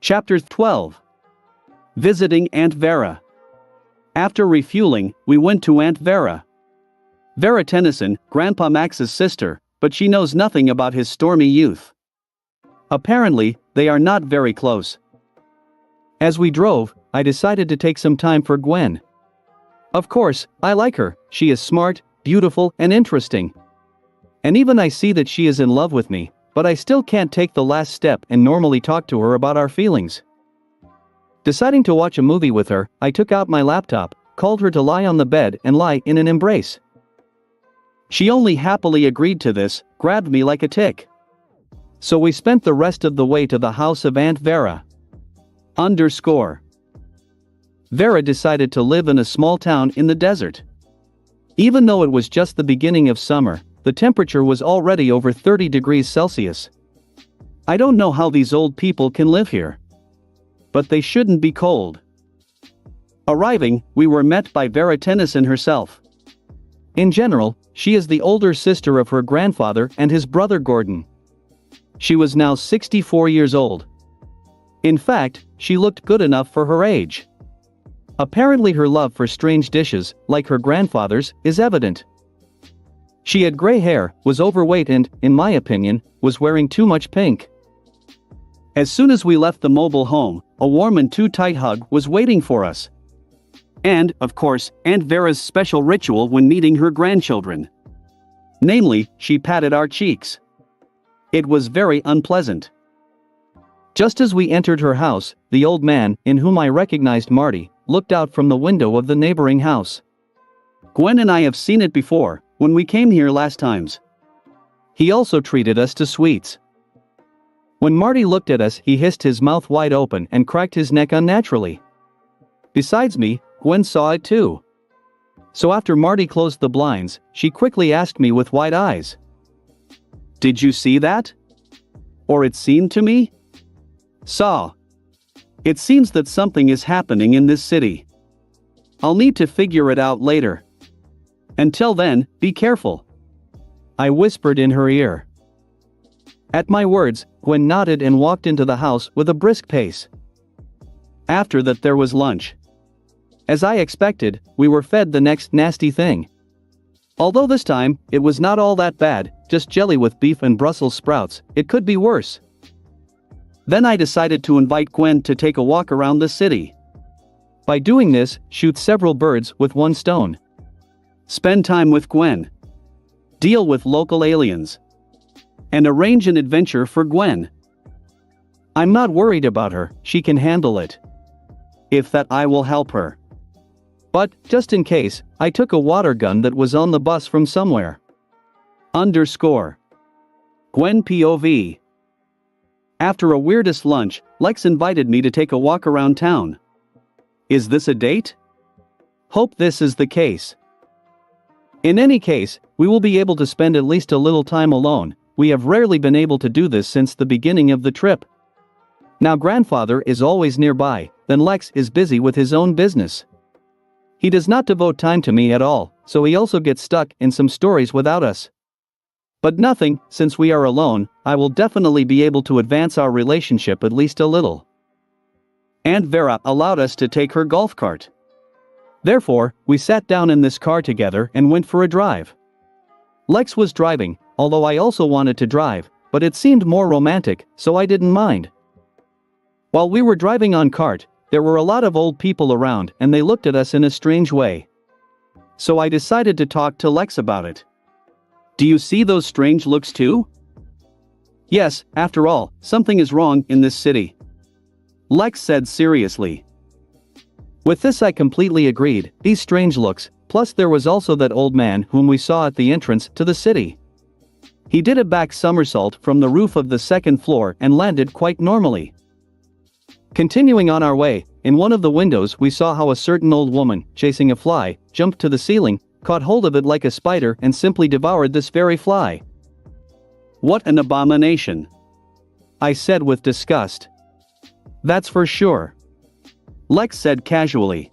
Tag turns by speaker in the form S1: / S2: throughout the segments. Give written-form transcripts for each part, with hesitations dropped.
S1: Chapter 12. Visiting Aunt Vera. After refueling, we went to Aunt Vera. Vera Tennyson, Grandpa Max's sister, but she knows nothing about his stormy youth. Apparently, they are not very close. As we drove, I decided to take some time for Gwen. Of course, I like her. She is smart, beautiful, and interesting. And even I see that she is in love with me, but I still can't take the last step and normally talk to her about our feelings. Deciding to watch a movie with her, I took out my laptop, called her to lie on the bed and lie in an embrace. She only happily agreed to this, grabbed me like a tick. So we spent the rest of the way to the house of Aunt Vera. Vera decided to live in a small town in the desert. Even though it was just the beginning of summer, the temperature was already over 30 degrees Celsius. I don't know how these old people can live here. But they shouldn't be cold. Arriving, we were met by Vera Tennyson herself. In general, she is the older sister of her grandfather and his brother Gordon. She was now 64 years old. In fact, she looked good enough for her age. Apparently her love for strange dishes, like her grandfather's, is evident. She had gray hair, was overweight and, in my opinion, was wearing too much pink. As soon as we left the mobile home, a warm and too tight hug was waiting for us. And, of course, Aunt Vera's special ritual when meeting her grandchildren. Namely, she patted our cheeks. It was very unpleasant. Just as we entered her house, the old man, in whom I recognized Marty, looked out from the window of the neighboring house. Gwen and I have seen it before, when we came here last times. He also treated us to sweets. When Marty looked at us, he hissed his mouth wide open and cracked his neck unnaturally. Besides me, Gwen saw it too. So after Marty closed the blinds, she quickly asked me with wide eyes, "Did you see that? Or it seemed to me?" "Saw. It seems that something is happening in this city. I'll need to figure it out later. Until then, be careful," I whispered in her ear. At my words, Gwen nodded and walked into the house with a brisk pace. After that there was lunch. As I expected, we were fed the next nasty thing. Although this time, it was not all that bad, just jelly with beef and Brussels sprouts. It could be worse. Then I decided to invite Gwen to take a walk around the city. By doing this, shoot several birds with one stone. Spend time with Gwen. Deal with local aliens. And arrange an adventure for Gwen. I'm not worried about her, she can handle it. If that, I will help her. But, just in case, I took a water gun that was on the bus from somewhere. Gwen POV. After a weirdest lunch, Lex invited me to take a walk around town. Is this a date? Hope this is the case. In any case, we will be able to spend at least a little time alone. We have rarely been able to do this since the beginning of the trip. Now grandfather is always nearby, then Lex is busy with his own business. He does not devote time to me at all, so he also gets stuck in some stories without us. But nothing, since we are alone, I will definitely be able to advance our relationship at least a little. Aunt Vera allowed us to take her golf cart. Therefore, we sat down in this car together and went for a drive. Lex was driving, although I also wanted to drive, but it seemed more romantic, so I didn't mind. While we were driving on cart, there were a lot of old people around and they looked at us in a strange way. So I decided to talk to Lex about it. Do you see those strange looks too? Yes, after all, something is wrong in this city, Lex said seriously. With this I completely agreed, these strange looks, plus there was also that old man whom we saw at the entrance to the city. He did a back somersault from the roof of the second floor and landed quite normally. Continuing on our way, in one of the windows we saw how a certain old woman, chasing a fly, jumped to the ceiling, caught hold of it like a spider and simply devoured this very fly. What an abomination! I said with disgust. That's for sure, Lex said casually.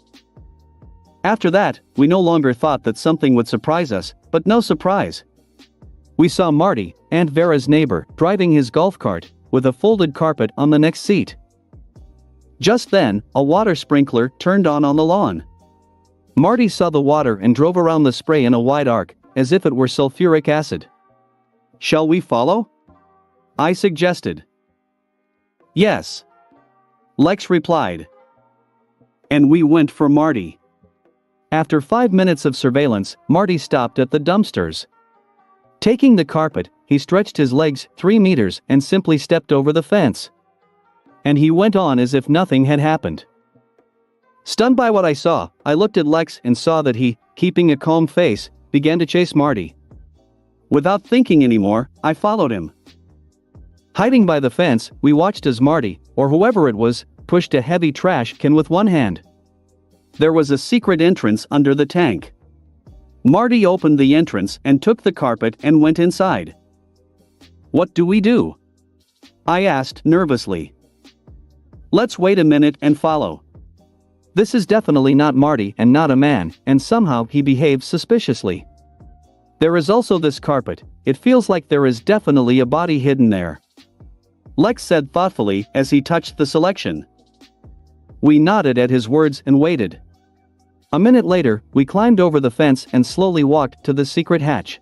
S1: After that, we no longer thought that something would surprise us, but no surprise. We saw Marty, Aunt Vera's neighbor, driving his golf cart, with a folded carpet on the next seat. Just then, a water sprinkler turned on the lawn. Marty saw the water and drove around the spray in a wide arc, as if it were sulfuric acid. "Shall we follow?" I suggested. "Yes," Lex replied. And we went for Marty. After 5 minutes of surveillance, Marty stopped at the dumpsters. Taking the carpet, he stretched his legs 3 meters and simply stepped over the fence. And he went on as if nothing had happened. Stunned by what I saw, I looked at Lex and saw that he, keeping a calm face, began to chase Marty. Without thinking anymore, I followed him. Hiding by the fence, we watched as Marty, or whoever it was, pushed a heavy trash can with one hand. There was a secret entrance under the tank. Marty opened the entrance and took the carpet and went inside. "What do we do?" I asked nervously. "Let's wait a minute and follow. This is definitely not Marty and not a man, and somehow he behaves suspiciously. There is also this carpet, it feels like there is definitely a body hidden there," Lex said thoughtfully as he touched the selection. We nodded at his words and waited. A minute later, we climbed over the fence and slowly walked to the secret hatch.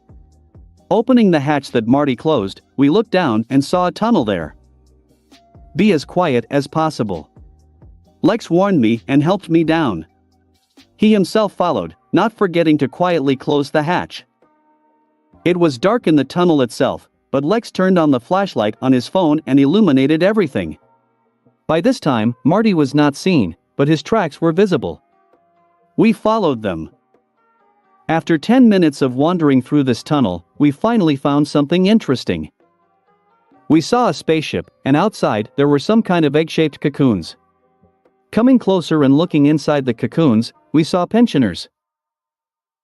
S1: Opening the hatch that Marty closed, we looked down and saw a tunnel there. "Be as quiet as possible," Lex warned me and helped me down. He himself followed, not forgetting to quietly close the hatch. It was dark in the tunnel itself, but Lex turned on the flashlight on his phone and illuminated everything. By this time, Marty was not seen, but his tracks were visible. We followed them. After 10 minutes of wandering through this tunnel, we finally found something interesting. We saw a spaceship, and outside there were some kind of egg-shaped cocoons. Coming closer and looking inside the cocoons, we saw pensioners.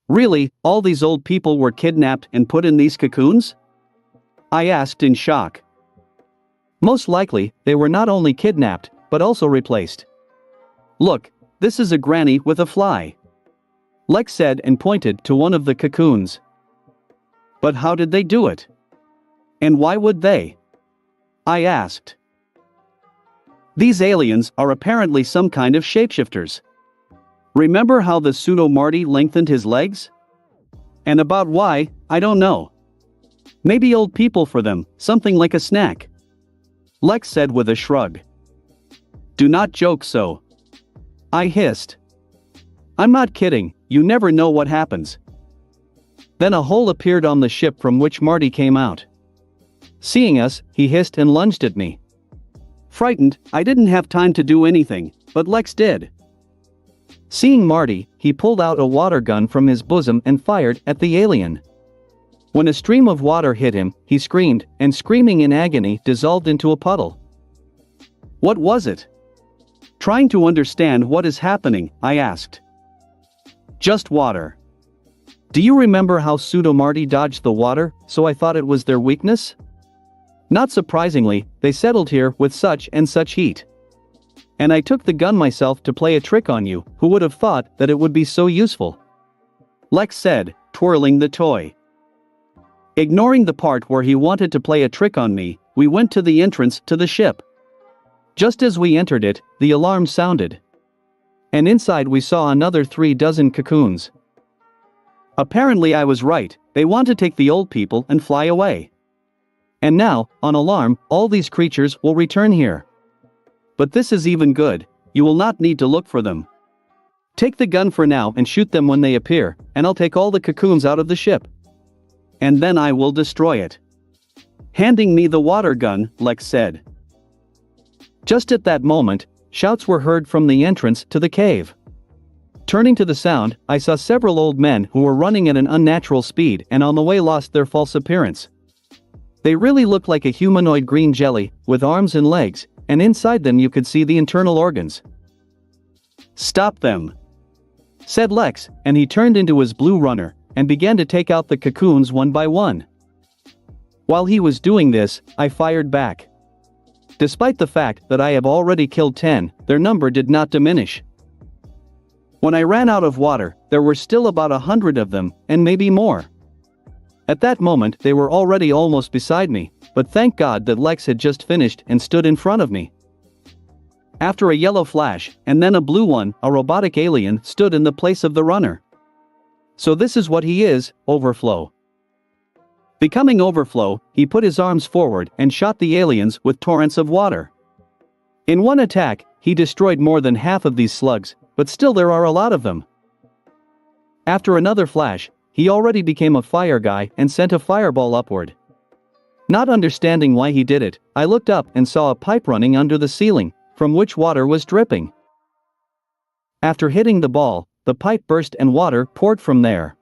S1: "Really, all these old people were kidnapped and put in these cocoons?" I asked in shock. "Most likely, they were not only kidnapped, but also replaced. Look, this is a granny with a fly," Lex said and pointed to one of the cocoons. "But how did they do it? And why would they?" I asked. "These aliens are apparently some kind of shapeshifters. Remember how the pseudo-Marty lengthened his legs? And about why, I don't know. Maybe old people for them, something like a snack," Lex said with a shrug. "Do not joke so," I hissed. "I'm not kidding, you never know what happens." Then a hole appeared on the ship from which Marty came out. Seeing us, he hissed and lunged at me. Frightened, I didn't have time to do anything, but Lex did. Seeing Marty, he pulled out a water gun from his bosom and fired at the alien. When a stream of water hit him, he screamed, and screaming in agony dissolved into a puddle. "What was it?" Trying to understand what is happening, I asked. "Just water." "Do you remember how Pseudo-Marty dodged the water, so I thought it was their weakness? Not surprisingly, they settled here with such and such heat. And I took the gun myself to play a trick on you, who would have thought that it would be so useful?" Lex said, twirling the toy. Ignoring the part where he wanted to play a trick on me, we went to the entrance to the ship. Just as we entered it, the alarm sounded. And inside we saw another 3 dozen cocoons. Apparently I was right, they want to take the old people and fly away. And now, on alarm, all these creatures will return here. But this is even good, you will not need to look for them. Take the gun for now and shoot them when they appear, and I'll take all the cocoons out of the ship. And then I will destroy it. Handing me the water gun, Lex said. Just at that moment, shouts were heard from the entrance to the cave. Turning to the sound, I saw several old men who were running at an unnatural speed and on the way lost their false appearance. They really looked like a humanoid green jelly, with arms and legs, and inside them you could see the internal organs. "Stop them," said Lex, and he turned into his blue runner, and began to take out the cocoons one by one. While he was doing this, I fired back. Despite the fact that I have already killed 10, their number did not diminish. When I ran out of water, there were still about 100 of them, and maybe more. At that moment they were already almost beside me, but thank God that Lex had just finished and stood in front of me. After a yellow flash, and then a blue one, a robotic alien stood in the place of the runner. So this is what he is, Overflow. Becoming Overflow, he put his arms forward and shot the aliens with torrents of water. In one attack, he destroyed more than half of these slugs, but still there are a lot of them. After another flash, he already became a fire guy and sent a fireball upward. Not understanding why he did it, I looked up and saw a pipe running under the ceiling, from which water was dripping. After hitting the ball, the pipe burst and water poured from there.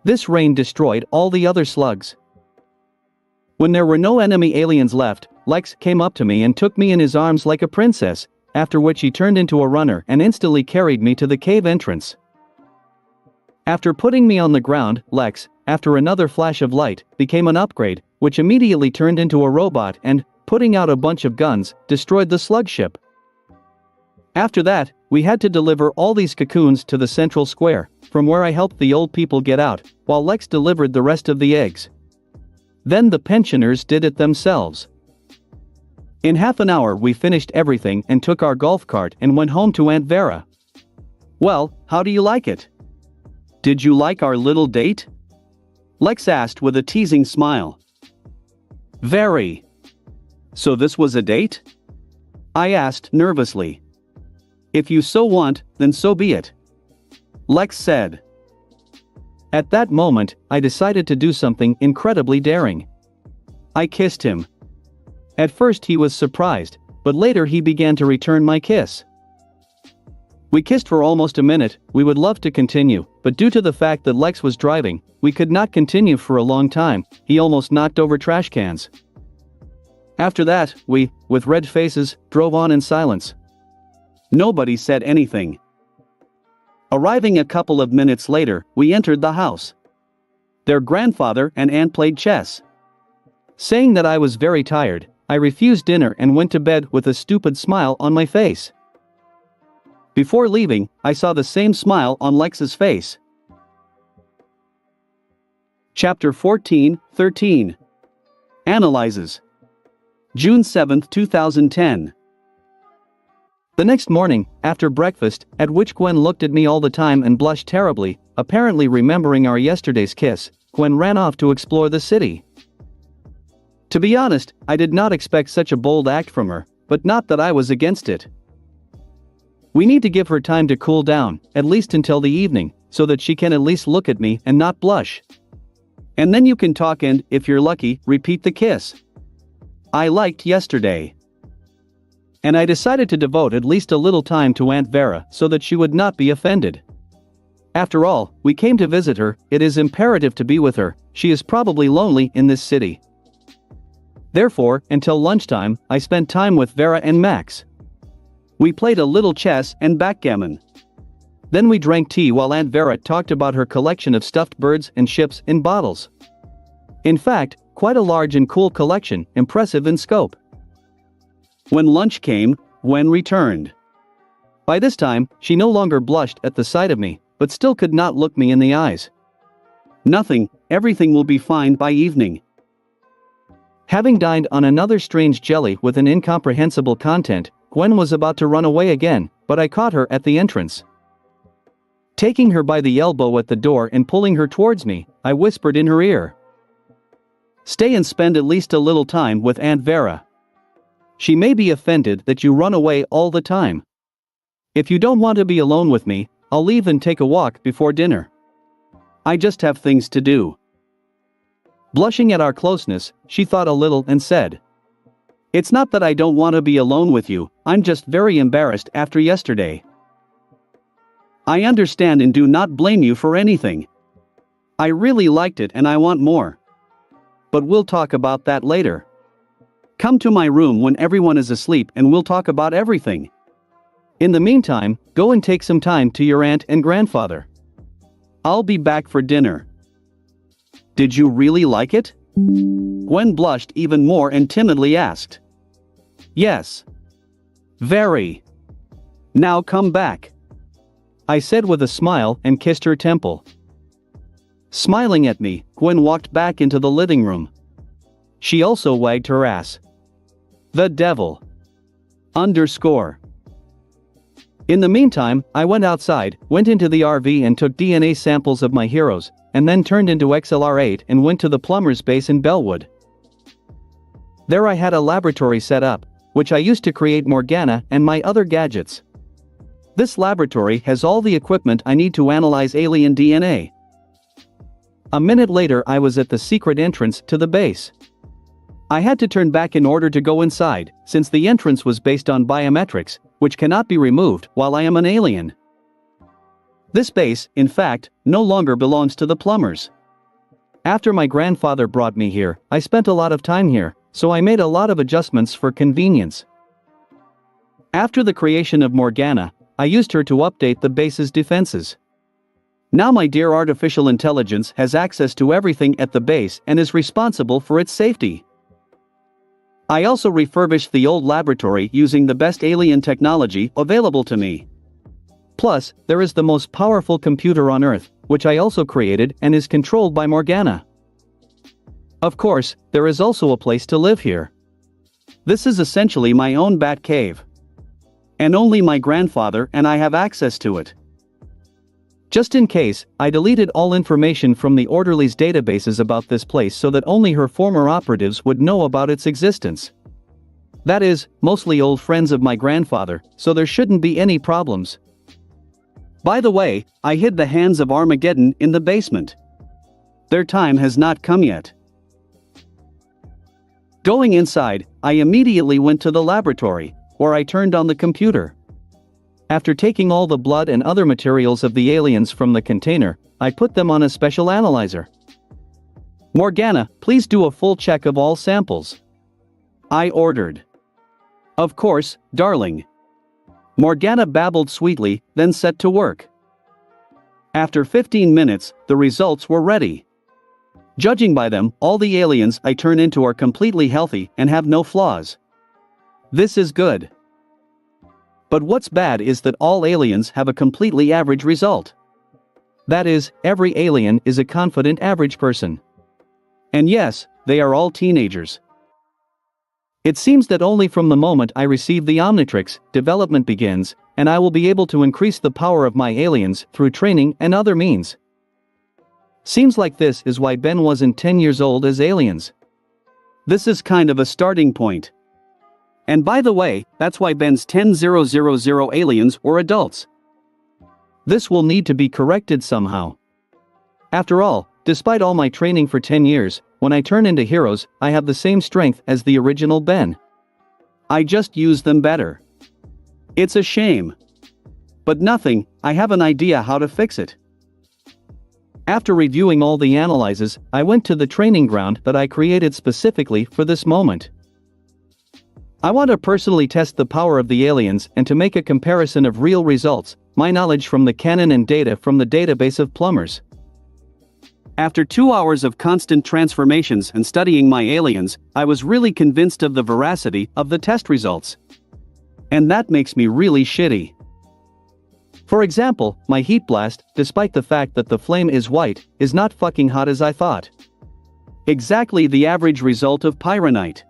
S1: This rain destroyed all the other slugs. When there were no enemy aliens left, Lex came up to me and took me in his arms like a princess, after which he turned into a runner and instantly carried me to the cave entrance. After putting me on the ground, Lex, after another flash of light, became an upgrade, which immediately turned into a robot and, putting out a bunch of guns, destroyed the slug ship. After that, we had to deliver all these cocoons to the central square, from where I helped the old people get out, while Lex delivered the rest of the eggs. Then the pensioners did it themselves. In half an hour we finished everything and took our golf cart and went home to Aunt Vera. Well, how do you like it? Did you like our little date? Lex asked with a teasing smile. Very. So this was a date? I asked nervously. If you so want, then so be it. Lex said. At that moment, I decided to do something incredibly daring. I kissed him. At first he was surprised, but later he began to return my kiss. We kissed for almost a minute. We would love to continue, but due to the fact that Lex was driving, we could not continue for a long time. He almost knocked over trash cans. After that, we, with red faces, drove on in silence. Nobody said anything. Arriving a couple of minutes later, we entered the house. Their grandfather and aunt played chess. Saying that I was very tired, I refused dinner and went to bed with a stupid smile on my face. Before leaving, I saw the same smile on Lex's face. Chapter 14:13. Analyzes. June 7, 2010. The next morning, after breakfast, at which Gwen looked at me all the time and blushed terribly, apparently remembering our yesterday's kiss, Gwen ran off to explore the city. To be honest, I did not expect such a bold act from her, but not that I was against it. We need to give her time to cool down, at least until the evening, so that she can at least look at me and not blush. And then you can talk and, if you're lucky, repeat the kiss. I liked yesterday. And I decided to devote at least a little time to Aunt Vera so that she would not be offended. After all, we came to visit her, it is imperative to be with her, she is probably lonely in this city. Therefore, until lunchtime, I spent time with Vera and Max. We played a little chess and backgammon. Then we drank tea while Aunt Vera talked about her collection of stuffed birds and ships in bottles. In fact, quite a large and cool collection, impressive in scope. When lunch came, Gwen returned. By this time, she no longer blushed at the sight of me, but still could not look me in the eyes. Nothing, everything will be fine by evening. Having dined on another strange jelly with an incomprehensible content, Gwen was about to run away again, but I caught her at the entrance. Taking her by the elbow at the door and pulling her towards me, I whispered in her ear. Stay and spend at least a little time with Aunt Vera. She may be offended that you run away all the time. If you don't want to be alone with me, I'll leave and take a walk before dinner. I just have things to do. Blushing at our closeness, she thought a little and said, It's not that I don't want to be alone with you, I'm just very embarrassed after yesterday. I understand and do not blame you for anything. I really liked it and I want more. But we'll talk about that later. Come to my room when everyone is asleep and we'll talk about everything. In the meantime, go and take some time to your aunt and grandfather. I'll be back for dinner. Did you really like it? Gwen blushed even more and timidly asked. Yes. Very. Now come back. I said with a smile and kissed her temple. Smiling at me, Gwen walked back into the living room. She also wagged her ass. The devil. __ In the meantime, I went outside, went into the RV and took DNA samples of my heroes, and then turned into XLR8 and went to the plumber's base in Bellwood. There I had a laboratory set up, which I used to create Morgana and my other gadgets. This laboratory has all the equipment I need to analyze alien DNA. A minute later I was at the secret entrance to the base. I had to turn back in order to go inside, since the entrance was based on biometrics, which cannot be removed while I am an alien. This base, in fact, no longer belongs to the plumbers. After my grandfather brought me here, I spent a lot of time here, so I made a lot of adjustments for convenience. After the creation of Morgana, I used her to update the base's defenses. Now my dear artificial intelligence has access to everything at the base and is responsible for its safety. I also refurbished the old laboratory using the best alien technology available to me. Plus, there is the most powerful computer on Earth, which I also created and is controlled by Morgana. Of course, there is also a place to live here. This is essentially my own bat cave. And only my grandfather and I have access to it. Just in case, I deleted all information from the orderly's databases about this place so that only her former operatives would know about its existence. That is, mostly old friends of my grandfather, so there shouldn't be any problems. By the way, I hid the hands of Armageddon in the basement. Their time has not come yet. Going inside, I immediately went to the laboratory, where I turned on the computer. After taking all the blood and other materials of the aliens from the container, I put them on a special analyzer. Morgana, please do a full check of all samples. I ordered. Of course, darling. Morgana babbled sweetly, then set to work. After 15 minutes, the results were ready. Judging by them, all the aliens I turn into are completely healthy and have no flaws. This is good. But what's bad is that all aliens have a completely average result. That is, every alien is a confident average person. And yes, they are all teenagers. It seems that only from the moment I receive the Omnitrix, development begins, and I will be able to increase the power of my aliens through training and other means. Seems like this is why Ben wasn't 10 years old as aliens. This is kind of a starting point. And by the way, that's why Ben's 10,000 aliens were adults. This will need to be corrected somehow. After all, despite all my training for 10 years, when I turn into heroes, I have the same strength as the original Ben. I just use them better. It's a shame. But nothing, I have an idea how to fix it. After reviewing all the analyses, I went to the training ground that I created specifically for this moment. I want to personally test the power of the aliens and to make a comparison of real results, my knowledge from the canon and data from the database of plumbers. After 2 hours of constant transformations and studying my aliens, I was really convinced of the veracity of the test results. And that makes me really shitty. For example, my heat blast, despite the fact that the flame is white, is not fucking hot as I thought. Exactly the average result of Pyronite.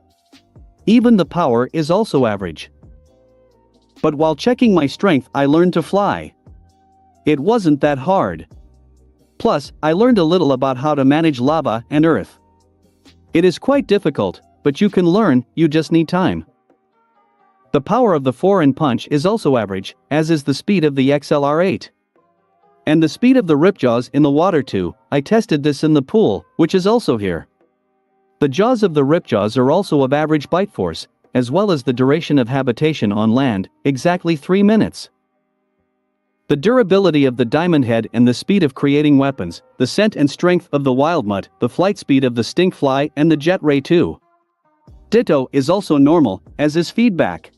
S1: Even the power is also average. But while checking my strength, I learned to fly. It wasn't that hard. Plus, I learned a little about how to manage lava and earth. It is quite difficult, but you can learn, you just need time. The power of the foreign punch is also average, as is the speed of the XLR8. And the speed of the ripjaws in the water too. I tested this in the pool, which is also here. The jaws of the ripjaws are also of average bite force, as well as the duration of habitation on land, exactly 3 minutes. The durability of the diamond head and the speed of creating weapons, the scent and strength of the wildmutt, the flight speed of the stinkfly and the jet ray too. Ditto is also normal, as is feedback.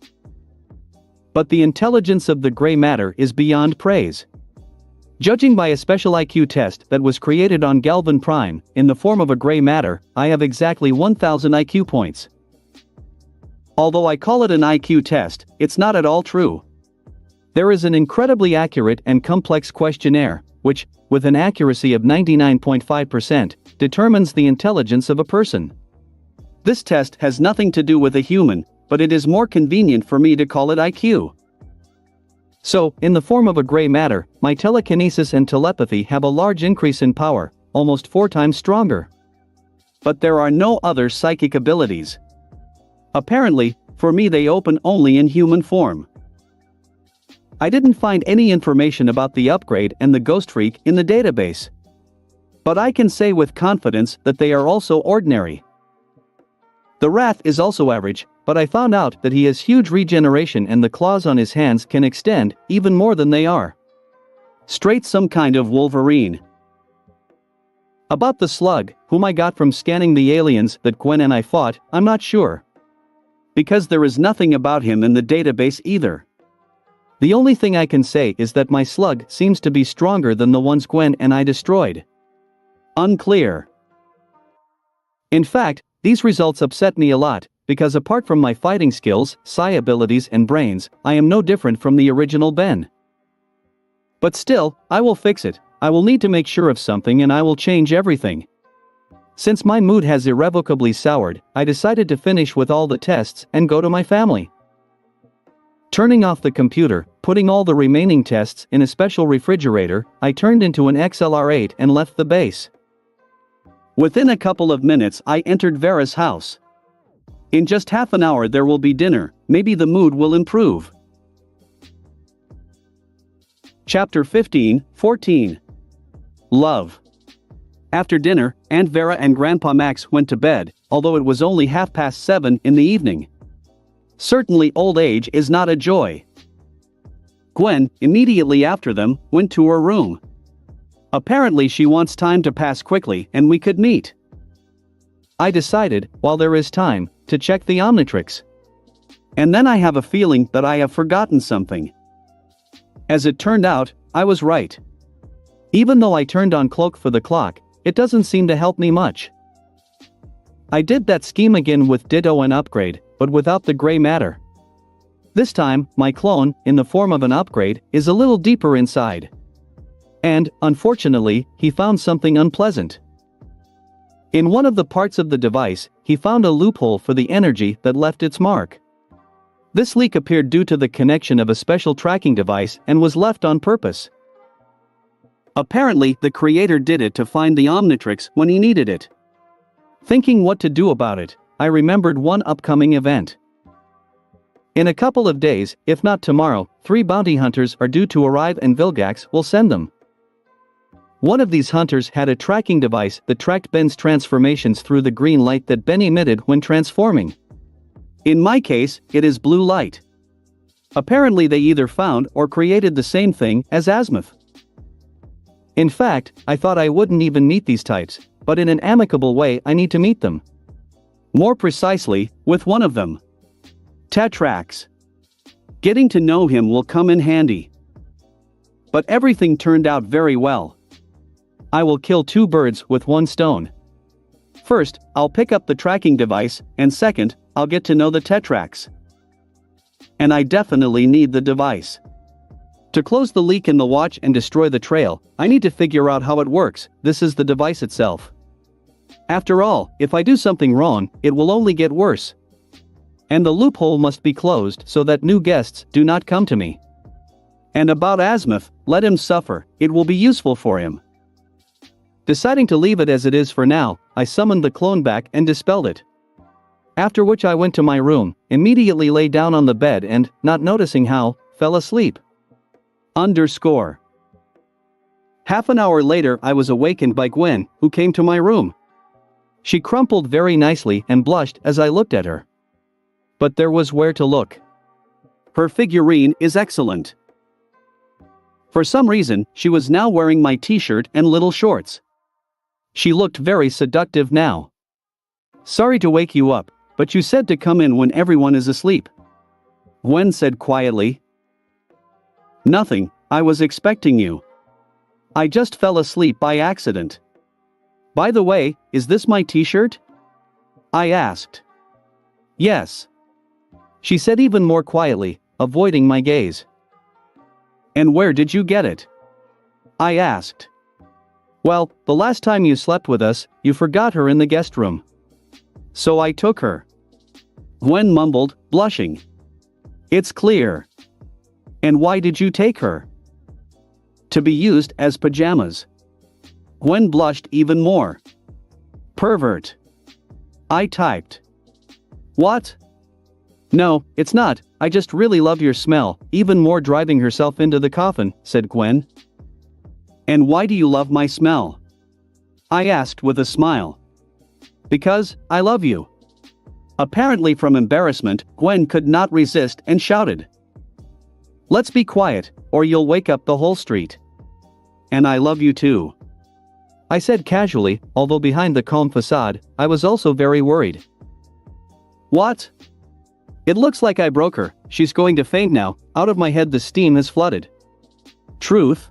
S1: But the intelligence of the gray matter is beyond praise. Judging by a special IQ test that was created on Galvan Prime, in the form of a gray matter, I have exactly 1000 IQ points. Although I call it an IQ test, it's not at all true. There is an incredibly accurate and complex questionnaire, which, with an accuracy of 99.5%, determines the intelligence of a person. This test has nothing to do with a human, but it is more convenient for me to call it IQ. So, in the form of a gray matter, my telekinesis and telepathy have a large increase in power, almost 4 times stronger. But there are no other psychic abilities. Apparently, for me they open only in human form. I didn't find any information about the upgrade and the ghost freak in the database. But I can say with confidence that they are also ordinary. The Wrath is also average, but I found out that he has huge regeneration and the claws on his hands can extend even more than they are. Straight some kind of Wolverine. About the slug, whom I got from scanning the aliens that Gwen and I fought, I'm not sure. Because there is nothing about him in the database either. The only thing I can say is that my slug seems to be stronger than the ones Gwen and I destroyed. Unclear. In fact, these results upset me a lot, because apart from my fighting skills, psi abilities and brains, I am no different from the original Ben. But still, I will fix it. I will need to make sure of something and I will change everything. Since my mood has irrevocably soured, I decided to finish with all the tests and go to my family. Turning off the computer, putting all the remaining tests in a special refrigerator, I turned into an XLR8 and left the base. Within a couple of minutes I entered Vera's house. In just half an hour there will be dinner, maybe the mood will improve. Chapter 14. Love. After dinner, Aunt Vera and Grandpa Max went to bed, although it was only 7:30 in the evening. Certainly old age is not a joy. Gwen, immediately after them, went to her room. Apparently she wants time to pass quickly and we could meet. I decided, while there is time, to check the Omnitrix. And then I have a feeling that I have forgotten something. As it turned out, I was right. Even though I turned on Cloak for the clock, it doesn't seem to help me much. I did that scheme again with Ditto and Upgrade, but without the gray matter. This time, my clone, in the form of an upgrade, is a little deeper inside. And, unfortunately, he found something unpleasant. In one of the parts of the device, he found a loophole for the energy that left its mark. This leak appeared due to the connection of a special tracking device and was left on purpose. Apparently, the creator did it to find the Omnitrix when he needed it. Thinking what to do about it, I remembered one upcoming event. In a couple of days, if not tomorrow, 3 bounty hunters are due to arrive and Vilgax will send them. One of these hunters had a tracking device that tracked Ben's transformations through the green light that Ben emitted when transforming. In my case, it is blue light. Apparently they either found or created the same thing as Azimuth. In fact, I thought I wouldn't even meet these types, but in an amicable way I need to meet them. More precisely, with one of them. Tetrax. Getting to know him will come in handy. But everything turned out very well. I will kill 2 birds with 1 stone. First, I'll pick up the tracking device, and second, I'll get to know the Tetrax. And I definitely need the device. To close the leak in the watch and destroy the trail, I need to figure out how it works. This is the device itself. After all, if I do something wrong, it will only get worse. And the loophole must be closed so that new guests do not come to me. And about Azimuth, let him suffer, it will be useful for him. Deciding to leave it as it is for now, I summoned the clone back and dispelled it. After which I went to my room, immediately lay down on the bed and, not noticing how, fell asleep. Half an hour later I was awakened by Gwen, who came to my room. She crumpled very nicely and blushed as I looked at her. But there was where to look. Her figurine is excellent. For some reason, she was now wearing my t-shirt and little shorts. She looked very seductive now. Sorry to wake you up, but you said to come in when everyone is asleep. Gwen said quietly. Nothing, I was expecting you. I just fell asleep by accident. By the way, is this my t-shirt? I asked. Yes. She said even more quietly, avoiding my gaze. And where did you get it? I asked. Well, the last time you slept with us, you forgot her in the guest room. So I took her. Gwen mumbled, blushing. It's clear. And why did you take her? To be used as pajamas. Gwen blushed even more. Pervert. I typed. What? No, it's not, I just really love your smell, even more driving herself into the coffin, said Gwen. And why do you love my smell? I asked with a smile. Because, I love you. Apparently from embarrassment, Gwen could not resist and shouted. Let's be quiet, or you'll wake up the whole street. And I love you too. I said casually, although behind the calm facade, I was also very worried. What? It looks like I broke her, she's going to faint now, out of my head the steam has flooded. Truth?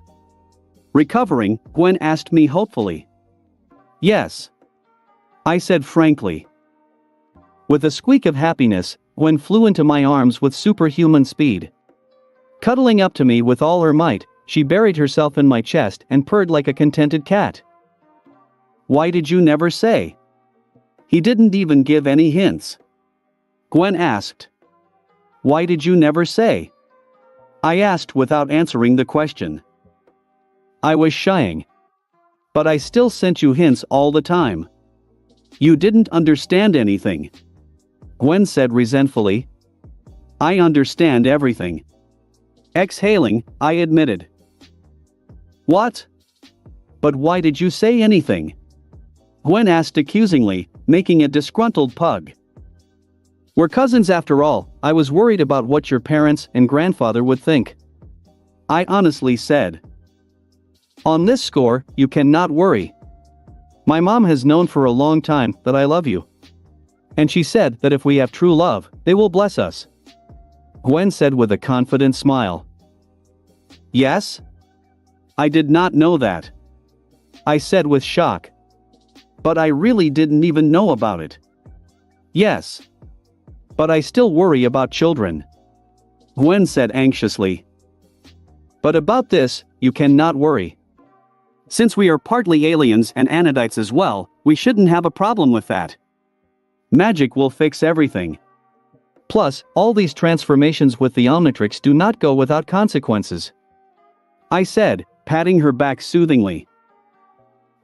S1: Recovering, Gwen asked me hopefully. Yes. I said frankly. With a squeak of happiness, Gwen flew into my arms with superhuman speed. Cuddling up to me with all her might, she buried herself in my chest and purred like a contented cat. Why did you never say? He didn't even give any hints. Gwen asked. Why did you never say? I asked without answering the question. I was shying. But I still sent you hints all the time. You didn't understand anything. Gwen said resentfully. I understand everything. Exhaling, I admitted. What? But why did you say anything? Gwen asked accusingly, making a disgruntled pug. We're cousins after all, I was worried about what your parents and grandfather would think. I honestly said. On this score, you cannot worry. My mom has known for a long time that I love you. And she said that if we have true love, they will bless us. Gwen said with a confident smile. Yes? I did not know that. I said with shock. But I really didn't even know about it. Yes. But I still worry about children. Gwen said anxiously. But about this, you cannot worry. Since we are partly aliens and Anadites as well, we shouldn't have a problem with that. Magic will fix everything. Plus, all these transformations with the Omnitrix do not go without consequences. I said, patting her back soothingly.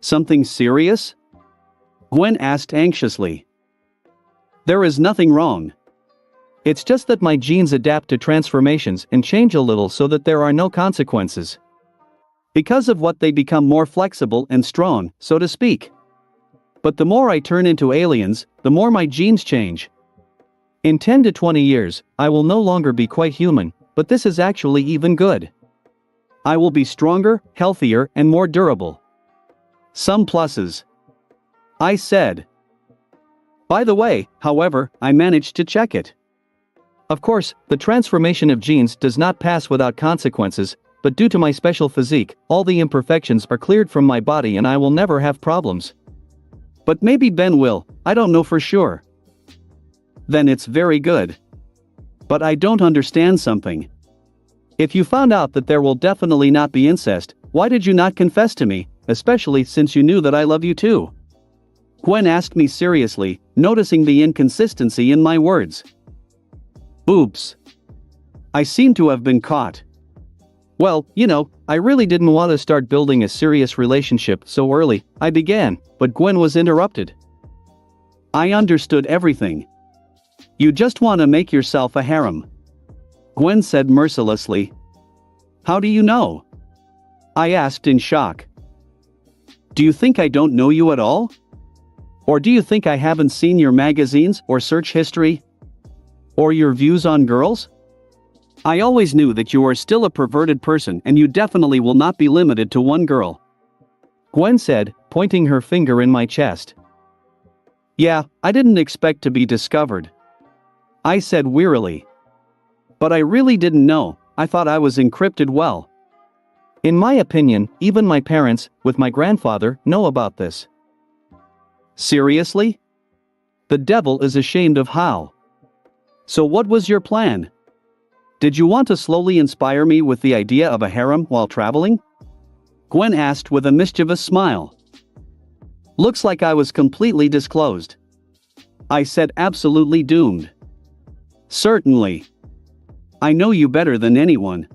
S1: Something serious? Gwen asked anxiously. There is nothing wrong. It's just that my genes adapt to transformations and change a little so that there are no consequences. Because of what they become more flexible and strong, so to speak. But the more I turn into aliens, the more my genes change. In 10 to 20 years, I will no longer be quite human, but this is actually even good. I will be stronger, healthier, and more durable. Some pluses. I said. By the way, however, I managed to check it. Of course, the transformation of genes does not pass without consequences, but due to my special physique, all the imperfections are cleared from my body and I will never have problems. But maybe Ben will, I don't know for sure. Then it's very good. But I don't understand something. If you found out that there will definitely not be incest, why did you not confess to me, especially since you knew that I love you too? Gwen asked me seriously, noticing the inconsistency in my words. Oops. I seem to have been caught. Well, I really didn't want to start building a serious relationship so early, I began, but Gwen was interrupted. I understood everything. You just want to make yourself a harem. Gwen said mercilessly. How do you know? I asked in shock. Do you think I don't know you at all? Or do you think I haven't seen your magazines or search history? Or your views on girls? I always knew that you are still a perverted person and you definitely will not be limited to one girl. Gwen said, pointing her finger in my chest. Yeah, I didn't expect to be discovered. I said wearily. But I really didn't know, I thought I was encrypted well. In my opinion, even my parents, with my grandfather, know about this. Seriously? The devil is ashamed of how. So what was your plan? Did you want to slowly inspire me with the idea of a harem while traveling? Gwen asked with a mischievous smile. Looks like I was completely disclosed. I said absolutely doomed. Certainly. I know you better than anyone.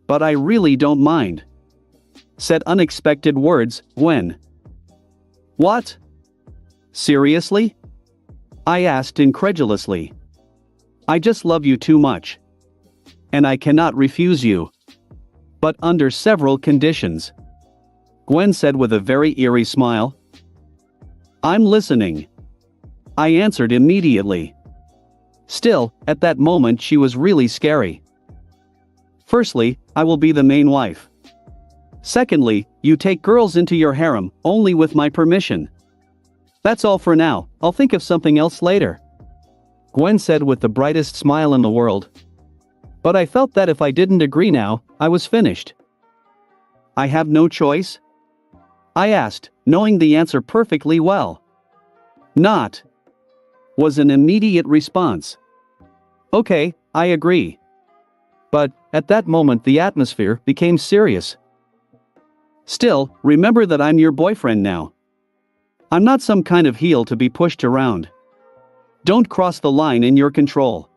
S1: But I really don't mind. Said unexpected words, Gwen. What? Seriously? I asked incredulously. I just love you too much. And I cannot refuse you. But under several conditions. Gwen said with a very eerie smile. I'm listening. I answered immediately. Still, at that moment she was really scary. Firstly, I will be the main wife. Secondly, you take girls into your harem, only with my permission. That's all for now, I'll think of something else later. Gwen said with the brightest smile in the world. But I felt that if I didn't agree now, I was finished. I have no choice? I asked, knowing the answer perfectly well. Not. Was an immediate response. Okay, I agree. But, at that moment the atmosphere became serious. Still, remember that I'm your boyfriend now. I'm not some kind of heel to be pushed around. Don't cross the line in your control.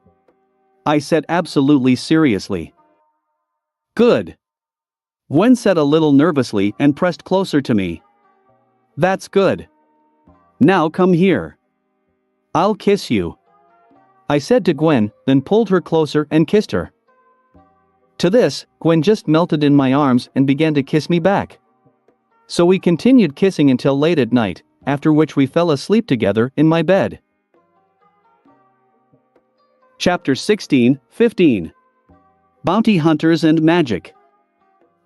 S1: I said absolutely seriously. Good. Gwen said a little nervously and pressed closer to me. That's good. Now come here. I'll kiss you. I said to Gwen, then pulled her closer and kissed her. To this, Gwen just melted in my arms and began to kiss me back. So we continued kissing until late at night, after which we fell asleep together in my bed. Chapter 16-15. Bounty Hunters and Magic.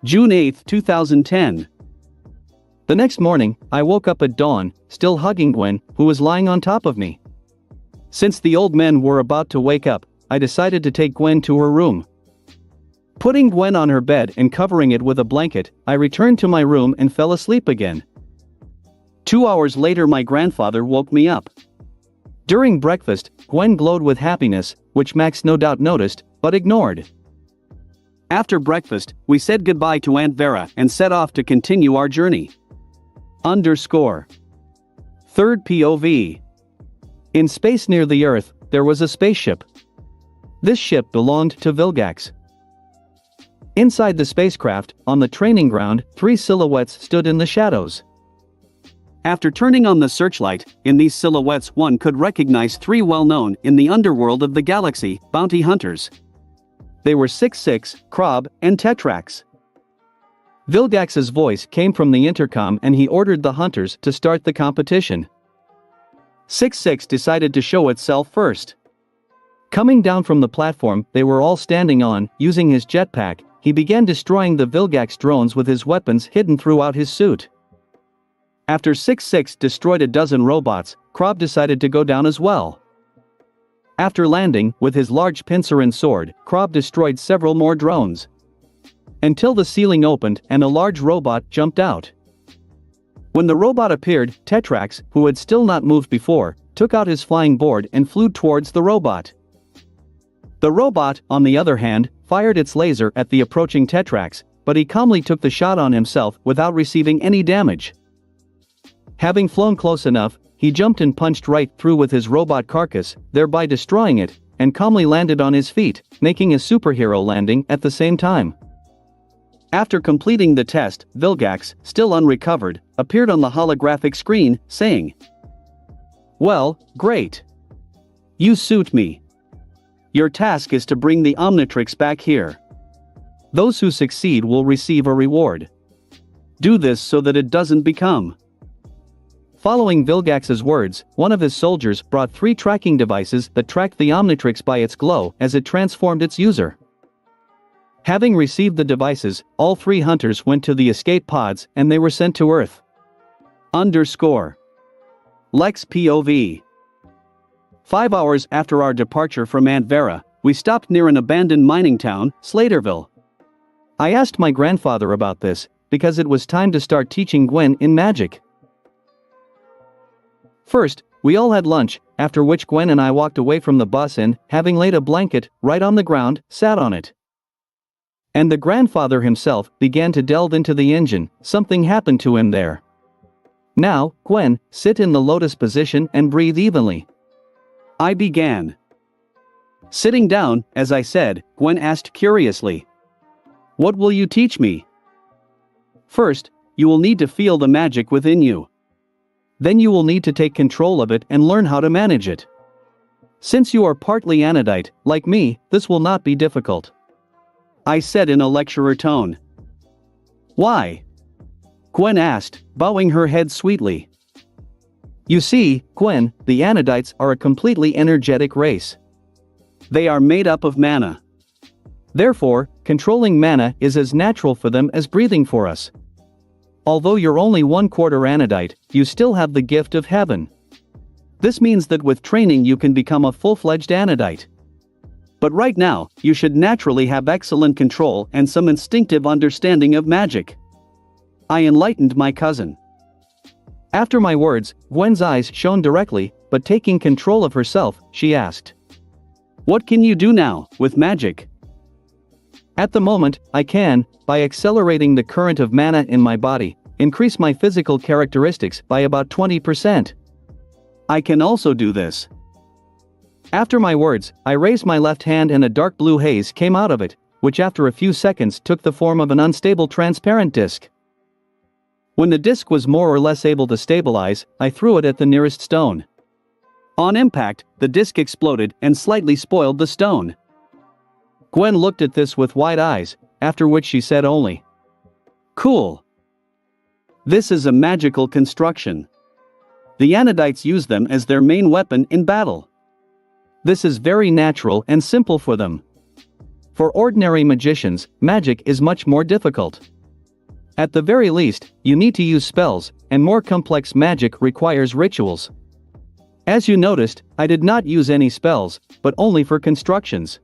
S1: June 8, 2010. The next morning, I woke up at dawn, still hugging Gwen, who was lying on top of me. Since the old men were about to wake up, I decided to take Gwen to her room. Putting Gwen on her bed and covering it with a blanket, I returned to my room and fell asleep again. 2 hours later my grandfather woke me up. During breakfast, Gwen glowed with happiness, which Max no doubt noticed, but ignored. After breakfast, we said goodbye to Aunt Vera and set off to continue our journey. Third POV. In space near the Earth, there was a spaceship. This ship belonged to Vilgax. Inside the spacecraft, on the training ground, 3 silhouettes stood in the shadows. After turning on the searchlight, in these silhouettes one could recognize 3 well-known in the underworld of the galaxy, bounty hunters. They were 66, Krob, and Tetrax. Vilgax's voice came from the intercom and he ordered the hunters to start the competition. 66 decided to show itself first. Coming down from the platform they were all standing on, using his jetpack, he began destroying the Vilgax drones with his weapons hidden throughout his suit. After 66 destroyed a dozen robots, Krob decided to go down as well. After landing, with his large pincer and sword, Krob destroyed several more drones. Until the ceiling opened and a large robot jumped out. When the robot appeared, Tetrax, who had still not moved before, took out his flying board and flew towards the robot. The robot, on the other hand, fired its laser at the approaching Tetrax, but he calmly took the shot on himself without receiving any damage. Having flown close enough, he jumped and punched right through with his robot carcass, thereby destroying it, and calmly landed on his feet, making a superhero landing at the same time. After completing the test, Vilgax, still unrecovered, appeared on the holographic screen, saying, "Well, great. You suit me. Your task is to bring the Omnitrix back here. Those who succeed will receive a reward. Do this so that it doesn't become." Following Vilgax's words, one of his soldiers brought 3 tracking devices that tracked the Omnitrix by its glow as it transformed its user. Having received the devices, all 3 hunters went to the escape pods and they were sent to Earth. Lex POV. 5 hours after our departure from Aunt Vera, we stopped near an abandoned mining town, Slaterville. I asked my grandfather about this, because it was time to start teaching Gwen in magic. First, we all had lunch, after which Gwen and I walked away from the bus and, having laid a blanket right on the ground, sat on it. And the grandfather himself began to delve into the engine. Something happened to him there. Now, Gwen, sit in the lotus position and breathe evenly. I began. Sitting down, as I said, Gwen asked curiously. What will you teach me? First, you will need to feel the magic within you. Then you will need to take control of it and learn how to manage it. Since you are partly anodite, like me, this will not be difficult. I said in a lecturer tone. Why? Gwen asked, bowing her head sweetly. You see, Gwen, the anodites are a completely energetic race. They are made up of mana. Therefore, controlling mana is as natural for them as breathing for us. Although you're only 1/4 anodite, you still have the gift of heaven. This means that with training you can become a full-fledged anodite. But right now, you should naturally have excellent control and some instinctive understanding of magic. I enlightened my cousin. After my words, Gwen's eyes shone directly, but taking control of herself, she asked. What can you do now, with magic? At the moment, I can, by accelerating the current of mana in my body, increase my physical characteristics by about 20%. I can also do this. After my words, I raised my left hand and a dark blue haze came out of it, which after a few seconds took the form of an unstable transparent disc. When the disc was more or less able to stabilize, I threw it at the nearest stone. On impact, the disc exploded and slightly spoiled the stone. Gwen looked at this with wide eyes, after which she said only, Cool. This is a magical construction. The anodites use them as their main weapon in battle. This is very natural and simple for them. For ordinary magicians, magic is much more difficult. At the very least, you need to use spells, and more complex magic requires rituals. As you noticed, I did not use any spells, but only for constructions.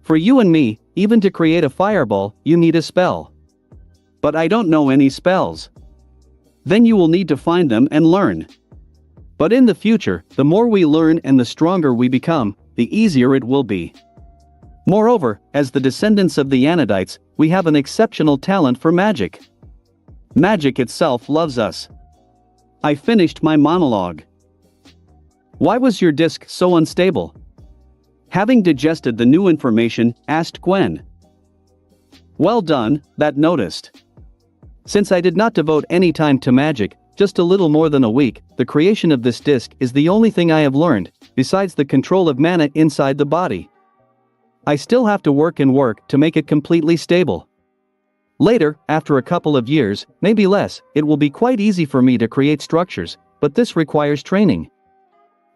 S1: For you and me, even to create a fireball, you need a spell. But I don't know any spells. Then you will need to find them and learn. But in the future, the more we learn and the stronger we become, the easier it will be. Moreover, as the descendants of the anodites, we have an exceptional talent for magic. Magic itself loves us. I finished my monologue. Why was your disc so unstable? Having digested the new information, asked Gwen. Well done, that noticed. Since I did not devote any time to magic, just a little more than a week, the creation of this disc is the only thing I have learned, besides the control of mana inside the body. I still have to work and work to make it completely stable. Later, after a couple of years, maybe less, it will be quite easy for me to create structures, but this requires training.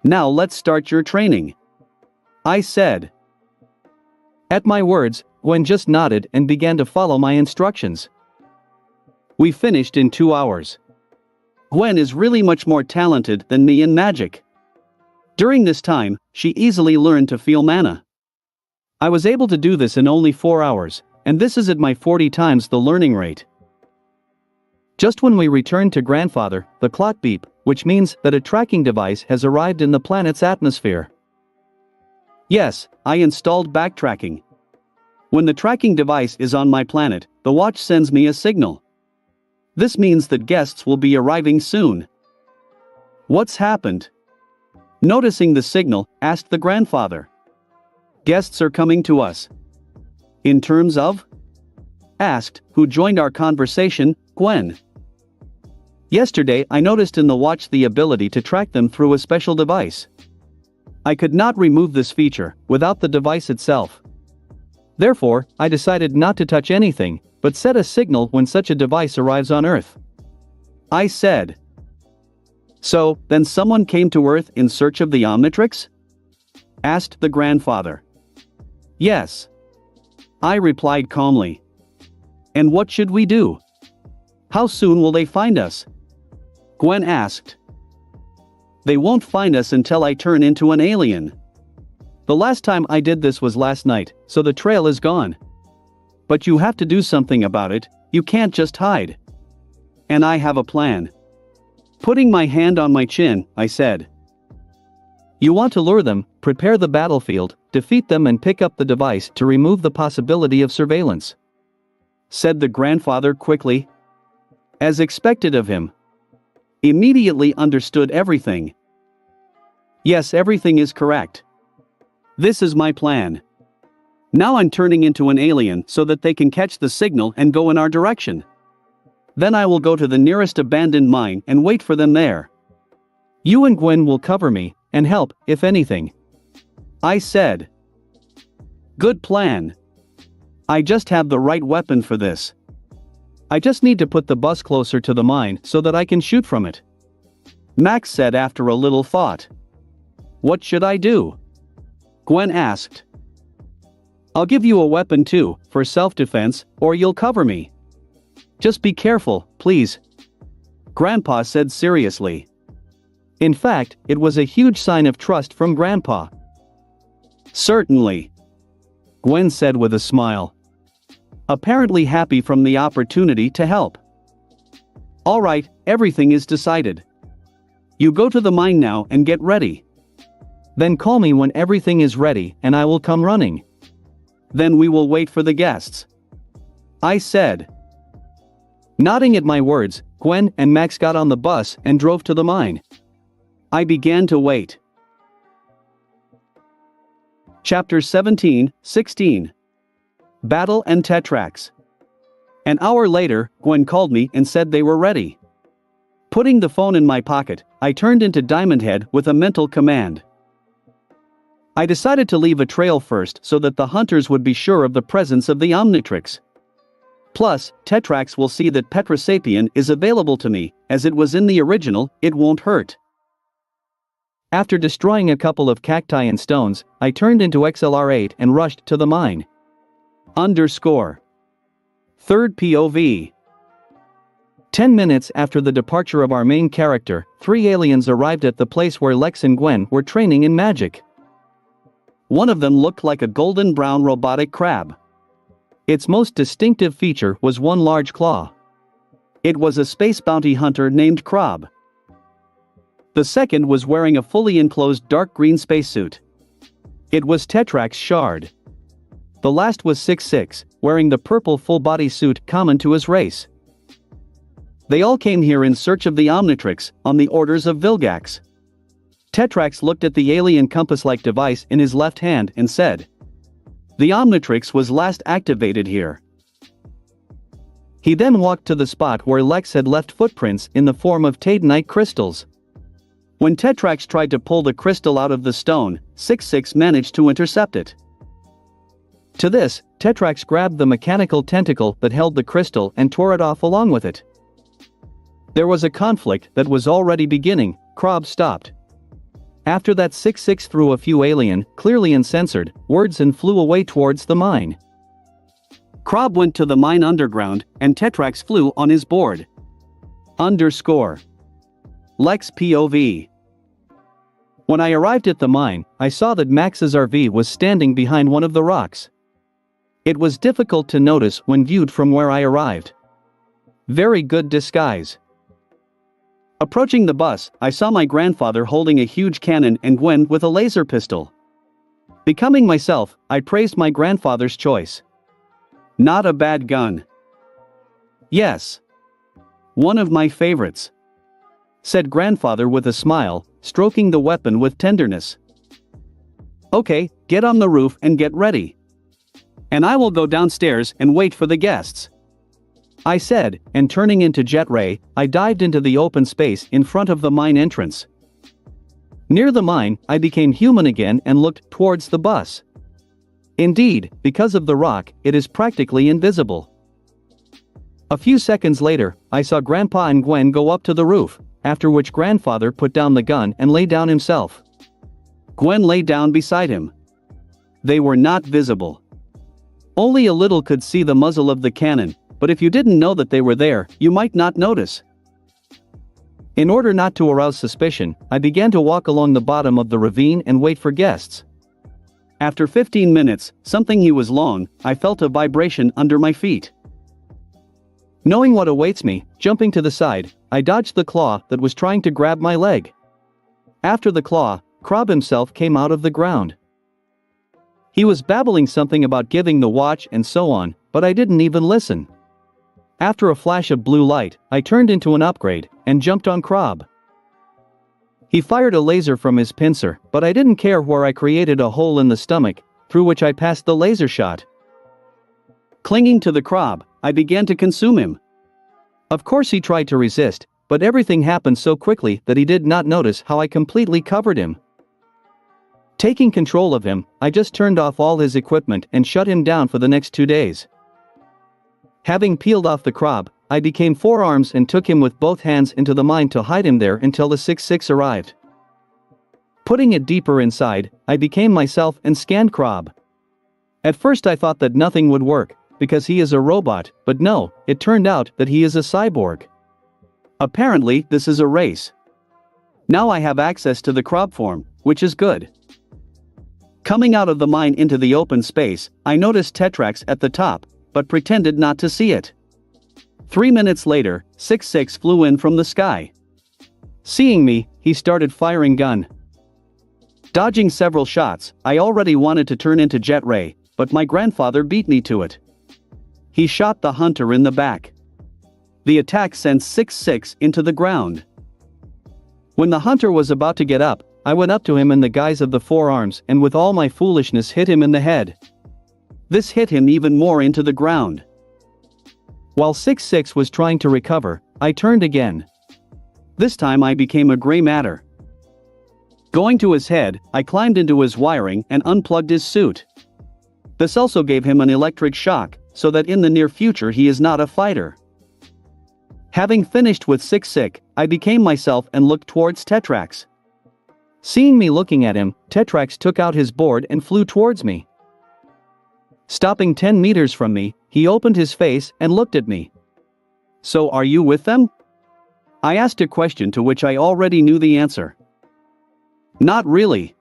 S1: Now let's start your training. I said. At my words, Gwen just nodded and began to follow my instructions. We finished in 2 hours. Gwen is really much more talented than me in magic. During this time, she easily learned to feel mana. I was able to do this in only 4 hours, and this is at my 40 times the learning rate. Just when we returned to grandfather, the clock beeped, which means that a tracking device has arrived in the planet's atmosphere. Yes, I installed backtracking. When the tracking device is on my planet, the watch sends me a signal. This means that guests will be arriving soon. What's happened? Noticing the signal, asked the grandfather. Guests are coming to us. In terms of? Asked, who joined our conversation, Gwen. Yesterday I noticed in the watch the ability to track them through a special device. I could not remove this feature without the device itself. Therefore, I decided not to touch anything, but set a signal when such a device arrives on Earth. I said. So, then someone came to Earth in search of the Omnitrix? Asked the grandfather. Yes. I replied calmly. And what should we do? How soon will they find us? Gwen asked. They won't find us until I turn into an alien. The last time I did this was last night, so the trail is gone. But you have to do something about it, you can't just hide. And I have a plan. Putting my hand on my chin, I said. You want to lure them, prepare the battlefield, defeat them and pick up the device to remove the possibility of surveillance. Said the grandfather quickly. As expected of him. Immediately understood everything. Yes, everything is correct. This is my plan. Now I'm turning into an alien so that they can catch the signal and go in our direction. Then I will go to the nearest abandoned mine and wait for them there. You and Gwen will cover me and help, if anything. I said. Good plan. I just have the right weapon for this. I just need to put the bus closer to the mine so that I can shoot from it. Max said after a little thought. What should I do? Gwen asked. I'll give you a weapon too, for self-defense, or you'll cover me. Just be careful, please. Grandpa said seriously. In fact, it was a huge sign of trust from Grandpa. Certainly. Gwen said with a smile. Apparently happy from the opportunity to help. All right, everything is decided. You go to the mine now and get ready. Then call me when everything is ready and I will come running. Then we will wait for the guests. I said. Nodding at my words, Gwen and Max got on the bus and drove to the mine. I began to wait. Chapter 17-16. Battle and Tetrax. An hour later, Gwen called me and said they were ready. Putting the phone in my pocket, I turned into Diamond Head with a mental command. I decided to leave a trail first so that the hunters would be sure of the presence of the Omnitrix. Plus, Tetrax will see that Petrosapien is available to me, as it was in the original, it won't hurt. After destroying a couple of cacti and stones, I turned into XLR8 and rushed to the mine. Third POV. 10 minutes after the departure of our main character, 3 aliens arrived at the place where Lex and Gwen were training in magic. One of them looked like a golden brown robotic crab. Its most distinctive feature was one large claw. It was a space bounty hunter named Krob. The second was wearing a fully enclosed dark green spacesuit. It was Tetrax Shard. The last was 6'6", wearing the purple full-body suit common to his race. They all came here in search of the Omnitrix, on the orders of Vilgax. Tetrax looked at the alien compass-like device in his left hand and said, "The Omnitrix was last activated here." He then walked to the spot where Lex had left footprints in the form of Tadenite crystals. When Tetrax tried to pull the crystal out of the stone, 6'6" managed to intercept it. To this, Tetrax grabbed the mechanical tentacle that held the crystal and tore it off along with it. There was a conflict that was already beginning. Krob stopped. After that, 6'6" threw a few alien, clearly uncensored, words and flew away towards the mine. Krob went to the mine underground, and Tetrax flew on his board. Lex POV. When I arrived at the mine, I saw that Max's RV was standing behind one of the rocks. It was difficult to notice when viewed from where I arrived. Very good disguise. Approaching the bus, I saw my grandfather holding a huge cannon and Gwen with a laser pistol. Becoming myself, I praised my grandfather's choice. Not a bad gun. Yes. One of my favorites, said grandfather with a smile, stroking the weapon with tenderness. Okay, get on the roof and get ready. And I will go downstairs and wait for the guests, I said, and turning into Jet Ray, I dived into the open space in front of the mine entrance. Near the mine, I became human again and looked towards the bus. Indeed, because of the rock, it is practically invisible. A few seconds later, I saw Grandpa and Gwen go up to the roof, after which grandfather put down the gun and lay down himself. Gwen lay down beside him. They were not visible. Only a little could see the muzzle of the cannon, but if you didn't know that they were there, you might not notice. In order not to arouse suspicion, I began to walk along the bottom of the ravine and wait for guests. After 15 minutes, something he was long, I felt a vibration under my feet. Knowing what awaits me, jumping to the side, I dodged the claw that was trying to grab my leg. After the claw, Krob himself came out of the ground. He was babbling something about giving the watch and so on, but I didn't even listen. After a flash of blue light, I turned into an upgrade and jumped on Krob. He fired a laser from his pincer, but I didn't care where I created a hole in the stomach, through which I passed the laser shot. Clinging to the crab, I began to consume him. Of course he tried to resist, but everything happened so quickly that he did not notice how I completely covered him. Taking control of him, I just turned off all his equipment and shut him down for the next 2 days. Having peeled off the crab, I became 4 arms and took him with both hands into the mine to hide him there until the 6-6 arrived. Putting it deeper inside, I became myself and scanned crab. At first I thought that nothing would work, because he is a robot, but no, it turned out that he is a cyborg. Apparently, this is a race. Now I have access to the crab form, which is good. Coming out of the mine into the open space, I noticed Tetrax at the top, but pretended not to see it. 3 minutes later, 6-6 flew in from the sky. Seeing me, he started firing gun. Dodging several shots, I already wanted to turn into Jet Ray, but my grandfather beat me to it. He shot the hunter in the back. The attack sent 6-6 into the ground. When the hunter was about to get up, I went up to him in the guise of the 4 arms and with all my foolishness hit him in the head. This hit him even more into the ground. While 6-6 was trying to recover, I turned again. This time I became a gray matter. Going to his head, I climbed into his wiring and unplugged his suit. This also gave him an electric shock, so that in the near future he is not a fighter. Having finished with 6-6, I became myself and looked towards Tetrax. Seeing me looking at him, Tetrax took out his board and flew towards me. Stopping 10 meters from me, he opened his face and looked at me. "So are you with them?" I asked a question to which I already knew the answer. "Not really.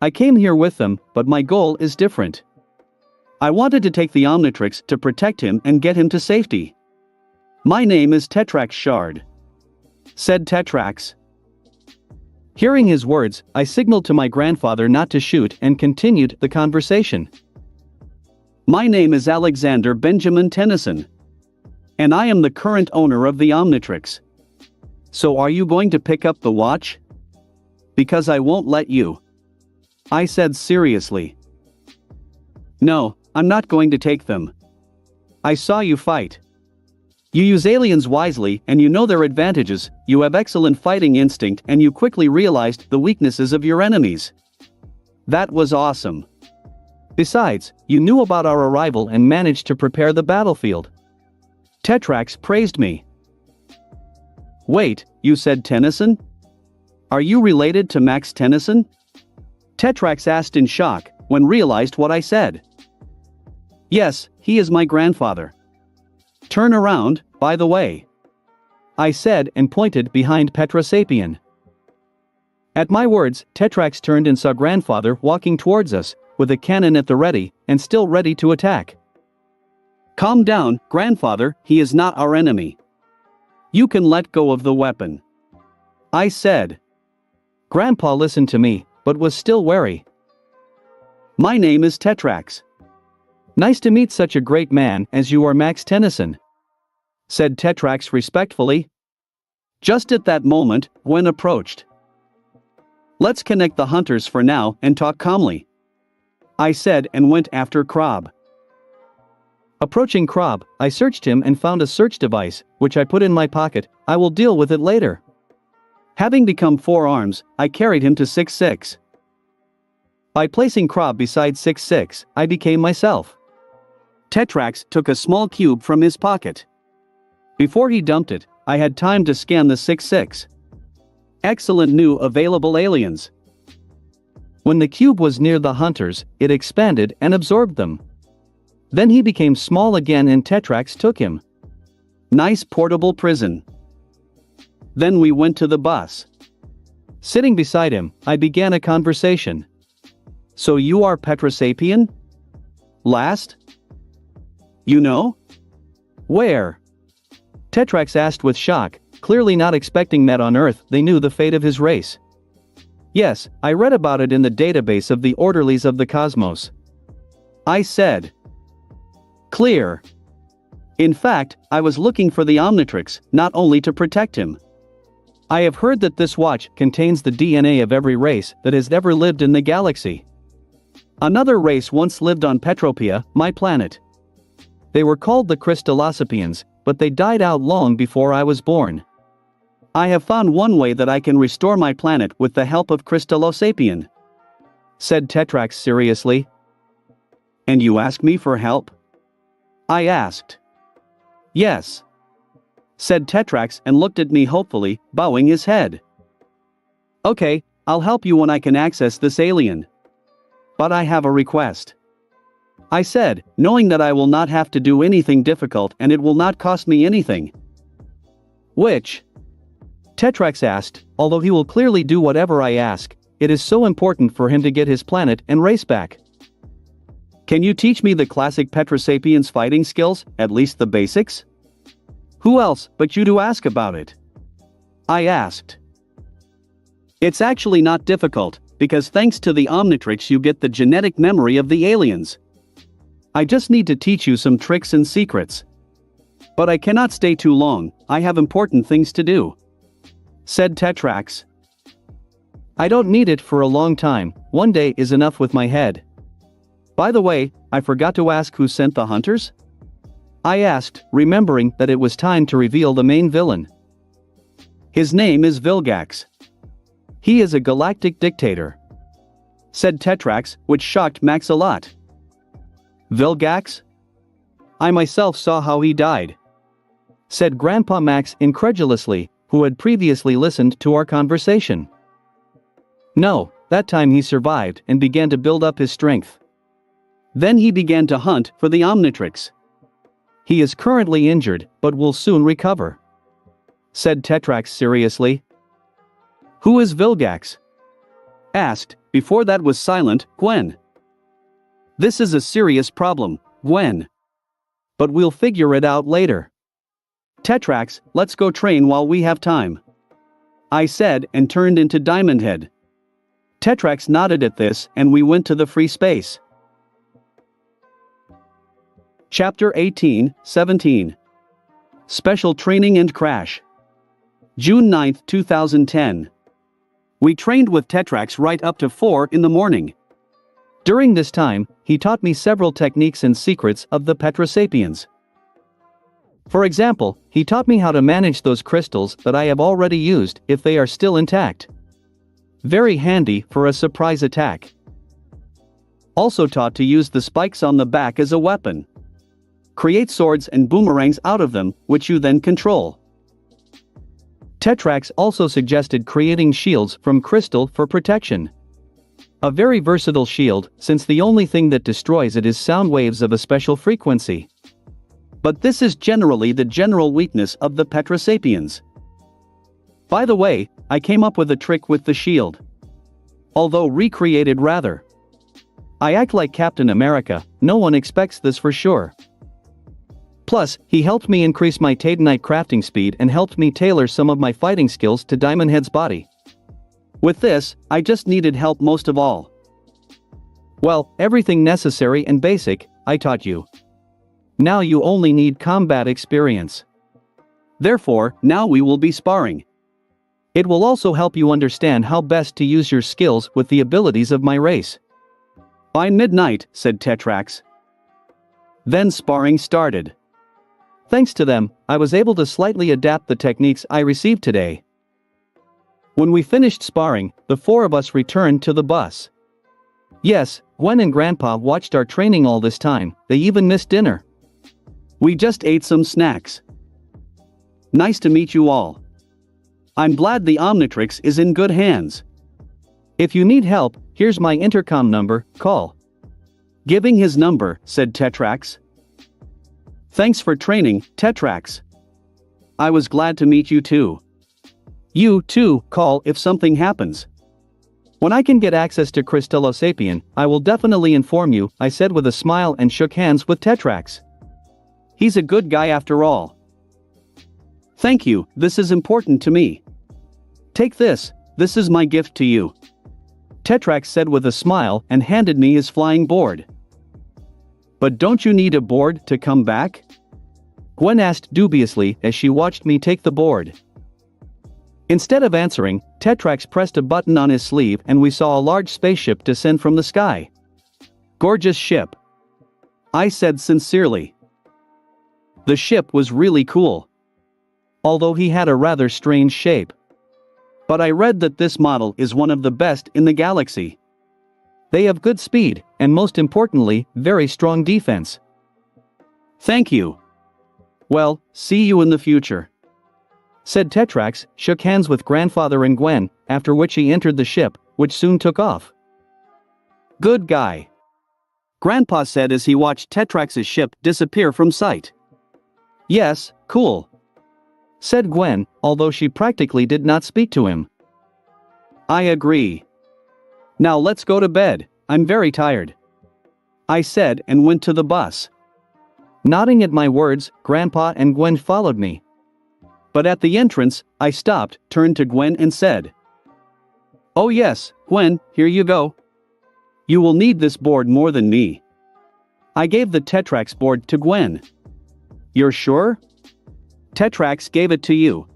S1: I came here with them, but my goal is different. I wanted to take the Omnitrix to protect him and get him to safety. My name is Tetrax Shard," said Tetrax. Hearing his words, I signaled to my grandfather not to shoot and continued the conversation. "My name is Alexander Benjamin Tennyson. And I am the current owner of the Omnitrix. So are you going to pick up the watch? Because I won't let you," I said seriously. "No, I'm not going to take them. I saw you fight. You use aliens wisely and you know their advantages, you have excellent fighting instinct and you quickly realized the weaknesses of your enemies. That was awesome. Besides, you knew about our arrival and managed to prepare the battlefield." Tetrax praised me. "Wait, you said Tennyson? Are you related to Max Tennyson?" Tetrax asked in shock, when realized what I said. "Yes, he is my grandfather. Turn around, by the way," I said and pointed behind Petrosapien. At my words, Tetrax turned and saw grandfather walking towards us, with a cannon at the ready, and still ready to attack. "Calm down, grandfather, he is not our enemy. You can let go of the weapon," I said. Grandpa listened to me, but was still wary. "My name is Tetrax. Nice to meet such a great man as you are, Max Tennyson," said Tetrax respectfully. Just at that moment, Gwen approached. "Let's connect the hunters for now and talk calmly," I said and went after Krob. Approaching Krob, I searched him and found a search device, which I put in my pocket. I will deal with it later. Having become 4 arms, I carried him to 6-6. By placing Krob beside 6-6, I became myself. Tetrax took a small cube from his pocket. Before he dumped it, I had time to scan the 6-6. Excellent new available aliens. When the cube was near the hunters, it expanded and absorbed them. Then he became small again and Tetrax took him. Nice portable prison. Then we went to the bus. Sitting beside him, I began a conversation. "So you are Petrosapien? Last? You know? Where?" Tetrax asked with shock, clearly not expecting that on Earth they knew the fate of his race. "Yes, I read about it in the database of the Orderlies of the Cosmos," I said. "Clear. In fact, I was looking for the Omnitrix, not only to protect him. I have heard that this watch contains the DNA of every race that has ever lived in the galaxy. Another race once lived on Petropia, my planet. They were called the Crystallosapians, but they died out long before I was born. I have found one way that I can restore my planet with the help of Crystallosapien," said Tetrax seriously. "And you ask me for help?" I asked. "Yes," said Tetrax and looked at me hopefully, bowing his head. "Okay, I'll help you when I can access this alien. But I have a request," I said, knowing that I will not have to do anything difficult and it will not cost me anything. "Which?" Tetrax asked, although he will clearly do whatever I ask. It is so important for him to get his planet and race back. "Can you teach me the classic Petrosapiens fighting skills, at least the basics?" "Who else but you to ask about it?" I asked. "It's actually not difficult, because thanks to the Omnitrix you get the genetic memory of the aliens. I just need to teach you some tricks and secrets. But I cannot stay too long, I have important things to do," said Tetrax. "I don't need it for a long time, one day is enough with my head. By the way, I forgot to ask who sent the hunters?" I asked, remembering that it was time to reveal the main villain. "His name is Vilgax. He is a galactic dictator," said Tetrax, which shocked Max a lot. "Vilgax? I myself saw how he died," said Grandpa Max incredulously, who had previously listened to our conversation. "No, that time he survived and began to build up his strength. Then he began to hunt for the Omnitrix. He is currently injured, but will soon recover," said Tetrax seriously. "Who is Vilgax?" asked, before that was silent, Gwen. "This is a serious problem, Gwen. But we'll figure it out later. Tetrax, let's go train while we have time," I said and turned into Diamond Head. Tetrax nodded at this and we went to the free space. Chapter 18-17. Special Training and Crash. June 9, 2010. We trained with Tetrax right up to 4 in the morning. During this time, he taught me several techniques and secrets of the Petrosapiens. For example, he taught me how to manage those crystals that I have already used if they are still intact. Very handy for a surprise attack. Also taught to use the spikes on the back as a weapon. Create swords and boomerangs out of them, which you then control. Tetrax also suggested creating shields from crystal for protection. A very versatile shield, since the only thing that destroys it is sound waves of a special frequency. But this is generally the general weakness of the Petrosapiens. By the way, I came up with a trick with the shield. Although recreated rather. I act like Captain America, no one expects this for sure. Plus, he helped me increase my Titanite crafting speed and helped me tailor some of my fighting skills to Diamond Head's body. With this, I just needed help most of all. Well, everything necessary and basic, I taught you. Now you only need combat experience. Therefore, now we will be sparring. It will also help you understand how best to use your skills with the abilities of my race. By midnight, said Tetrax. Then sparring started. Thanks to them, I was able to slightly adapt the techniques I received today. When we finished sparring, the 4 of us returned to the bus. Yes, Gwen and Grandpa watched our training all this time, they even missed dinner. We just ate some snacks. Nice to meet you all. I'm glad the Omnitrix is in good hands. If you need help, here's my intercom number, call. Giving his number, said Tetrax. Thanks for training, Tetrax. I was glad to meet you too. You, too, call if something happens. When I can get access to Crystallosapien, I will definitely inform you, I said with a smile and shook hands with Tetrax. He's a good guy after all. Thank you, this is important to me. Take this is my gift to you. Tetrax said with a smile and handed me his flying board. But don't you need a board to come back? Gwen asked dubiously as she watched me take the board. Instead of answering, Tetrax pressed a button on his sleeve and we saw a large spaceship descend from the sky. Gorgeous ship, I said sincerely. The ship was really cool, although he had a rather strange shape. But I read that this model is one of the best in the galaxy. They have good speed, and most importantly, very strong defense. Thank you. Well, see you in the future, said Tetrax, shook hands with Grandfather and Gwen, after which he entered the ship, which soon took off. Good guy, Grandpa said as he watched Tetrax's ship disappear from sight. Yes, cool, said Gwen, although she practically did not speak to him. I agree. Now let's go to bed, I'm very tired, I said and went to the bus. Nodding at my words, Grandpa and Gwen followed me. But at the entrance, I stopped, turned to Gwen and said, "Oh yes, Gwen, here you go. You will need this board more than me." I gave the Tetrax board to Gwen. You're sure? Tetrax gave it to you.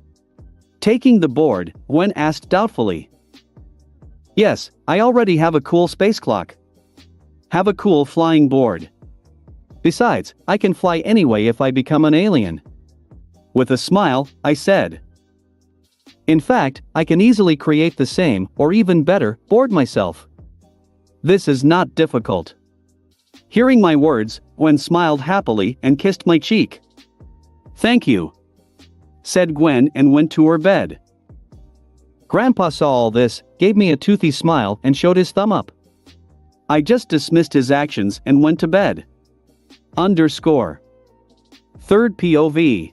S1: Taking the board, Gwen asked doubtfully. Yes, I already have a cool space clock. Have a cool flying board. Besides, I can fly anyway if I become an alien. With a smile, I said. In fact, I can easily create the same, or even better, board myself. This is not difficult. Hearing my words, Gwen smiled happily and kissed my cheek. Thank you, said Gwen and went to her bed. Grandpa saw all this, gave me a toothy smile and showed his thumb up. I just dismissed his actions and went to bed. Underscore. Third POV.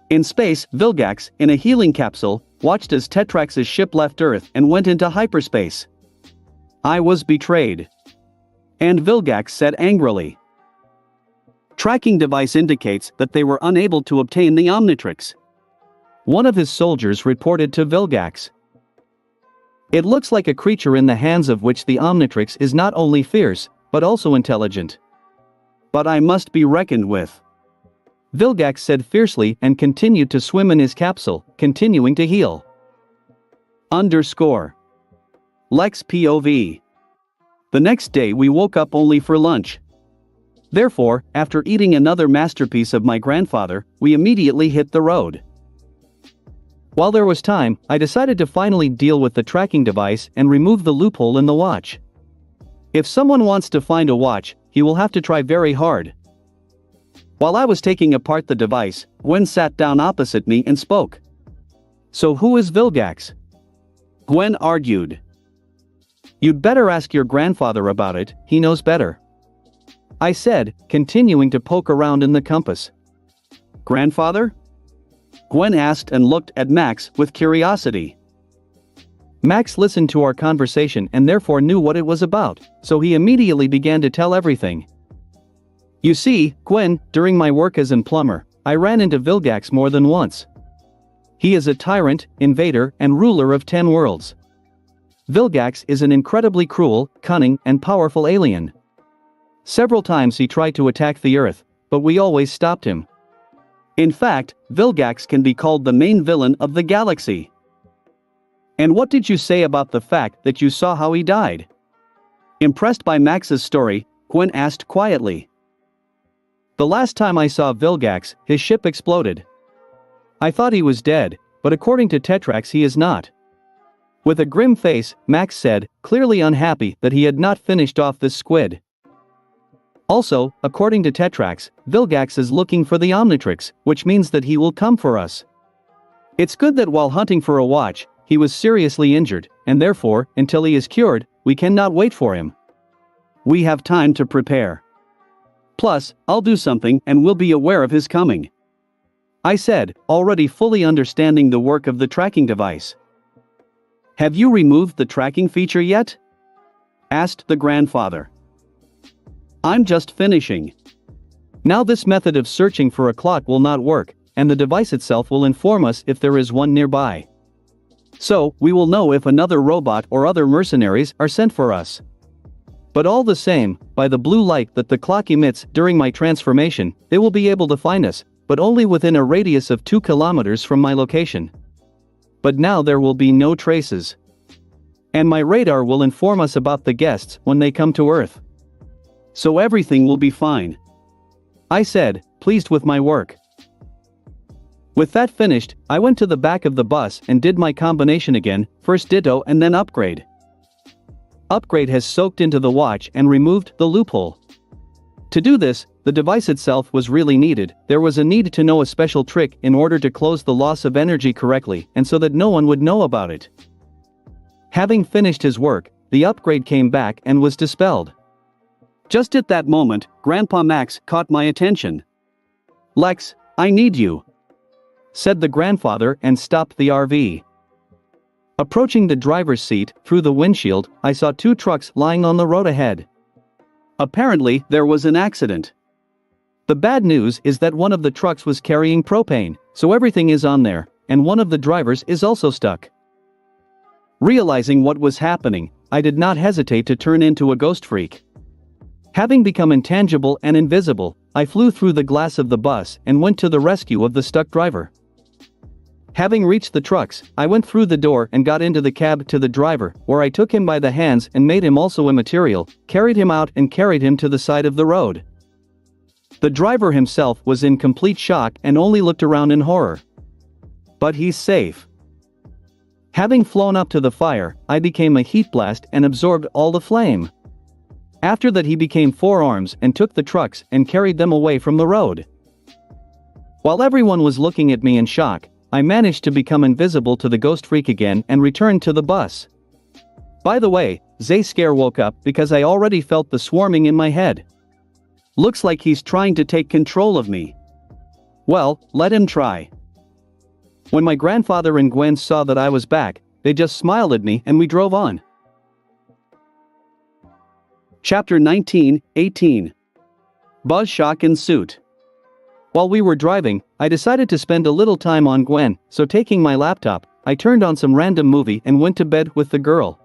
S1: In space, Vilgax, in a healing capsule, watched as Tetrax's ship left Earth and went into hyperspace. I was betrayed. And Vilgax said angrily. Tracking device indicates that they were unable to obtain the Omnitrix. One of his soldiers reported to Vilgax. It looks like a creature in the hands of which the Omnitrix is not only fierce, but also intelligent. But I must be reckoned with, Vilgax said fiercely and continued to swim in his capsule, continuing to heal. Underscore. Lex POV. The next day we woke up only for lunch. Therefore, after eating another masterpiece of my grandfather, we immediately hit the road. While there was time, I decided to finally deal with the tracking device and remove the loophole in the watch. If someone wants to find a watch, he will have to try very hard. While I was taking apart the device, Gwen sat down opposite me and spoke. So who is Vilgax? Gwen argued. You'd better ask your grandfather about it, he knows better, I said, continuing to poke around in the compass. Grandfather? Gwen asked and looked at Max with curiosity. Max listened to our conversation and therefore knew what it was about, so he immediately began to tell everything. You see, Gwen, during my work as an plumber, I ran into Vilgax more than once. He is a tyrant, invader, and ruler of 10 worlds. Vilgax is an incredibly cruel, cunning, and powerful alien. Several times he tried to attack the Earth, but we always stopped him. In fact, Vilgax can be called the main villain of the galaxy. And what did you say about the fact that you saw how he died? Impressed by Max's story, Gwen asked quietly. The last time I saw Vilgax, his ship exploded. I thought he was dead, but according to Tetrax he is not. With a grim face, Max said, clearly unhappy that he had not finished off this squid. Also, according to Tetrax, Vilgax is looking for the Omnitrix, which means that he will come for us. It's good that while hunting for a watch, he was seriously injured, and therefore, until he is cured, we cannot wait for him. We have time to prepare. Plus, I'll do something and we'll be aware of his coming, I said, already fully understanding the work of the tracking device. Have you removed the tracking feature yet? Asked the grandfather. I'm just finishing. Now this method of searching for a clock will not work, and the device itself will inform us if there is one nearby. So, we will know if another robot or other mercenaries are sent for us. But all the same, by the blue light that the clock emits during my transformation, they will be able to find us, but only within a radius of 2 kilometers from my location. But now there will be no traces. And my radar will inform us about the guests when they come to Earth. So everything will be fine. I said, pleased with my work. With that finished, I went to the back of the bus and did my combination again, first ditto and then upgrade. Upgrade has soaked into the watch and removed the loophole. To do this, the device itself was really needed. There was a need to know a special trick in order to close the loss of energy correctly and so that no one would know about it. Having finished his work, the upgrade came back and was dispelled. Just at that moment, Grandpa Max caught my attention. "Lex, I need you," said the grandfather and stopped the RV. Approaching the driver's seat, through the windshield, I saw two trucks lying on the road ahead. Apparently, there was an accident. The bad news is that one of the trucks was carrying propane, so everything is on there, and one of the drivers is also stuck. Realizing what was happening, I did not hesitate to turn into a ghost freak. Having become intangible and invisible, I flew through the glass of the bus and went to the rescue of the stuck driver. Having reached the trucks, I went through the door and got into the cab to the driver, where I took him by the hands and made him also immaterial, carried him out and carried him to the side of the road. The driver himself was in complete shock and only looked around in horror. But he's safe. Having flown up to the fire, I became a heat blast and absorbed all the flame. After that he became 4 arms and took the trucks and carried them away from the road. While everyone was looking at me in shock, I managed to become invisible to the ghost freak again and returned to the bus. By the way, Zay Scare woke up because I already felt the swarming in my head. Looks like he's trying to take control of me. Well, let him try. When my grandfather and Gwen saw that I was back, they just smiled at me and we drove on. Chapter 19:18. Buzz Shock in Suit. While we were driving, I decided to spend a little time on Gwen, so taking my laptop, I turned on some random movie and went to bed with the girl.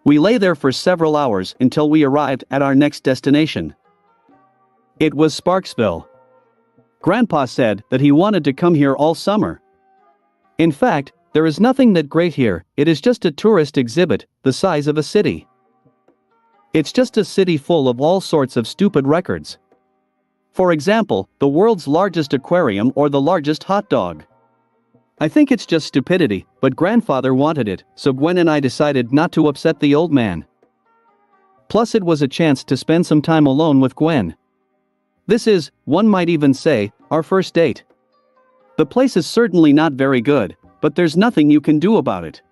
S1: We lay there for several hours until we arrived at our next destination. It was Sparksville. Grandpa said that he wanted to come here all summer. In fact, there is nothing that great here, it is just a tourist exhibit, the size of a city. It's just a city full of all sorts of stupid records. For example, the world's largest aquarium or the largest hot dog. I think it's just stupidity, but grandfather wanted it, so Gwen and I decided not to upset the old man. Plus it was a chance to spend some time alone with Gwen. This is, one might even say, our first date. The place is certainly not very good, but there's nothing you can do about it.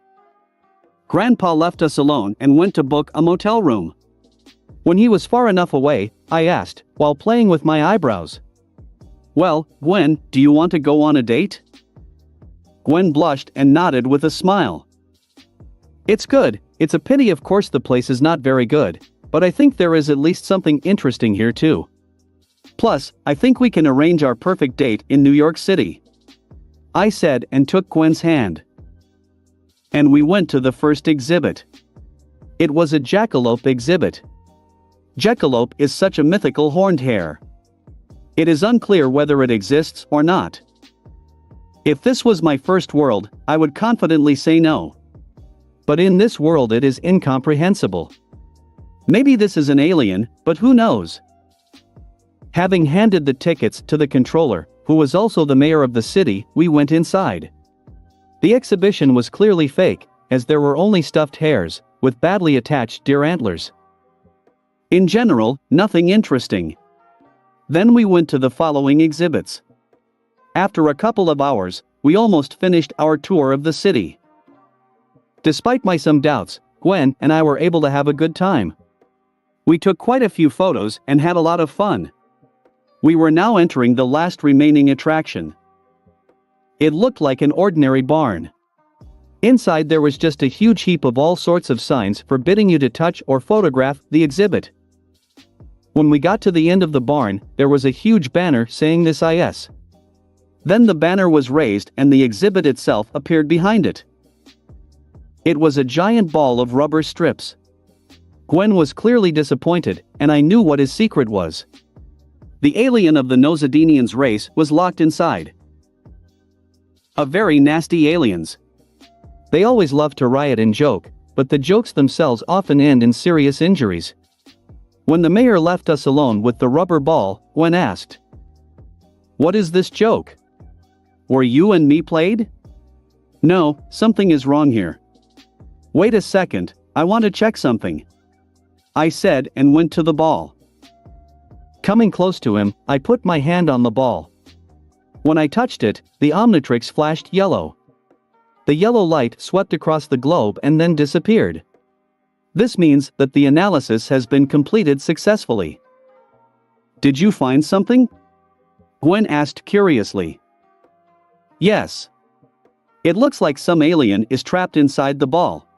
S1: Grandpa left us alone and went to book a motel room. When he was far enough away, I asked, while playing with my eyebrows, "Well, Gwen, do you want to go on a date?" Gwen blushed and nodded with a smile. "It's good, it's a pity of course the place is not very good, but I think there is at least something interesting here too. Plus, I think we can arrange our perfect date in New York City," I said and took Gwen's hand. And we went to the first exhibit. It was a jackalope exhibit. Jackalope is such a mythical horned hare. It is unclear whether it exists or not. If this was my first world, I would confidently say no. But in this world it is incomprehensible. Maybe this is an alien, but who knows? Having handed the tickets to the controller, who was also the mayor of the city, we went inside. The exhibition was clearly fake, as there were only stuffed hares, with badly attached deer antlers. In general, nothing interesting. Then we went to the following exhibits. After a couple of hours, we almost finished our tour of the city. Despite my some doubts, Gwen and I were able to have a good time. We took quite a few photos and had a lot of fun. We were now entering the last remaining attraction. It looked like an ordinary barn. Inside there was just a huge heap of all sorts of signs forbidding you to touch or photograph the exhibit. When we got to the end of the barn, there was a huge banner saying this is. Then the banner was raised and the exhibit itself appeared behind it. It was a giant ball of rubber strips. Gwen was clearly disappointed, and I knew what his secret was. The alien of the Nosodinians race was locked inside. A very nasty aliens. They always love to riot and joke, but the jokes themselves often end in serious injuries. When the mayor left us alone with the rubber ball, Gwen asked, "What is this joke? Were you and me played?" "No, something is wrong here." "Wait a second, I want to check something," I said and went to the ball. Coming close to him, I put my hand on the ball. When I touched it, the Omnitrix flashed yellow. The yellow light swept across the globe and then disappeared. This means that the analysis has been completed successfully. "Did you find something?" Gwen asked curiously. "Yes. It looks like some alien is trapped inside the ball.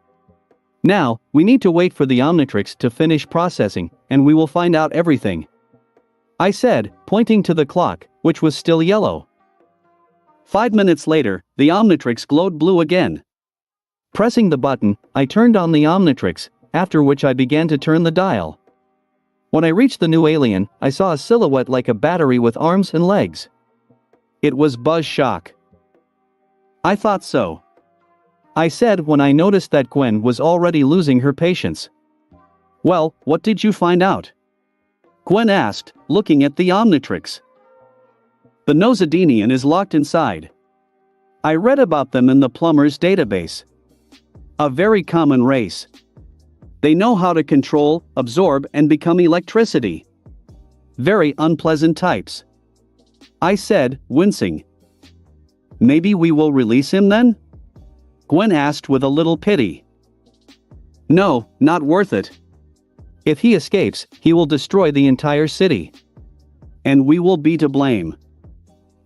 S1: Now, we need to wait for the Omnitrix to finish processing, and we will find out everything," I said, pointing to the clock, which was still yellow. 5 minutes later, the Omnitrix glowed blue again. Pressing the button, I turned on the Omnitrix, after which I began to turn the dial. When I reached the new alien, I saw a silhouette like a battery with arms and legs. It was Buzz Shock. "I thought so," I said when I noticed that Gwen was already losing her patience. "Well, what did you find out?" Gwen asked, looking at the Omnitrix. "The Nosodinian is locked inside. I read about them in the plumber's database. A very common race. They know how to control, absorb, and become electricity. Very unpleasant types," I said, wincing. "Maybe we will release him then?" Gwen asked with a little pity. "No, not worth it. If he escapes, he will destroy the entire city. And we will be to blame.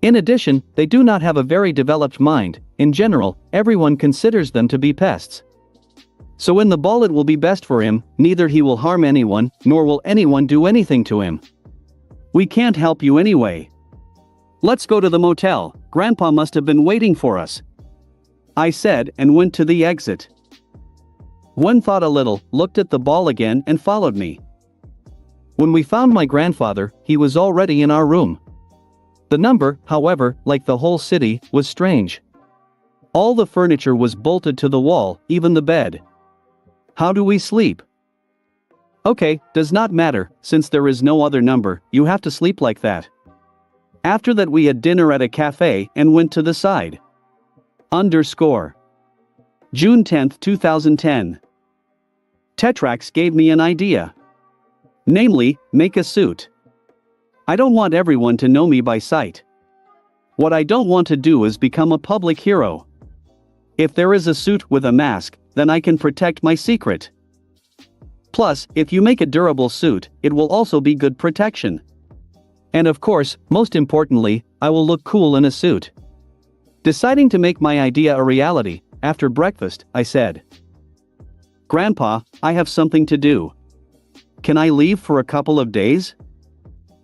S1: In addition, they do not have a very developed mind. In general, everyone considers them to be pests. So in the ball it will be best for him, neither he will harm anyone, nor will anyone do anything to him. We can't help you anyway. Let's go to the motel, Grandpa must have been waiting for us," I said and went to the exit. Gwen thought a little, looked at the ball again and followed me. When we found my grandfather, he was already in our room. The number, however, like the whole city, was strange. All the furniture was bolted to the wall, even the bed. "How do we sleep?" "Okay, does not matter, since there is no other number, you have to sleep like that." After that we had dinner at a cafe and went to the side. June 10, 2010. Tetrax gave me an idea. Namely, make a suit. I don't want everyone to know me by sight. What I don't want to do is become a public hero. If there is a suit with a mask, then I can protect my secret. Plus, if you make a durable suit, it will also be good protection. And of course, most importantly, I will look cool in a suit. Deciding to make my idea a reality, after breakfast, I said, "Grandpa, I have something to do. Can I leave for a couple of days?"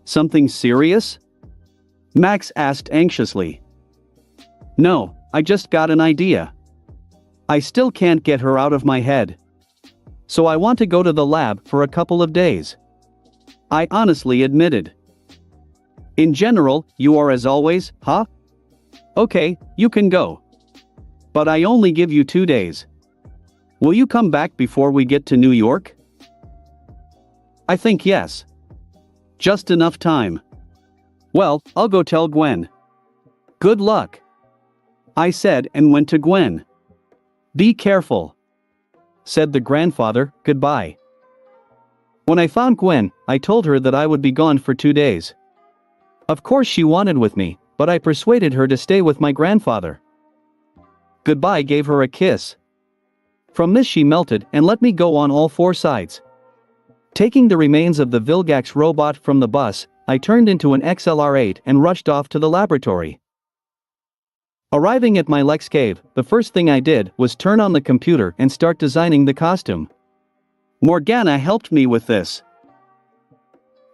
S1: "Something serious?" Max asked anxiously. "No, I just got an idea. I still can't get her out of my head. So I want to go to the lab for a couple of days," I honestly admitted. "In general, you are as always, huh? Okay, you can go. But I only give you 2 days. Will you come back before we get to New York?" "I think yes. Just enough time." "Well, I'll go tell Gwen." "Good luck," I said and went to Gwen. "Be careful," said the grandfather. Goodbye. When I found Gwen, I told her that I would be gone for 2 days. Of course she wanted with me, but I persuaded her to stay with my grandfather. Goodbye gave her a kiss. From this she melted and let me go on all 4 sides. Taking the remains of the Vilgax robot from the bus, I turned into an XLR-8 and rushed off to the laboratory. Arriving at my Lex cave, the first thing I did was turn on the computer and start designing the costume. Morgana helped me with this.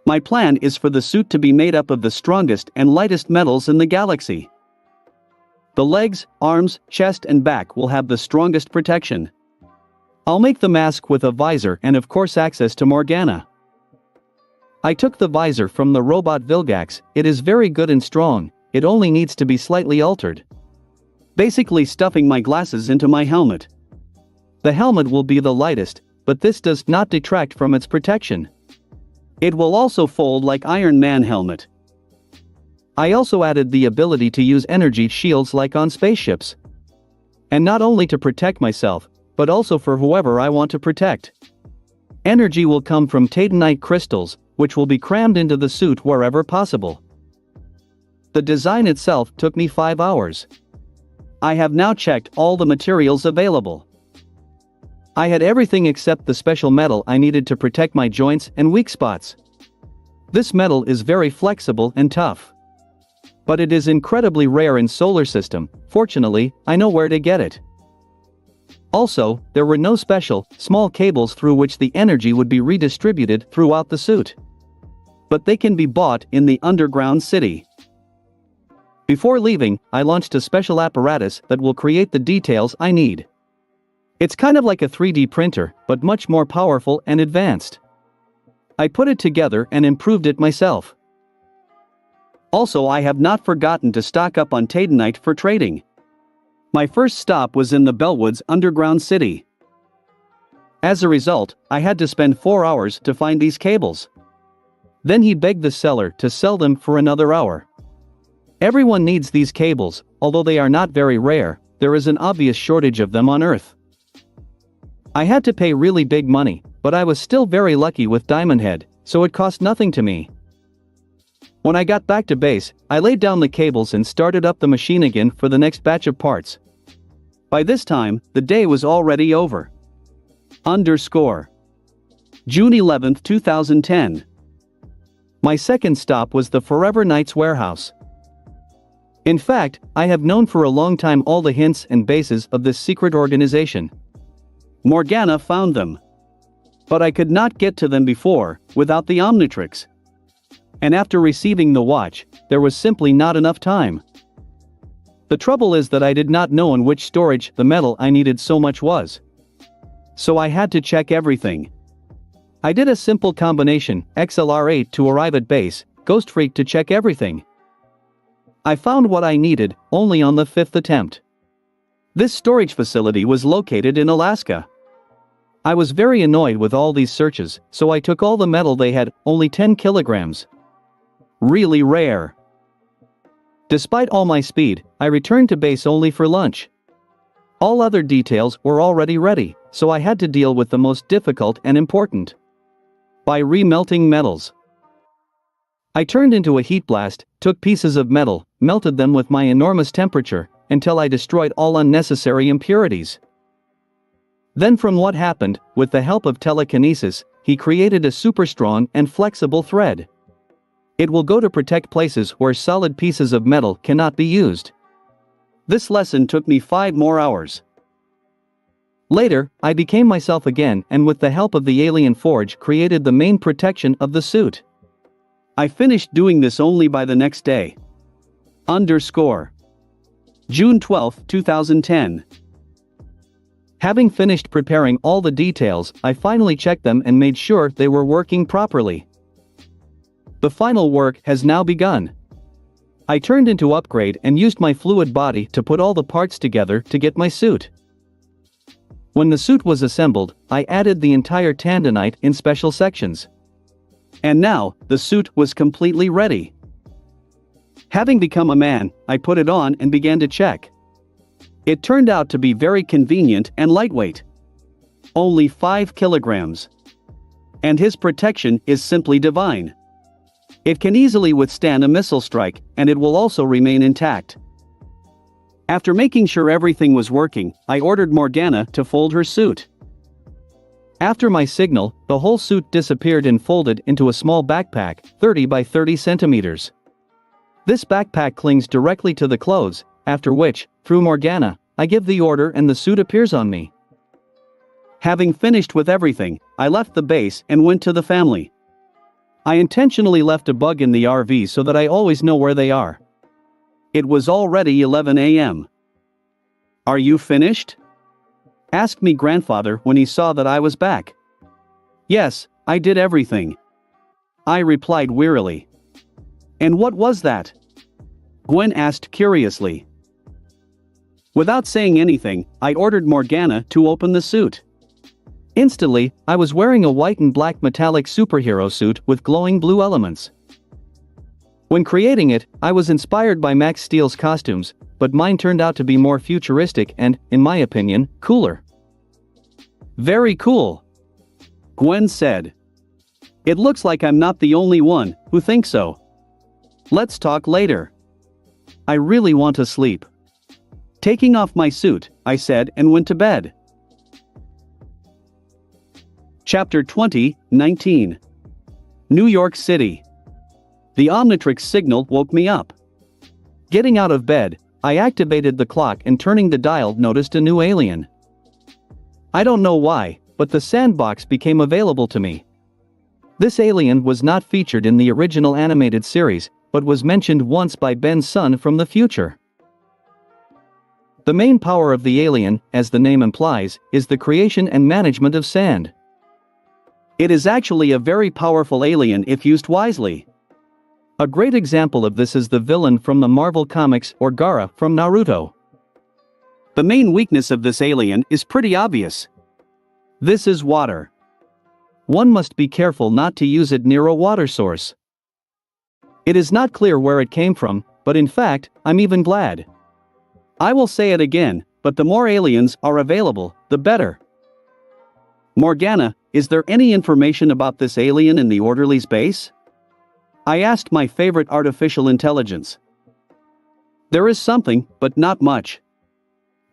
S1: My plan is for the suit to be made up of the strongest and lightest metals in the galaxy. The legs, arms, chest and back will have the strongest protection. I'll make the mask with a visor and of course access to Morgana. I took the visor from the robot Vilgax, it is very good and strong, it only needs to be slightly altered. basically stuffing my glasses into my helmet. The helmet will be the lightest, but this does not detract from its protection. It will also fold like Iron Man helmet. I also added the ability to use energy shields like on spaceships. And not only to protect myself, but also for whoever I want to protect. Energy will come from titanite crystals, which will be crammed into the suit wherever possible. The design itself took me 5 hours. I have now checked all the materials available. I had everything except the special metal I needed to protect my joints and weak spots. This metal is very flexible and tough. But it is incredibly rare in solar system. Fortunately, I know where to get it. Also, there were no special, small cables through which the energy would be redistributed throughout the suit. But they can be bought in the underground city. Before leaving, I launched a special apparatus that will create the details I need. It's kind of like a 3D printer, but much more powerful and advanced. I put it together and improved it myself. Also, I have not forgotten to stock up on titanite for trading. My first stop was in the Bellwoods underground city. As a result, I had to spend 4 hours to find these cables. Then he begged the seller to sell them for another hour. Everyone needs these cables, although they are not very rare, there is an obvious shortage of them on Earth. I had to pay really big money, but I was still very lucky with Diamond Head, so it cost nothing to me. When I got back to base, I laid down the cables and started up the machine again for the next batch of parts. By this time, the day was already over. June 11, 2010. My second stop was the Forever Knights warehouse. In fact, I have known for a long time all the hints and bases of this secret organization. Morgana found them. But I could not get to them before, without the Omnitrix. And after receiving the watch, there was simply not enough time. The trouble is that I did not know in which storage the metal I needed so much was. So I had to check everything. I did a simple combination, XLR8 to arrive at base, Ghost Freak to check everything. I found what I needed, only on the 5th attempt. This storage facility was located in Alaska. I was very annoyed with all these searches, so I took all the metal they had, only 10 kilograms. Really rare. Despite all my speed, I returned to base only for lunch. All other details were already ready, so I had to deal with the most difficult and important. By remelting metals. I turned into a heat blast, took pieces of metal, melted them with my enormous temperature, until I destroyed all unnecessary impurities. Then from what happened, with the help of telekinesis, he created a super strong and flexible thread. It will go to protect places where solid pieces of metal cannot be used. This lesson took me 5 more hours. Later, I became myself again and with the help of the alien forge created the main protection of the suit. I finished doing this only by the next day. June 12, 2010. Having finished preparing all the details, I finally checked them and made sure they were working properly. The final work has now begun. I turned into upgrade and used my fluid body to put all the parts together to get my suit. When the suit was assembled, I added the entire tandonite in special sections. And now, the suit was completely ready. Having become a man, I put it on and began to check. It turned out to be very convenient and lightweight. Only 5 kilograms. And his protection is simply divine. It can easily withstand a missile strike, and it will also remain intact. After making sure everything was working, I ordered Morgana to fold her suit. After my signal, the whole suit disappeared and folded into a small backpack, 30 by 30 centimeters. This backpack clings directly to the clothes, after which, through Morgana, I give the order and the suit appears on me. Having finished with everything, I left the base and went to the family. I intentionally left a bug in the RV so that I always know where they are. It was already 11 a.m. "Are you finished?" asked me grandfather when he saw that I was back. "Yes, I did everything," I replied wearily. "And what was that?" Gwen asked curiously. Without saying anything, I ordered Morgana to open the suit. Instantly, I was wearing a white and black metallic superhero suit with glowing blue elements. When creating it, I was inspired by Max Steel's costumes, but mine turned out to be more futuristic and, in my opinion, cooler. Very cool, Gwen said. It looks like I'm not the only one who thinks so. Let's talk later. I really want to sleep. Taking off my suit, I said and went to bed. Chapter 20, 19. New York City. The Omnitrix signal woke me up. Getting out of bed, I activated the clock and turning the dial noticed a new alien. I don't know why, but the sandbox became available to me. This alien was not featured in the original animated series, but was mentioned once by Ben's son from the future. The main power of the alien, as the name implies, is the creation and management of sand. It is actually a very powerful alien if used wisely. A great example of this is the villain from the Marvel Comics or Gaara from Naruto. The main weakness of this alien is pretty obvious. This is water. One must be careful not to use it near a water source. It is not clear where it came from, but in fact, I'm even glad. I will say it again, but the more aliens are available, the better. Morgana, is there any information about this alien in the Orderly's base? I asked my favorite artificial intelligence. There is something, but not much.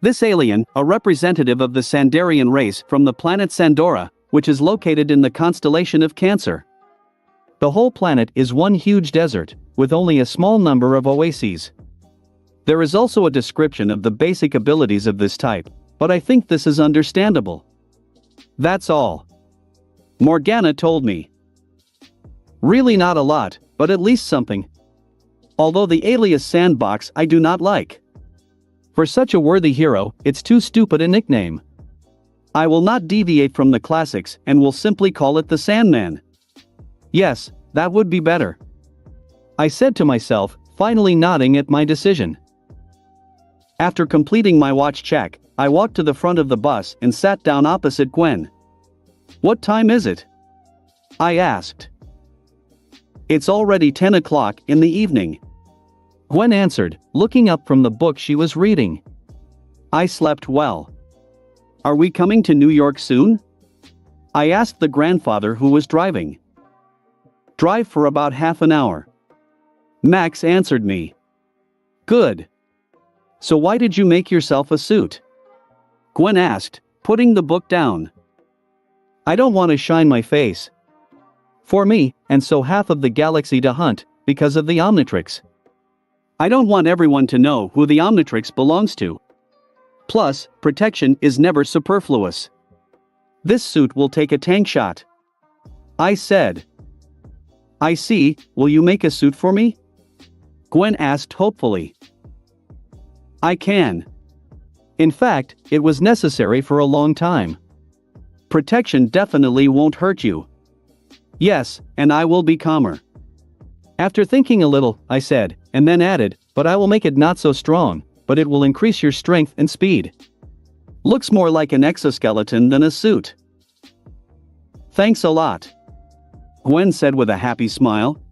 S1: This alien, a representative of the Sandarian race from the planet Sandora, which is located in the constellation of Cancer. The whole planet is one huge desert, with only a small number of oases. There is also a description of the basic abilities of this type, but I think this is understandable. That's all. Morgana told me. Really not a lot, but at least something. Although the alias Sandbox I do not like. For such a worthy hero, it's too stupid a nickname. I will not deviate from the classics and will simply call it the Sandman. Yes, that would be better. I said to myself, finally nodding at my decision. After completing my watch check, I walked to the front of the bus and sat down opposite Gwen. What time is it? I asked. It's already 10 o'clock in the evening. Gwen answered, looking up from the book she was reading. I slept well. Are we coming to New York soon? I asked the grandfather who was driving. Drive for about half an hour. Max answered me. Good. So why did you make yourself a suit? Gwen asked, putting the book down. I don't want to shine my face. For me, and so half of the galaxy to hunt, because of the Omnitrix. I don't want everyone to know who the Omnitrix belongs to. Plus, protection is never superfluous. This suit will take a tank shot. I said. I see, will you make a suit for me? Gwen asked hopefully. I can. In fact, it was necessary for a long time. Protection definitely won't hurt you. Yes, and I will be calmer. After thinking a little, I said, and then added, but I will make it not so strong, but it will increase your strength and speed. Looks more like an exoskeleton than a suit. Thanks a lot. Gwen said with a happy smile.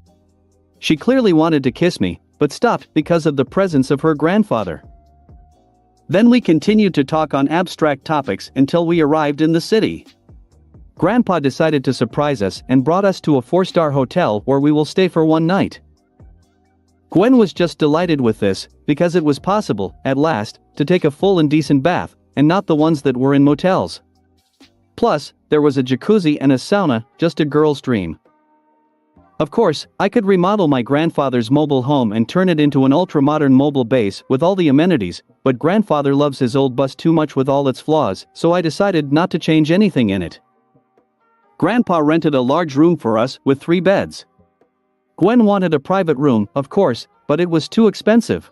S1: She clearly wanted to kiss me, but stopped because of the presence of her grandfather. Then we continued to talk on abstract topics until we arrived in the city. Grandpa decided to surprise us and brought us to a 4-star hotel where we will stay for one night. Gwen was just delighted with this, because it was possible, at last, to take a full and decent bath, and not the ones that were in motels. Plus, there was a jacuzzi and a sauna, just a girl's dream. Of course, I could remodel my grandfather's mobile home and turn it into an ultra-modern mobile base with all the amenities, but grandfather loves his old bus too much with all its flaws, so I decided not to change anything in it. Grandpa rented a large room for us with 3 beds. Gwen wanted a private room, of course, but it was too expensive.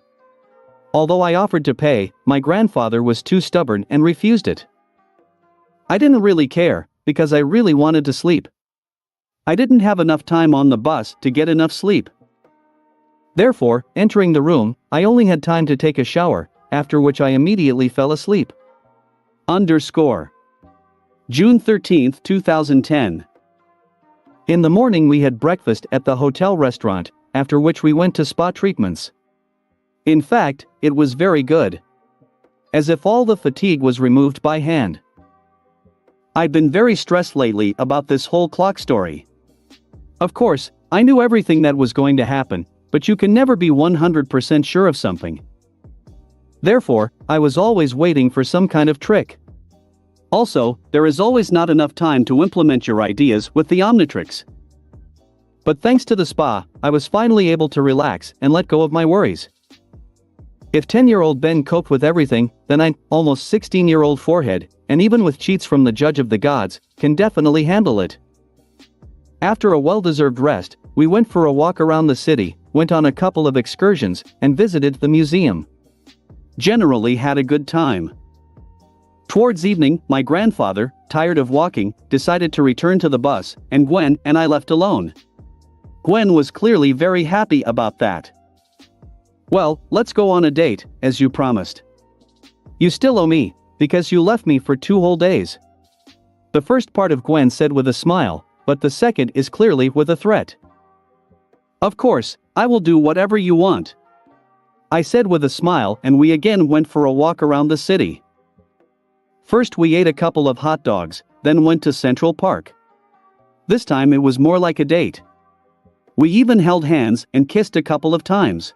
S1: Although I offered to pay, my grandfather was too stubborn and refused it. I didn't really care, because I really wanted to sleep. I didn't have enough time on the bus to get enough sleep. Therefore, entering the room, I only had time to take a shower, after which I immediately fell asleep. Underscore. June 13, 2010. In the morning we had breakfast at the hotel restaurant, after which we went to spa treatments. In fact, it was very good. As if all the fatigue was removed by hand. I've been very stressed lately about this whole clock story. Of course, I knew everything that was going to happen, but you can never be 100% sure of something. Therefore, I was always waiting for some kind of trick. Also, there is always not enough time to implement your ideas with the Omnitrix. But thanks to the spa, I was finally able to relax and let go of my worries. If 10-year-old Ben coped with everything, then I, almost 16-year-old forehead, and even with cheats from the judge of the gods, can definitely handle it. After a well-deserved rest, we went for a walk around the city, went on a couple of excursions, and visited the museum. Generally had a good time. Towards evening, my grandfather, tired of walking, decided to return to the bus, and Gwen and I left alone. Gwen was clearly very happy about that. Well, let's go on a date, as you promised. You still owe me, because you left me for 2 whole days. The first part of Gwen said with a smile, but the second is clearly with a threat. Of course, I will do whatever you want. I said with a smile, and we again went for a walk around the city. First we ate a couple of hot dogs, then went to Central Park. This time it was more like a date. We even held hands and kissed a couple of times.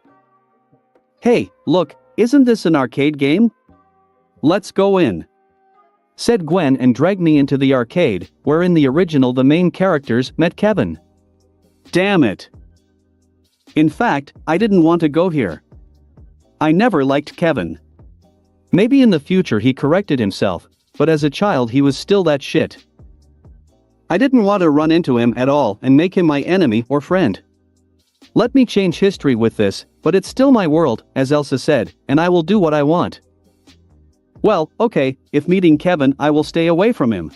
S1: Hey, look, isn't this an arcade game? Let's go in, said Gwen and dragged me into the arcade, where in the original the main characters met Kevin. Damn it. In fact, I didn't want to go here. I never liked Kevin. Maybe in the future he corrected himself, but as a child he was still that shit. I didn't want to run into him at all and make him my enemy or friend. Let me change history with this, but it's still my world, as Elsa said, and I will do what I want. Well, okay, if meeting Kevin I will stay away from him.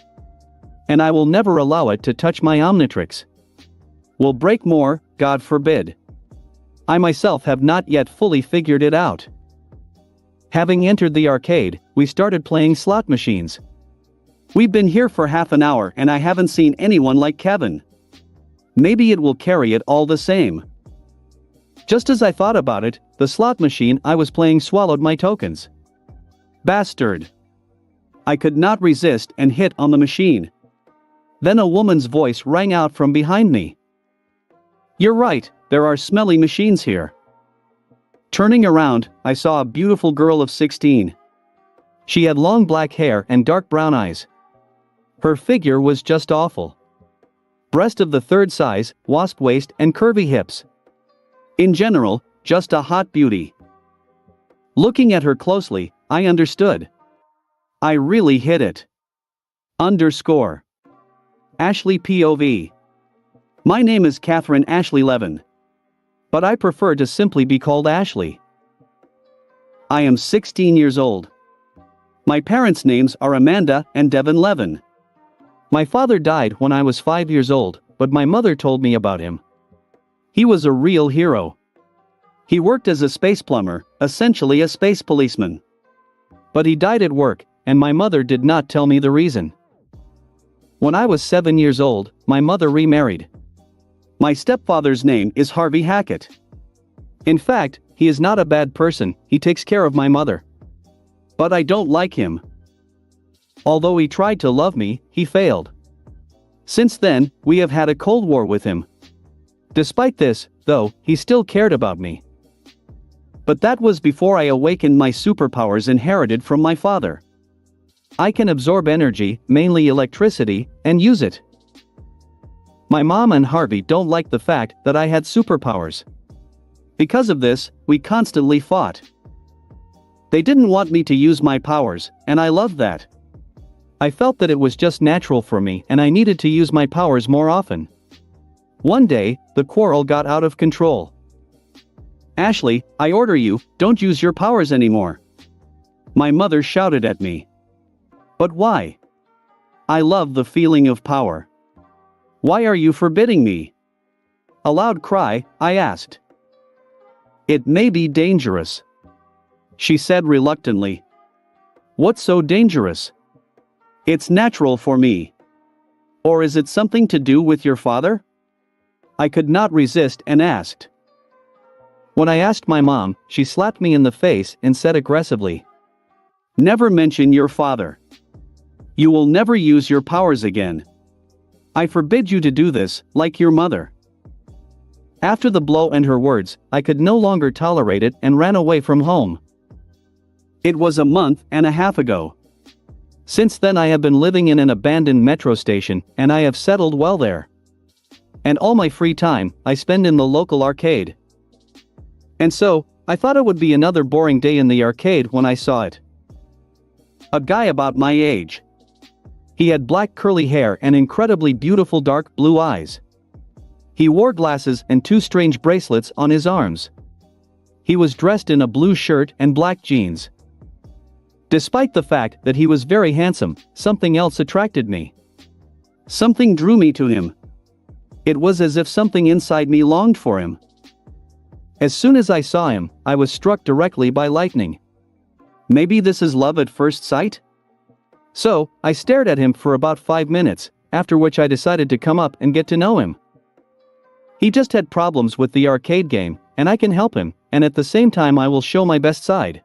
S1: And I will never allow it to touch my Omnitrix. Will break more, God forbid. I myself have not yet fully figured it out. Having entered the arcade, we started playing slot machines. We've been here for half an hour and I haven't seen anyone like Kevin. Maybe it will carry it all the same. Just as I thought about it, the slot machine I was playing swallowed my tokens. Bastard. I could not resist and hit on the machine. Then a woman's voice rang out from behind me. You're right, there are smelly machines here. Turning around, I saw a beautiful girl of 16. She had long black hair and dark brown eyes. Her figure was just awful. Breast of the 3rd size, wasp waist and curvy hips. In general, just a hot beauty. Looking at her closely, I understood. I really hit it. Underscore. Ashley POV. My name is Catherine Ashley Levin. But I prefer to simply be called Ashley. I am 16 years old. My parents' names are Amanda and Devin Levin. My father died when I was 5 years old, but my mother told me about him. He was a real hero. He worked as a space plumber, essentially a space policeman. But he died at work, and my mother did not tell me the reason. When I was 7 years old, my mother remarried. My stepfather's name is Harvey Hackett. In fact, he is not a bad person, he takes care of my mother. But I don't like him. Although he tried to love me, he failed. Since then, we have had a cold war with him. Despite this, though, he still cared about me. But that was before I awakened my superpowers inherited from my father. I can absorb energy, mainly electricity, and use it. My mom and Harvey don't like the fact that I had superpowers. Because of this, we constantly fought. They didn't want me to use my powers, and I loved that. I felt that it was just natural for me and I needed to use my powers more often. One day, the quarrel got out of control. Ashley, I order you, don't use your powers anymore. My mother shouted at me. But why? I love the feeling of power. Why are you forbidding me? A loud cry, I asked. It may be dangerous. she said reluctantly. What's so dangerous? It's natural for me. Or is it something to do with your father? I could not resist and asked. When I asked my mom, she slapped me in the face and said aggressively, never mention your father. You will never use your powers again. I forbid you to do this, like your mother. After the blow and her words, I could no longer tolerate it and ran away from home. It was a month and a half ago. Since then I have been living in an abandoned metro station and I have settled well there. And all my free time, I spend in the local arcade. And so, I thought it would be another boring day in the arcade when I saw it. A guy about my age. He had black curly hair and incredibly beautiful dark blue eyes. He wore glasses and two strange bracelets on his arms. He was dressed in a blue shirt and black jeans. Despite the fact that he was very handsome, something else attracted me. Something drew me to him. It was as if something inside me longed for him. As soon as I saw him, I was struck directly by lightning. Maybe this is love at first sight? So, I stared at him for about 5 minutes, after which I decided to come up and get to know him. He just had problems with the arcade game, and I can help him, and at the same time I will show my best side.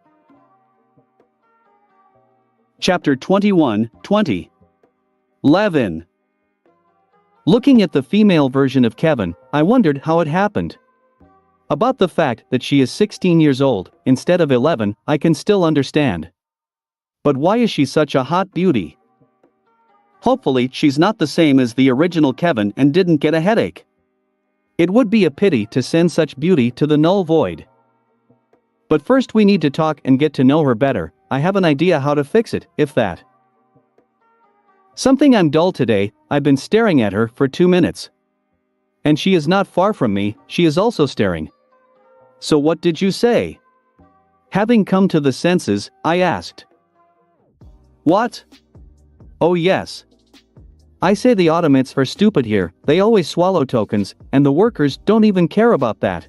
S1: Chapter 21:20. Levin. Looking at the female version of Kevin, I wondered how it happened. About the fact that she is 16 years old, instead of 11, I can still understand. But why is she such a hot beauty? Hopefully she's not the same as the original Kevin and didn't get a headache. It would be a pity to send such beauty to the null void. But first we need to talk and get to know her better. I have an idea how to fix it, if that. Something I'm dull today, I've been staring at her for 2 minutes. And she is not far from me, she is also staring. So what did you say? Having come to the senses, I asked. What? Oh yes. I say the automates are stupid here, they always swallow tokens, and the workers don't even care about that.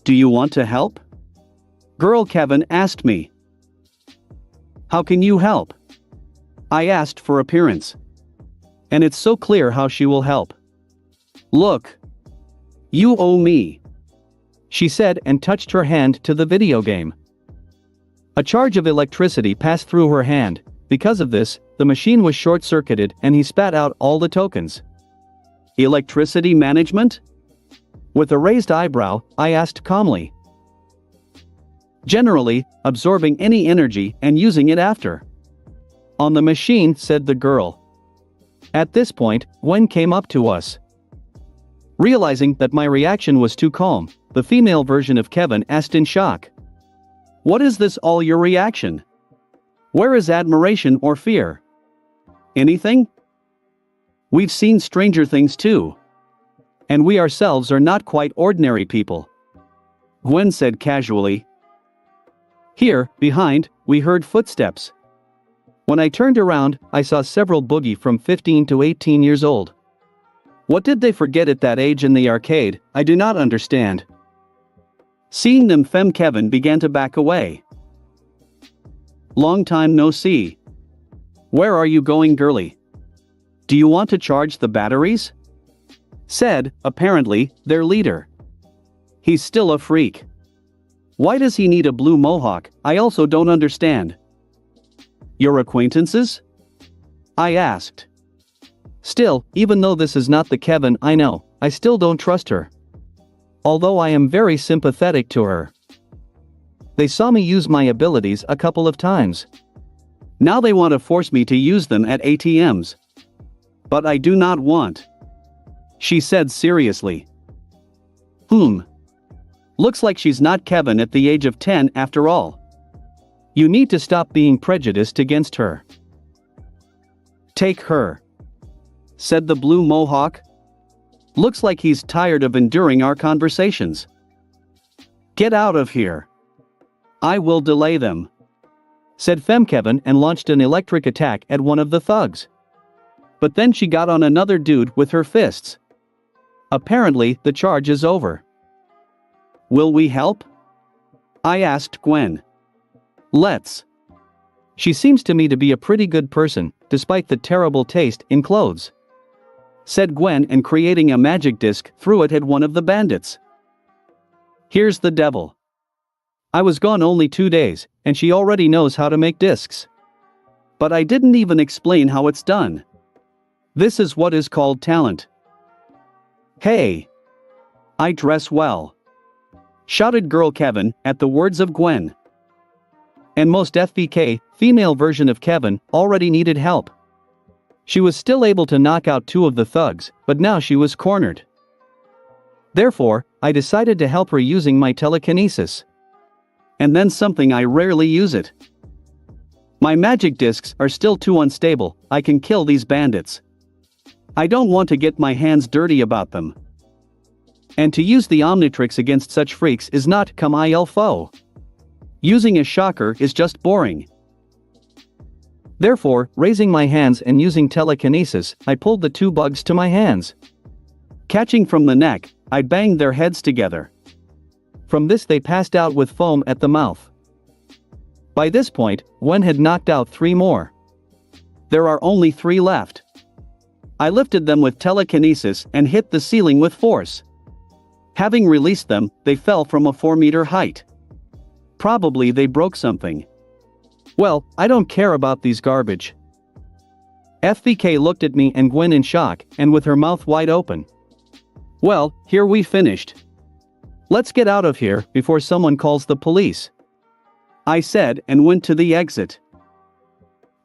S1: Do you want to help? Girl Kevin asked me. How can you help? I asked for appearance. And it's so clear how she will help. Look. You owe me. She said and touched her hand to the video game. A charge of electricity passed through her hand. Because of this, the machine was short-circuited and he spat out all the tokens. Electricity management? With a raised eyebrow, I asked calmly. Generally, absorbing any energy and using it after. On the machine, said the girl. At this point, Gwen came up to us. Realizing that my reaction was too calm, the female version of Kevin asked in shock. What is this all your reaction? Where is admiration or fear? Anything? We've seen stranger things too. And we ourselves are not quite ordinary people. Gwen said casually. Here, behind, we heard footsteps. When I turned around, I saw several boogie from 15 to 18 years old. What did they forget at that age in the arcade? I do not understand. Seeing them, Femme Kevin began to back away. Long time no see. Where are you going, girlie? Do you want to charge the batteries? Said, apparently, their leader. He's still a freak. Why does he need a blue mohawk? I also don't understand. Your acquaintances? I asked. Still, even though this is not the Kevin I know, I still don't trust her. Although I am very sympathetic to her. They saw me use my abilities a couple of times. Now they want to force me to use them at ATMs. But I do not want. She said seriously. Looks like she's not Kevin at the age of 10 after all. You need to stop being prejudiced against her. Take her. Said the blue mohawk. Looks like he's tired of enduring our conversations. Get out of here. I will delay them. Said Femme Kevin and launched an electric attack at one of the thugs. But then she got on another dude with her fists. Apparently, the charge is over. Will we help? I asked Gwen. Let's. She seems to me to be a pretty good person, despite the terrible taste in clothes," said Gwen, and creating a magic disc threw it at one of the bandits. Here's the devil. I was gone only 2 days, and she already knows how to make discs. But I didn't even explain how it's done. This is what is called talent. Hey! I dress well, shouted Girl Kevin at the words of Gwen. And most FBK, female version of Kevin, already needed help. She was still able to knock out 2 of the thugs, but now she was cornered. Therefore, I decided to help her using my telekinesis. And then something I rarely use it. My magic discs are still too unstable. I can kill these bandits. I don't want to get my hands dirty about them. And to use the Omnitrix against such freaks is not comme il faut. Using a shocker is just boring. Therefore, raising my hands and using telekinesis, I pulled the 2 bugs to my hands. Catching from the neck, I banged their heads together. From this they passed out with foam at the mouth. By this point, Gwen had knocked out 3 more. There are only 3 left. I lifted them with telekinesis and hit the ceiling with force. Having released them, they fell from a 4-meter height. Probably they broke something. Well, I don't care about these garbage. FBK looked at me and Gwen in shock, and with her mouth wide open. Well, here we finished. Let's get out of here before someone calls the police, I said, and went to the exit.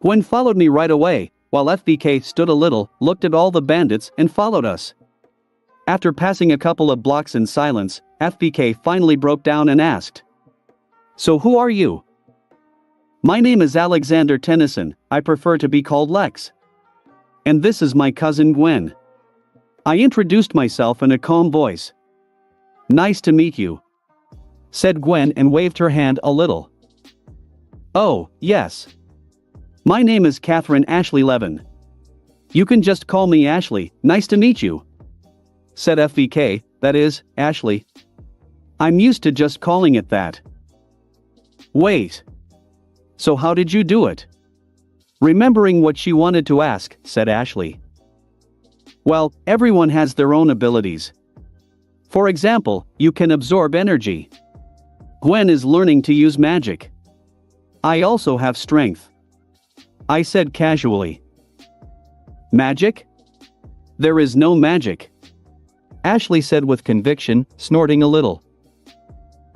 S1: Gwen followed me right away, while FBK stood a little, looked at all the bandits, and followed us. After passing a couple of blocks in silence, FBK finally broke down and asked, "So who are you?" "My name is Alexander Tennyson, I prefer to be called Lex. And this is my cousin Gwen." I introduced myself in a calm voice. "Nice to meet you," said Gwen and waved her hand a little. "Oh, yes. My name is Catherine Ashley Levin. You can just call me Ashley, nice to meet you," said FBK, that is, Ashley. I'm used to just calling it that. Wait. So how did you do it? Remembering what she wanted to ask, said Ashley. Well, everyone has their own abilities. For example, you can absorb energy. Gwen is learning to use magic. I also have strength, I said casually. Magic? There is no magic, Ashley said with conviction, snorting a little.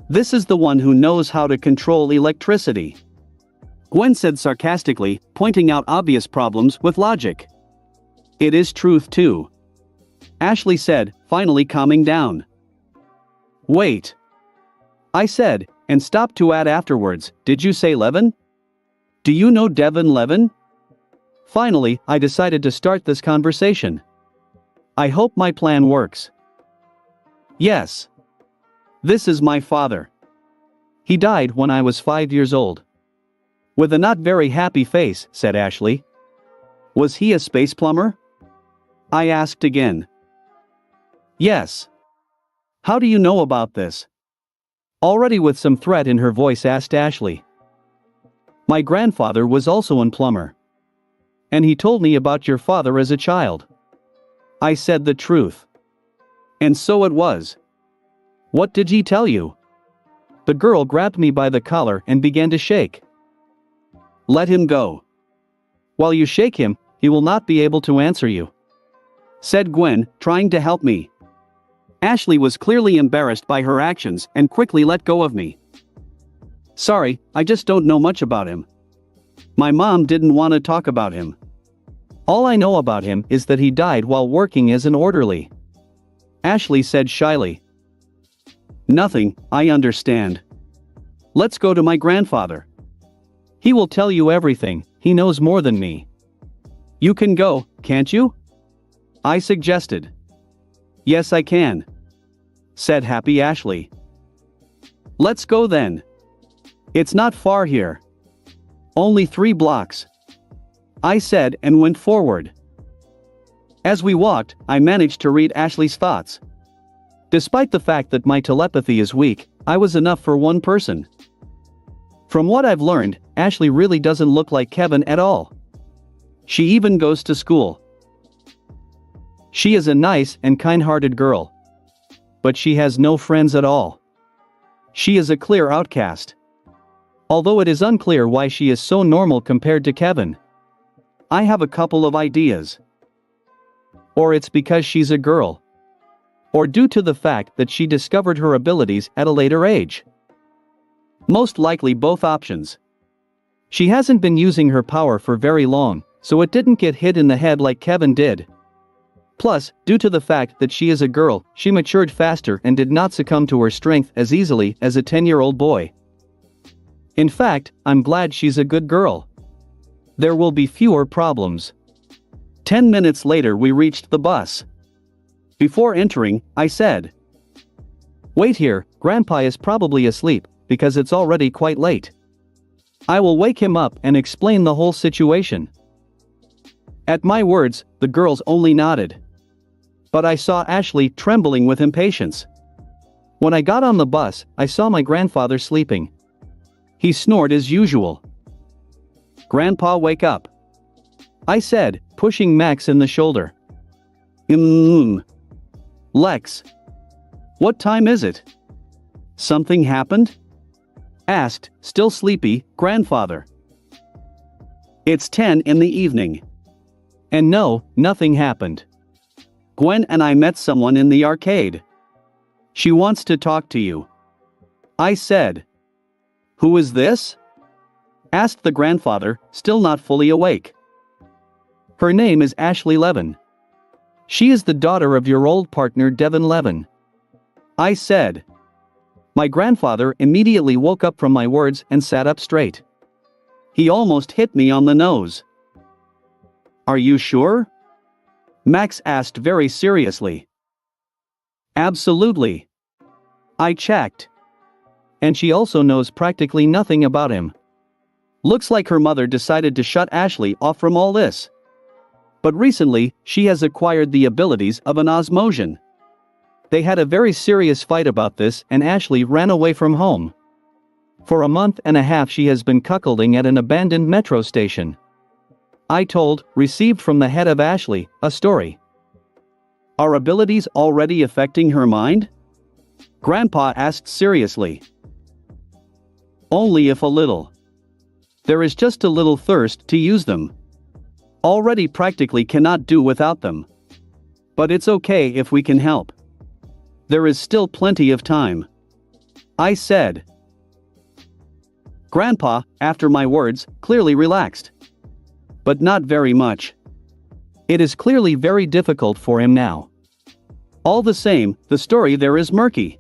S1: This is the one who knows how to control electricity, Gwen said sarcastically, pointing out obvious problems with logic. It is truth too, Ashley said, finally calming down. Wait, I said, and stopped to add afterwards, did you say Levin? Do you know Devin Levin? Finally, I decided to start this conversation. I hope my plan works. Yes. This is my father. He died when I was 5 years old. With a not very happy face, said Ashley. Was he a space plumber? I asked again. Yes. How do you know about this? Already with some threat in her voice asked Ashley. My grandfather was also a plumber. And he told me about your father as a child. I said the truth. And so it was. What did he tell you? The girl grabbed me by the collar and began to shake. Let him go. While you shake him, he will not be able to answer you, said Gwen, trying to help me. Ashley was clearly embarrassed by her actions and quickly let go of me. Sorry, I just don't know much about him. My mom didn't want to talk about him. All I know about him is that he died while working as an orderly, Ashley said shyly. Nothing, I understand. Let's go to my grandfather. He will tell you everything, he knows more than me. You can go, can't you? I suggested. Yes, I can, said happy Ashley. Let's go then. It's not far here. Only 3 blocks, I said and went forward. As we walked, I managed to read Ashley's thoughts. Despite the fact that my telepathy is weak, I was enough for one person. From what I've learned, Ashley really doesn't look like Kevin at all. She even goes to school. She is a nice and kind-hearted girl. But she has no friends at all. She is a clear outcast. Although it is unclear why she is so normal compared to Kevin. I have a couple of ideas. Or it's because she's a girl. Or due to the fact that she discovered her abilities at a later age. Most likely both options. She hasn't been using her power for very long, so it didn't get hit in the head like Kevin did. Plus, due to the fact that she is a girl, she matured faster and did not succumb to her strength as easily as a 10-year-old boy. In fact, I'm glad she's a good girl. There will be fewer problems. 10 minutes later we reached the bus. Before entering, I said, "Wait here, Grandpa is probably asleep, because it's already quite late. I will wake him up and explain the whole situation." At my words, the girls only nodded. But I saw Ashley trembling with impatience. When I got on the bus, I saw my grandfather sleeping. He snored as usual. "Grandpa, wake up," I said, pushing Max in the shoulder. Lex. What time is it?" "Something happened?" asked, still sleepy, grandfather. "It's 10 in the evening. And no, nothing happened. Gwen and I met someone in the arcade. She wants to talk to you," I said. "Who is this?" asked the grandfather, still not fully awake. "Her name is Ashley Levin. She is the daughter of your old partner Devin Levin," I said. My grandfather immediately woke up from my words and sat up straight. He almost hit me on the nose. "Are you sure?" Max asked very seriously. "Absolutely. I checked. And she also knows practically nothing about him. Looks like her mother decided to shut Ashley off from all this. But recently, she has acquired the abilities of an Osmosian. They had a very serious fight about this and Ashley ran away from home. For a month and a half she has been cuckolding at an abandoned metro station." I told, received from the head of Ashley, a story. "Are abilities already affecting her mind?" Grandpa asked seriously. "Only if a little. There is just a little thirst to use them. Already practically cannot do without them. But it's okay if we can help. There is still plenty of time," I said. Grandpa, after my words, clearly relaxed. But not very much. It is clearly very difficult for him now. All the same, the story there is murky.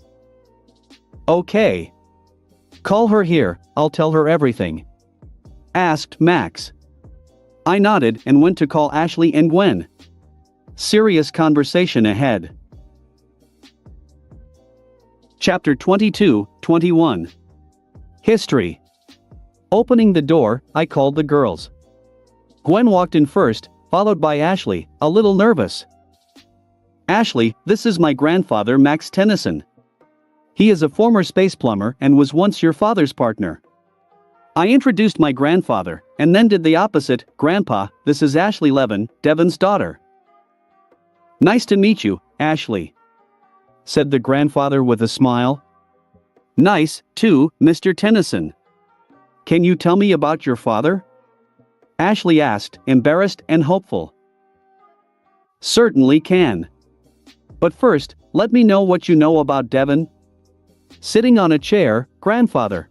S1: "Okay. Call her here, I'll tell her everything," asked Max. I nodded and went to call Ashley and Gwen. Serious conversation ahead. Chapter 22-21. History. Opening the door, I called the girls. Gwen walked in first, followed by Ashley, a little nervous. "Ashley, this is my grandfather Max Tennyson. He is a former space plumber and was once your father's partner." I introduced my grandfather, and then did the opposite. "Grandpa, this is Ashley Levin, Devin's daughter." "Nice to meet you, Ashley," said the grandfather with a smile. "Nice, too, Mr. Tennyson. Can you tell me about your father?" Ashley asked, embarrassed and hopeful. "Certainly can. But first, let me know what you know about Devin." Sitting on a chair, grandfather.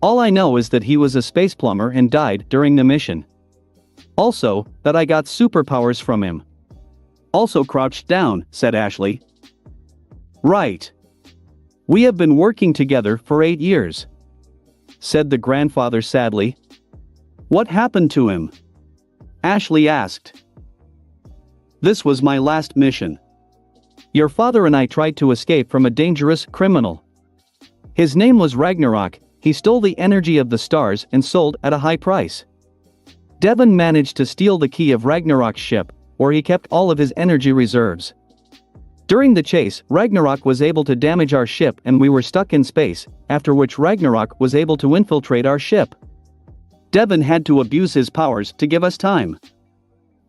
S1: "All I know is that he was a space plumber and died during the mission. Also, that I got superpowers from him." "Also crouched down," said Ashley. "Right. We have been working together for 8 years," said the grandfather sadly. "What happened to him?" Ashley asked. "This was my last mission. Your father and I tried to escape from a dangerous criminal. His name was Ragnarok. He stole the energy of the stars and sold at a high price. Devin managed to steal the key of Ragnarok's ship, where he kept all of his energy reserves. During the chase, Ragnarok was able to damage our ship and we were stuck in space, after which Ragnarok was able to infiltrate our ship. Devon had to abuse his powers to give us time.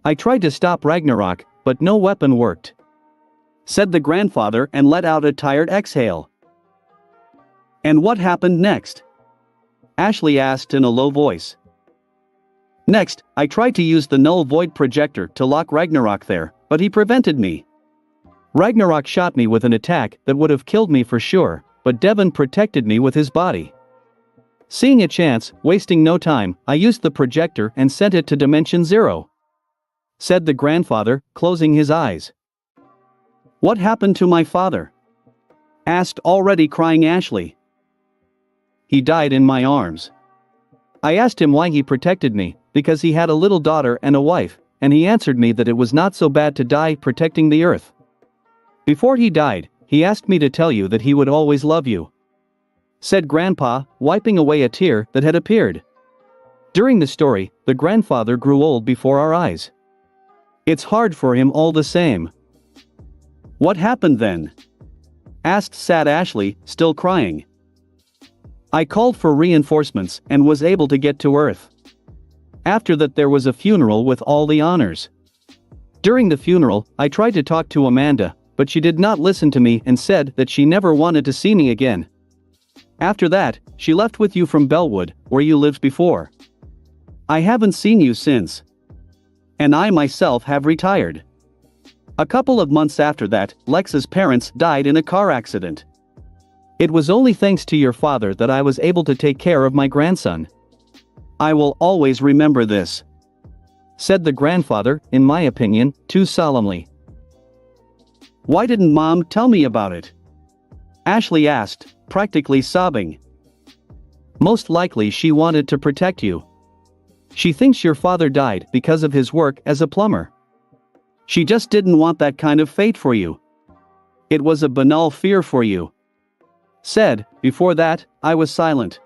S1: I tried to stop Ragnarok, but no weapon worked," said the grandfather and let out a tired exhale. "And what happened next?" Ashley asked in a low voice. "Next, I tried to use the null void projector to lock Ragnarok there, but he prevented me. Ragnarok shot me with an attack that would have killed me for sure, but Devon protected me with his body. Seeing a chance, wasting no time, I used the projector and sent it to Dimension Zero," said the grandfather, closing his eyes. "What happened to my father?" asked already crying Ashley. "He died in my arms. I asked him why he protected me, because he had a little daughter and a wife, and he answered me that it was not so bad to die protecting the earth. Before he died, he asked me to tell you that he would always love you," said Grandpa, wiping away a tear that had appeared. During the story, the grandfather grew old before our eyes. It's hard for him all the same. "What happened then?" asked sad Ashley, still crying. "I called for reinforcements and was able to get to Earth. After that there was a funeral with all the honors. During the funeral, I tried to talk to Amanda, but she did not listen to me and said that she never wanted to see me again. After that, she left with you from Bellwood, where you lived before. I haven't seen you since. And I myself have retired. A couple of months after that, Lex's parents died in a car accident. It was only thanks to your father that I was able to take care of my grandson. I will always remember this," said the grandfather, in my opinion, too solemnly. "Why didn't Mom tell me about it?" Ashley asked, practically sobbing. "Most likely she wanted to protect you. She thinks your father died because of his work as a plumber. She just didn't want that kind of fate for you. It was a banal fear for you," said. Before that, I was silent.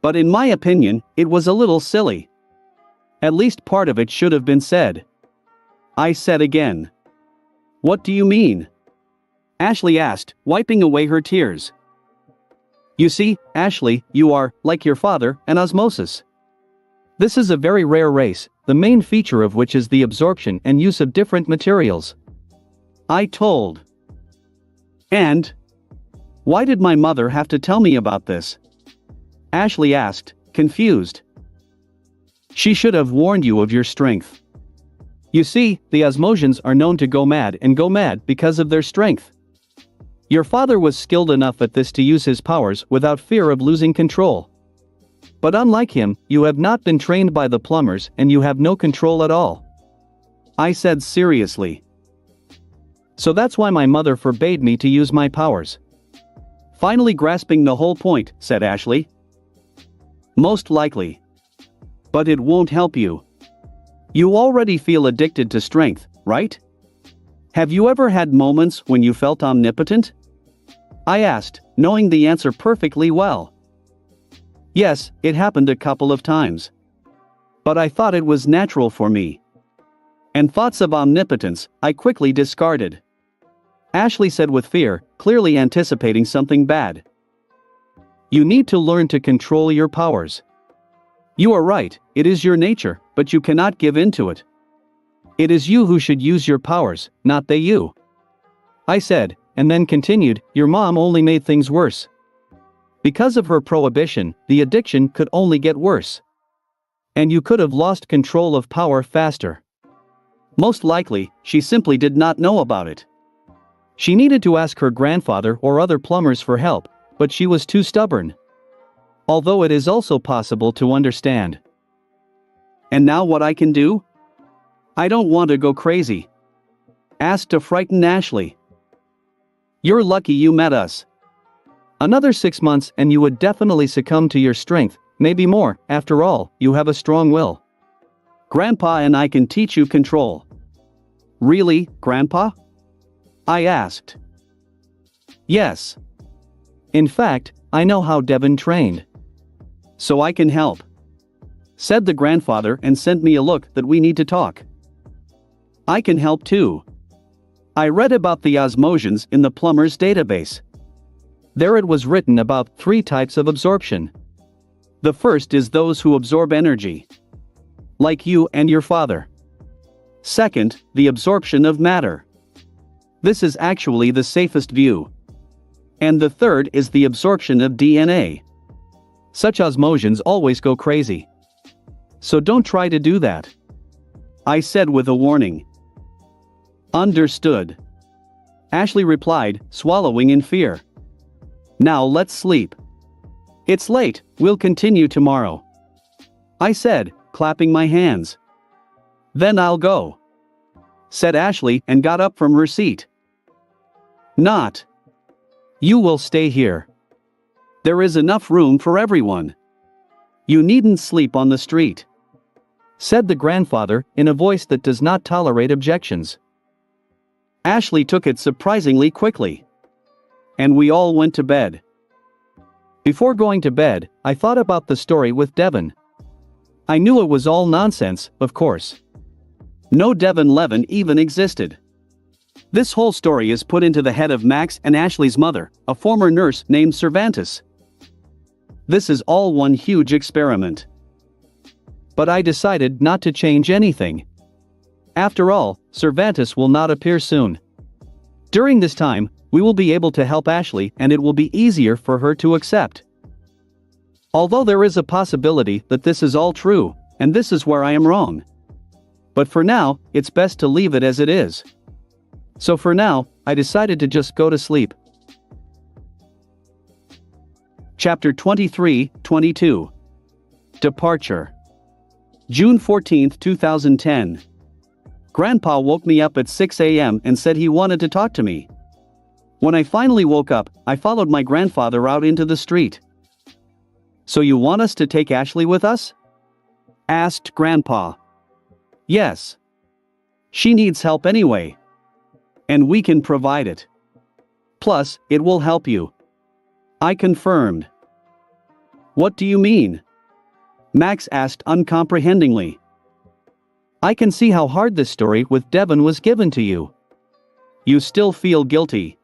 S1: But in my opinion, it was a little silly. At least part of it should have been said. I said again. "What do you mean?" Ashley asked, wiping away her tears. "You see, Ashley, you are, like your father, an osmosis. This is a very rare race, the main feature of which is the absorption and use of different materials," I told. "And? Why did my mother have to tell me about this?" Ashley asked, confused. "She should have warned you of your strength. You see, the Osmosians are known to go mad and go mad because of their strength. Your father was skilled enough at this to use his powers without fear of losing control. But unlike him, you have not been trained by the plumbers and you have no control at all," I said seriously. "So that's why my mother forbade me to use my powers." Finally grasping the whole point, said Ashley. "Most likely. But it won't help you. You already feel addicted to strength, right? Have you ever had moments when you felt omnipotent?" I asked, knowing the answer perfectly well. Yes, it happened a couple of times. But I thought it was natural for me. And thoughts of omnipotence, I quickly discarded. Ashley said with fear, clearly anticipating something bad. "You need to learn to control your powers. You are right, it is your nature, but you cannot give in to it. It is you who should use your powers, not they you," I said, and then continued, "Your mom only made things worse. Because of her prohibition, the addiction could only get worse. And you could have lost control of power faster. Most likely, she simply did not know about it. She needed to ask her grandfather or other plumbers for help, but she was too stubborn. Although it is also possible to understand. And now what I can do? I don't want to go crazy," asked a frightened Ashley. "You're lucky you met us. Another 6 months and you would definitely succumb to your strength, maybe more, after all, you have a strong will. Grandpa and I can teach you control." "Really, Grandpa?" I asked. "Yes. In fact, I know how Devon trained. So I can help," said the grandfather and sent me a look that we need to talk. "I can help too," I read about the osmosions in the plumber's database. There it was written about 3 types of absorption. The first is those who absorb energy. Like you and your father. Second, the absorption of matter. This is actually the safest view. And the third is the absorption of DNA. Such osmosions always go crazy. So don't try to do that. I said with a warning. Understood. Ashley replied, swallowing in fear. Now let's sleep. It's late, we'll continue tomorrow. I said, clapping my hands. Then I'll go. Said Ashley and got up from her seat. Not. You will stay here. There is enough room for everyone. You needn't sleep on the street. Said the grandfather in a voice that does not tolerate objections. Ashley took it surprisingly quickly. And we all went to bed. Before going to bed, I thought about the story with Devon. I knew it was all nonsense, of course. No Devon Levin even existed. This whole story is put into the head of Max and Ashley's mother, a former nurse named Cervantes. This is all one huge experiment. But I decided not to change anything. After all, Cervantes will not appear soon. During this time, we will be able to help Ashley and it will be easier for her to accept. Although there is a possibility that this is all true, and this is where I am wrong. But for now, it's best to leave it as it is. So for now, I decided to just go to sleep. Chapter 23-22. Departure. June 14, 2010. Grandpa woke me up at 6 a.m. and said he wanted to talk to me. When I finally woke up, I followed my grandfather out into the street. So you want us to take Ashley with us? Asked Grandpa. Yes. She needs help anyway. And we can provide it. Plus, it will help you. I confirmed. What do you mean? Max asked uncomprehendingly. I can see how hard this story with Devon was given to you. You still feel guilty.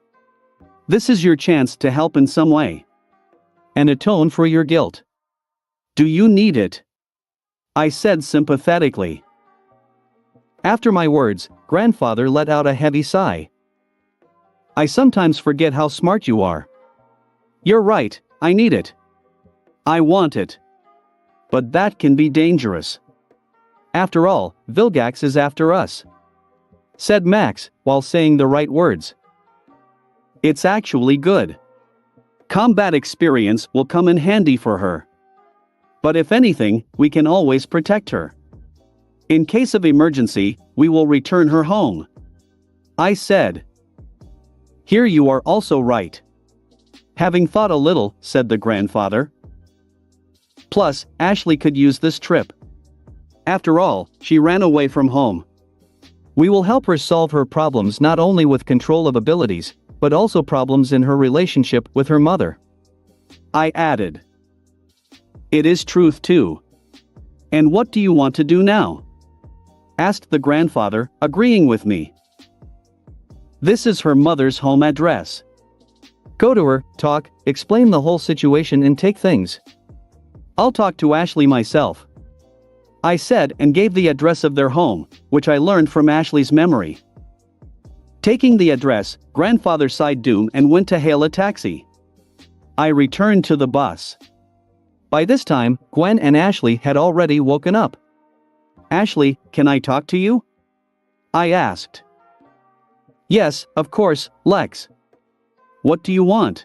S1: This is your chance to help in some way. And atone for your guilt. Do you need it? I said sympathetically. After my words, Grandfather let out a heavy sigh. I sometimes forget how smart you are. You're right, I need it. I want it. But that can be dangerous. After all, Vilgax is after us. Said Max, while saying the right words. It's actually good. Combat experience will come in handy for her. But if anything, we can always protect her. In case of emergency, we will return her home. I said. Here you are also right. Having thought a little, said the grandfather. Plus, Ashley could use this trip. After all, she ran away from home. We will help her solve her problems not only with control of abilities, but also problems in her relationship with her mother. I added. It is truth too. And what do you want to do now? Asked the grandfather, agreeing with me. This is her mother's home address. Go to her, talk, explain the whole situation and take things. I'll talk to Ashley myself. I said and gave the address of their home, which I learned from Ashley's memory. Taking the address, Grandfather sighed doom and went to hail a taxi. I returned to the bus. By this time, Gwen and Ashley had already woken up. Ashley, can I talk to you? I asked. Yes, of course, Lex. What do you want?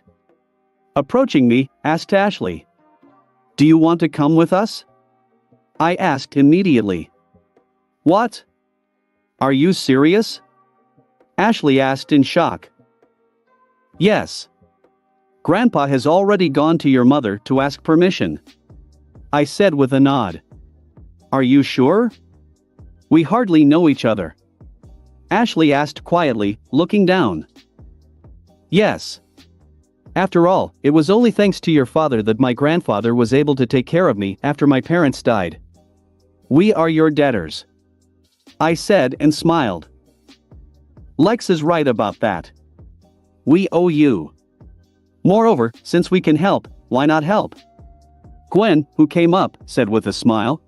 S1: Approaching me, asked Ashley. Do you want to come with us? I asked immediately. What? Are you serious? Ashley asked in shock. Yes. Grandpa has already gone to your mother to ask permission. I said with a nod. Are you sure? We hardly know each other. Ashley asked quietly, looking down. Yes. After all, it was only thanks to your father that my grandfather was able to take care of me after my parents died. We are your debtors. I said and smiled. Lex is right about that. We owe you. Moreover, since we can help, why not help? Gwen, who came up, said with a smile.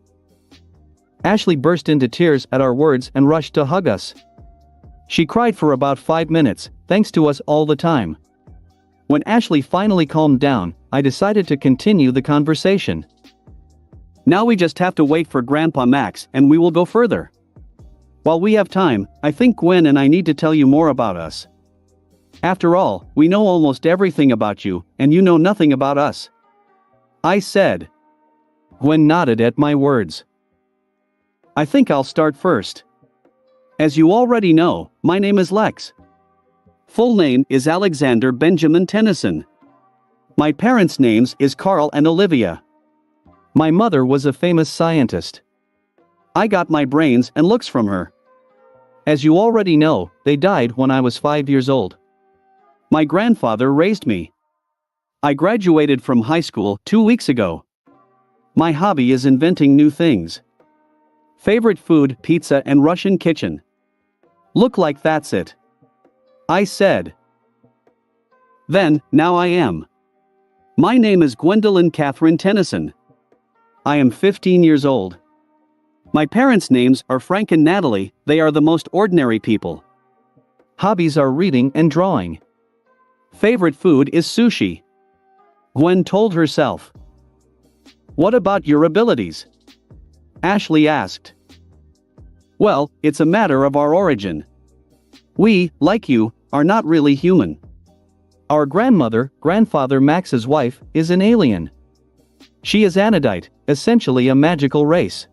S1: Ashley burst into tears at our words and rushed to hug us. She cried for about 5 minutes, thanks to us all the time. When Ashley finally calmed down, I decided to continue the conversation. Now we just have to wait for Grandpa Max and we will go further. While we have time, I think Gwen and I need to tell you more about us. After all, we know almost everything about you, and you know nothing about us. I said. Gwen nodded at my words. I think I'll start first. As you already know, my name is Lex. Full name is Alexander Benjamin Tennyson. My parents' names is Carl and Olivia. My mother was a famous scientist. I got my brains and looks from her. As you already know, they died when I was 5 years old. My grandfather raised me. I graduated from high school 2 weeks ago. My hobby is inventing new things. Favorite food, pizza and Russian kitchen. Look like that's it. I said. Then, now I am. My name is Gwendolyn Catherine Tennyson. I am 15 years old. My parents' names are Frank and Natalie, they are the most ordinary people. Hobbies are reading and drawing. Favorite food is sushi. Gwen told herself. What about your abilities? Ashley asked. Well, it's a matter of our origin. We, like you, are not really human. Our grandfather Max's wife, is an alien. She is Anodite, essentially a magical race.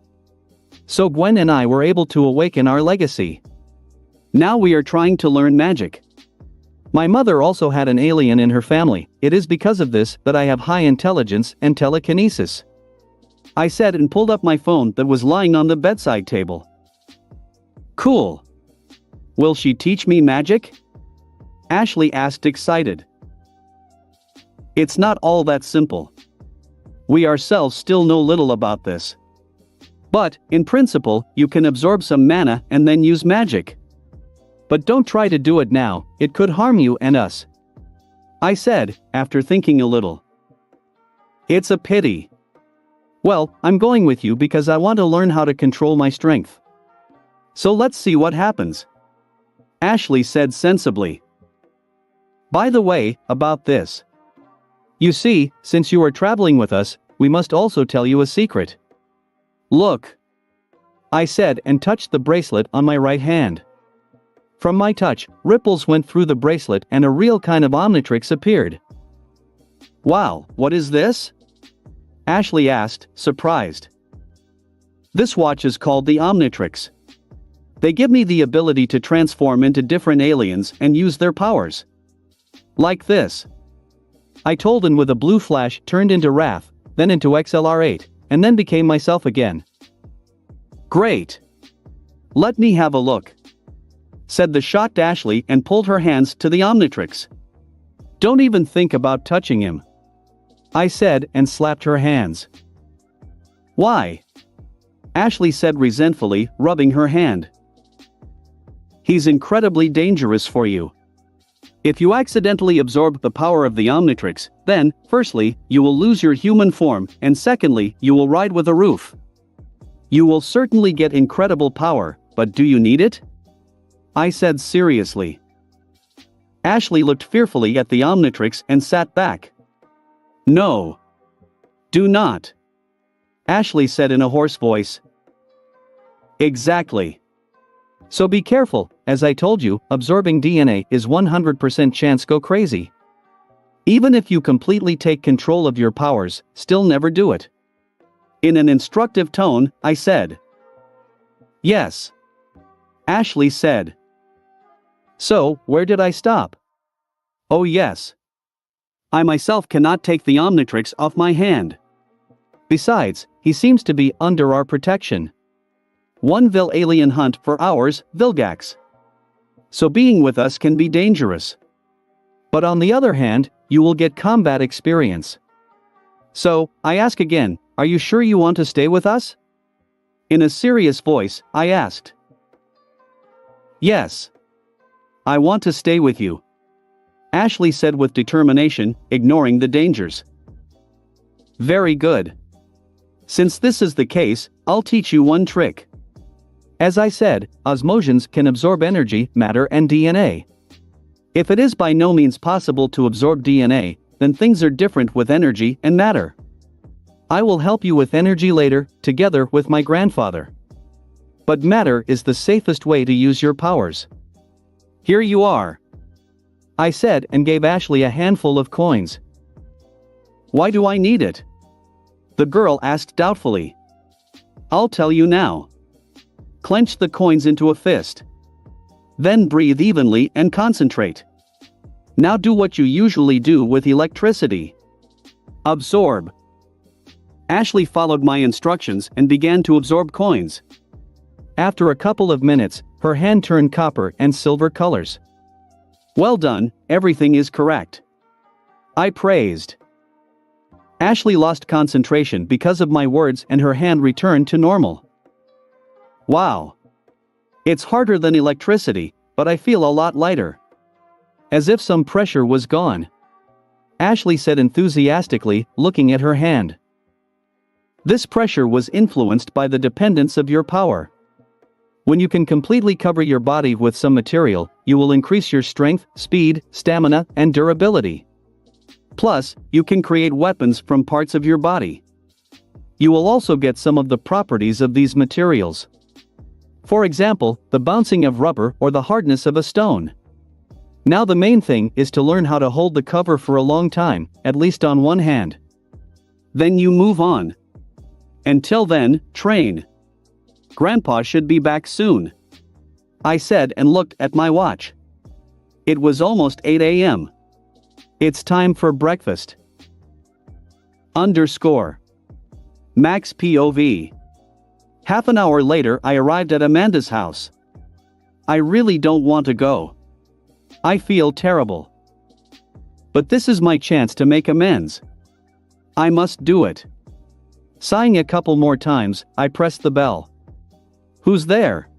S1: So Gwen and I were able to awaken our legacy. Now we are trying to learn magic. My mother also had an alien in her family. It is because of this that I have high intelligence and telekinesis. I said and pulled up my phone that was lying on the bedside table. Cool. Will she teach me magic? Ashley asked excited. It's not all that simple. We ourselves still know little about this. But, in principle, you can absorb some mana and then use magic. But don't try to do it now, it could harm you and us. I said, after thinking a little. It's a pity. Well, I'm going with you because I want to learn how to control my strength. So let's see what happens. Ashley said sensibly. By the way, about this. You see, since you are traveling with us, we must also tell you a secret. Look. I said and touched the bracelet on my right hand. From my touch, ripples went through the bracelet and a real kind of omnitrix appeared. Wow, what is this? Ashley asked, surprised. This watch is called the Omnitrix. They give me the ability to transform into different aliens and use their powers. Like this. I told, and with a blue flash turned into Wrath, then into XLR8, and then became myself again. Great. Let me have a look. Said the shocked Ashley and pulled her hands to the Omnitrix. Don't even think about touching him. I said and slapped her hands. Why? Ashley said resentfully, rubbing her hand. He's incredibly dangerous for you. If you accidentally absorb the power of the Omnitrix, then, firstly, you will lose your human form, and secondly, you will ride with a roof. You will certainly get incredible power, but do you need it? I said seriously. Ashley looked fearfully at the Omnitrix and sat back. No. Do not. Ashley said in a hoarse voice. Exactly. So be careful, as I told you, absorbing DNA is 100% chance go crazy. Even if you completely take control of your powers, still never do it. In an instructive tone, I said. Yes. Ashley said. So, where did I stop? Oh yes. I myself cannot take the Omnitrix off my hand. Besides, he seems to be under our protection. One vil alien hunt for hours, Vilgax. So being with us can be dangerous. But on the other hand, you will get combat experience. So, I ask again, are you sure you want to stay with us? In a serious voice, I asked. Yes. I want to stay with you," Ashley said with determination, ignoring the dangers. "Very good. Since this is the case, I'll teach you one trick. As I said, osmosions can absorb energy, matter and DNA. If it is by no means possible to absorb DNA, then things are different with energy and matter. I will help you with energy later, together with my grandfather. But matter is the safest way to use your powers. Here you are," I said and gave Ashley a handful of coins. "Why do I need it?" the girl asked doubtfully. "I'll tell you now. Clench the coins into a fist. Then breathe evenly and concentrate. Now do what you usually do with electricity. Absorb." Ashley followed my instructions and began to absorb coins. After a couple of minutes, her hand turned copper and silver colors. "Well done, everything is correct," I praised. Ashley lost concentration because of my words and her hand returned to normal. "Wow. It's harder than electricity, but I feel a lot lighter. As if some pressure was gone," Ashley said enthusiastically, looking at her hand. "This pressure was influenced by the dependence of your power. When you can completely cover your body with some material, you will increase your strength, speed, stamina, and durability. Plus, you can create weapons from parts of your body. You will also get some of the properties of these materials. For example, the bouncing of rubber or the hardness of a stone. Now the main thing is to learn how to hold the cover for a long time, at least on one hand. Then you move on. Until then, train. Grandpa should be back soon," I said and looked at my watch. It was almost 8 a.m. It's time for breakfast. Max POV. Half an hour later I arrived at Amanda's house. I really don't want to go. I feel terrible. But this is my chance to make amends. I must do it. Sighing a couple more times, I pressed the bell. "Who's there?"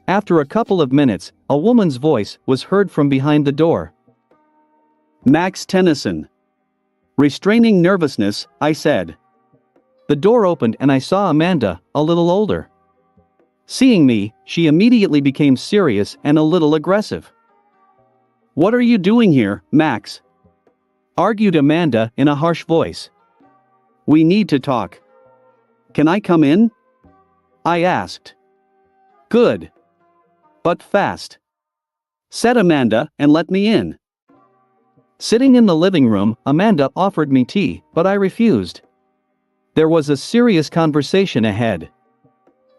S1: After a couple of minutes, a woman's voice was heard from behind the door. "Max Tennyson." Restraining nervousness, I said. The door opened and I saw Amanda, a little older. Seeing me, she immediately became serious and a little aggressive. "What are you doing here, Max?" argued Amanda in a harsh voice. "We need to talk." "Can I come in?" I asked. "Good. But fast," said Amanda and let me in. Sitting in the living room, Amanda offered me tea, but I refused. There was a serious conversation ahead.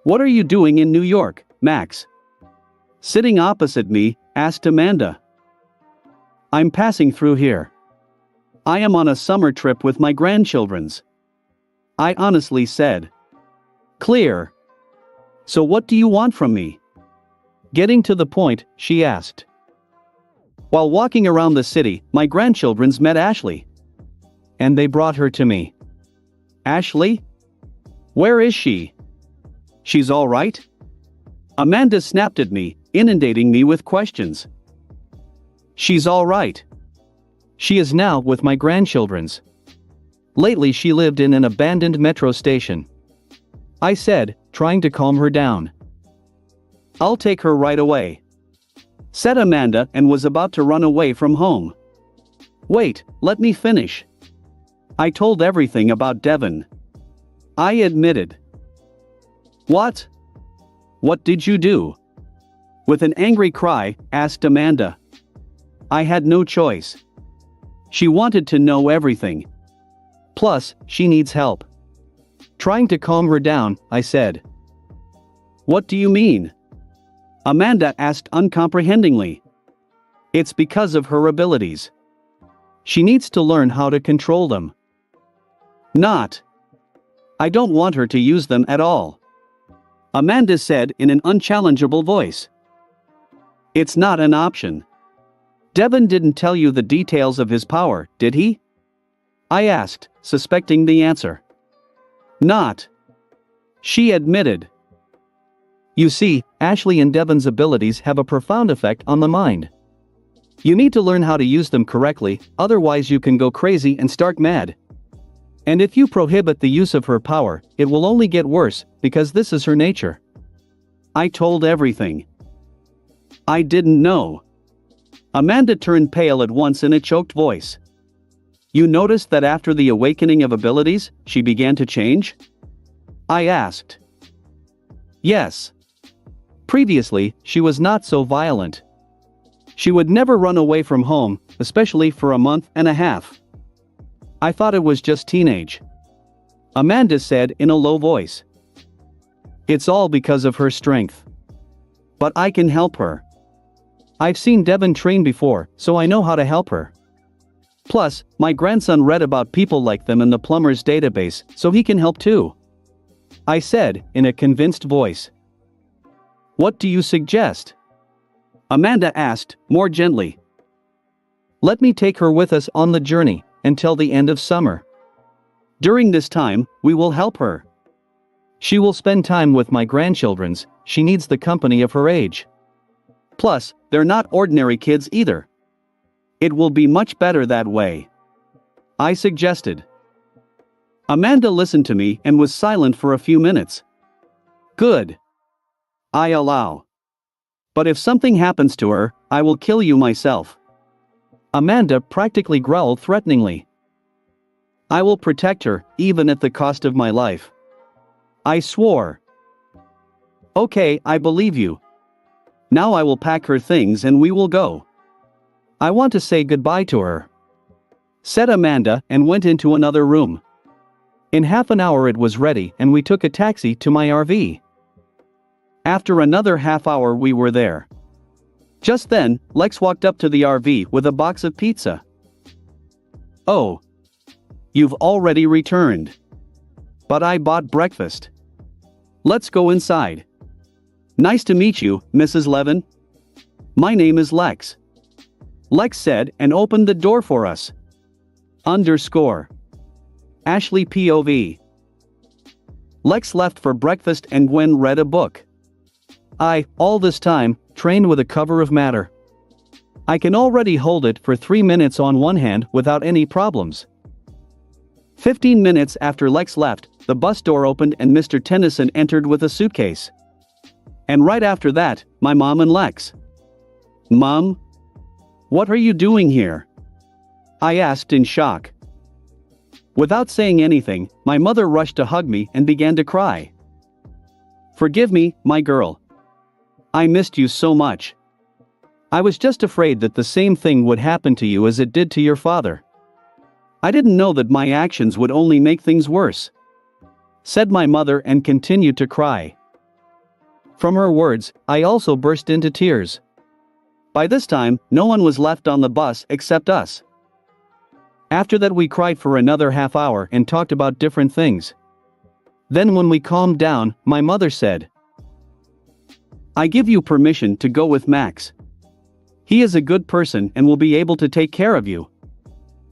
S1: "What are you doing in New York, Max?" Sitting opposite me, asked Amanda. "I'm passing through here. I am on a summer trip with my grandchildren's," I honestly said. "Clear. So what do you want from me?" Getting to the point, she asked. While walking around the city, my grandchildren's met Ashley. And they brought her to me. "Ashley? Where is she? She's all right?" Amanda snapped at me, inundating me with questions. "She's all right. She is now with my grandchildren's. Lately she lived in an abandoned metro station," I said, trying to calm her down. "I'll take her right away," said Amanda and was about to run away from home. "Wait, let me finish. I told everything about Devon," I admitted. "What? What did you do?" With an angry cry, asked Amanda. I had no choice. She wanted to know everything. Plus, she needs help. Trying to calm her down, I said. "What do you mean?" Amanda asked uncomprehendingly. "It's because of her abilities. She needs to learn how to control them." "Not. I don't want her to use them at all," Amanda said in an unchallengeable voice. "It's not an option." "Devon didn't tell you the details of his power, did he?" I asked, suspecting the answer. "Not," she admitted. You see, Ashley and Devon's abilities have a profound effect on the mind. You need to learn how to use them correctly, otherwise you can go crazy and stark mad. And if you prohibit the use of her power, it will only get worse, because this is her nature. I told everything. I didn't know. Amanda turned pale at once in a choked voice. You noticed that after the awakening of abilities, she began to change? I asked. Yes. Previously, she was not so violent. She would never run away from home, especially for a month and a half. I thought it was just teenage. Amanda said in a low voice. It's all because of her strength. But I can help her. I've seen Devon train before, so I know how to help her. Plus, my grandson read about people like them in the plumber's database, so he can help too. I said, in a convinced voice. What do you suggest? Amanda asked, more gently. Let me take her with us on the journey, until the end of summer. During this time, we will help her. She will spend time with my grandchildren's, she needs the company of her age. Plus, they're not ordinary kids either. It will be much better that way. I suggested. Amanda listened to me and was silent for a few minutes. Good. I allow. But if something happens to her, I will kill you myself. Amanda practically growled threateningly. I will protect her, even at the cost of my life. I swore. Okay, I believe you. Now I will pack her things and we will go. I want to say goodbye to her, said Amanda and went into another room. In half an hour it was ready and we took a taxi to my RV. After another half hour we were there. Just then, Lex walked up to the RV with a box of pizza. Oh. You've already returned. But I bought breakfast. Let's go inside. Nice to meet you, Mrs. Levin. My name is Lex. Lex said and opened the door for us. _ Ashley POV. Lex left for breakfast and Gwen read a book. I, all this time, trained with a cover of matter. I can already hold it for 3 minutes on one hand without any problems. 15 minutes after Lex left, the bus door opened and Mr. Tennyson entered with a suitcase. And right after that, my mom and Lex. Mom? What are you doing here? I asked in shock. Without saying anything, my mother rushed to hug me and began to cry. Forgive me, my girl. I missed you so much. I was just afraid that the same thing would happen to you as it did to your father. I didn't know that my actions would only make things worse, said my mother and continued to cry. From her words, I also burst into tears. By this time, no one was left on the bus except us. After that we cried for another half hour and talked about different things. Then when we calmed down, my mother said, I give you permission to go with Max. He is a good person and will be able to take care of you.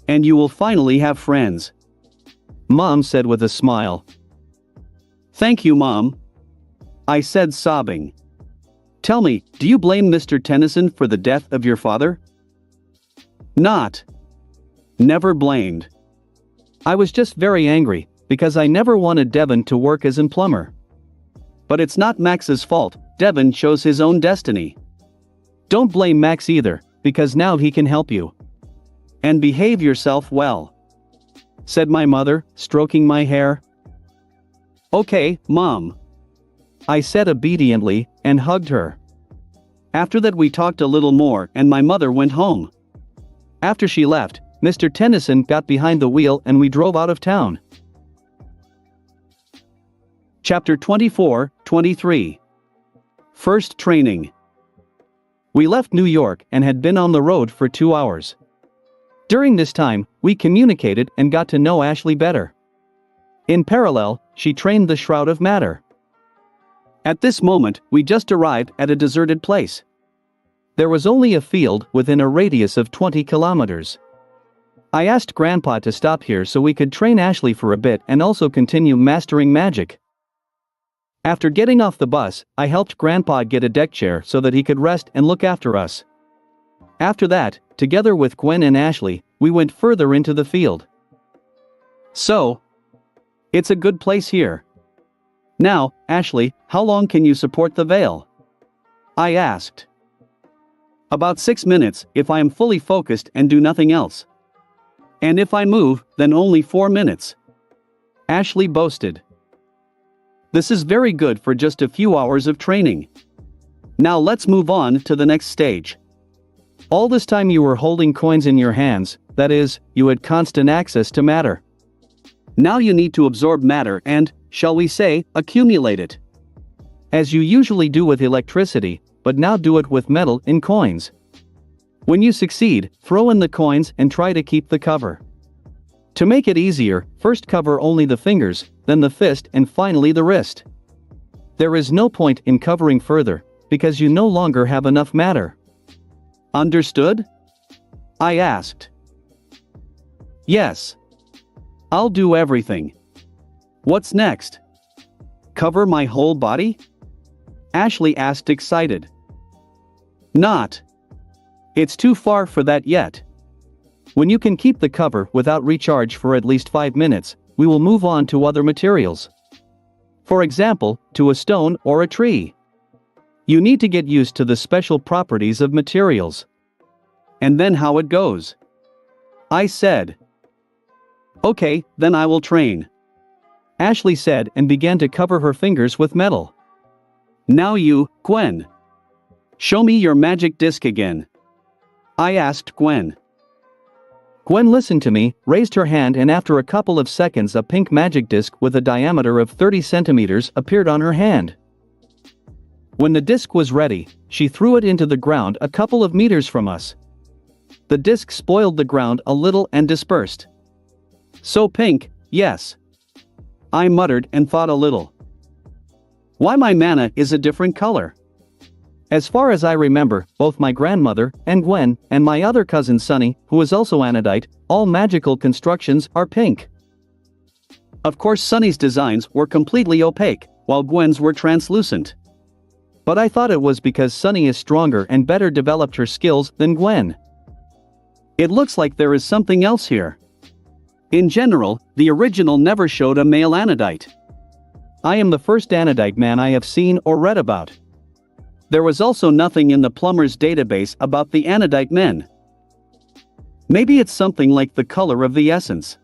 S1: And you will finally have friends. Mom said with a smile. Thank you, Mom. I said sobbing. Tell me, do you blame Mr. Tennyson for the death of your father? Not. Never blamed. I was just very angry, because I never wanted Devon to work as a plumber. But it's not Max's fault, Devon chose his own destiny. Don't blame Max either, because now he can help you. And behave yourself well, said my mother, stroking my hair. Okay, Mom. I said obediently, and hugged her. After that we talked a little more and my mother went home. After she left, Mr. Tennyson got behind the wheel and we drove out of town. Chapter 24-23. First Training. We left New York and had been on the road for 2 hours. During this time, we communicated and got to know Ashley better. In parallel, she trained the Shroud of Matter. At this moment, we just arrived at a deserted place. There was only a field within a radius of 20 kilometers. I asked Grandpa to stop here so we could train Ashley for a bit and also continue mastering magic. After getting off the bus, I helped Grandpa get a deck chair so that he could rest and look after us. After that, together with Gwen and Ashley, we went further into the field. So, it's a good place here. Now, Ashley, how long can you support the veil? I asked. About 6 minutes, if I am fully focused and do nothing else. And if I move, then only 4 minutes. Ashley boasted. This is very good for just a few hours of training. Now let's move on to the next stage. All this time you were holding coins in your hands, that is, you had constant access to matter. Now you need to absorb matter and, shall we say, accumulate it. As you usually do with electricity, but now do it with metal in coins. When you succeed, throw in the coins and try to keep the cover. To make it easier, first cover only the fingers, then the fist and finally the wrist. There is no point in covering further, because you no longer have enough matter. Understood? I asked. Yes. I'll do everything. What's next? Cover my whole body? Ashley asked, excited. Not. It's too far for that yet. When you can keep the cover without recharge for at least 5 minutes, we will move on to other materials. For example, to a stone or a tree. You need to get used to the special properties of materials. And then how it goes. I said. Okay, then I will train. Ashley said and began to cover her fingers with metal. Now you, Gwen. Show me your magic disc again. I asked Gwen. Gwen listened to me, raised her hand, and after a couple of seconds a pink magic disc with a diameter of 30 centimeters appeared on her hand. When the disc was ready, she threw it into the ground a couple of meters from us. The disc spoiled the ground a little and dispersed. So pink, yes. I muttered and thought a little. Why my mana is a different color? As far as I remember, both my grandmother, and Gwen, and my other cousin Sunny, who is also anodite, all magical constructions are pink. Of course Sunny's designs were completely opaque, while Gwen's were translucent. But I thought it was because Sunny is stronger and better developed her skills than Gwen. It looks like there is something else here. In general, the original never showed a male anodite. I am the first anodite man I have seen or read about. There was also nothing in the plumber's database about the anodite men. Maybe it's something like the color of the essence.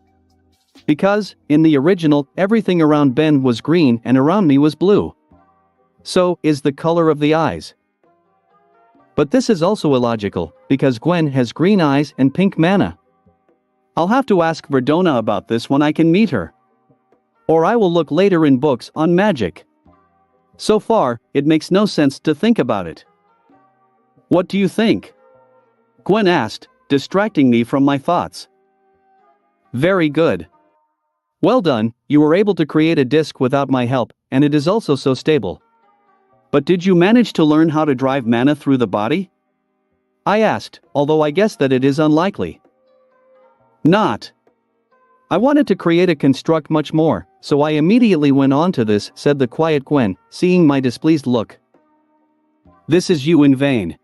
S1: Because, in the original, everything around Ben was green and around me was blue. So, is the color of the eyes. But this is also illogical, because Gwen has green eyes and pink mana. I'll have to ask Verdona about this when I can meet her. Or I will look later in books on magic. So far, it makes no sense to think about it. What do you think? Gwen asked, distracting me from my thoughts. Very good. Well done, you were able to create a disc without my help, and it is also so stable. But did you manage to learn how to drive mana through the body? I asked, although I guess that it is unlikely. Not. I wanted to create a construct much more, so I immediately went on to this, said the quiet Gwen, seeing my displeased look. This is you in vain.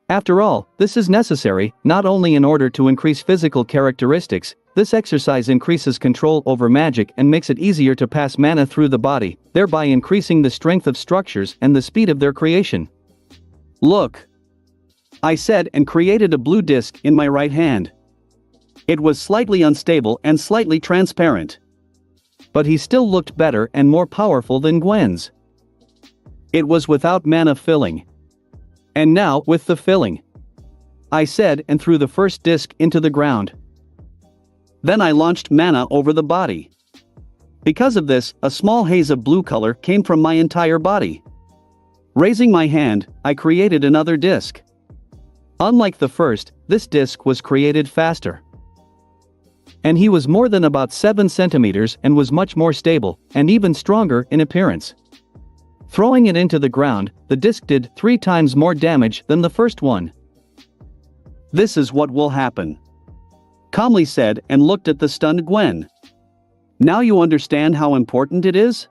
S1: After all, this is necessary, not only in order to increase physical characteristics, this exercise increases control over magic and makes it easier to pass mana through the body, thereby increasing the strength of structures and the speed of their creation. Look. I said and created a blue disc in my right hand. It was slightly unstable and slightly transparent. But he still looked better and more powerful than Gwen's. It was without mana filling. And now with the filling. I said and threw the first disc into the ground. Then I launched mana over the body. Because of this, a small haze of blue color came from my entire body. Raising my hand, I created another disc. Unlike the first, this disc was created faster. And he was more than about 7 centimeters and was much more stable, and even stronger in appearance. Throwing it into the ground, the disc did 3 times more damage than the first one. This is what will happen. Calmly said and looked at the stunned Gwen. Now you understand how important it is?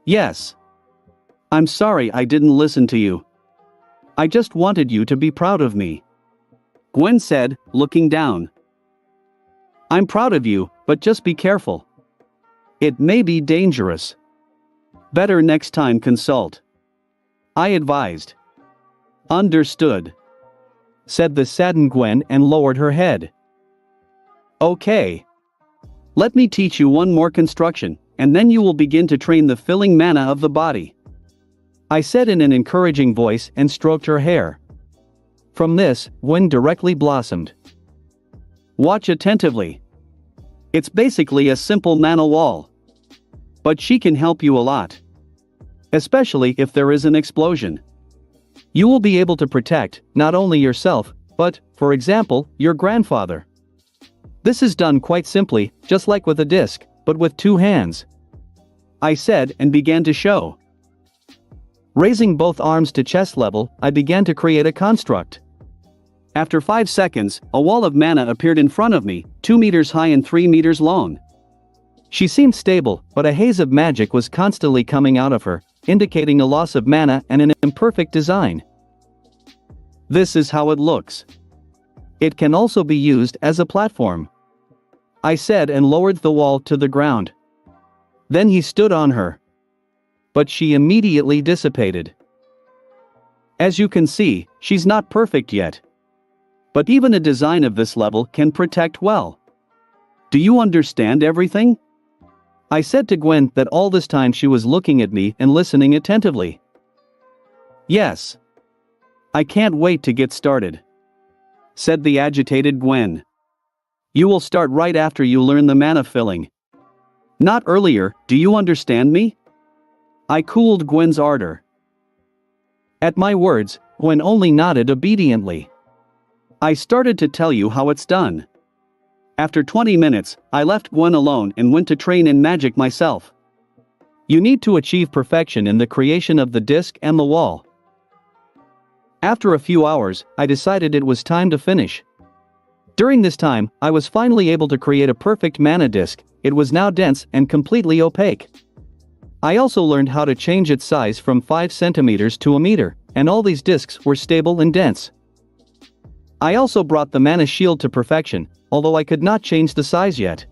S1: Yes. I'm sorry I didn't listen to you. I just wanted you to be proud of me. Gwen said, looking down. I'm proud of you, but just be careful. It may be dangerous. Better next time consult. I advised. Understood. Said the saddened Gwen and lowered her head. Okay. Let me teach you one more construction, and then you will begin to train the filling mana of the body. I said in an encouraging voice and stroked her hair. From this, Gwen directly blossomed. Watch attentively. It's basically a simple mana wall. But she can help you a lot. Especially if there is an explosion. You will be able to protect, not only yourself, but, for example, your grandfather. This is done quite simply, just like with a disc, but with 2 hands. I said and began to show. Raising both arms to chest level, I began to create a construct. After 5 seconds, a wall of mana appeared in front of me, 2 meters high and 3 meters long. She seemed stable, but a haze of magic was constantly coming out of her, indicating a loss of mana and an imperfect design. This is how it looks. It can also be used as a platform. I said and lowered the wall to the ground. Then he stood on her. But she immediately dissipated. As you can see, she's not perfect yet. But even a design of this level can protect well. Do you understand everything? I said to Gwen that all this time she was looking at me and listening attentively. Yes. I can't wait to get started. Said the agitated Gwen. You will start right after you learn the mana filling. Not earlier, do you understand me? I cooled Gwen's ardor. At my words, Gwen only nodded obediently. I started to tell you how it's done. After 20 minutes, I left Gwen alone and went to train in magic myself. You need to achieve perfection in the creation of the disc and the wall. After a few hours, I decided it was time to finish. During this time, I was finally able to create a perfect mana disc. It was now dense and completely opaque. I also learned how to change its size from 5 centimeters to a meter, and all these discs were stable and dense. I also brought the mana shield to perfection, although I could not change the size yet.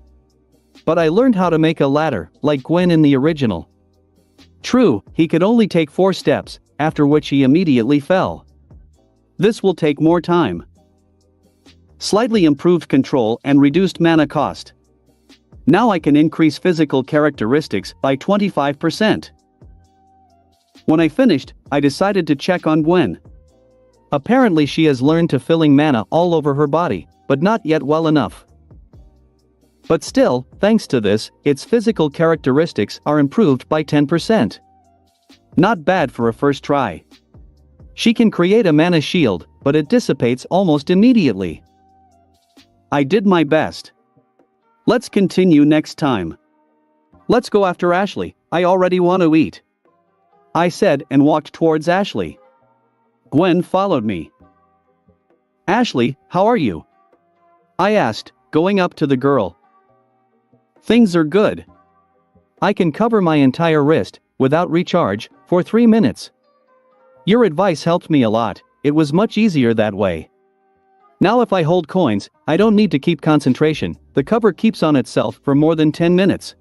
S1: But I learned how to make a ladder, like Gwen in the original. True, he could only take 4 steps, after which he immediately fell. This will take more time. Slightly improved control and reduced mana cost. Now I can increase physical characteristics by 25%. When I finished, I decided to check on Gwen. Apparently she has learned to filling mana all over her body, but not yet well enough. But still, thanks to this, its physical characteristics are improved by 10%. Not bad for a first try. She can create a mana shield, but it dissipates almost immediately. I did my best. Let's continue next time. Let's go after Ashley, I already want to eat. I said and walked towards Ashley. Gwen followed me. Ashley, how are you? I asked, going up to the girl. Things are good. I can cover my entire wrist, without recharge, for 3 minutes. Your advice helped me a lot, it was much easier that way. Now if I hold coins, I don't need to keep concentration, the cover keeps on itself for more than 10 minutes.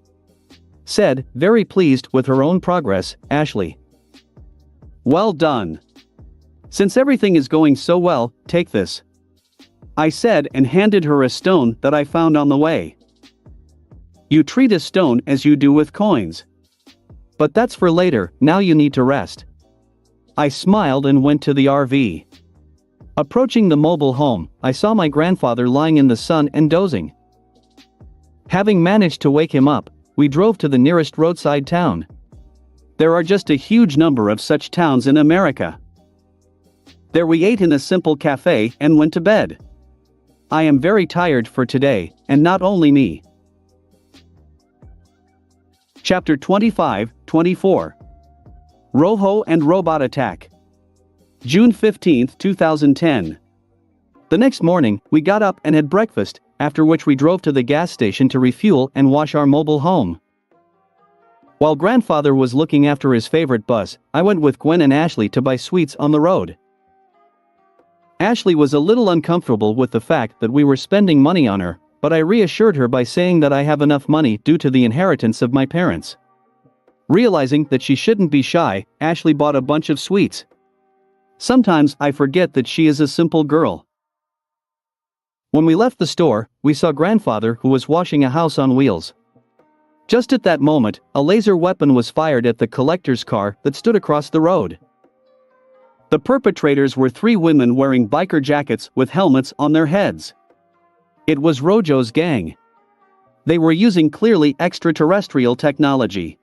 S1: Said, very pleased with her own progress, Ashley. Well done. Since everything is going so well, take this. I said and handed her a stone that I found on the way. You treat a stone as you do with coins. But that's for later, now you need to rest. I smiled and went to the RV. Approaching the mobile home, I saw my grandfather lying in the sun and dozing. Having managed to wake him up, we drove to the nearest roadside town. There are just a huge number of such towns in America. There we ate in a simple cafe and went to bed. I am very tired for today, and not only me. Chapter 25-24. Rojo and Robot Attack. June 15, 2010. The next morning, we got up and had breakfast, after which we drove to the gas station to refuel and wash our mobile home. While grandfather was looking after his favorite bus, I went with Gwen and Ashley to buy sweets on the road. Ashley was a little uncomfortable with the fact that we were spending money on her, but I reassured her by saying that I have enough money due to the inheritance of my parents. Realizing that she shouldn't be shy, Ashley bought a bunch of sweets. Sometimes I forget that she is a simple girl. When we left the store, we saw grandfather who was washing a house on wheels. Just at that moment, a laser weapon was fired at the collector's car that stood across the road. The perpetrators were three women wearing biker jackets with helmets on their heads. It was Rojo's gang. They were using clearly extraterrestrial technology.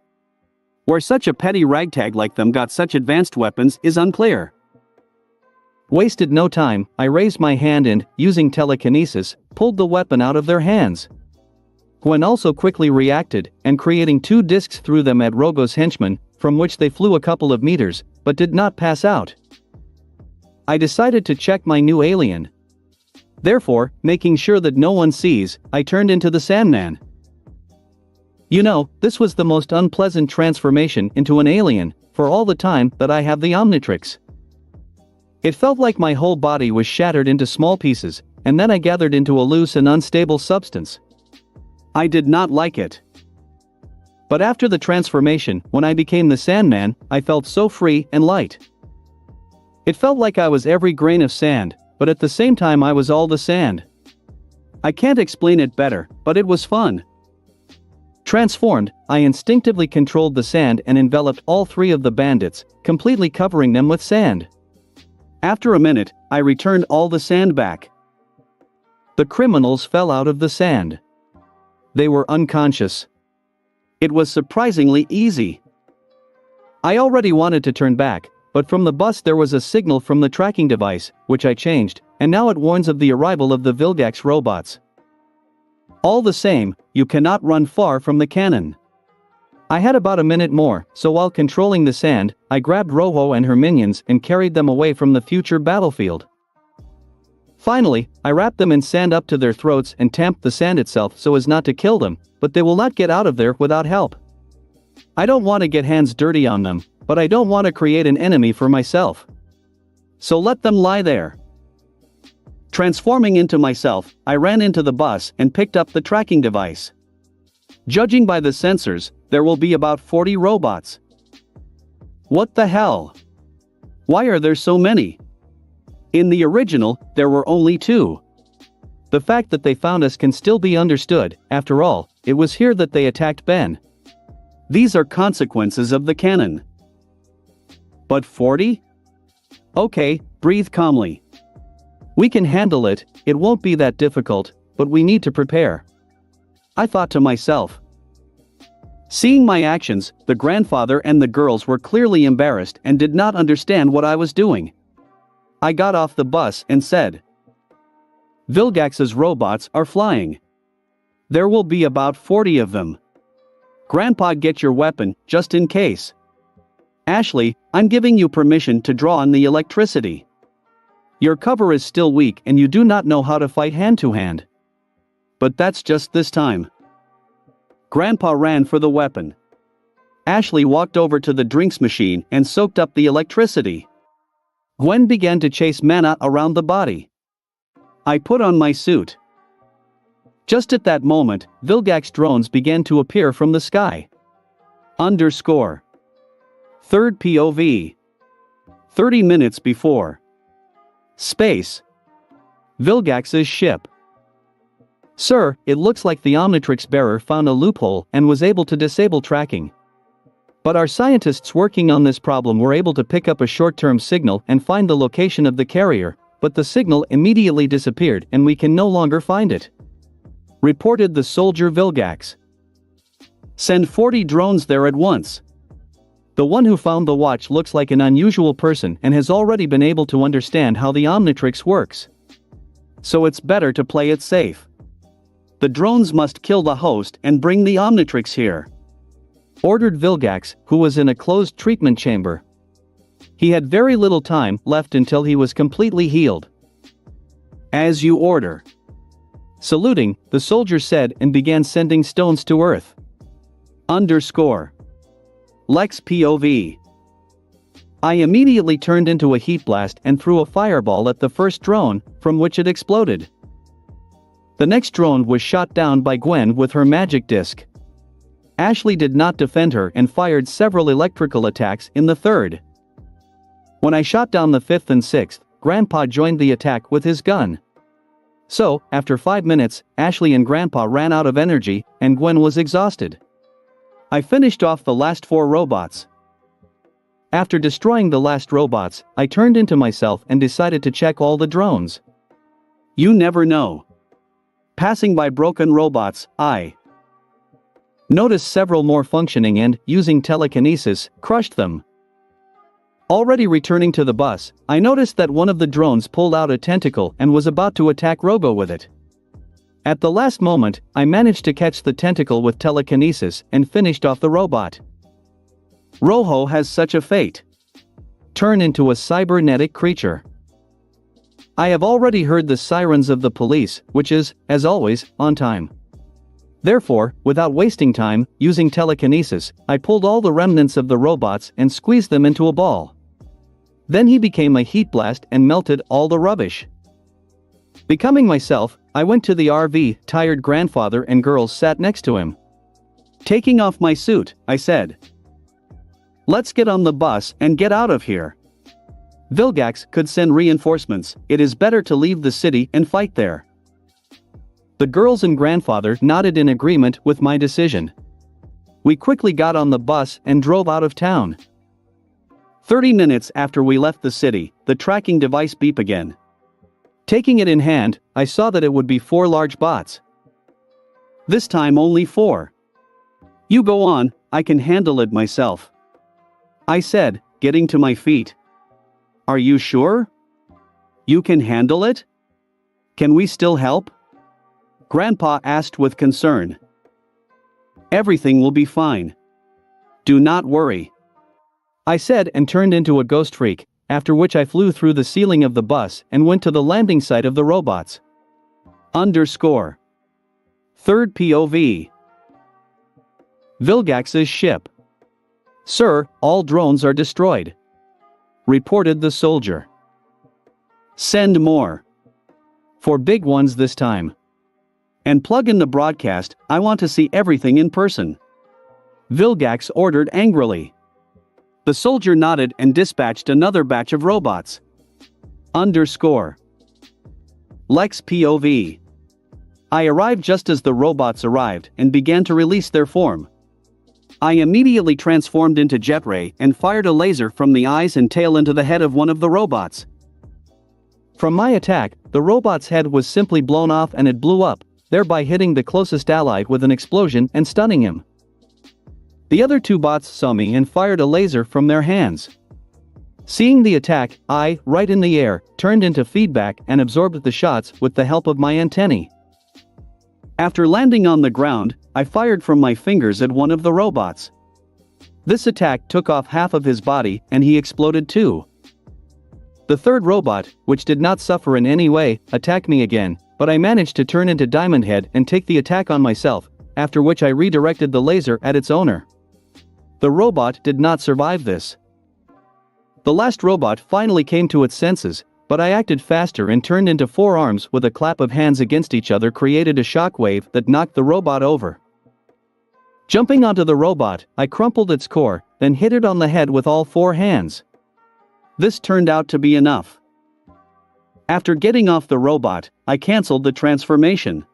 S1: Where such a petty ragtag like them got such advanced weapons is unclear. Wasted no time, I raised my hand and, using telekinesis, pulled the weapon out of their hands. Gwen also quickly reacted, and creating two discs threw them at Rojo's henchmen, from which they flew a couple of meters, but did not pass out. I decided to check my new alien. Therefore, making sure that no one sees, I turned into the Sandman. You know, this was the most unpleasant transformation into an alien, for all the time that I have the Omnitrix. It felt like my whole body was shattered into small pieces, and then I gathered into a loose and unstable substance. I did not like it. But after the transformation, when I became the Sandman, I felt so free and light. It felt like I was every grain of sand, but at the same time I was all the sand. I can't explain it better, but it was fun. Transformed, I instinctively controlled the sand and enveloped all three of the bandits, completely covering them with sand. After a minute, I returned all the sand back. The criminals fell out of the sand. They were unconscious. It was surprisingly easy. I already wanted to turn back, but from the bus there was a signal from the tracking device, which I changed, and now it warns of the arrival of the Vilgax robots. All the same, you cannot run far from the cannon. I had about a minute more, so while controlling the sand, I grabbed Rojo and her minions and carried them away from the future battlefield. Finally, I wrapped them in sand up to their throats and tamped the sand itself so as not to kill them, but they will not get out of there without help. I don't want to get hands dirty on them, but I don't want to create an enemy for myself. So let them lie there. Transforming into myself, I ran into the bus and picked up the tracking device. Judging by the sensors, there will be about 40 robots. What the hell? Why are there so many? In the original, there were only 2. The fact that they found us can still be understood. After all, it was here that they attacked Ben. These are consequences of the canon. But 40? Okay, breathe calmly. We can handle it, it won't be that difficult, but we need to prepare. I thought to myself. Seeing my actions, the grandfather and the girls were clearly embarrassed and did not understand what I was doing. I got off the bus and said, Vilgax's robots are flying. There will be about 40 of them. Grandpa, get your weapon, just in case. Ashley, I'm giving you permission to draw on the electricity. Your cover is still weak and you do not know how to fight hand-to-hand. But that's just this time. Grandpa ran for the weapon. Ashley walked over to the drinks machine and soaked up the electricity. Gwen began to chase Mana around the body. I put on my suit. Just at that moment, Vilgax drones began to appear from the sky. Underscore. Third POV. 30 minutes before. Space. Vilgax's ship. Sir, it looks like the Omnitrix bearer found a loophole and was able to disable tracking. But our scientists working on this problem were able to pick up a short-term signal and find the location of the carrier, but the signal immediately disappeared and we can no longer find it. Reported the soldier Vilgax. Send 40 drones there at once. The one who found the watch looks like an unusual person and has already been able to understand how the Omnitrix works. So it's better to play it safe. The drones must kill the host and bring the Omnitrix here. Ordered Vilgax, who was in a closed treatment chamber. He had very little time left until he was completely healed. As you order. Saluting, the soldier said and began sending stones to Earth. Underscore. Lex POV. I immediately turned into a heat blast and threw a fireball at the first drone, from which it exploded. The next drone was shot down by Gwen with her magic disc. Ashley did not defend her and fired several electrical attacks in the third. When I shot down the fifth and sixth, Grandpa joined the attack with his gun. So, after 5 minutes, Ashley and Grandpa ran out of energy, and Gwen was exhausted. I finished off the last 4 robots. After destroying the last robots, I turned into myself and decided to check all the drones. You never know. Passing by broken robots, I noticed several more functioning and, using telekinesis, crushed them. Already returning to the bus, I noticed that one of the drones pulled out a tentacle and was about to attack Robo with it. At the last moment, I managed to catch the tentacle with telekinesis and finished off the robot. Rojo has such a fate. Turn into a cybernetic creature. I have already heard the sirens of the police, which is, as always, on time. Therefore, without wasting time, using telekinesis, I pulled all the remnants of the robots and squeezed them into a ball. Then he became a heat blast and melted all the rubbish. Becoming myself, I went to the RV. Tired grandfather and girls sat next to him. Taking off my suit, I said, "Let's get on the bus and get out of here. Vilgax could send reinforcements. It is better to leave the city and fight there." The girls and grandfather nodded in agreement with my decision. We quickly got on the bus and drove out of town. 30 minutes after we left the city, the tracking device beeped again. Taking it in hand, I saw that it would be 4 large bots. This time only 4. "You go on, I can handle it myself," I said, getting to my feet. "Are you sure? You can handle it? Can we still help?" Grandpa asked with concern. "Everything will be fine. Do not worry," I said and turned into a ghost freak, after which I flew through the ceiling of the bus and went to the landing site of the robots. Third POV. Vilgax's ship. "Sir, all drones are destroyed," reported the soldier. "Send more. For big ones this time. And plug in the broadcast, I want to see everything in person," Vilgax ordered angrily. The soldier nodded and dispatched another batch of robots. Lex POV. I arrived just as the robots arrived and began to release their form. I immediately transformed into Jet Ray and fired a laser from the eyes and tail into the head of one of the robots. From my attack, the robot's head was simply blown off and it blew up, thereby hitting the closest ally with an explosion and stunning him. The other 2 bots saw me and fired a laser from their hands. Seeing the attack, I, right in the air, turned into feedback and absorbed the shots with the help of my antennae. After landing on the ground, I fired from my fingers at one of the robots. This attack took off half of his body and he exploded too. The third robot, which did not suffer in any way, attacked me again, but I managed to turn into Diamond Head and take the attack on myself, after which I redirected the laser at its owner. The robot did not survive this. The last robot finally came to its senses, but I acted faster and turned into 4 arms with a clap of hands against each other created a shockwave that knocked the robot over. Jumping onto the robot, I crumpled its core, then hit it on the head with all 4 hands. This turned out to be enough. After getting off the robot, I cancelled the transformation.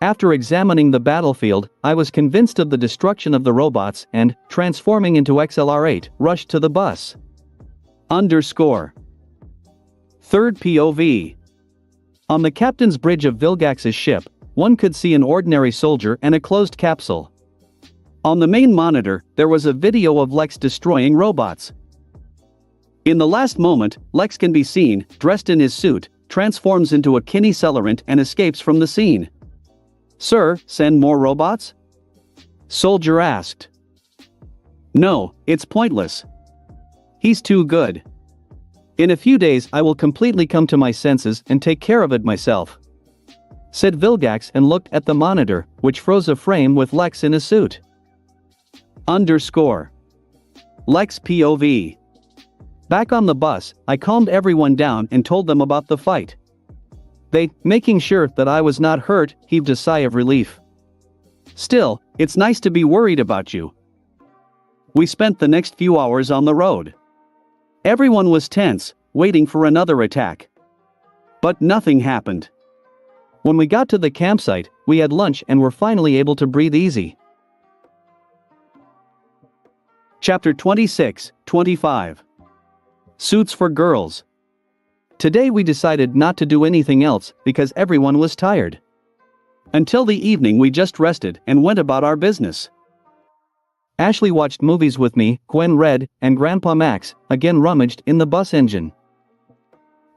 S1: After examining the battlefield, I was convinced of the destruction of the robots and, transforming into XLR-8, rushed to the bus. Third POV. On the captain's bridge of Vilgax's ship, one could see an ordinary soldier and a closed capsule. On the main monitor, there was a video of Lex destroying robots. In the last moment, Lex can be seen, dressed in his suit, transforms into a kidney celerant and escapes from the scene. "Sir, send more robots?" Soldier asked. "No, it's pointless. He's too good. In a few days I will completely come to my senses and take care of it myself," said Vilgax and looked at the monitor, which froze a frame with Lex in a suit. Lex POV. Back on the bus, I calmed everyone down and told them about the fight. They, making sure that I was not hurt, heaved a sigh of relief. Still, it's nice to be worried about you. We spent the next few hours on the road. Everyone was tense, waiting for another attack. But nothing happened. When we got to the campsite, we had lunch and were finally able to breathe easy. Chapter 26-25. Suits for Girls. Today we decided not to do anything else because everyone was tired. Until the evening we just rested and went about our business. Ashley watched movies with me, Gwen read, and Grandpa Max again rummaged in the bus engine.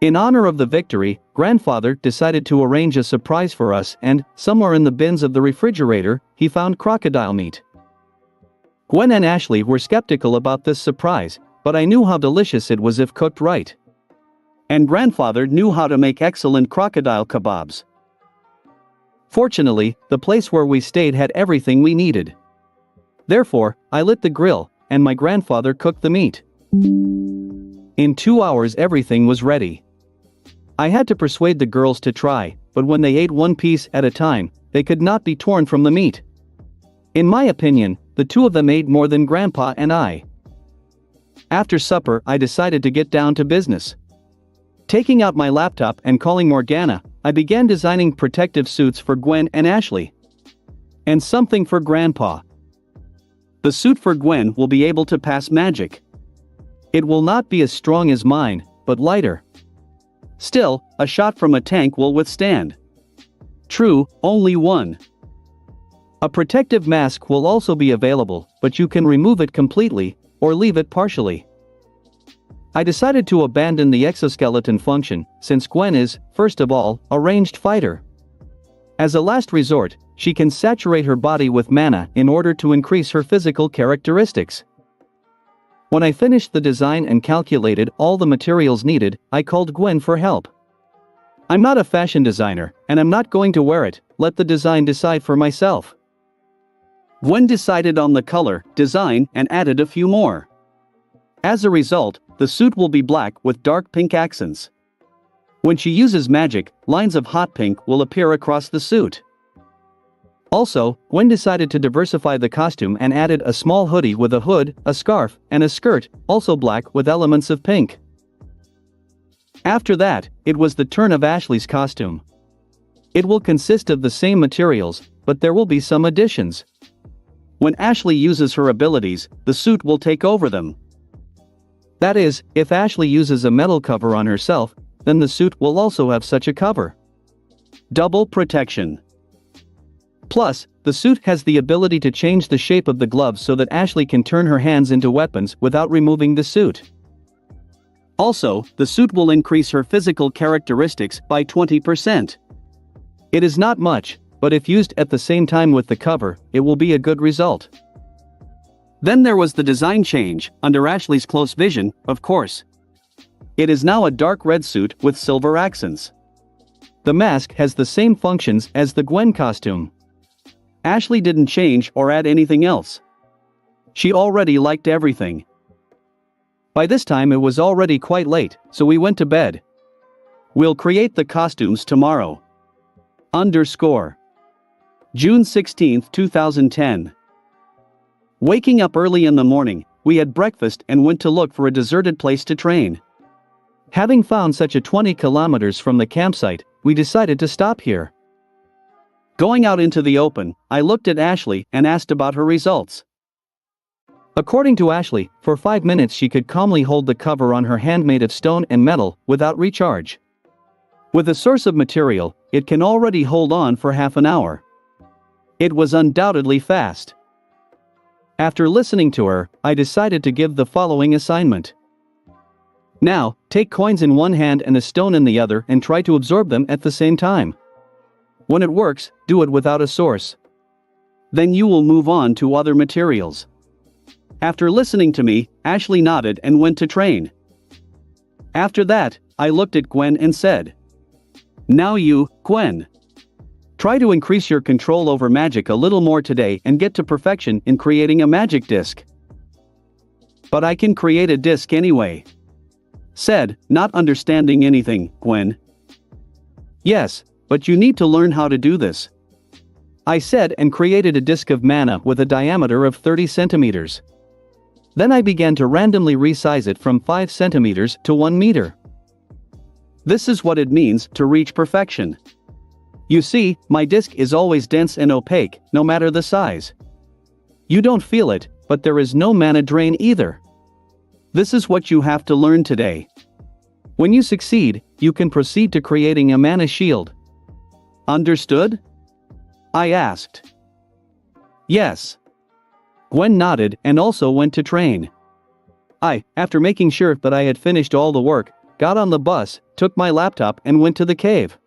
S1: In honor of the victory, Grandfather decided to arrange a surprise for us and, somewhere in the bins of the refrigerator, he found crocodile meat. Gwen and Ashley were skeptical about this surprise, but I knew how delicious it was if cooked right. And Grandfather knew how to make excellent crocodile kebabs. Fortunately, the place where we stayed had everything we needed. Therefore, I lit the grill, and my grandfather cooked the meat. In 2 hours everything was ready. I had to persuade the girls to try, but when they ate one piece at a time, they could not be torn from the meat. In my opinion, the two of them ate more than Grandpa and I. After supper I decided to get down to business. Taking out my laptop and calling Morgana, I began designing protective suits for Gwen and Ashley. And something for Grandpa. The suit for Gwen will be able to pass magic. It will not be as strong as mine, but lighter. Still, a shot from a tank will withstand. True, only one. A protective mask will also be available, but you can remove it completely, or leave it partially. I decided to abandon the exoskeleton function, since Gwen is, first of all, a ranged fighter. As a last resort, she can saturate her body with mana in order to increase her physical characteristics. When I finished the design and calculated all the materials needed, I called Gwen for help. I'm not a fashion designer, and I'm not going to wear it, let the design decide for myself. Gwen decided on the color, design, and added a few more. As a result, the suit will be black with dark pink accents. When she uses magic, lines of hot pink will appear across the suit. Also, Gwen decided to diversify the costume and added a small hoodie with a hood, a scarf, and a skirt, also black with elements of pink. After that, it was the turn of Ashley's costume. It will consist of the same materials, but there will be some additions. When Ashley uses her abilities, the suit will take over them. That is, if Ashley uses a metal cover on herself, then the suit will also have such a cover. Double protection. Plus, the suit has the ability to change the shape of the gloves so that Ashley can turn her hands into weapons without removing the suit. Also, the suit will increase her physical characteristics by 20%. It is not much, but if used at the same time with the cover, it will be a good result. Then there was the design change, under Ashley's close vision, of course. It is now a dark red suit with silver accents. The mask has the same functions as the Gwen costume. Ashley didn't change or add anything else. She already liked everything. By this time it was already quite late, so we went to bed. We'll create the costumes tomorrow. June 16, 2010. Waking up early in the morning, we had breakfast and went to look for a deserted place to train. Having found such a 20 kilometers from the campsite, we decided to stop here. Going out into the open, I looked at Ashley and asked about her results. According to Ashley, for 5 minutes she could calmly hold the cover on her hand made of stone and metal, without recharge. With a source of material, it can already hold on for half an hour. It was undoubtedly fast. After listening to her, I decided to give the following assignment. Now, take coins in one hand and a stone in the other and try to absorb them at the same time. When it works, do it without a source. Then you will move on to other materials. After listening to me, Ashley nodded and went to train. After that, I looked at Gwen and said, "Now you, Gwen. Try to increase your control over magic a little more today and get to perfection in creating a magic disc." But I can create a disc anyway. Said, not understanding anything, Gwen. Yes, but you need to learn how to do this. I said and created a disc of mana with a diameter of 30 centimeters. Then I began to randomly resize it from 5 centimeters to 1 meter. This is what it means to reach perfection. You see, my disc is always dense and opaque, no matter the size. You don't feel it, but there is no mana drain either. This is what you have to learn today. When you succeed, you can proceed to creating a mana shield. Understood? I asked. Yes. Gwen nodded and also went to train. I, after making sure that I had finished all the work, got on the bus, took my laptop and went to the cave.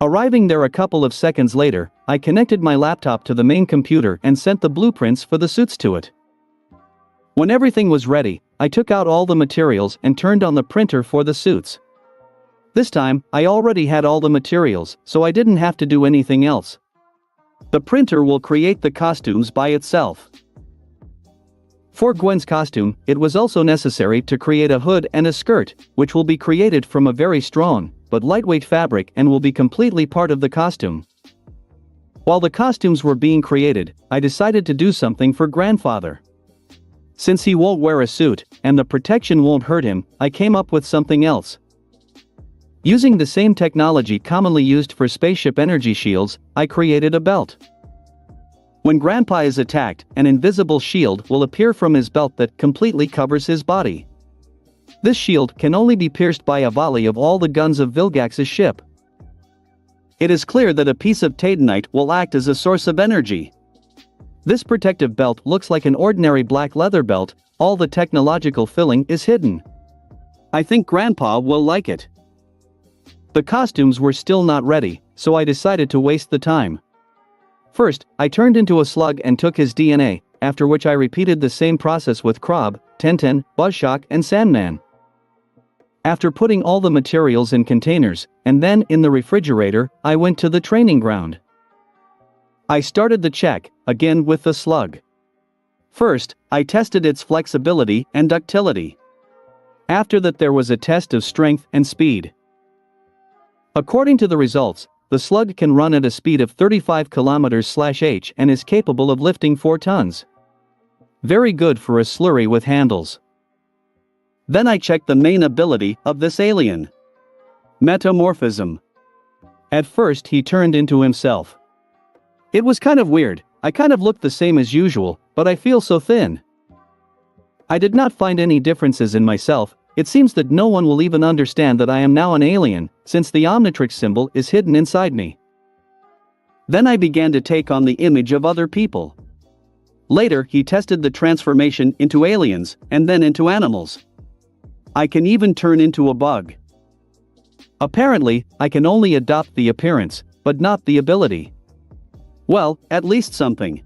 S1: Arriving there a couple of seconds later, I connected my laptop to the main computer and sent the blueprints for the suits to it. When everything was ready, I took out all the materials and turned on the printer for the suits. This time, I already had all the materials, so I didn't have to do anything else. The printer will create the costumes by itself. For Gwen's costume, it was also necessary to create a hood and a skirt, which will be created from a very strong, but lightweight fabric and will be completely part of the costume. While the costumes were being created, I decided to do something for grandfather. Since he won't wear a suit, and the protection won't hurt him, I came up with something else. Using the same technology commonly used for spaceship energy shields, I created a belt. When Grandpa is attacked, an invisible shield will appear from his belt that completely covers his body. This shield can only be pierced by a volley of all the guns of Vilgax's ship. It is clear that a piece of Titanite will act as a source of energy. This protective belt looks like an ordinary black leather belt, all the technological filling is hidden. I think Grandpa will like it. The costumes were still not ready, so I decided to waste the time. First, I turned into a slug and took his DNA, after which I repeated the same process with Krob, Tenten, Buzzshock and Sandman. After putting all the materials in containers, and then in the refrigerator, I went to the training ground. I started the check, again with the slug. First, I tested its flexibility and ductility. After that there was a test of strength and speed. According to the results, the slug can run at a speed of 35 km/h and is capable of lifting 4 tons. Very good for a slurry with handles. Then I checked the main ability of this alien. Metamorphism. At first he turned into himself. It was kind of weird, I kind of looked the same as usual, but I feel so thin. I did not find any differences in myself. It seems that no one will even understand that I am now an alien, since the Omnitrix symbol is hidden inside me. Then I began to take on the image of other people. Later he tested the transformation into aliens, and then into animals. I can even turn into a bug. Apparently, I can only adopt the appearance, but not the ability. Well, at least something.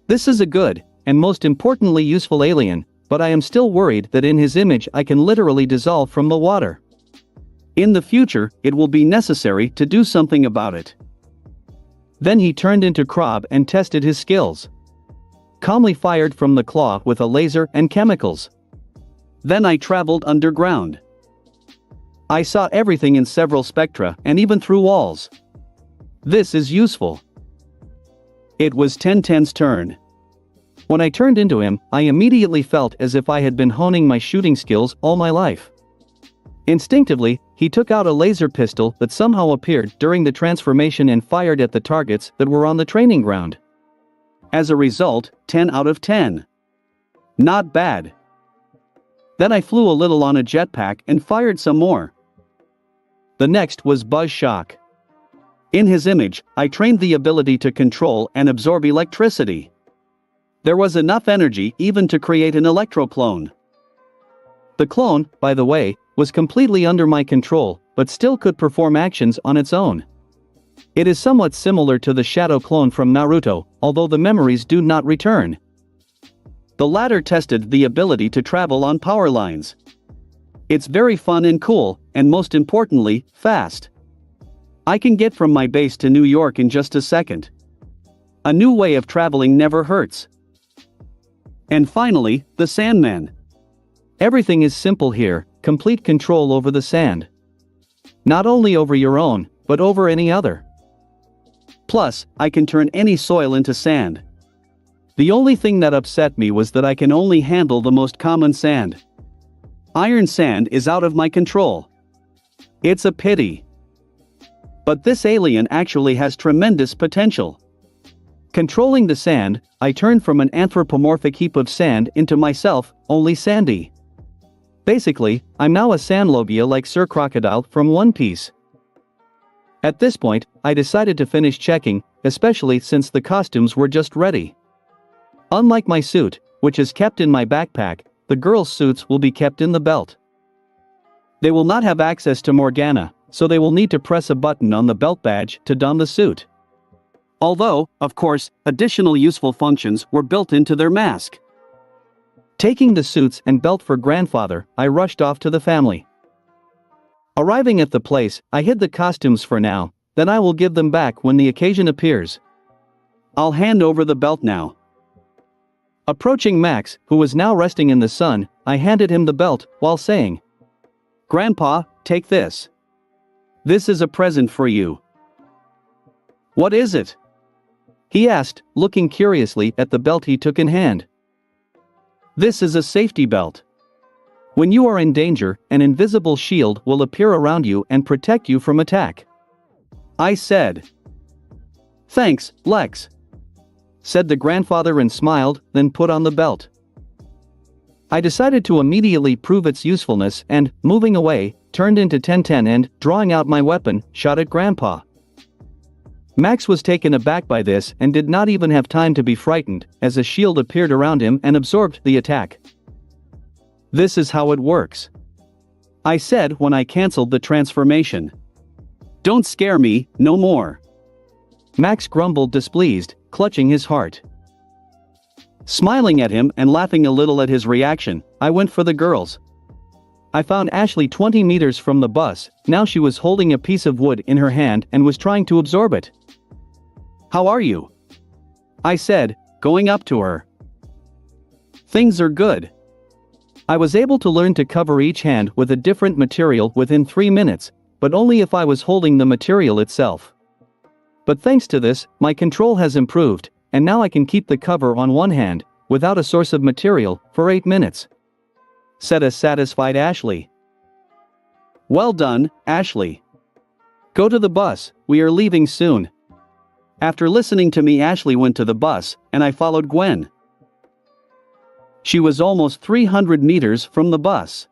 S1: This is a good, and most importantly useful alien, but I am still worried that in his image I can literally dissolve from the water. In the future, it will be necessary to do something about it. Then he turned into Krob and tested his skills. Calmly fired from the claw with a laser and chemicals. Then I traveled underground. I saw everything in several spectra and even through walls. This is useful. It was Tenten's turn. When I turned into him, I immediately felt as if I had been honing my shooting skills all my life. Instinctively, he took out a laser pistol that somehow appeared during the transformation and fired at the targets that were on the training ground. As a result, 10 out of 10. Not bad. Then I flew a little on a jetpack and fired some more. The next was Buzzshock. In his image, I trained the ability to control and absorb electricity. There was enough energy even to create an electroclone. The clone, by the way, was completely under my control, but still could perform actions on its own. It is somewhat similar to the shadow clone from Naruto, although the memories do not return. The latter tested the ability to travel on power lines. It's very fun and cool, and most importantly, fast. I can get from my base to New York in just a second. A new way of traveling never hurts. And finally, the Sandman. Everything is simple here, complete control over the sand. Not only over your own, but over any other. Plus, I can turn any soil into sand. The only thing that upset me was that I can only handle the most common sand. Iron sand is out of my control. It's a pity. But this alien actually has tremendous potential. Controlling the sand, I turned from an anthropomorphic heap of sand into myself, only sandy. Basically, I'm now a sandlobia like Sir Crocodile from One Piece. At this point, I decided to finish checking, especially since the costumes were just ready. Unlike my suit, which is kept in my backpack, the girls' suits will be kept in the belt. They will not have access to Morgana, so they will need to press a button on the belt badge to don the suit. Although, of course, additional useful functions were built into their mask. Taking the suits and belt for grandfather, I rushed off to the family. Arriving at the place, I hid the costumes for now, then I will give them back when the occasion appears. I'll hand over the belt now. Approaching Max, who was now resting in the sun, I handed him the belt, while saying, "Grandpa, take this. This is a present for you." "What is it?" he asked, looking curiously at the belt he took in hand. "This is a safety belt. When you are in danger, an invisible shield will appear around you and protect you from attack," I said. "Thanks, Lex," said the grandfather and smiled, then put on the belt. I decided to immediately prove its usefulness and, moving away, turned into 1010 and, drawing out my weapon, shot at Grandpa. Max was taken aback by this and did not even have time to be frightened, as a shield appeared around him and absorbed the attack. "This is how it works," I said when I cancelled the transformation. "Don't scare me, no more," Max grumbled displeased, clutching his heart. Smiling at him and laughing a little at his reaction, I went for the girls. I found Ashley 20 meters from the bus. Now she was holding a piece of wood in her hand and was trying to absorb it. "How are you?" I said, going up to her. "Things are good. I was able to learn to cover each hand with a different material within 3 minutes, but only if I was holding the material itself. But thanks to this, my control has improved, and now I can keep the cover on one hand, without a source of material, for 8 minutes," said a satisfied Ashley. "Well done, Ashley. Go to the bus, we are leaving soon." After listening to me, Ashley went to the bus, and I followed Gwen. She was almost 300 meters from the bus.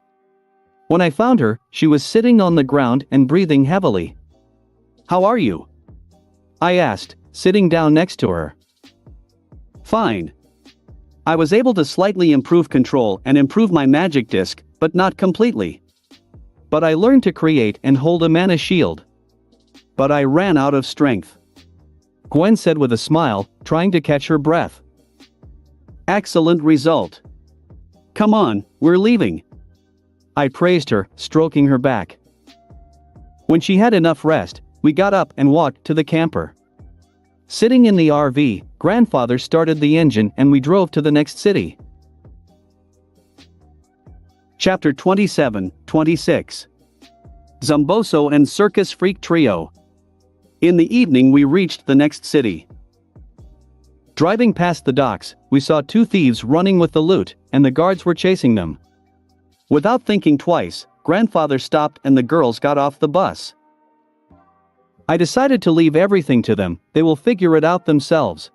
S1: When I found her, she was sitting on the ground and breathing heavily. "How are you?" I asked, sitting down next to her. "Fine. I was able to slightly improve control and improve my magic disc, but not completely. But I learned to create and hold a mana shield. But I ran out of strength," Gwen said with a smile, trying to catch her breath. "Excellent result. Come on, we're leaving," I praised her, stroking her back. When she had enough rest, we got up and walked to the camper. Sitting in the RV, Grandfather started the engine and we drove to the next city. Chapter 27-26. Zomboso and Circus Freak Trio. In the evening we reached the next city. Driving past the docks, we saw 2 thieves running with the loot, and the guards were chasing them. Without thinking twice, Grandfather stopped and the girls got off the bus. I decided to leave everything to them, they will figure it out themselves.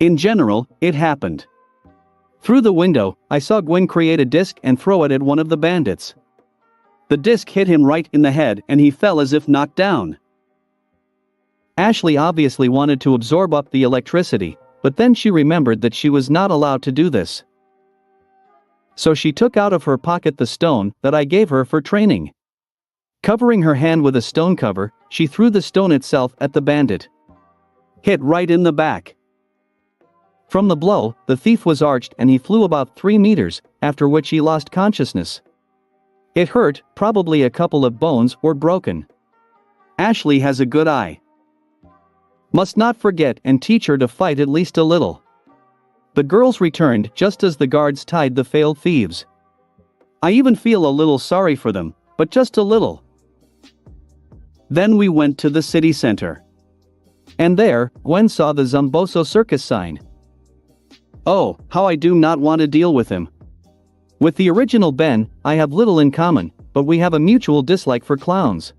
S1: In general, it happened. Through the window, I saw Gwen create a disc and throw it at one of the bandits. The disc hit him right in the head and he fell as if knocked down. Ashley obviously wanted to absorb up the electricity, but then she remembered that she was not allowed to do this. So she took out of her pocket the stone that I gave her for training. Covering her hand with a stone cover, she threw the stone itself at the bandit. Hit right in the back. From the blow, the thief was arched and he flew about 3 meters, after which he lost consciousness. It hurt, probably a couple of bones were broken. Ashley has a good eye. Must not forget and teach her to fight at least a little. The girls returned just as the guards tied the failed thieves. I even feel a little sorry for them, but just a little. Then we went to the city center. And there, Gwen saw the Zomboso circus sign. Oh, how I do not want to deal with him. With the original Ben, I have little in common, but we have a mutual dislike for clowns.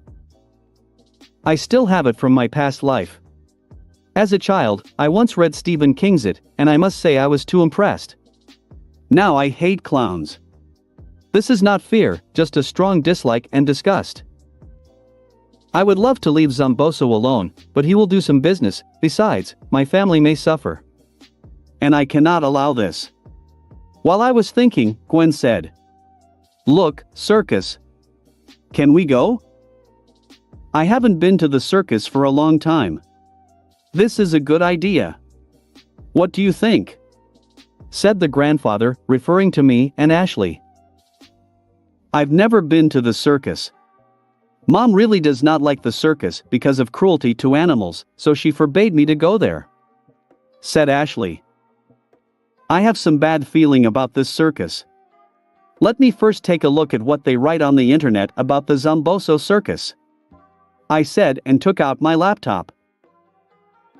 S1: I still have it from my past life. As a child, I once read Stephen King's It, and I must say I was too impressed. Now I hate clowns. This is not fear, just a strong dislike and disgust. I would love to leave Zomboso alone, but he will do some business. Besides, my family may suffer. And I cannot allow this. While I was thinking, Gwen said, "Look, circus. Can we go? I haven't been to the circus for a long time. This is a good idea. What do you think?" said the grandfather, referring to me and Ashley. I've never been to the circus. Mom really does not like the circus because of cruelty to animals, so she forbade me to go there, said Ashley. I have some bad feeling about this circus. Let me first take a look at what they write on the internet about the Zomboso circus, I said and took out my laptop.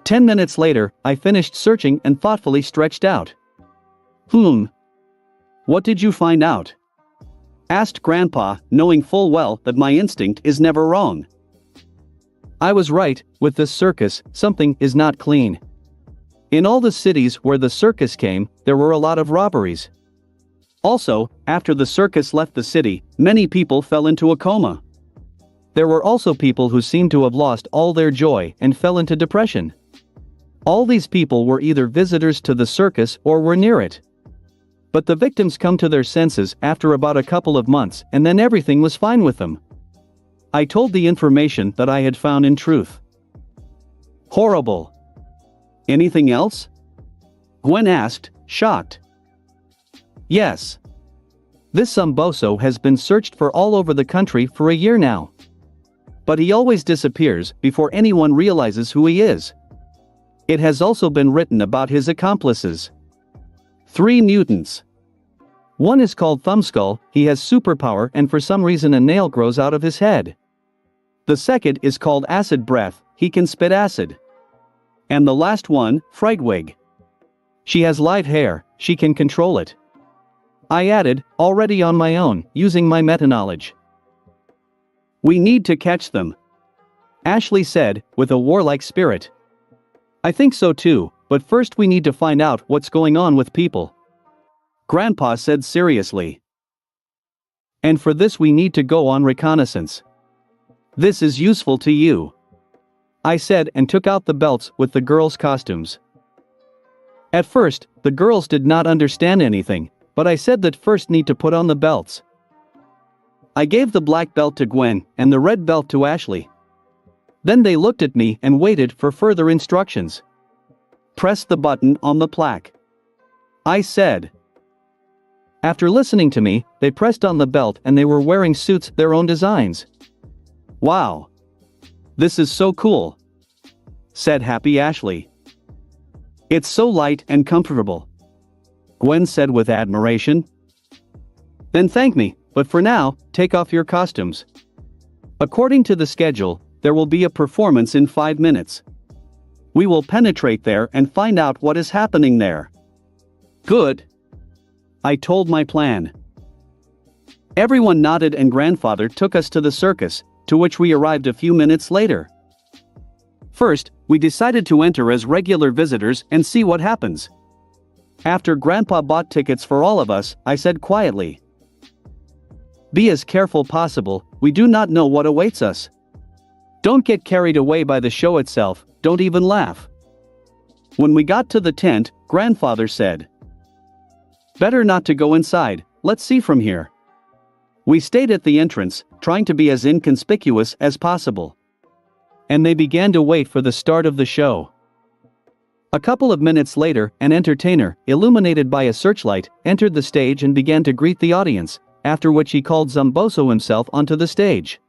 S1: 10 minutes later, I finished searching and thoughtfully stretched out. What did you find out? Asked Grandpa, knowing full well that my instinct is never wrong. I was right, with this circus, something is not clean. In all the cities where the circus came, there were a lot of robberies. Also, after the circus left the city, many people fell into a coma. There were also people who seemed to have lost all their joy and fell into depression. All these people were either visitors to the circus or were near it. But the victims come to their senses after about a couple of months, and then everything was fine with them. I told the information that I had found in truth. Horrible. Anything else? Gwen asked, shocked. Yes. This Zomboso has been searched for all over the country for a year now. But he always disappears before anyone realizes who he is. It has also been written about his accomplices. 3 mutants. One is called Thumbskull, he has superpower and for some reason a nail grows out of his head. The second is called Acid Breath, he can spit acid. And the last one, Frightwig. She has live hair, she can control it. I added, already on my own, using my meta-knowledge. We need to catch them, Ashley said, with a warlike spirit. I think so too, but first we need to find out what's going on with people, Grandpa said seriously. And for this we need to go on reconnaissance. This is useful to you, I said and took out the belts with the girls' costumes. At first, the girls did not understand anything, but I said that first need to put on the belts. I gave the black belt to Gwen and the red belt to Ashley. Then they looked at me and waited for further instructions. Press the button on the plaque, I said. After listening to me, they pressed on the belt and they were wearing suits their own designs. Wow. This is so cool, said happy Ashley. It's so light and comfortable, Gwen said with admiration. Then thank me, but for now, take off your costumes. According to the schedule, there will be a performance in 5 minutes. We will penetrate there and find out what is happening there. Good, I told my plan. Everyone nodded and Grandfather took us to the circus, to which we arrived a few minutes later. First, we decided to enter as regular visitors and see what happens. After Grandpa bought tickets for all of us, I said quietly, be as careful possible, we do not know what awaits us. Don't get carried away by the show itself, don't even laugh. When we got to the tent, Grandfather said, better not to go inside, let's see from here. We stayed at the entrance, trying to be as inconspicuous as possible. And they began to wait for the start of the show. A couple of minutes later, an entertainer, illuminated by a searchlight, entered the stage and began to greet the audience, after which he called Zomboso himself onto the stage.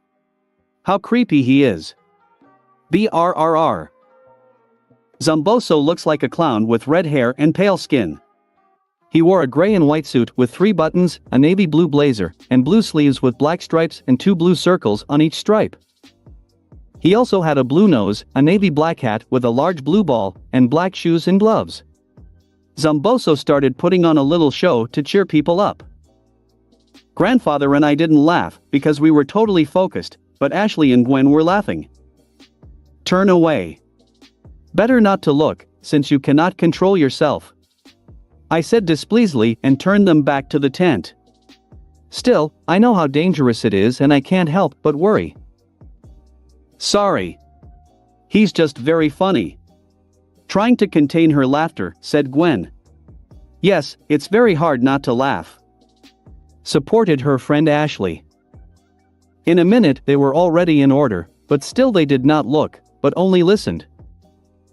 S1: How creepy he is. BRRR. Zomboso looks like a clown with red hair and pale skin. He wore a gray and white suit with 3 buttons, a navy blue blazer, and blue sleeves with black stripes and 2 blue circles on each stripe. He also had a blue nose, a navy black hat with a large blue ball, and black shoes and gloves. Zomboso started putting on a little show to cheer people up. Grandfather and I didn't laugh because we were totally focused, but Ashley and Gwen were laughing. Turn away. Better not to look, since you cannot control yourself, I said displeasedly and turned them back to the tent. Still, I know how dangerous it is and I can't help but worry. Sorry. He's just very funny. Trying to contain her laughter, said Gwen. Yes, it's very hard not to laugh, supported her friend Ashley. In a minute they were already in order, but still they did not look, but only listened.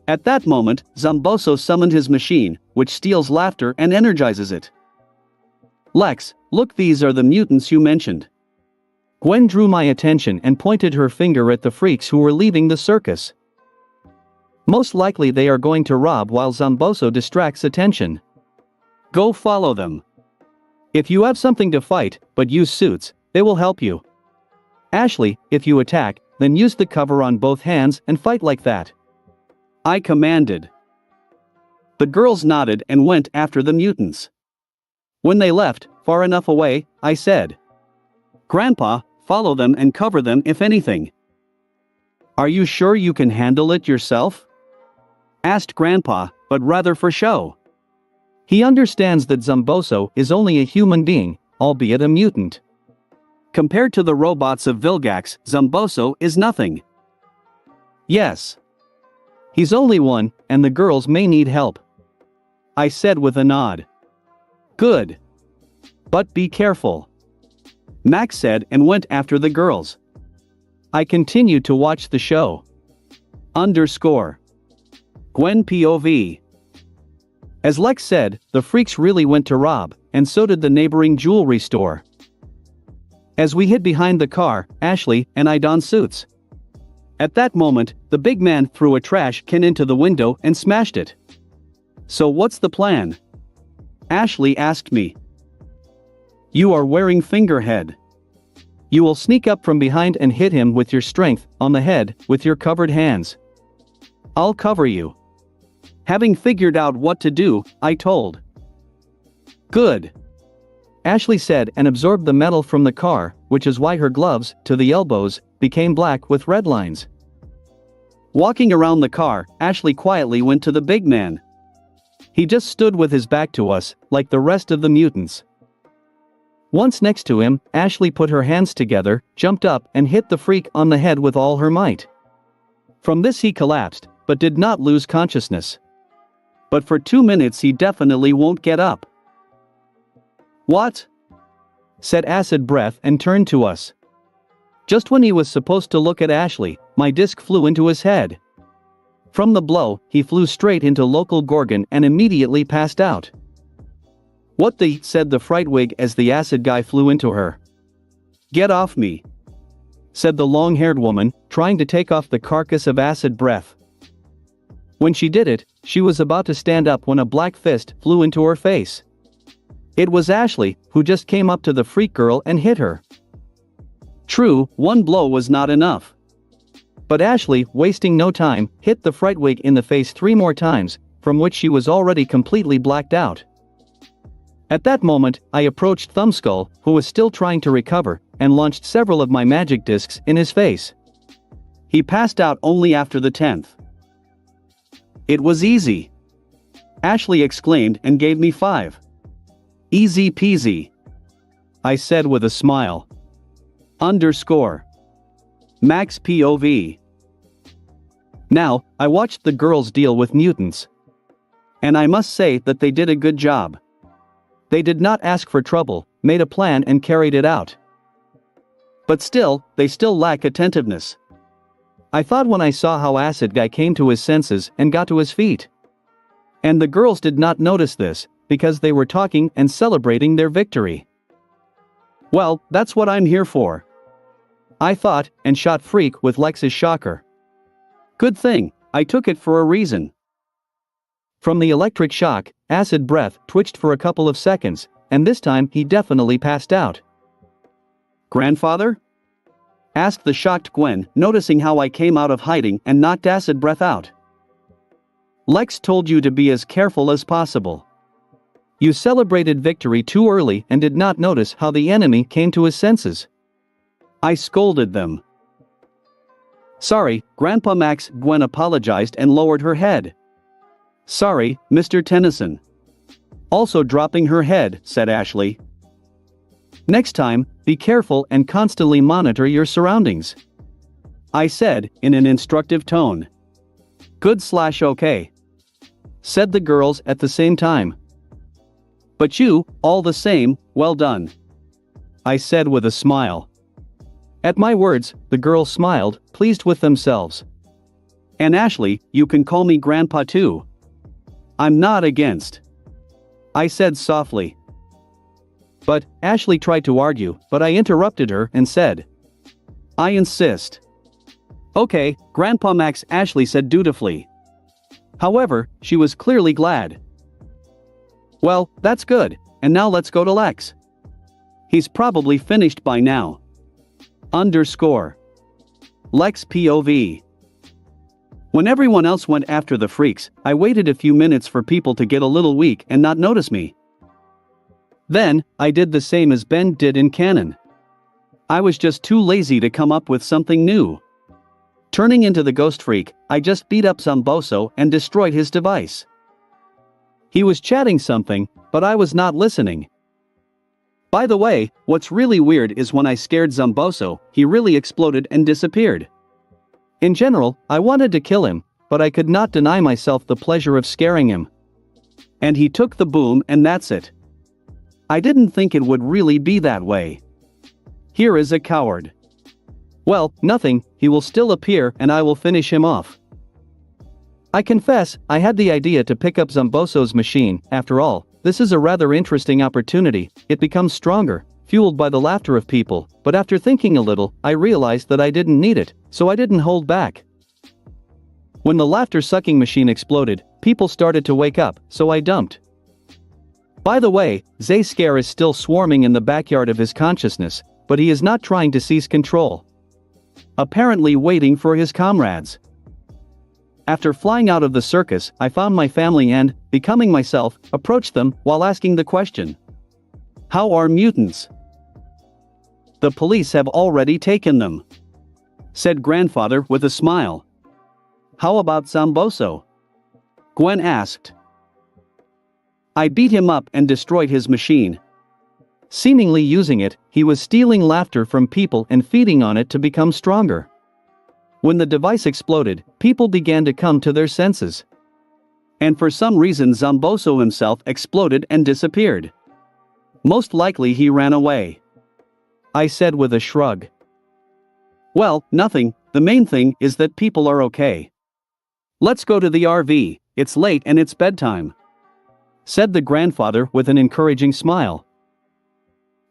S1: At that moment, Zomboso summoned his machine, which steals laughter and energizes it. Lex, look, these are the mutants you mentioned. Gwen drew my attention and pointed her finger at the freaks who were leaving the circus. Most likely they are going to rob while Zomboso distracts attention. Go follow them. If you have something to fight, but use suits, they will help you. Ashley, if you attack, then use the cover on both hands and fight like that, I commanded. The girls nodded and went after the mutants. When they left, far enough away, I said, Grandpa, follow them and cover them if anything. Are you sure you can handle it yourself? Asked Grandpa, but rather for show. He understands that Zomboso is only a human being, albeit a mutant. Compared to the robots of Vilgax, Zomboso is nothing. Yes. He's only one, and the girls may need help, I said with a nod. Good. But be careful, Max said and went after the girls. I continued to watch the show. Gwen POV. As Lex said, the freaks really went to rob, and so did the neighboring jewelry store. As we hid behind the car, Ashley and I donned suits. At that moment, the big man threw a trash can into the window and smashed it. So what's the plan? Ashley asked me. You are wearing fingerhead. You will sneak up from behind and hit him with your strength on the head with your covered hands. I'll cover you. Having figured out what to do, I told. Good, Ashley said and absorbed the metal from the car, which is why her gloves, to the elbows, became black with red lines. Walking around the car, Ashley quietly went to the big man. He just stood with his back to us, like the rest of the mutants. Once next to him, Ashley put her hands together, jumped up and hit the freak on the head with all her might. From this he collapsed, but did not lose consciousness. But for 2 minutes he definitely won't get up. What? Said Acid Breath and turned to us. Just when he was supposed to look at Ashley, my disc flew into his head. From the blow, he flew straight into local Gorgon and immediately passed out. What the, said the Frightwig as the acid guy flew into her. Get off me, said the long-haired woman, trying to take off the carcass of Acid Breath. When she did it, she was about to stand up when a black fist flew into her face. It was Ashley, who just came up to the freak girl and hit her. True, one blow was not enough. But Ashley, wasting no time, hit the Frightwig in the face 3 more times, from which she was already completely blacked out. At that moment, I approached Thumbskull, who was still trying to recover, and launched several of my magic discs in his face. He passed out only after the 10th. It was easy, Ashley exclaimed and gave me 5. Easy peasy, I said with a smile. Max POV. Now, I watched the girls deal with mutants. And I must say that they did a good job. They did not ask for trouble, made a plan and carried it out. But still, they still lack attentiveness. I thought when I saw how Acid Guy came to his senses and got to his feet. And the girls did not notice this, because they were talking and celebrating their victory. Well, that's what I'm here for, I thought, and shot Freak with Lex's shocker. Good thing, I took it for a reason. From the electric shock, acid breath twitched for a couple of seconds, and this time he definitely passed out. "Grandfather?" asked the shocked Gwen, noticing how I came out of hiding and knocked acid breath out. "Lex told you to be as careful as possible. You celebrated victory too early and did not notice how the enemy came to his senses." I scolded them. "Sorry, Grandpa Max," Gwen apologized and lowered her head. "Sorry, Mr. Tennyson." Also dropping her head, said Ashley. "Next time, be careful and constantly monitor your surroundings," I said, in an instructive tone. "Good/okay," said the girls at the same time. "But you, all the same, well done," I said with a smile. At my words, the girls smiled, pleased with themselves. "And Ashley, you can call me Grandpa too. I'm not against," I said softly. But Ashley tried to argue, but I interrupted her and said, "I insist." "Okay, Grandpa Max," Ashley said dutifully. However, she was clearly glad. "Well, that's good, and now let's go to Lex. He's probably finished by now. Lex POV. When everyone else went after the freaks, I waited a few minutes for people to get a little weak and not notice me. Then, I did the same as Ben did in canon. I was just too lazy to come up with something new. Turning into the ghost freak, I just beat up Zomboso and destroyed his device. He was chatting something, but I was not listening. By the way, what's really weird is when I scared Zomboso, he really exploded and disappeared. In general, I wanted to kill him, but I could not deny myself the pleasure of scaring him. And he took the boom and that's it. I didn't think it would really be that way. Here is a coward. Well, nothing, he will still appear and I will finish him off. I confess, I had the idea to pick up Zomboso's machine. After all, this is a rather interesting opportunity. It becomes stronger, fueled by the laughter of people, but after thinking a little, I realized that I didn't need it, so I didn't hold back. When the laughter-sucking machine exploded, people started to wake up, so I dumped. By the way, Zayscare is still swarming in the backyard of his consciousness, but he is not trying to seize control. Apparently waiting for his comrades. After flying out of the circus, I found my family and, becoming myself, approached them while asking the question. "How are mutants?" "The police have already taken them," said grandfather with a smile. "How about Zomboso?" Gwen asked. "I beat him up and destroyed his machine." Seemingly using it, he was stealing laughter from people and feeding on it to become stronger. When the device exploded, people began to come to their senses. And for some reason Zomboso himself exploded and disappeared. Most likely he ran away, I said with a shrug. "Well, nothing, the main thing is that people are okay. Let's go to the RV, it's late and it's bedtime," said the grandfather with an encouraging smile.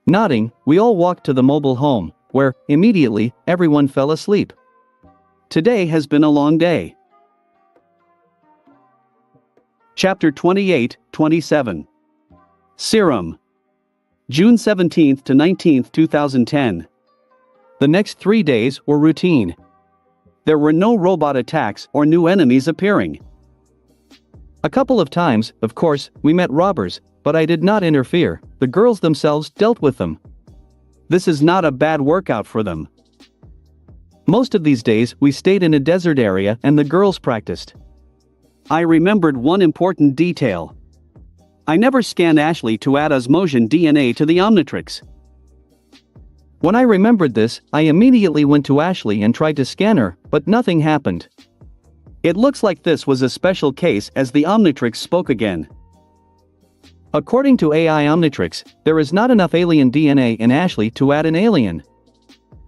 S1: Nodding, we all walked to the mobile home, where, immediately, everyone fell asleep. Today has been a long day. Chapter 28-27. Serum. June 17 to 19, 2010. The next 3 days were routine. There were no robot attacks or new enemies appearing. A couple of times, of course, we met robbers, but I did not interfere. The girls themselves dealt with them. This is not a bad workout for them. Most of these days we stayed in a desert area and the girls practiced. I remembered one important detail. I never scanned Ashley to add Osmosion DNA to the Omnitrix. When I remembered this, I immediately went to Ashley and tried to scan her, but nothing happened. It looks like this was a special case as the Omnitrix spoke again. According to AI Omnitrix, there is not enough alien DNA in Ashley to add an alien.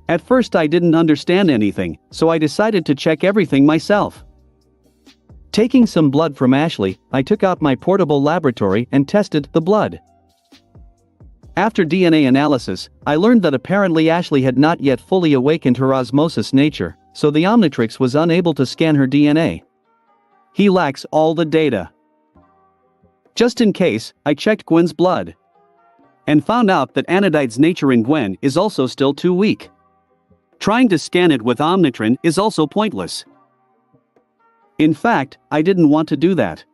S1: At first I didn't understand anything, so I decided to check everything myself. Taking some blood from Ashley, I took out my portable laboratory and tested the blood. After DNA analysis, I learned that apparently Ashley had not yet fully awakened her osmosis nature, so the Omnitrix was unable to scan her DNA. He lacks all the data. Just in case, I checked Gwen's blood. And found out that anodite's nature in Gwen is also still too weak. Trying to scan it with Omnitron is also pointless. In fact, I didn't want to do that.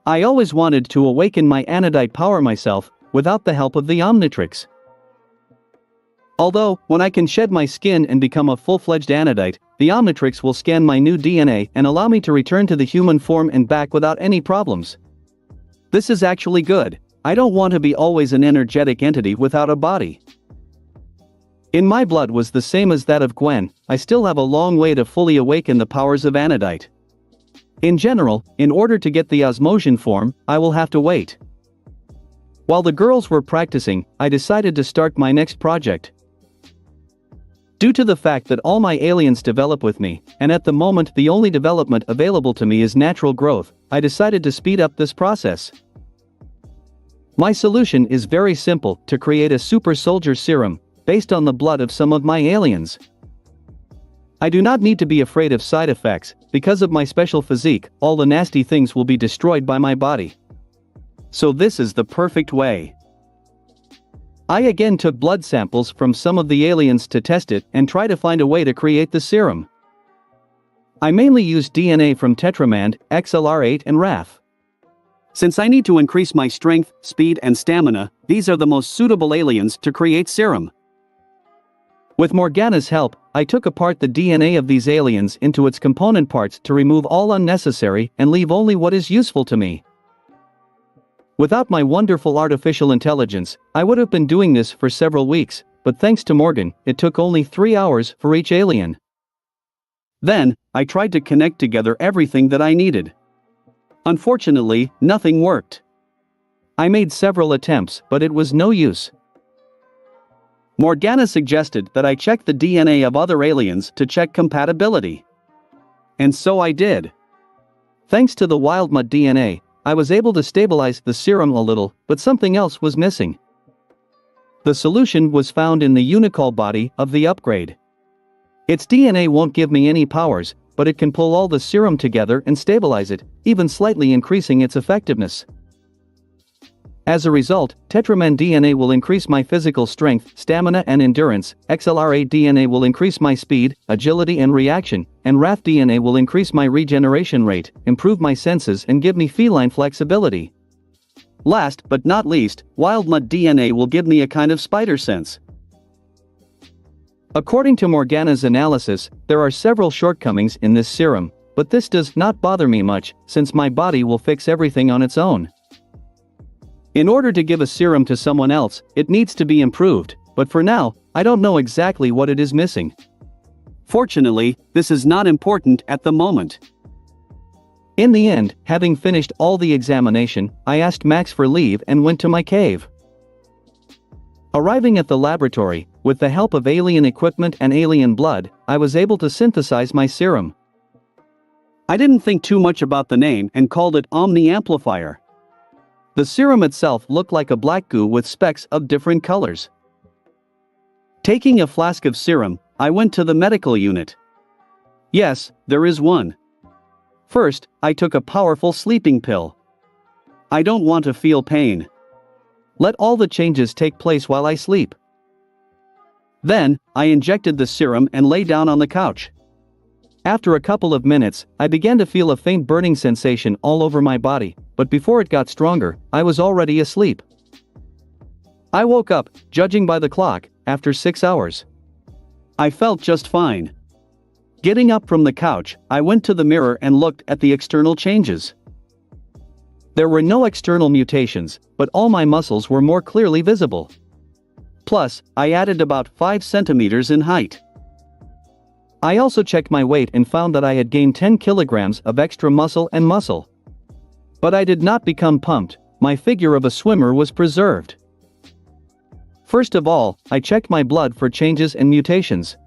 S1: I always wanted to awaken my anodite power myself, without the help of the Omnitrix. Although, when I can shed my skin and become a full-fledged anodite, the Omnitrix will scan my new DNA and allow me to return to the human form and back without any problems. This is actually good. I don't want to be always an energetic entity without a body. In my blood was the same as that of Gwen. I still have a long way to fully awaken the powers of anodite. In general, in order to get the Osmosian form, I will have to wait. While the girls were practicing, I decided to start my next project. Due to the fact that all my aliens develop with me, and at the moment the only development available to me is natural growth, I decided to speed up this process. My solution is very simple: to create a super soldier serum, based on the blood of some of my aliens. I do not need to be afraid of side effects. Because of my special physique, all the nasty things will be destroyed by my body. So this is the perfect way. I again took blood samples from some of the aliens to test it and try to find a way to create the serum. I mainly used DNA from Tetramand, XLR8 and RAF. Since I need to increase my strength, speed and stamina, these are the most suitable aliens to create serum. With Morgana's help, I took apart the DNA of these aliens into its component parts to remove all unnecessary and leave only what is useful to me. Without my wonderful artificial intelligence, I would have been doing this for several weeks, but thanks to Morgan, it took only 3 hours for each alien. Then, I tried to connect together everything that I needed. Unfortunately, nothing worked. I made several attempts, but it was no use. Morgana suggested that I check the DNA of other aliens to check compatibility. And so I did. Thanks to the Wildmutt DNA, I was able to stabilize the serum a little, but something else was missing. The solution was found in the Unicol body of the upgrade. Its DNA won't give me any powers, but it can pull all the serum together and stabilize it, even slightly increasing its effectiveness. As a result, Tetramand DNA will increase my physical strength, stamina and endurance, XLR8 DNA will increase my speed, agility and reaction, and RAF DNA will increase my regeneration rate, improve my senses and give me feline flexibility. Last but not least, Wildmutt DNA will give me a kind of spider sense. According to Morgana's analysis, there are several shortcomings in this serum, but this does not bother me much, since my body will fix everything on its own. In order to give a serum to someone else, it needs to be improved, but for now, I don't know exactly what it is missing. Fortunately, this is not important at the moment. In the end, having finished all the examination, I asked Max for leave and went to my cave. Arriving at the laboratory, with the help of alien equipment and alien blood, I was able to synthesize my serum. I didn't think too much about the name and called it Omni Amplifier. The serum itself looked like a black goo with specks of different colors. Taking a flask of serum, I went to the medical unit. Yes, there is one. First, I took a powerful sleeping pill. I don't want to feel pain. Let all the changes take place while I sleep. Then, I injected the serum and lay down on the couch. After a couple of minutes, I began to feel a faint burning sensation all over my body, but before it got stronger, I was already asleep. I woke up, judging by the clock, after 6 hours. I felt just fine. Getting up from the couch, I went to the mirror and looked at the external changes. There were no external mutations, but all my muscles were more clearly visible. Plus, I added about 5 centimeters in height. I also checked my weight and found that I had gained 10 kilograms of extra muscle and muscle. But I did not become pumped, my figure of a swimmer was preserved. First of all, I checked my blood for changes and mutations.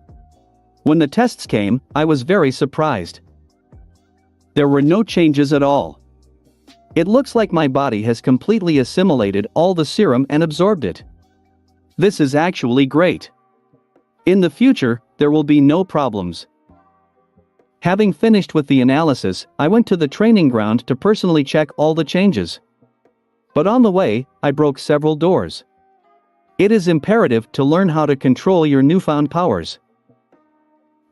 S1: When the tests came, I was very surprised. There were no changes at all. It looks like my body has completely assimilated all the serum and absorbed it. This is actually great. In the future, there will be no problems. Having finished with the analysis, I went to the training ground to personally check all the changes. But on the way, I broke several doors. It is imperative to learn how to control your newfound powers.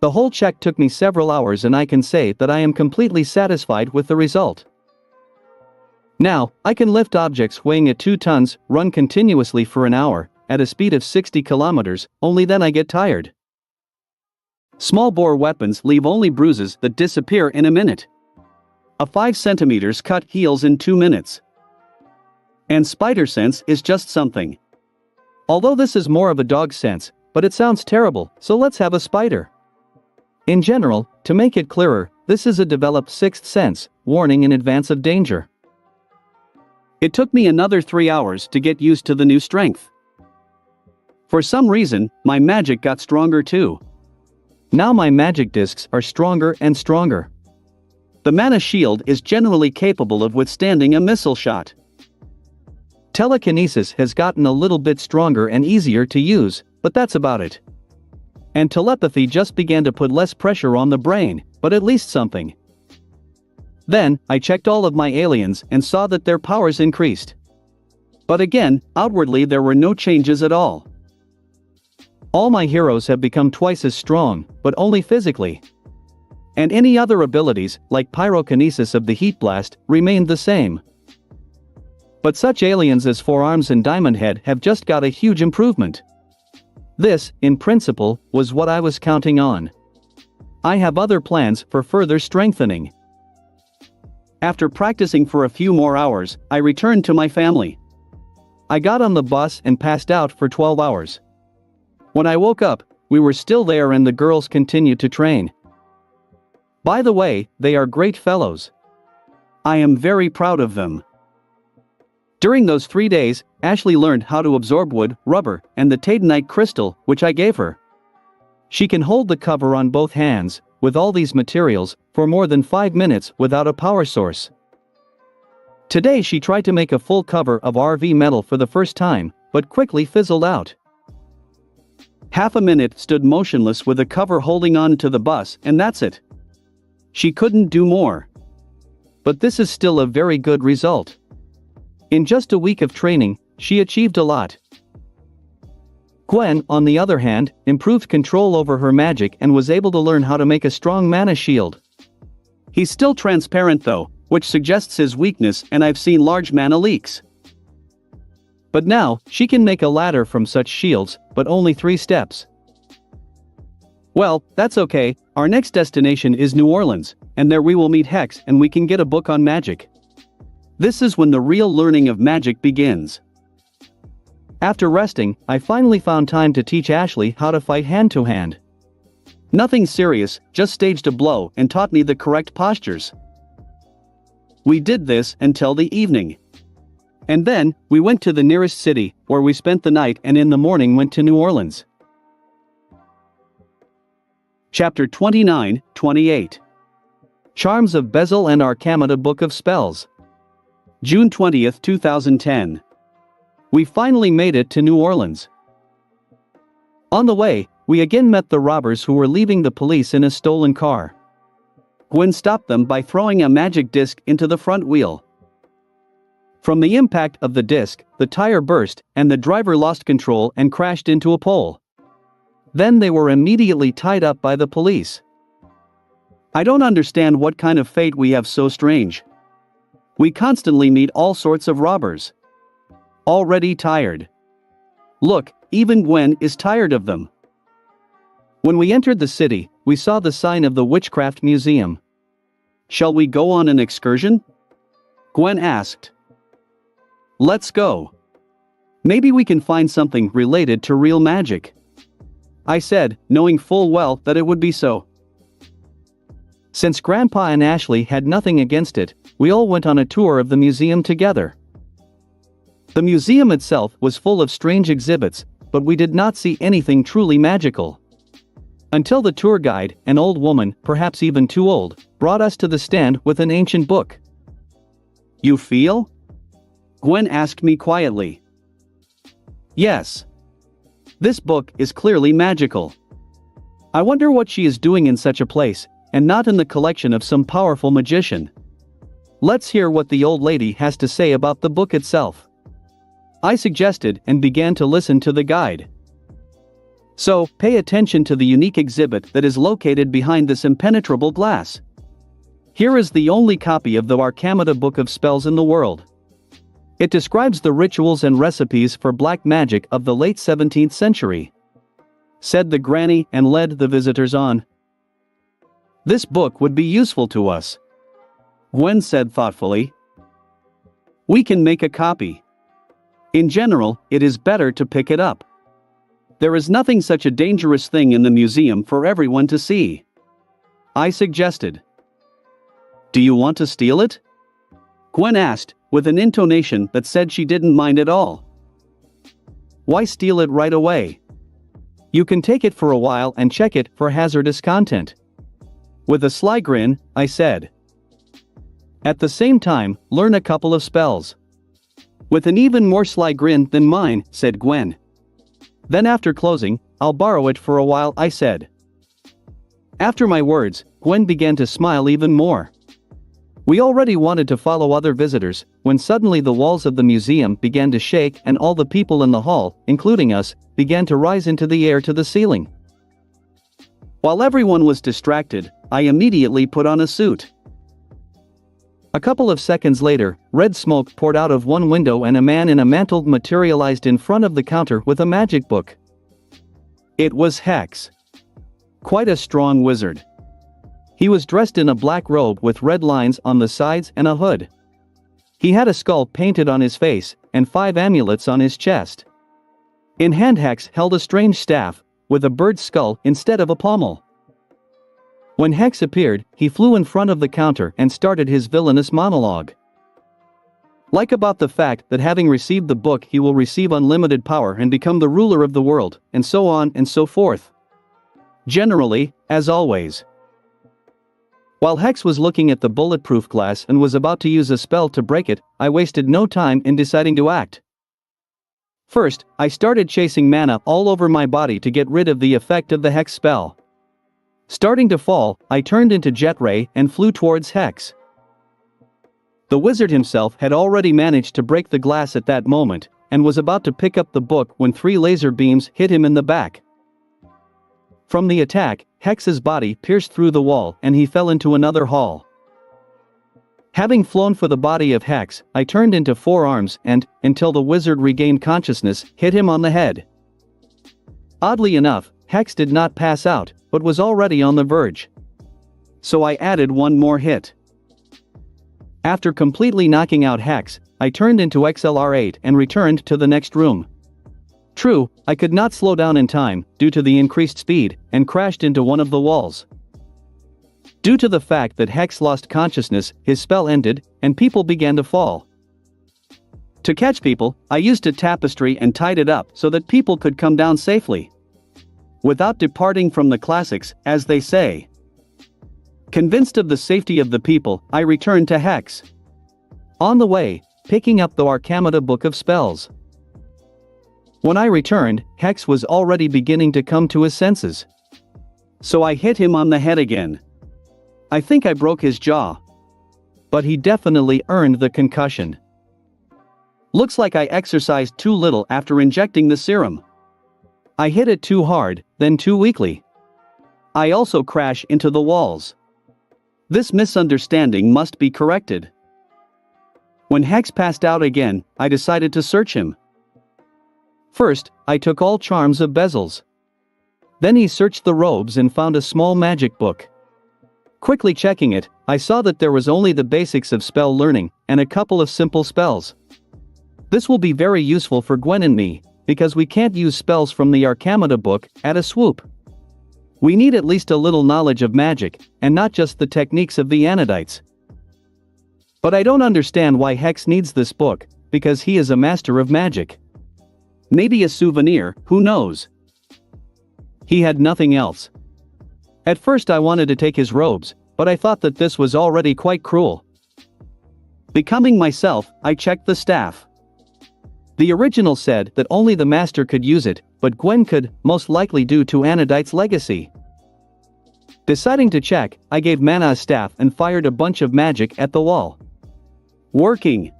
S1: The whole check took me several hours, and I can say that I am completely satisfied with the result. Now, I can lift objects weighing at 2 tons, run continuously for an hour, at a speed of 60 kilometers, only then I get tired. Small-bore weapons leave only bruises that disappear in a minute. A 5 centimeters cut heals in 2 minutes. And spider sense is just something. Although this is more of a dog sense, but it sounds terrible, so let's have a spider. In general, to make it clearer, this is a developed 6th sense, warning in advance of danger. It took me another 3 hours to get used to the new strength. For some reason, my magic got stronger too. Now my magic discs are stronger and stronger. The mana shield is generally capable of withstanding a missile shot. Telekinesis has gotten a little bit stronger and easier to use, but that's about it. And telepathy just began to put less pressure on the brain, but at least something. Then, I checked all of my aliens and saw that their powers increased. But again, outwardly there were no changes at all. All my heroes have become twice as strong, but only physically. And any other abilities, like pyrokinesis of the heat blast, remained the same. But such aliens as Forearms and Diamond Head have just got a huge improvement. This, in principle, was what I was counting on. I have other plans for further strengthening. After practicing for a few more hours, I returned to my family. I got on the bus and passed out for 12 hours. When I woke up, we were still there and the girls continued to train. By the way, they are great fellows. I am very proud of them. During those 3 days, Ashley learned how to absorb wood, rubber, and the tadenite crystal, which I gave her. She can hold the cover on both hands, with all these materials, for more than 5 minutes without a power source. Today she tried to make a full cover of RV metal for the first time, but quickly fizzled out. Half a minute stood motionless with the cover holding on to the bus, and that's it. She couldn't do more. But this is still a very good result. In just a week of training, she achieved a lot. Gwen, on the other hand, improved control over her magic and was able to learn how to make a strong mana shield. He's still transparent though, which suggests his weakness, and I've seen large mana leaks. But now, she can make a ladder from such shields, but only 3 steps. Well, that's okay, our next destination is New Orleans, and there we will meet Hex and we can get a book on magic. This is when the real learning of magic begins. After resting, I finally found time to teach Ashley how to fight hand-to-hand. Nothing serious, just staged a blow and taught me the correct postures. We did this until the evening. And then, we went to the nearest city, where we spent the night and in the morning went to New Orleans. Chapter 29-28. Charms of Bezel and Arcamata Book of Spells. June 20, 2010. We finally made it to New Orleans. On the way, we again met the robbers who were leaving the police in a stolen car. Gwen stopped them by throwing a magic disc into the front wheel. From the impact of the disc, the tire burst, and the driver lost control and crashed into a pole. Then they were immediately tied up by the police. I don't understand what kind of fate we have so strange. We constantly meet all sorts of robbers. Already tired. Look, even Gwen is tired of them. When we entered the city, we saw the sign of the Witchcraft Museum. Shall we go on an excursion? Gwen asked. Let's go. Maybe we can find something related to real magic. I said, knowing full well that it would be so. Since Grandpa and Ashley had nothing against it, we all went on a tour of the museum together. The museum itself was full of strange exhibits, but we did not see anything truly magical. Until the tour guide, an old woman, perhaps even too old, brought us to the stand with an ancient book. You feel? Gwen asked me quietly. Yes. This book is clearly magical. I wonder what she is doing in such a place, and not in the collection of some powerful magician. Let's hear what the old lady has to say about the book itself, I suggested, and began to listen to the guide. So, pay attention to the unique exhibit that is located behind this impenetrable glass. Here is the only copy of the Arcamata Book of Spells in the world. It describes the rituals and recipes for black magic of the late 17th century, said the granny, and led the visitors on. This book would be useful to us, Gwen said thoughtfully. We can make a copy. In general, it is better to pick it up. There is nothing such a dangerous thing in the museum for everyone to see, I suggested. Do you want to steal it? Gwen asked, with an intonation that said she didn't mind at all. Why steal it right away? You can take it for a while and check it for hazardous content. With a sly grin, I said. At the same time, learn a couple of spells. With an even more sly grin than mine, said Gwen. Then after closing, I'll borrow it for a while, I said. After my words, Gwen began to smile even more. We already wanted to follow other visitors, when suddenly the walls of the museum began to shake and all the people in the hall, including us, began to rise into the air to the ceiling. While everyone was distracted, I immediately put on a suit. A couple of seconds later, red smoke poured out of one window and a man in a mantle materialized in front of the counter with a magic book. It was Hex. Quite a strong wizard. He was dressed in a black robe with red lines on the sides and a hood. He had a skull painted on his face, and 5 amulets on his chest. In hand, Hex held a strange staff, with a bird's skull instead of a pommel. When Hex appeared, he flew in front of the counter and started his villainous monologue. Like about the fact that having received the book he will receive unlimited power and become the ruler of the world, and so on and so forth. Generally, as always. While Hex was looking at the bulletproof glass and was about to use a spell to break it, I wasted no time in deciding to act. First, I started chasing mana all over my body to get rid of the effect of the Hex spell. Starting to fall, I turned into Jet Ray and flew towards Hex. The wizard himself had already managed to break the glass at that moment, and was about to pick up the book when 3 laser beams hit him in the back. From the attack, Hex's body pierced through the wall and he fell into another hall. Having flown for the body of Hex, I turned into 4 arms and, until the wizard regained consciousness, hit him on the head. Oddly enough, Hex did not pass out, but was already on the verge. So I added 1 more hit. After completely knocking out Hex, I turned into XLR8 and returned to the next room. True, I could not slow down in time, due to the increased speed, and crashed into one of the walls. Due to the fact that Hex lost consciousness, his spell ended, and people began to fall. To catch people, I used a tapestry and tied it up so that people could come down safely. Without departing from the classics, as they say. Convinced of the safety of the people, I returned to Hex. On the way, picking up the Arcamata Book of Spells. When I returned, Hex was already beginning to come to his senses. So I hit him on the head again. I think I broke his jaw. But he definitely earned the concussion. Looks like I exercised too little after injecting the serum. I hit it too hard, then too weakly. I also crash into the walls. This misunderstanding must be corrected. When Hex passed out again, I decided to search him. First, I took all charms of Bezels. Then he searched the robes and found a small magic book. Quickly checking it, I saw that there was only the basics of spell learning, and a couple of simple spells. This will be very useful for Gwen and me, because we can't use spells from the Arcamata book at a swoop. We need at least a little knowledge of magic, and not just the techniques of the Anodites. But I don't understand why Hex needs this book, because he is a master of magic. Maybe a souvenir, who knows? He had nothing else. At first I wanted to take his robes, but I thought that this was already quite cruel. Becoming myself, I checked the staff. The original said that only the master could use it, but Gwen could, most likely due to Anodite's legacy. Deciding to check, I gave mana a staff and fired a bunch of magic at the wall. Working.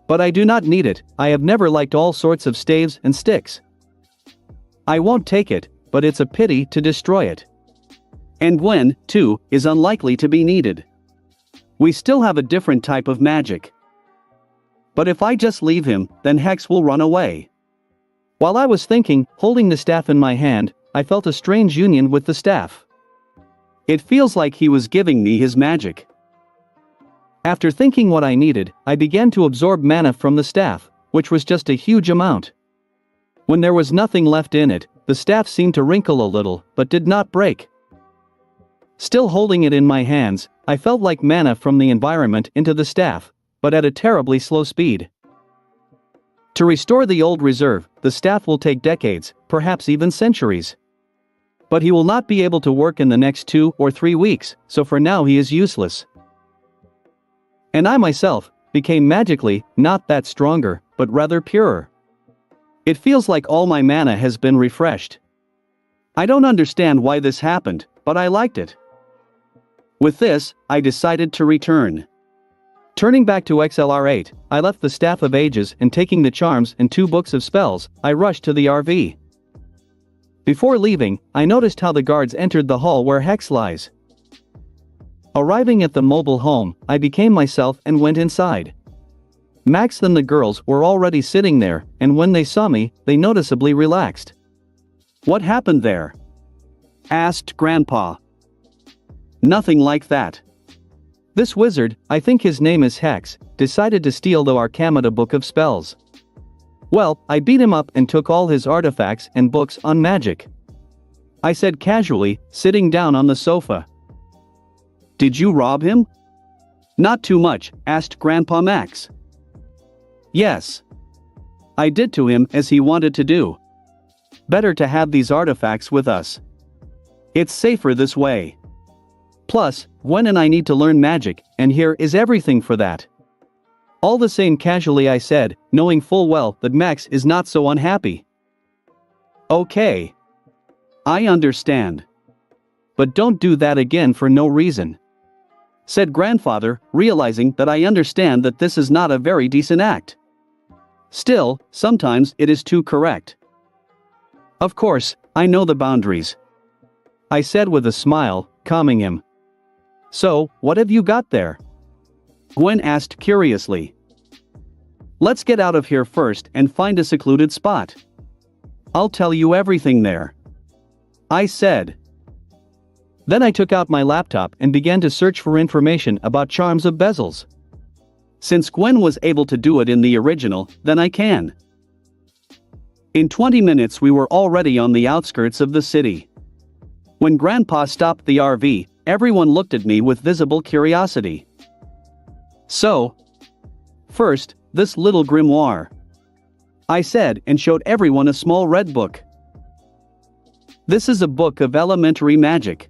S1: But I do not need it. I have never liked all sorts of staves and sticks. I won't take it, but it's a pity to destroy it. And Gwen, too, is unlikely to be needed. We still have a different type of magic. But if I just leave him, then Hex will run away. While I was thinking, holding the staff in my hand, I felt a strange union with the staff. It feels like he was giving me his magic. After thinking what I needed, I began to absorb mana from the staff, which was just a huge amount. When there was nothing left in it, the staff seemed to wrinkle a little, but did not break. Still holding it in my hands, I felt like mana from the environment into the staff, but at a terribly slow speed. To restore the old reserve, the staff will take decades, perhaps even centuries. But he will not be able to work in the next 2 or 3 weeks, so for now he is useless. And I myself became magically not that stronger, but rather purer. It feels like all my mana has been refreshed. I don't understand why this happened, but I liked it. With this, I decided to return. Turning back to XLR8, I left the Staff of Ages and taking the charms and 2 books of spells, I rushed to the RV. Before leaving, I noticed how the guards entered the hall where Hex lies. Arriving at the mobile home, I became myself and went inside. Max and the girls were already sitting there, and when they saw me, they noticeably relaxed. "What happened there?" asked Grandpa. "Nothing like that. This wizard, I think his name is Hex, decided to steal the Arcamata book of spells. Well, I beat him up and took all his artifacts and books on magic," I said casually, sitting down on the sofa. "Did you rob him?" "Not too much," asked Grandpa Max. "Yes. I did to him as he wanted to do. Better to have these artifacts with us. It's safer this way. Plus, Gwen and I need to learn magic, and here is everything for that." All the same, casually I said, knowing full well that Max is not so unhappy. "Okay. I understand. But don't do that again for no reason," said Grandfather, realizing that I understand that this is not a very decent act. Still, sometimes it is too correct. "Of course, I know the boundaries," I said with a smile, calming him. "So, what have you got there?" Gwen asked curiously. "Let's get out of here first and find a secluded spot. I'll tell you everything there," I said. Then I took out my laptop and began to search for information about charms of bezels. Since Gwen was able to do it in the original, then I can. In 20 minutes we were already on the outskirts of the city. When Grandpa stopped the RV, everyone looked at me with visible curiosity. "So, first, this little grimoire," I said and showed everyone a small red book. "This is a book of elementary magic.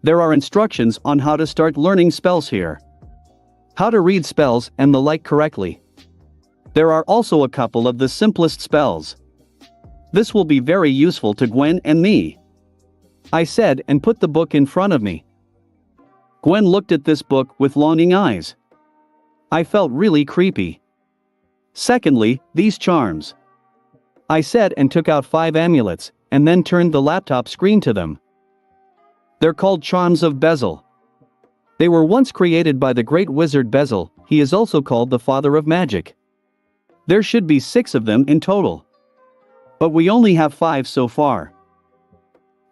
S1: There are instructions on how to start learning spells here. How to read spells and the like correctly. There are also a couple of the simplest spells. This will be very useful to Gwen and me," I said and put the book in front of me. Gwen looked at this book with longing eyes. I felt really creepy. "Secondly, these charms," I said and took out 5 amulets, and then turned the laptop screen to them. "They're called charms of Bezel. They were once created by the great wizard Bezel. He is also called the father of magic. There should be 6 of them in total. But we only have 5 so far.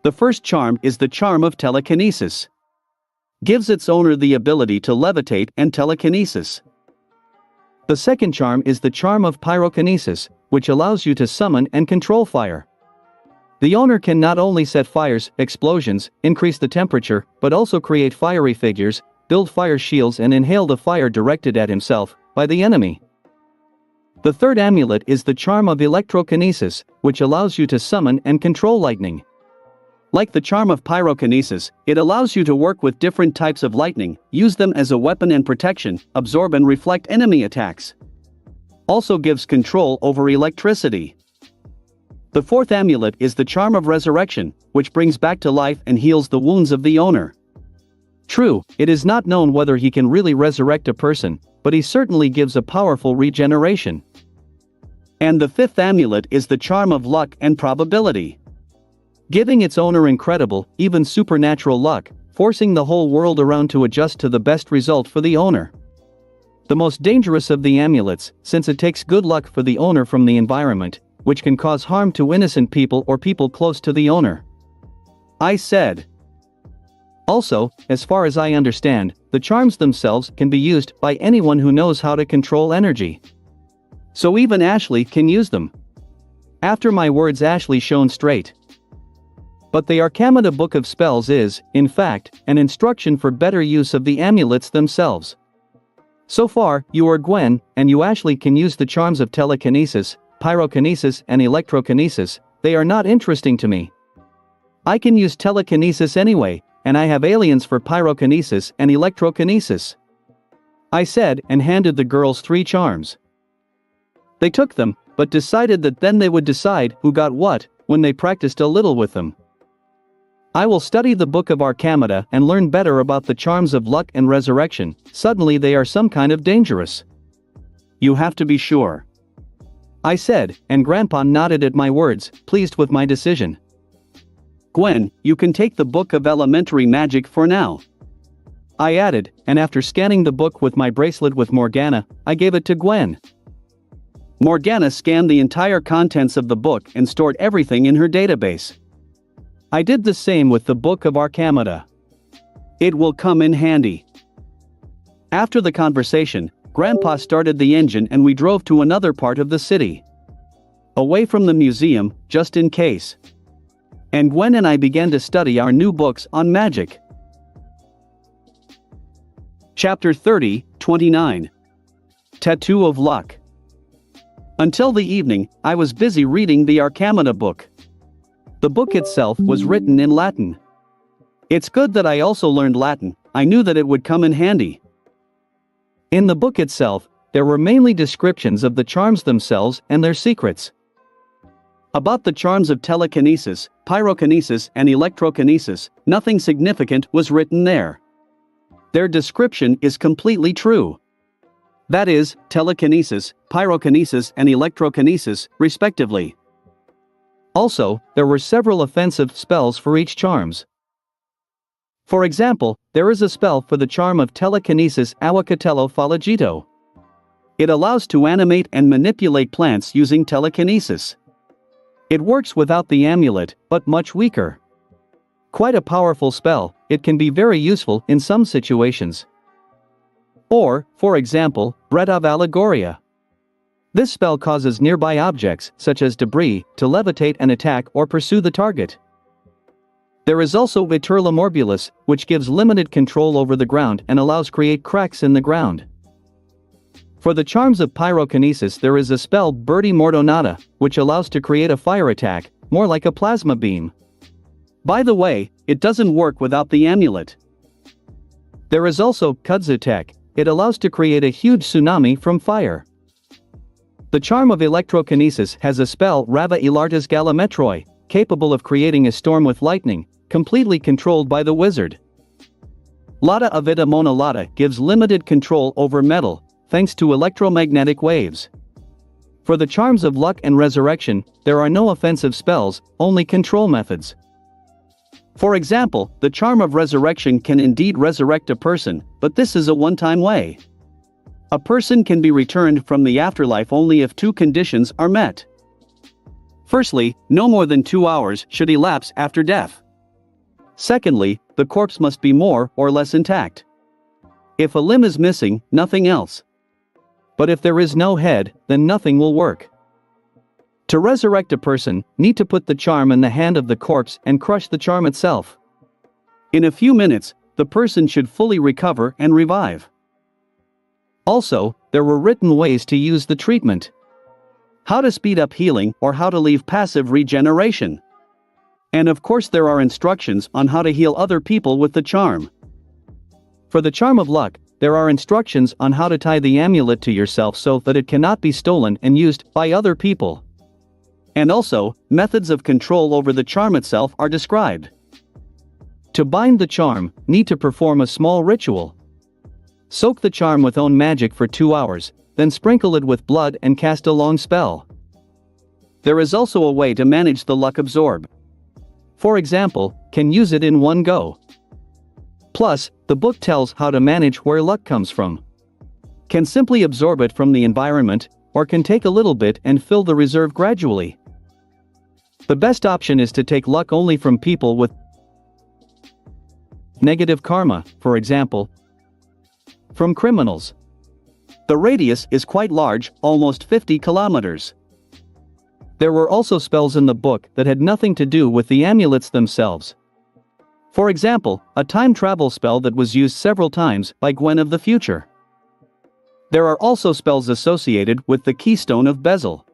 S1: The first charm is the charm of telekinesis. Gives its owner the ability to levitate and telekinesis. The second charm is the charm of pyrokinesis, which allows you to summon and control fire. The owner can not only set fires, explosions, increase the temperature, but also create fiery figures, build fire shields and inhale the fire directed at himself by the enemy. The third amulet is the charm of electrokinesis, which allows you to summon and control lightning. Like the charm of pyrokinesis, it allows you to work with different types of lightning, use them as a weapon and protection, absorb and reflect enemy attacks. Also gives control over electricity. The fourth amulet is the charm of resurrection, which brings back to life and heals the wounds of the owner. True, it is not known whether he can really resurrect a person, but he certainly gives a powerful regeneration. And the fifth amulet is the charm of luck and probability, giving its owner incredible, even supernatural luck, forcing the whole world around to adjust to the best result for the owner. The most dangerous of the amulets, since it takes good luck for the owner from the environment, which can cause harm to innocent people or people close to the owner. I said. Also, as far as I understand, the charms themselves can be used by anyone who knows how to control energy. So even Ashley can use them. After my words, Ashley shone straight. But the Arcamata Book of Spells is, in fact, an instruction for better use of the amulets themselves. So far, you or Gwen, and you Ashley can use the charms of telekinesis, pyrokinesis and electrokinesis. They are not interesting to me. I can use telekinesis anyway, and I have aliens for pyrokinesis and electrokinesis, I said, and handed the girls 3 charms. They took them, but decided that then they would decide who got what when they practiced a little with them. I will study the Book of Arcamata and learn better about the charms of luck and resurrection. Suddenly they are some kind of dangerous. You have to be sure, I said, and Grandpa nodded at my words, pleased with my decision. Gwen, you can take the Book of Elementary Magic for now, I added, and after scanning the book with my bracelet with Morgana, I gave it to Gwen. Morgana scanned the entire contents of the book and stored everything in her database. I did the same with the Book of Arcamata. It will come in handy. After the conversation, Grandpa started the engine and we drove to another part of the city, away from the museum, just in case. And Gwen and I began to study our new books on magic. Chapter 30, 29. Tattoo of Luck. Until the evening, I was busy reading the Arcamata book. The book itself was written in Latin. It's good that I also learned Latin. I knew that it would come in handy. In the book itself, there were mainly descriptions of the charms themselves and their secrets. About the charms of telekinesis, pyrokinesis and electrokinesis, nothing significant was written there. Their description is completely true. That is, telekinesis, pyrokinesis and electrokinesis, respectively. Also, there were several offensive spells for each charms. For example, there is a spell for the charm of telekinesis Aguacatello Falagito. It allows to animate and manipulate plants using telekinesis. It works without the amulet, but much weaker. Quite a powerful spell, it can be very useful in some situations. Or, for example, Bread of Allegoria. This spell causes nearby objects, such as debris, to levitate and attack or pursue the target. There is also Viturla Morbilis, which gives limited control over the ground and allows create cracks in the ground. For the charms of pyrokinesis there is a spell Berti Mordonata, which allows to create a fire attack, more like a plasma beam. By the way, it doesn't work without the amulet. There is also Kudzutek, it allows to create a huge tsunami from fire. The charm of electrokinesis has a spell Rava Ilartas Galametroi, capable of creating a storm with lightning, completely controlled by the wizard. Lata Avita Mona Lata gives limited control over metal, thanks to electromagnetic waves. For the charms of luck and resurrection, there are no offensive spells, only control methods. For example, the charm of resurrection can indeed resurrect a person, but this is a one-time way. A person can be returned from the afterlife only if 2 conditions are met. Firstly, no more than 2 hours should elapse after death. Secondly, the corpse must be more or less intact. If a limb is missing, nothing else. But if there is no head, then nothing will work. To resurrect a person, need to put the charm in the hand of the corpse and crush the charm itself. In a few minutes, the person should fully recover and revive. Also, there were written ways to use the treatment. How to speed up healing or how to leave passive regeneration. And of course there are instructions on how to heal other people with the charm. For the charm of luck, there are instructions on how to tie the amulet to yourself so that it cannot be stolen and used by other people. And also, methods of control over the charm itself are described. To bind the charm, need to perform a small ritual. Soak the charm with own magic for 2 hours, then sprinkle it with blood and cast a long spell. There is also a way to manage the luck absorb. For example, can use it in one go. Plus, the book tells how to manage where luck comes from. Can simply absorb it from the environment, or can take a little bit and fill the reserve gradually. The best option is to take luck only from people with negative karma, for example, from criminals. The radius is quite large, almost 50 kilometers. There were also spells in the book that had nothing to do with the amulets themselves. For example, a time travel spell that was used several times by Gwen of the future. There are also spells associated with the keystone of Bezel.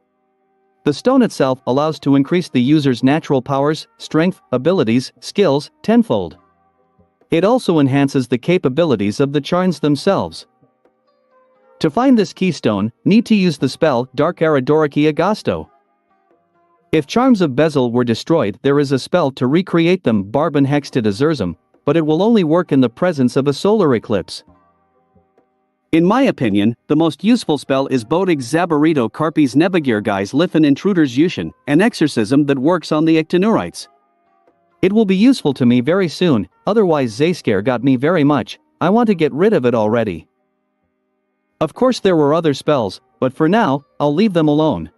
S1: The stone itself allows to increase the user's natural powers, strength, abilities, skills, tenfold. It also enhances the capabilities of the charms themselves. To find this keystone, need to use the spell Dark Aradoriki Agasto. If charms of Bezel were destroyed, there is a spell to recreate them, Barban Hextid Azurzum, but it will only work in the presence of a solar eclipse. In my opinion, the most useful spell is Bodig Zabarito Carpes Nebagirgais Lithan Intruders Yushin, an exorcism that works on the Ictanurites. It will be useful to me very soon, otherwise Zayscare got me very much, I want to get rid of it already. Of course there were other spells, but for now, I'll leave them alone.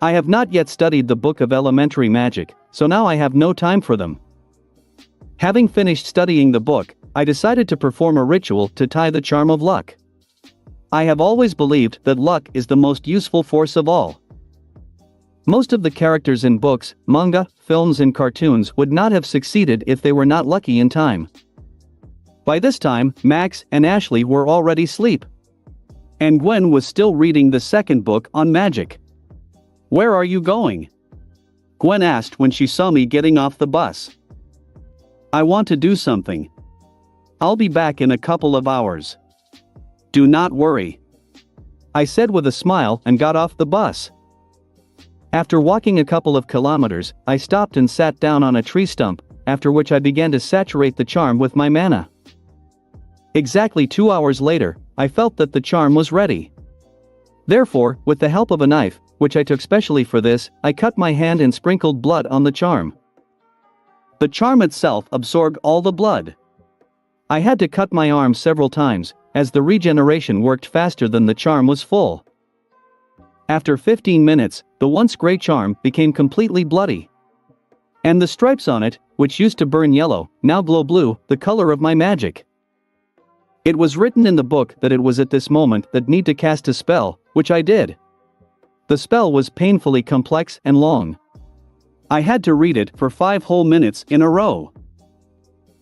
S1: I have not yet studied the Book of Elementary Magic, so now I have no time for them. Having finished studying the book, I decided to perform a ritual to tie the charm of luck. I have always believed that luck is the most useful force of all. Most of the characters in books, manga, films and cartoons would not have succeeded if they were not lucky in time. By this time, Max and Ashley were already asleep. And Gwen was still reading the second book on magic. "Where are you going?" Gwen asked when she saw me getting off the bus. "I want to do something. I'll be back in a couple of hours." "Do not worry," I said with a smile and got off the bus. After walking a couple of kilometers, I stopped and sat down on a tree stump, after which I began to saturate the charm with my mana. Exactly 2 hours later, I felt that the charm was ready. Therefore, with the help of a knife, which I took specially for this, I cut my hand and sprinkled blood on the charm. The charm itself absorbed all the blood. I had to cut my arm several times, as the regeneration worked faster than the charm was full. After 15 minutes, the once gray charm became completely bloody. And the stripes on it, which used to burn yellow, now glow blue, the color of my magic. It was written in the book that it was at this moment that need to cast a spell, which I did. The spell was painfully complex and long. I had to read it for 5 whole minutes in a row.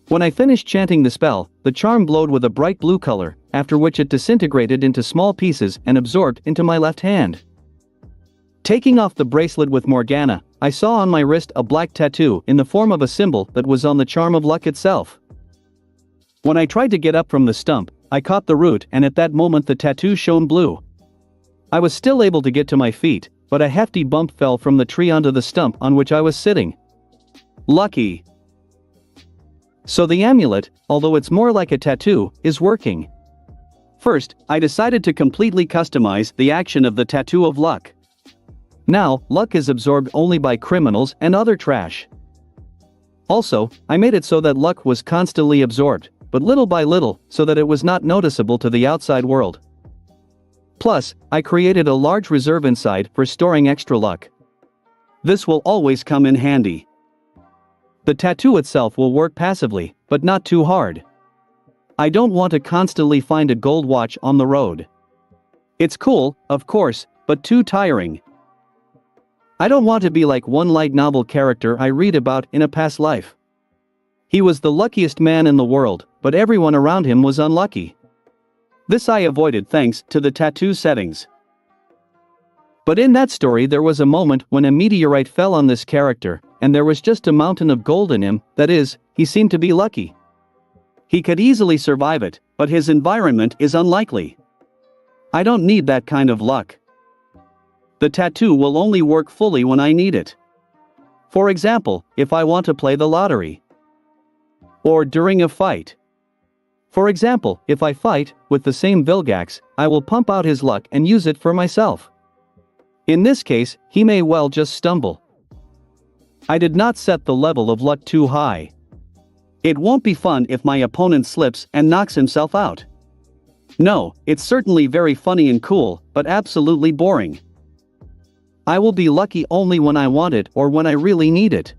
S1: When I finished chanting the spell, the charm glowed with a bright blue color, after which it disintegrated into small pieces and absorbed into my left hand. Taking off the bracelet with Morgana, I saw on my wrist a black tattoo in the form of a symbol that was on the charm of luck itself. When I tried to get up from the stump, I caught the root and at that moment the tattoo shone blue. I was still able to get to my feet, but a hefty bump fell from the tree onto the stump on which I was sitting. Lucky. So the amulet, although it's more like a tattoo, is working. First, I decided to completely customize the action of the tattoo of luck. Now, luck is absorbed only by criminals and other trash. Also, I made it so that luck was constantly absorbed, but little by little, so that it was not noticeable to the outside world. Plus, I created a large reserve inside for storing extra luck. This will always come in handy. The tattoo itself will work passively, but not too hard. I don't want to constantly find a gold watch on the road. It's cool, of course, but too tiring. I don't want to be like one light novel character I read about in a past life. He was the luckiest man in the world, but everyone around him was unlucky. This I avoided thanks to the tattoo settings. But in that story there was a moment when a meteorite fell on this character, and there was just a mountain of gold in him, that is, he seemed to be lucky. He could easily survive it, but his environment is unlikely. I don't need that kind of luck. The tattoo will only work fully when I need it. For example, if I want to play the lottery. Or during a fight. For example, if I fight with the same Vilgax, I will pump out his luck and use it for myself. In this case, he may well just stumble. I did not set the level of luck too high. It won't be fun if my opponent slips and knocks himself out. No, it's certainly very funny and cool, but absolutely boring. I will be lucky only when I want it or when I really need it.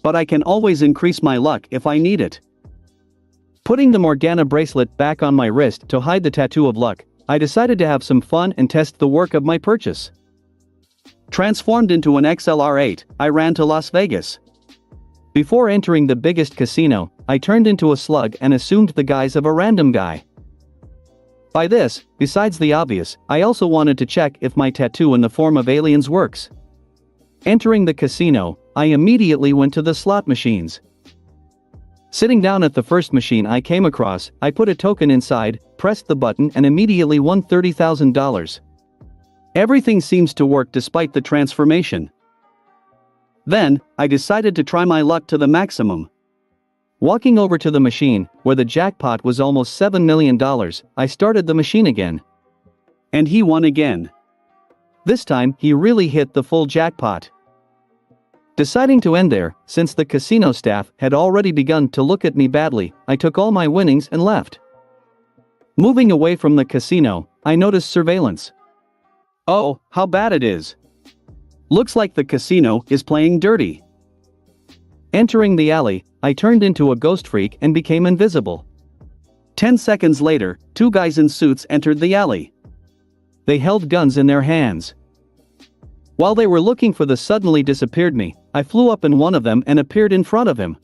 S1: But I can always increase my luck if I need it. Putting the Morgana bracelet back on my wrist to hide the tattoo of luck, I decided to have some fun and test the work of my purchase. Transformed into an XLR8, I ran to Las Vegas. Before entering the biggest casino, I turned into a slug and assumed the guise of a random guy. By this, besides the obvious, I also wanted to check if my tattoo in the form of aliens works. Entering the casino, I immediately went to the slot machines. Sitting down at the first machine I came across, I put a token inside, pressed the button and immediately won $30,000. Everything seems to work despite the transformation. Then, I decided to try my luck to the maximum. Walking over to the machine, where the jackpot was almost $7 million, I started the machine again. And he won again. This time, he really hit the full jackpot. Deciding to end there, since the casino staff had already begun to look at me badly, I took all my winnings and left. Moving away from the casino, I noticed surveillance. Oh, how bad it is. Looks like the casino is playing dirty. Entering the alley, I turned into a ghost freak and became invisible. 10 seconds later, two guys in suits entered the alley. They held guns in their hands. While they were looking for the suddenly disappeared me, I flew up in one of them and appeared in front of him.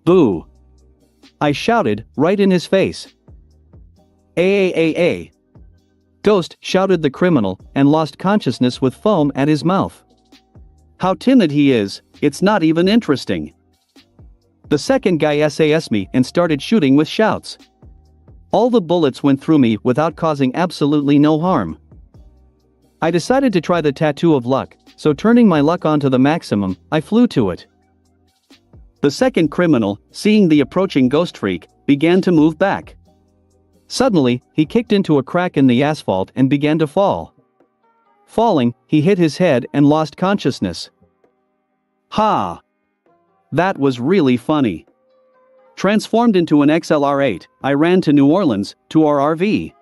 S1: Boo! I shouted, right in his face. A. Ghost, shouted the criminal, and lost consciousness with foam at his mouth. How timid he is, it's not even interesting. The second guy SAS me and started shooting with shouts. All the bullets went through me without causing absolutely no harm. I decided to try the tattoo of luck, so turning my luck on to the maximum, I flew to it. The second criminal, seeing the approaching ghost freak, began to move back. Suddenly, he kicked into a crack in the asphalt and began to fall. Falling, he hit his head and lost consciousness. Ha! That was really funny. Transformed into an XLR8, I ran to New Orleans, to our RV.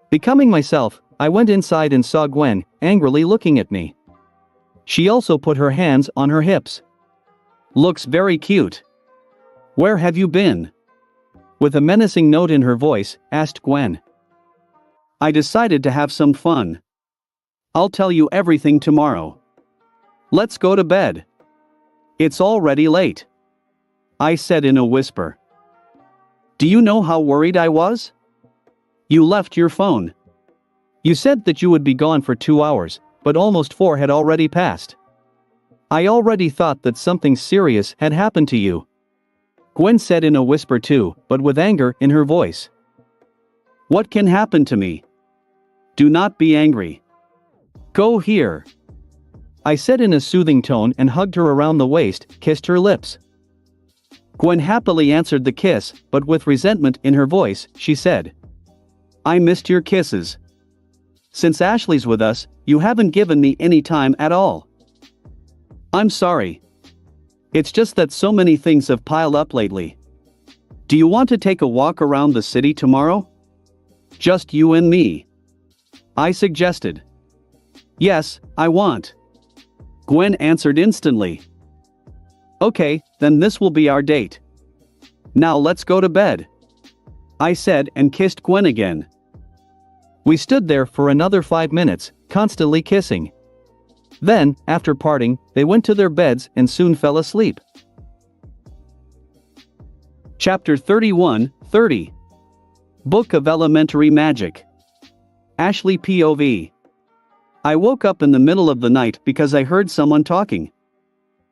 S1: Becoming myself, I went inside and saw Gwen, angrily looking at me. She also put her hands on her hips. Looks very cute. Where have you been? With a menacing note in her voice, asked Gwen. I decided to have some fun. I'll tell you everything tomorrow. Let's go to bed. It's already late. I said in a whisper. Do you know how worried I was? You left your phone. You said that you would be gone for 2 hours, but almost 4 had already passed. I already thought that something serious had happened to you. Gwen said in a whisper too, but with anger in her voice. What can happen to me? Do not be angry. Go here. I said in a soothing tone and hugged her around the waist, kissed her lips. Gwen happily answered the kiss, but with resentment in her voice, she said. I missed your kisses. Since Ashley's with us, you haven't given me any time at all. I'm sorry. It's just that so many things have piled up lately. Do you want to take a walk around the city tomorrow? Just you and me. I suggested. Yes, I want. Gwen answered instantly. Okay, then this will be our date. Now let's go to bed. I said and kissed Gwen again. We stood there for another 5 minutes, constantly kissing. Then, after parting, they went to their beds and soon fell asleep. Chapter 31:30. Book of Elementary Magic. Ashley POV. I woke up in the middle of the night because I heard someone talking.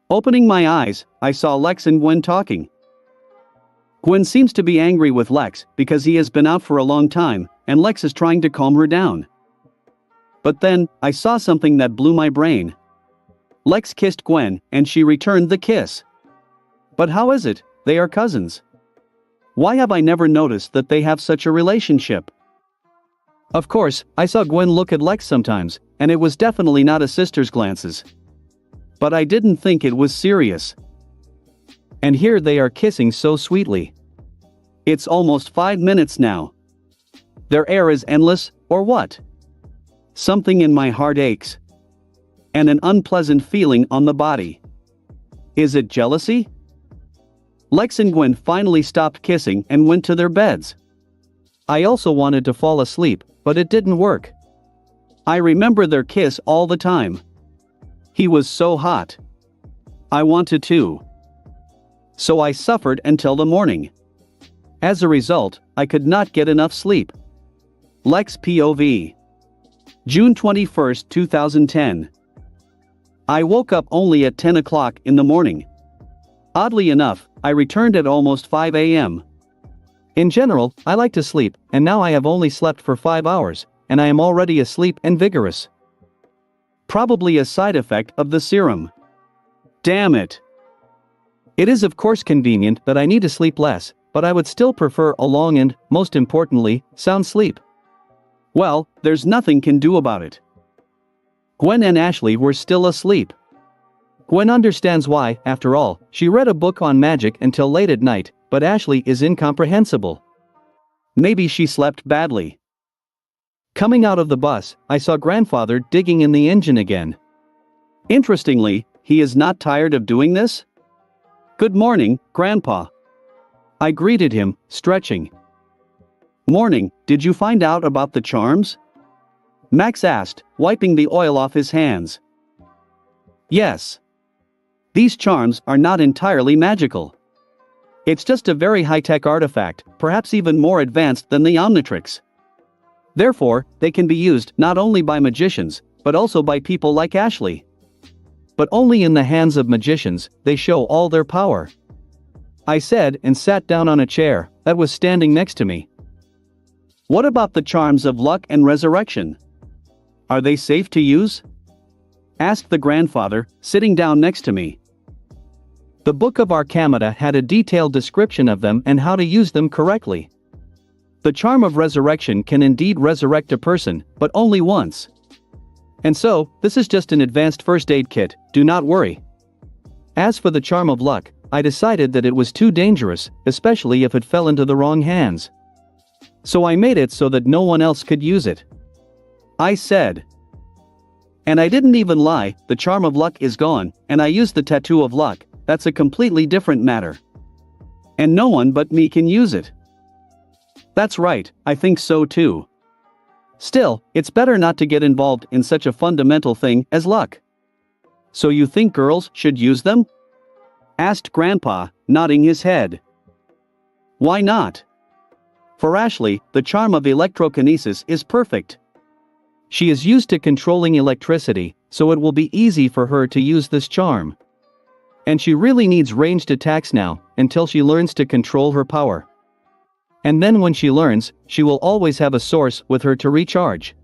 S1: Opening my eyes, I saw Lex and Gwen talking. Gwen seems to be angry with Lex because he has been out for a long time, and Lex is trying to calm her down. But then, I saw something that blew my brain. Lex kissed Gwen, and she returned the kiss. But how is it they are cousins. Why have I never noticed that they have such a relationship? Of course, I saw Gwen look at Lex sometimes, and it was definitely not a sister's glances. But I didn't think it was serious. And here they are kissing so sweetly. It's almost 5 minutes now. Their air is endless, or what? Something in my heart aches. And an unpleasant feeling on the body. Is it jealousy? Lex and Gwen finally stopped kissing and went to their beds. I also wanted to fall asleep, but it didn't work. I remember their kiss all the time. He was so hot. I wanted to. So I suffered until the morning. As a result, I could not get enough sleep. Lex POV. June 21, 2010. I woke up only at 10 o'clock in the morning. Oddly enough, I returned at almost 5 a.m. In general, I like to sleep, and now I have only slept for 5 hours, and I am already asleep and vigorous. Probably a side effect of the serum. Damn it. It is of course convenient that I need to sleep less, but I would still prefer a long and, most importantly, sound sleep. Well, there's nothing can do about it. Gwen and Ashley were still asleep. Gwen understands why, after all, she read a book on magic until late at night, but Ashley is incomprehensible. Maybe she slept badly. Coming out of the bus, I saw grandfather digging in the engine again. Interestingly, he is not tired of doing this? Good morning, Grandpa. I greeted him, stretching. Morning, did you find out about the charms? Max asked, wiping the oil off his hands. Yes. These charms are not entirely magical. It's just a very high-tech artifact, perhaps even more advanced than the Omnitrix. Therefore, they can be used not only by magicians, but also by people like Ashley. But only in the hands of magicians, they show all their power. I said and sat down on a chair that was standing next to me. What about the charms of luck and resurrection? Are they safe to use? Asked the grandfather, sitting down next to me. The Book of Arcamata had a detailed description of them and how to use them correctly. The charm of resurrection can indeed resurrect a person, but only once. And so, this is just an advanced first aid kit, do not worry. As for the charm of luck, I decided that it was too dangerous, especially if it fell into the wrong hands. So I made it so that no one else could use it. I said. And I didn't even lie, the charm of luck is gone, and I used the tattoo of luck, that's a completely different matter. And no one but me can use it. That's right, I think so too. Still, it's better not to get involved in such a fundamental thing as luck. So you think girls should use them? Asked Grandpa, nodding his head. Why not? For Ashley, the charm of electrokinesis is perfect. She is used to controlling electricity, so it will be easy for her to use this charm. And she really needs ranged attacks now, until she learns to control her power. And then when she learns, she will always have a source with her to recharge.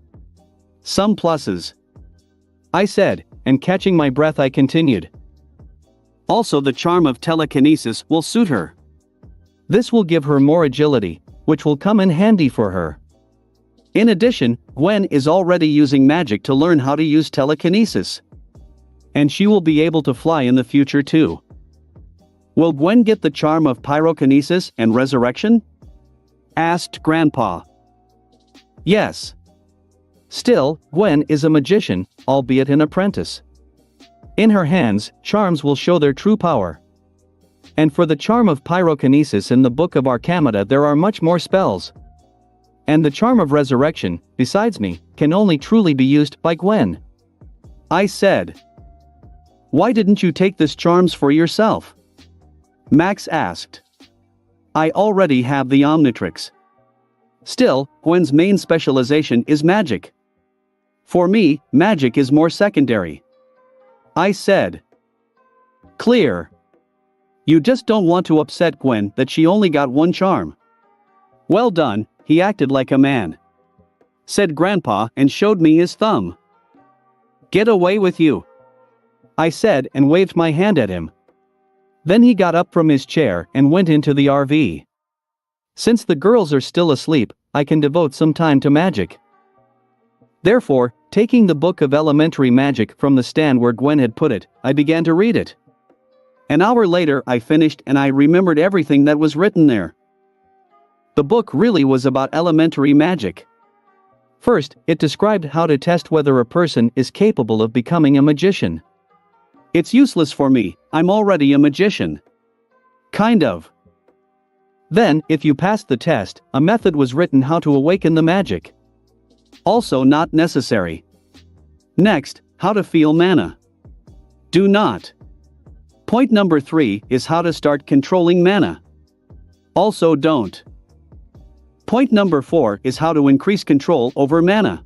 S1: Some pluses. I said, and catching my breath I continued. Also the charm of telekinesis will suit her. This will give her more agility, which will come in handy for her. In addition, Gwen is already using magic to learn how to use telekinesis. And she will be able to fly in the future too. Will Gwen get the charm of pyrokinesis and resurrection? Asked Grandpa. Yes. Still, Gwen is a magician, albeit an apprentice. In her hands, charms will show their true power. And for the charm of pyrokinesis in the Book of Arcamata there are much more spells. And the charm of resurrection, besides me, can only truly be used by Gwen. I said. Why didn't you take this charms for yourself? Max asked. I already have the Omnitrix. Still, Gwen's main specialization is magic. For me, magic is more secondary. I said. Clear. You just don't want to upset Gwen that she only got one charm. Well done, he acted like a man. Said Grandpa and showed me his thumb. Get away with you. I said and waved my hand at him. Then he got up from his chair and went into the RV. Since the girls are still asleep, I can devote some time to magic. Therefore, taking the book of elementary magic from the stand where Gwen had put it, I began to read it. An hour later I finished and I remembered everything that was written there. The book really was about elementary magic. First, it described how to test whether a person is capable of becoming a magician. It's useless for me, I'm already a magician. Kind of. Then, if you passed the test, a method was written how to awaken the magic. Also not necessary. Next, how to feel mana. Do not. Point number 3 is how to start controlling mana. Also don't. Point number 4 is how to increase control over mana.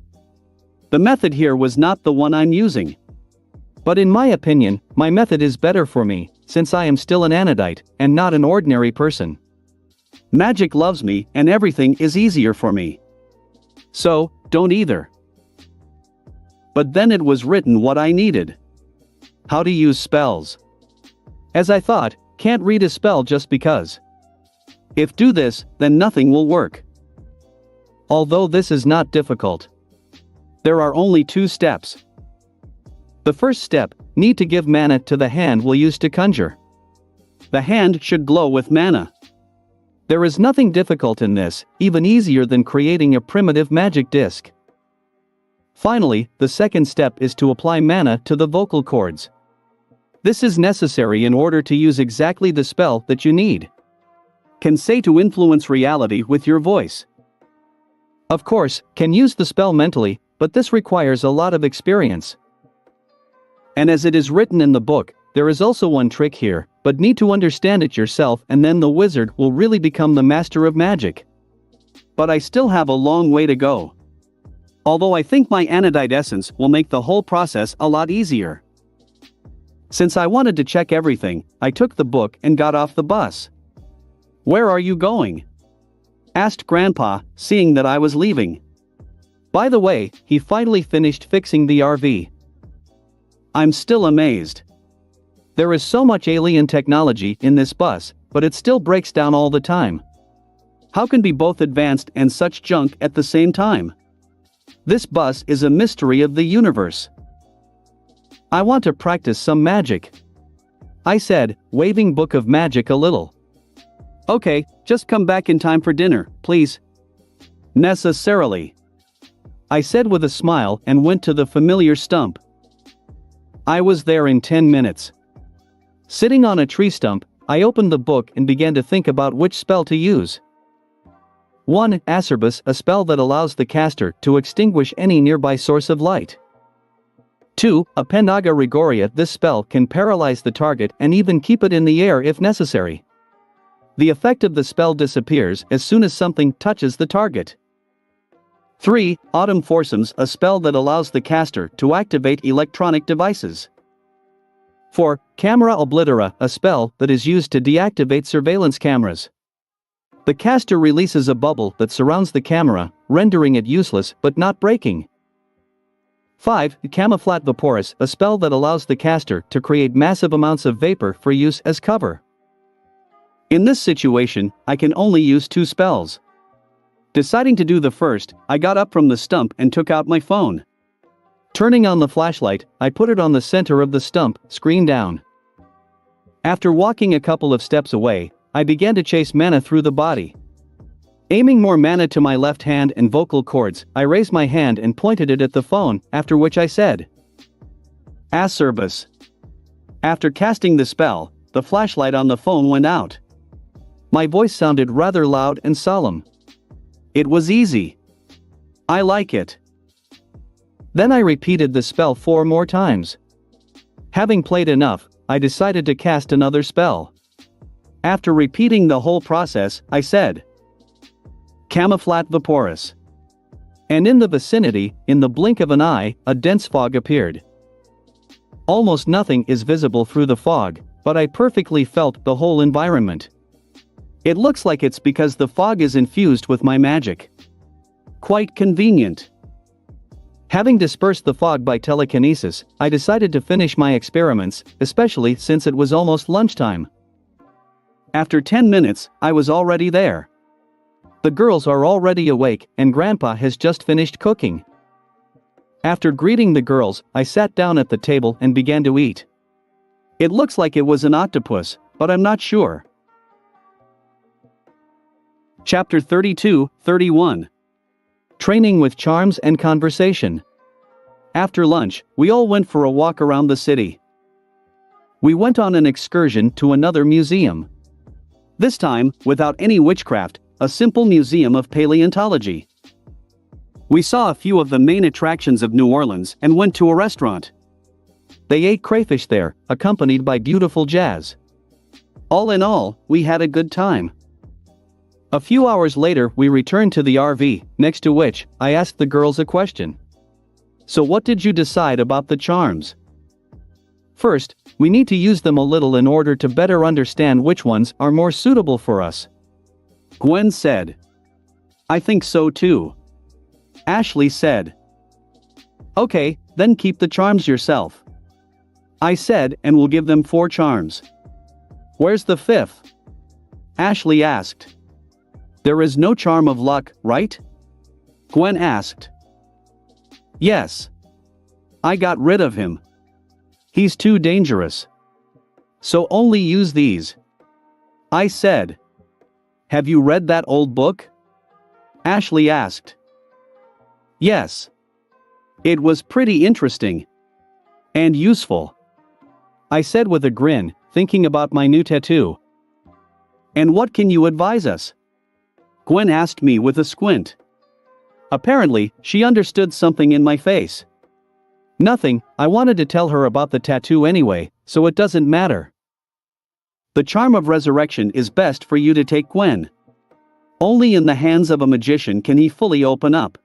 S1: The method here was not the one I'm using. But in my opinion, my method is better for me, since I am still an Anodite, and not an ordinary person. Magic loves me and everything is easier for me. So, don't either. But then it was written what I needed. How to use spells. As I thought, can't read a spell just because. If do this, then nothing will work. Although this is not difficult. There are only 2 steps. The first step, need to give mana to the hand we'll use to conjure. The hand should glow with mana. There is nothing difficult in this, even easier than creating a primitive magic disc. Finally, the second step is to apply mana to the vocal cords. This is necessary in order to use exactly the spell that you need. Can say to influence reality with your voice. Of course, can use the spell mentally, but this requires a lot of experience. And as it is written in the book, there is also one trick here, but need to understand it yourself and then the wizard will really become the master of magic. But I still have a long way to go. Although I think my Anodite essence will make the whole process a lot easier. Since I wanted to check everything, I took the book and got off the bus. "Where are you going?" asked Grandpa, seeing that I was leaving. By the way, he finally finished fixing the RV. I'm still amazed. There is so much alien technology in this bus, but it still breaks down all the time. How can be both advanced and such junk at the same time? This bus is a mystery of the universe. I want to practice some magic, I said, waving Book of Magic a little. Okay, just come back in time for dinner, please. Necessarily, I said with a smile and went to the familiar stump. I was there in 10 minutes. Sitting on a tree stump, I opened the book and began to think about which spell to use. 1. Acerbus, a spell that allows the caster to extinguish any nearby source of light. 2. Appendaga Rigoria, this spell can paralyze the target and even keep it in the air if necessary. The effect of the spell disappears as soon as something touches the target. 3. Autumn Forceps, a spell that allows the caster to activate electronic devices. 4. Camera Oblitera, a spell that is used to deactivate surveillance cameras. The caster releases a bubble that surrounds the camera, rendering it useless but not breaking. 5. Camouflage Vaporus, a spell that allows the caster to create massive amounts of vapor for use as cover. In this situation, I can only use 2 spells. Deciding to do the first, I got up from the stump and took out my phone. Turning on the flashlight, I put it on the center of the stump, screen down. After walking a couple of steps away, I began to chase mana through the body. Aiming more mana to my left hand and vocal cords, I raised my hand and pointed it at the phone, after which I said, Acerbus. After casting the spell, the flashlight on the phone went out. My voice sounded rather loud and solemn. It was easy. I like it. Then I repeated the spell 4 more times. Having played enough, I decided to cast another spell. After repeating the whole process, I said, Camouflage Vaporus. And in the vicinity, in the blink of an eye, a dense fog appeared. Almost nothing is visible through the fog, but I perfectly felt the whole environment. It looks like it's because the fog is infused with my magic. Quite convenient. Having dispersed the fog by telekinesis, I decided to finish my experiments, especially since it was almost lunchtime. After 10 minutes, I was already there. The girls are already awake, and Grandpa has just finished cooking. After greeting the girls, I sat down at the table and began to eat. It looks like it was an octopus, but I'm not sure. Chapter 32-31. Training with Charms and Conversation. After lunch, we all went for a walk around the city. We went on an excursion to another museum. This time, without any witchcraft, a simple museum of paleontology. We saw a few of the main attractions of New Orleans and went to a restaurant. They ate crayfish there, accompanied by beautiful jazz. All in all, we had a good time. A few hours later, we returned to the RV, next to which, I asked the girls a question. So what did you decide about the charms? First, we need to use them a little in order to better understand which ones are more suitable for us. Gwen said. I think so too. Ashley said. Okay, then keep the charms yourself. I said, and we'll give them 4 charms. Where's the 5th? Ashley asked. There is no charm of luck, right? Gwen asked. Yes. I got rid of him. He's too dangerous. So only use these. I said. Have you read that old book? Ashley asked. Yes. It was pretty interesting. And useful. I said with a grin, thinking about my new tattoo. And what can you advise us? Gwen asked me with a squint. Apparently, she understood something in my face. Nothing, I wanted to tell her about the tattoo anyway, so it doesn't matter. The charm of resurrection is best for you to take, Gwen. Only in the hands of a magician can he fully open up.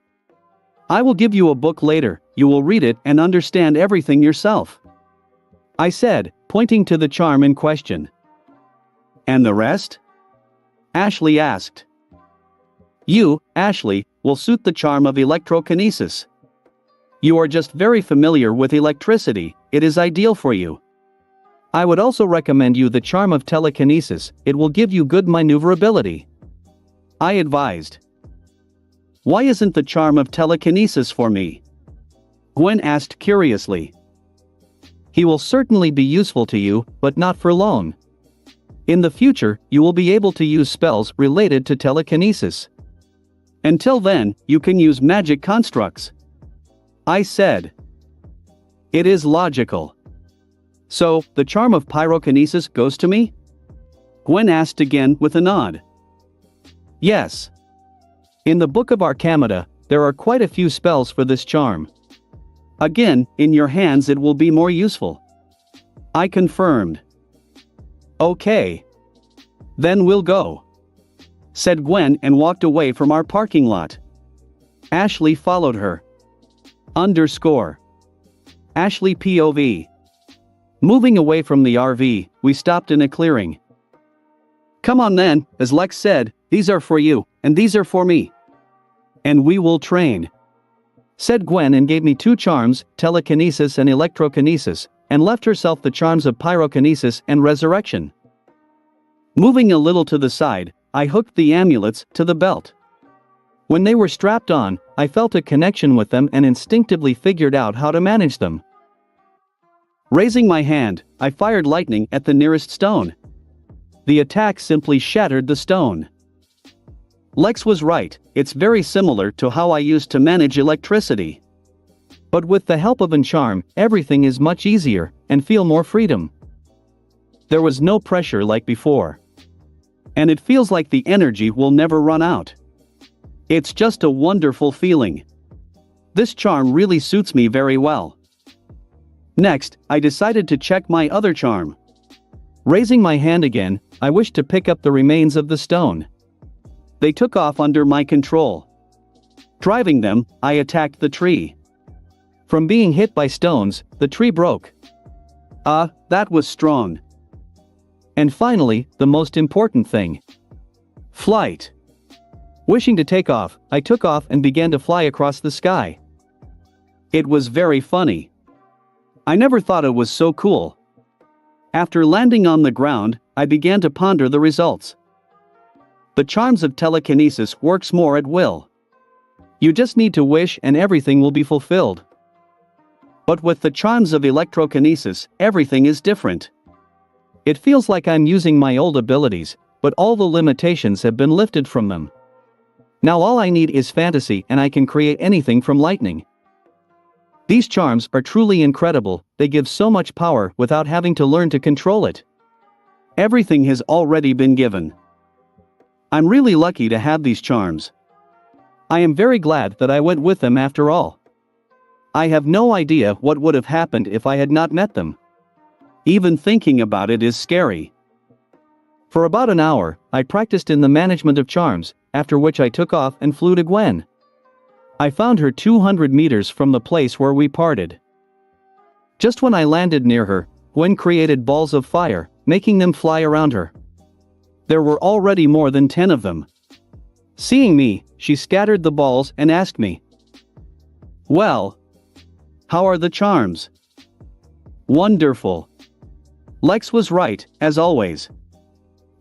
S1: I will give you a book later, you will read it and understand everything yourself. I said, pointing to the charm in question. And the rest? Ashley asked. You, Ashley, will suit the charm of electrokinesis. You are just very familiar with electricity, it is ideal for you. I would also recommend you the charm of telekinesis, it will give you good maneuverability. I advised. Why isn't the charm of telekinesis for me? Gwen asked curiously. He will certainly be useful to you, but not for long. In the future, you will be able to use spells related to telekinesis. Until then, you can use magic constructs. I said. It is logical. So, the charm of pyrokinesis goes to me? Gwen asked again with a nod. Yes. In the Book of Arcamata, there are quite a few spells for this charm. Again, in your hands it will be more useful. I confirmed. Okay. Then we'll go. Said Gwen and walked away from our parking lot. Ashley followed her. Ashley POV. Moving away from the RV, we stopped in a clearing. Come on then, as Lex said, these are for you, and these are for me. And we will train. Said Gwen and gave me 2 charms, telekinesis and electrokinesis, and left herself the charms of pyrokinesis and resurrection. Moving a little to the side, I hooked the amulets to the belt. When they were strapped on, I felt a connection with them and instinctively figured out how to manage them. Raising my hand, I fired lightning at the nearest stone. The attack simply shattered the stone. Lex was right, it's very similar to how I used to manage electricity. But with the help of an charm, everything is much easier, and feel more freedom. There was no pressure like before. And it feels like the energy will never run out. It's just a wonderful feeling. This charm really suits me very well. Next, I decided to check my other charm. Raising my hand again, I wished to pick up the remains of the stone. They took off under my control. Driving them, I attacked the tree. From being hit by stones, the tree broke. That was strong. And finally, the most important thing. Flight. Wishing to take off, I took off and began to fly across the sky. It was very funny. I never thought it was so cool. After landing on the ground, I began to ponder the results. The charms of telekinesis works more at will. You just need to wish and everything will be fulfilled. But with the charms of electrokinesis, everything is different. It feels like I'm using my old abilities, but all the limitations have been lifted from them. Now all I need is fantasy and I can create anything from lightning. These charms are truly incredible, they give so much power without having to learn to control it. Everything has already been given. I'm really lucky to have these charms. I am very glad that I went with them after all. I have no idea what would have happened if I had not met them. Even thinking about it is scary. For about an hour, I practiced in the management of charms, after which I took off and flew to Gwen. I found her 200 meters from the place where we parted. Just when I landed near her, Gwen created balls of fire, making them fly around her. There were already more than 10 of them. Seeing me, she scattered the balls and asked me, "Well, how are the charms?" "Wonderful." Lex was right, as always.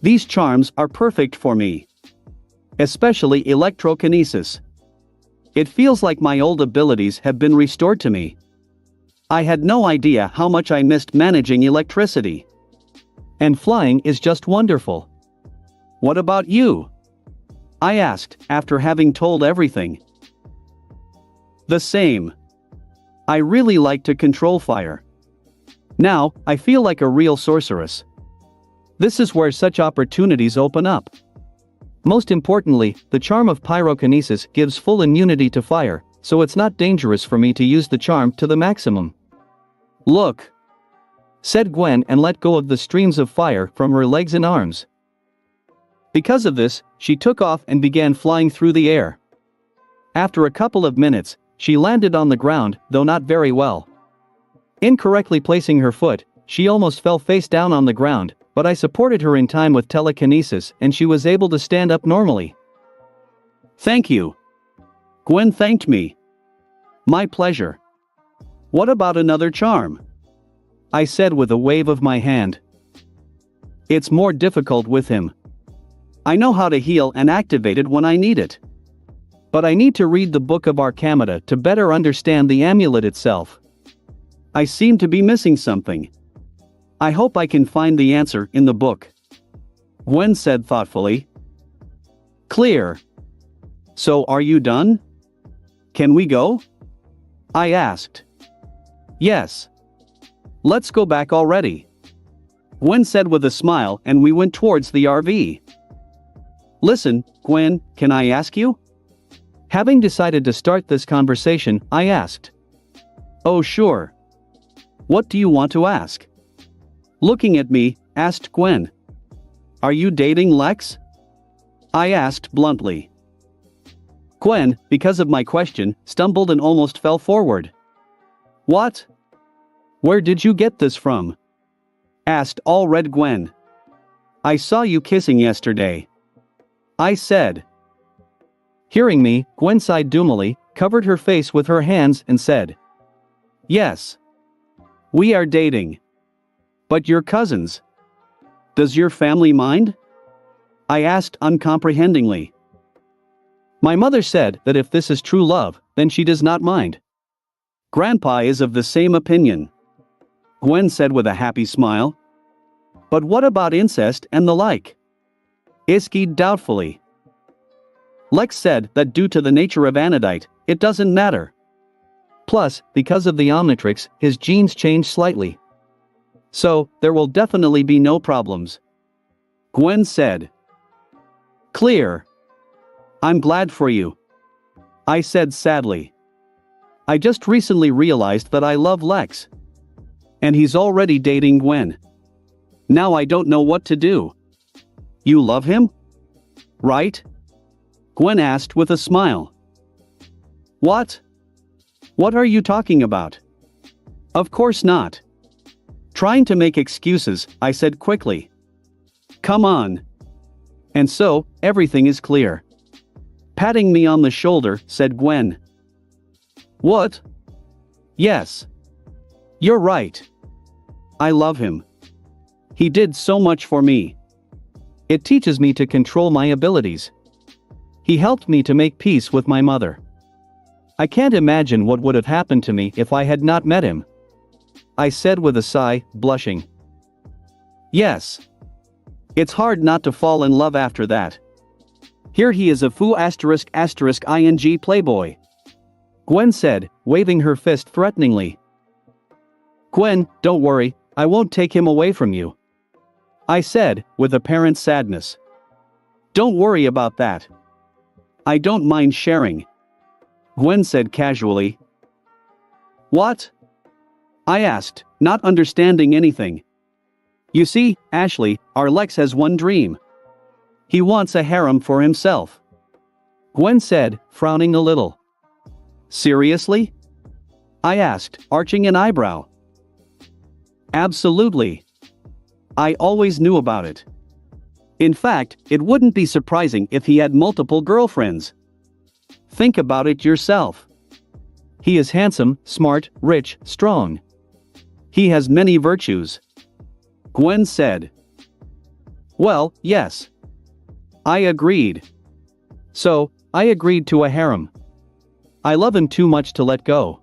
S1: These charms are perfect for me. Especially electrokinesis. It feels like my old abilities have been restored to me. I had no idea how much I missed managing electricity. And flying is just wonderful. What about you? I asked, after having told everything. The same. I really like to control fire. Now, I feel like a real sorceress. This is where such opportunities open up. Most importantly, the charm of pyrokinesis gives full immunity to fire, so it's not dangerous for me to use the charm to the maximum. "Look," said Gwen and let go of the streams of fire from her legs and arms. Because of this, she took off and began flying through the air. After a couple of minutes, she landed on the ground, though not very well. Incorrectly placing her foot, she almost fell face down on the ground, but I supported her in time with telekinesis and she was able to stand up normally. "Thank you." Gwen thanked me. "My pleasure. What about another charm?" I said with a wave of my hand. "It's more difficult with him. I know how to heal and activate it when I need it. But I need to read the Book of Arcamata to better understand the amulet itself. I seem to be missing something. I hope I can find the answer in the book." Gwen said thoughtfully. "Clear. So are you done? Can we go?" I asked. "Yes. Let's go back already," Gwen said with a smile, and we went towards the RV. "Listen, Gwen, can I ask you?" Having decided to start this conversation, I asked. "Oh sure. What do you want to ask?" Looking at me, asked Gwen. "Are you dating Lex?" I asked bluntly. Gwen, because of my question, stumbled and almost fell forward. "What? Where did you get this from?" asked all red Gwen. "I saw you kissing yesterday," I said. Hearing me, Gwen sighed doomily, covered her face with her hands and said, "Yes. We are dating. But you're cousins. Does your family mind?" I asked uncomprehendingly. My mother said that if this is true love, then she does not mind. Grandpa is of the same opinion, Gwen said with a happy smile. "But what about incest and the like?" Iskied doubtfully. Lex said that due to the nature of Anodite, it doesn't matter. Plus, because of the Omnitrix, his genes change slightly. So, there will definitely be no problems, Gwen said. "Clear. I'm glad for you," I said sadly. I just recently realized that I love Lex. And he's already dating Gwen. Now I don't know what to do. "You love him? Right?" Gwen asked with a smile. "What? What are you talking about?" "Of course not." Trying to make excuses, I said quickly. "Come on." And so, everything is clear. Patting me on the shoulder, said Gwen. "What?" "Yes. You're right. I love him. He did so much for me. It teaches me to control my abilities. He helped me to make peace with my mother. I can't imagine what would have happened to me if I had not met him. I said with a sigh, blushing. Yes. It's hard not to fall in love after that. Here he is, a foo ***ing playboy. Gwen said, waving her fist threateningly. Gwen, don't worry, I won't take him away from you. I said, with apparent sadness. Don't worry about that. I don't mind sharing. Gwen said casually. What? I asked, not understanding anything. You see, Ashley, our Lex has one dream. He wants a harem for himself. Gwen said, frowning a little. Seriously? I asked, arching an eyebrow. Absolutely. I always knew about it. In fact, it wouldn't be surprising if he had multiple girlfriends. Think about it yourself. He is handsome, smart, rich, strong. He has many virtues. Gwen said. Well, yes. I agreed. So, I agreed to a harem. I love him too much to let go.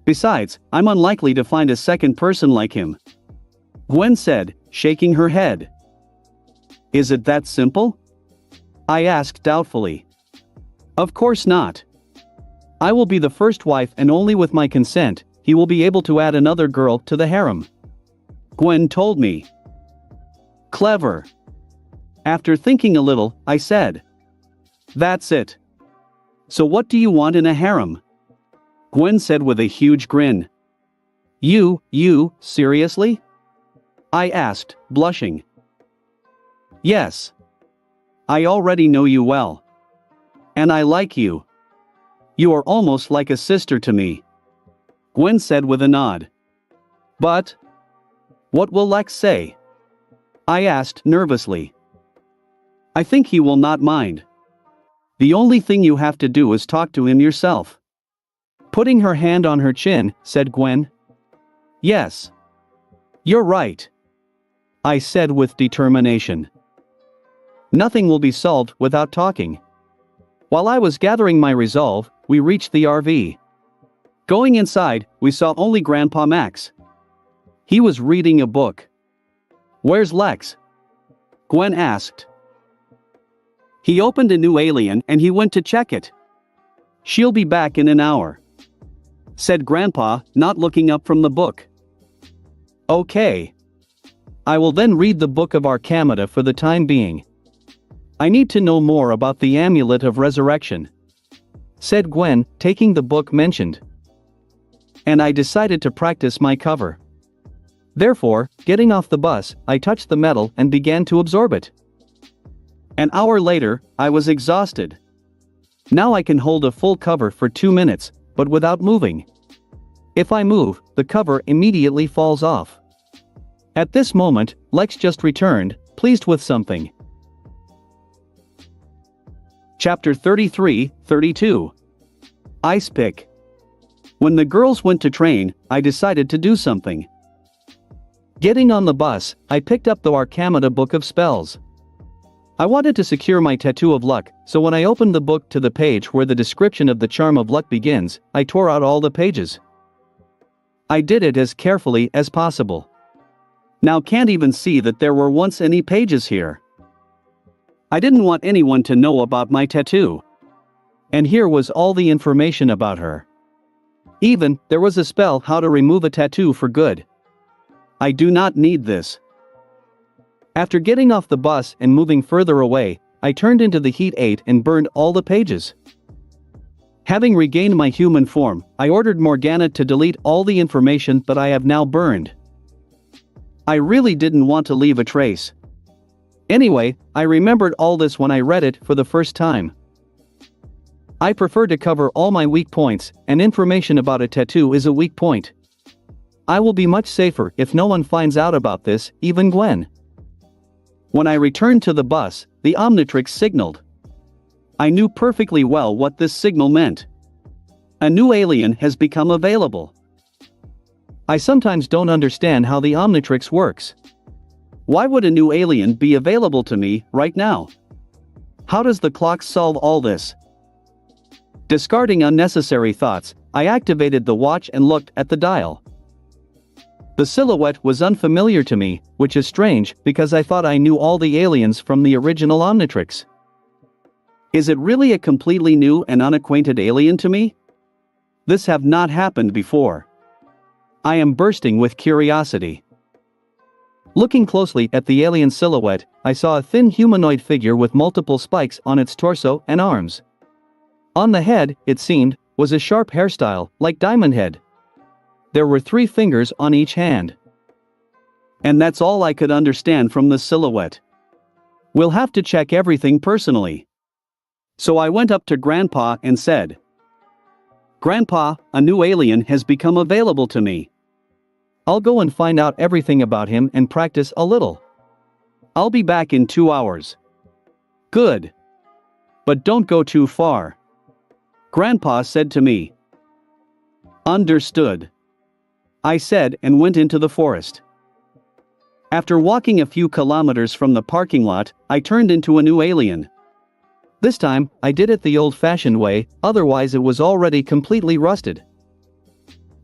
S1: Besides, I'm unlikely to find a second person like him. Gwen said, shaking her head. Is it that simple? I asked doubtfully. Of course not. I will be the first wife, and only with my consent, he will be able to add another girl to the harem. Gwen told me. Clever. After thinking a little, I said. That's it. So what do you want in a harem? Gwen said with a huge grin. You, seriously? I asked, blushing. Yes. I already know you well. And I like you. You are almost like a sister to me. Gwen said with a nod. But? What will Lex say? I asked nervously. I think he will not mind. The only thing you have to do is talk to him yourself. Putting her hand on her chin, said Gwen. Yes. You're right. I said with determination. Nothing will be solved without talking. While I was gathering my resolve, we reached the RV. Going inside, we saw only Grandpa Max. He was reading a book. Where's Lex? Gwen asked. He opened a new alien and he went to check it. She'll be back in an hour, said Grandpa, not looking up from the book. Okay. I will then read the Book of Arcamata for the time being. I need to know more about the Amulet of Resurrection, said Gwen, taking the book mentioned. And I decided to practice my cover. Therefore, getting off the bus, I touched the metal and began to absorb it. An hour later, I was exhausted. Now I can hold a full cover for 2 minutes, but without moving. If I move, the cover immediately falls off. At this moment, Lex just returned, pleased with something. Chapter 33-32. Ice Pick. When the girls went to train, I decided to do something. Getting on the bus, I picked up the Arcamata Book of Spells. I wanted to secure my tattoo of luck, so when I opened the book to the page where the description of the charm of luck begins, I tore out all the pages. I did it as carefully as possible. Now can't even see that there were once any pages here. I didn't want anyone to know about my tattoo. And here was all the information about her. Even, there was a spell how to remove a tattoo for good. I do not need this. After getting off the bus and moving further away, I turned into the Heat 8 and burned all the pages. Having regained my human form, I ordered Morgana to delete all the information that I have now burned. I really didn't want to leave a trace. Anyway, I remembered all this when I read it for the first time. I prefer to cover all my weak points, and information about a tattoo is a weak point. I will be much safer if no one finds out about this, even Gwen. When I returned to the bus, the Omnitrix signaled. I knew perfectly well what this signal meant. A new alien has become available. I sometimes don't understand how the Omnitrix works. Why would a new alien be available to me right now? How does the clock solve all this? Discarding unnecessary thoughts, I activated the watch and looked at the dial. The silhouette was unfamiliar to me, which is strange because I thought I knew all the aliens from the original Omnitrix. Is it really a completely new and unacquainted alien to me? This have not happened before. I am bursting with curiosity. Looking closely at the alien silhouette, I saw a thin humanoid figure with multiple spikes on its torso and arms. On the head, it seemed, was a sharp hairstyle, like Diamond Head. There were 3 fingers on each hand. And that's all I could understand from the silhouette. We'll have to check everything personally. So I went up to Grandpa and said, "Grandpa, a new alien has become available to me. I'll go and find out everything about him and practice a little. I'll be back in 2 hours." "Good. But don't go too far," Grandpa said to me. "Understood," I said and went into the forest. After walking a few kilometers from the parking lot, I turned into a new alien. This time, I did it the old-fashioned way, otherwise it was already completely rusted.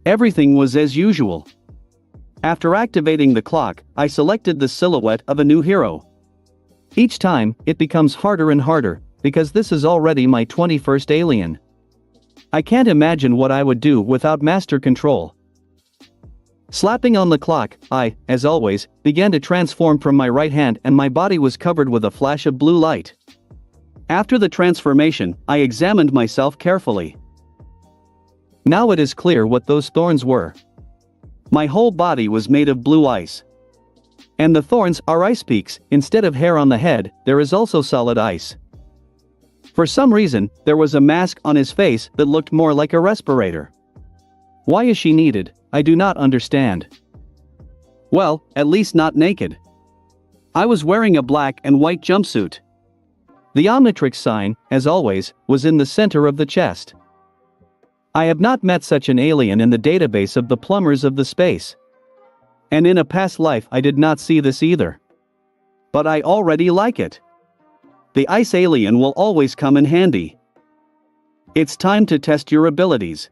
S1: Everything was as usual. After activating the clock, I selected the silhouette of a new hero. Each time, it becomes harder and harder, because this is already my 21st alien. I can't imagine what I would do without master control. Slapping on the clock, I, as always, began to transform from my right hand and my body was covered with a flash of blue light. After the transformation, I examined myself carefully. Now it is clear what those thorns were. My whole body was made of blue ice. And the thorns are ice peaks. Instead of hair on the head, there is also solid ice. For some reason, there was a mask on his face that looked more like a respirator. Why is she needed? I do not understand. Well, at least not naked. I was wearing a black and white jumpsuit. The Omnitrix sign, as always, was in the center of the chest. I have not met such an alien in the database of the plumbers of the space. And in a past life I did not see this either. But I already like it. The ice alien will always come in handy. It's time to test your abilities.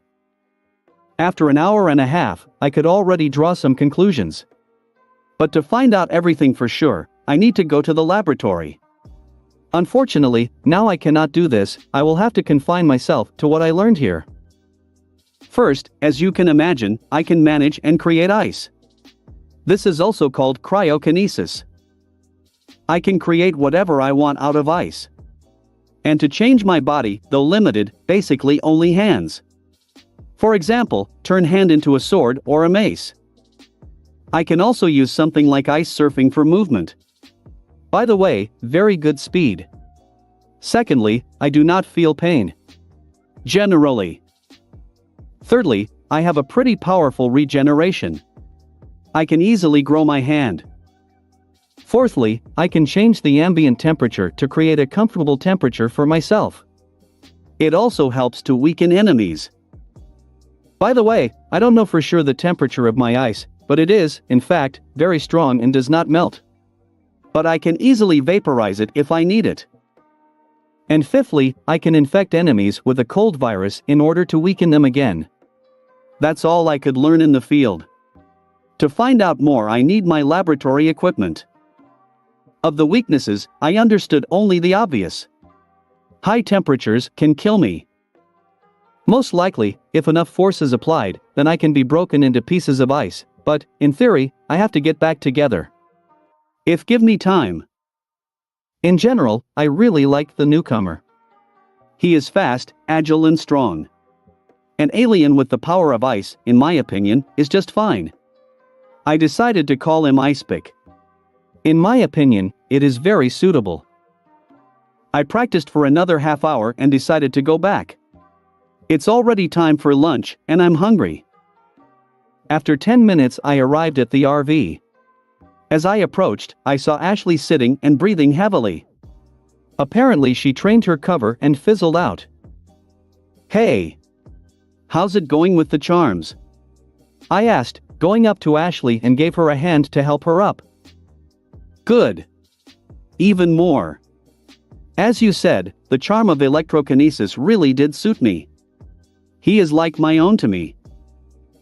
S1: After an hour and a half, I could already draw some conclusions. But to find out everything for sure, I need to go to the laboratory. Unfortunately, now I cannot do this. I will have to confine myself to what I learned here. First, as you can imagine, I can manage and create ice. This is also called cryokinesis. I can create whatever I want out of ice. And to change my body, though limited, basically only hands. For example, turn hand into a sword or a mace. I can also use something like ice surfing for movement. By the way, very good speed. Secondly, I do not feel pain. Generally. Thirdly, I have a pretty powerful regeneration. I can easily grow my hand. Fourthly, I can change the ambient temperature to create a comfortable temperature for myself. It also helps to weaken enemies. By the way, I don't know for sure the temperature of my ice, but it is, in fact, very strong and does not melt. But I can easily vaporize it if I need it. And fifthly, I can infect enemies with a cold virus in order to weaken them again. That's all I could learn in the field. To find out more, I need my laboratory equipment. Of the weaknesses, I understood only the obvious. High temperatures can kill me. Most likely, if enough force is applied, then I can be broken into pieces of ice, but, in theory, I have to get back together. If give me time. In general, I really liked the newcomer. He is fast, agile and strong. An alien with the power of ice, in my opinion, is just fine. I decided to call him Icepick. In my opinion, it is very suitable. I practiced for another half hour and decided to go back. It's already time for lunch, and I'm hungry. After 10 minutes I arrived at the RV. As I approached, I saw Ashley sitting and breathing heavily. Apparently she trained her cover and fizzled out. "Hey! How's it going with the charms?" I asked, going up to Ashley and gave her a hand to help her up. Good. Even more. As you said, the charm of electrokinesis really did suit me. He is like my own to me.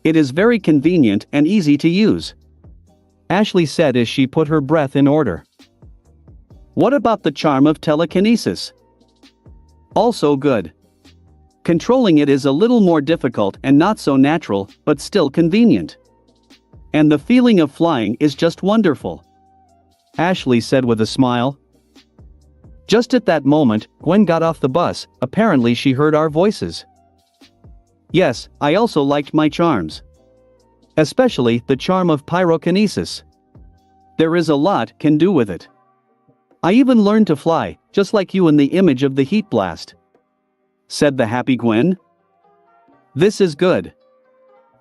S1: It is very convenient and easy to use. Ashley said as she put her breath in order. What about the charm of telekinesis? Also good. Controlling it is a little more difficult and not so natural, but still convenient. And the feeling of flying is just wonderful. Ashley said with a smile. Just at that moment, Gwen got off the bus. Apparently she heard our voices. Yes, I also liked my charms. Especially the charm of pyrokinesis. There is a lot can do with it. I even learned to fly, just like you in the image of the heat blast. Said the happy Gwen. This is good.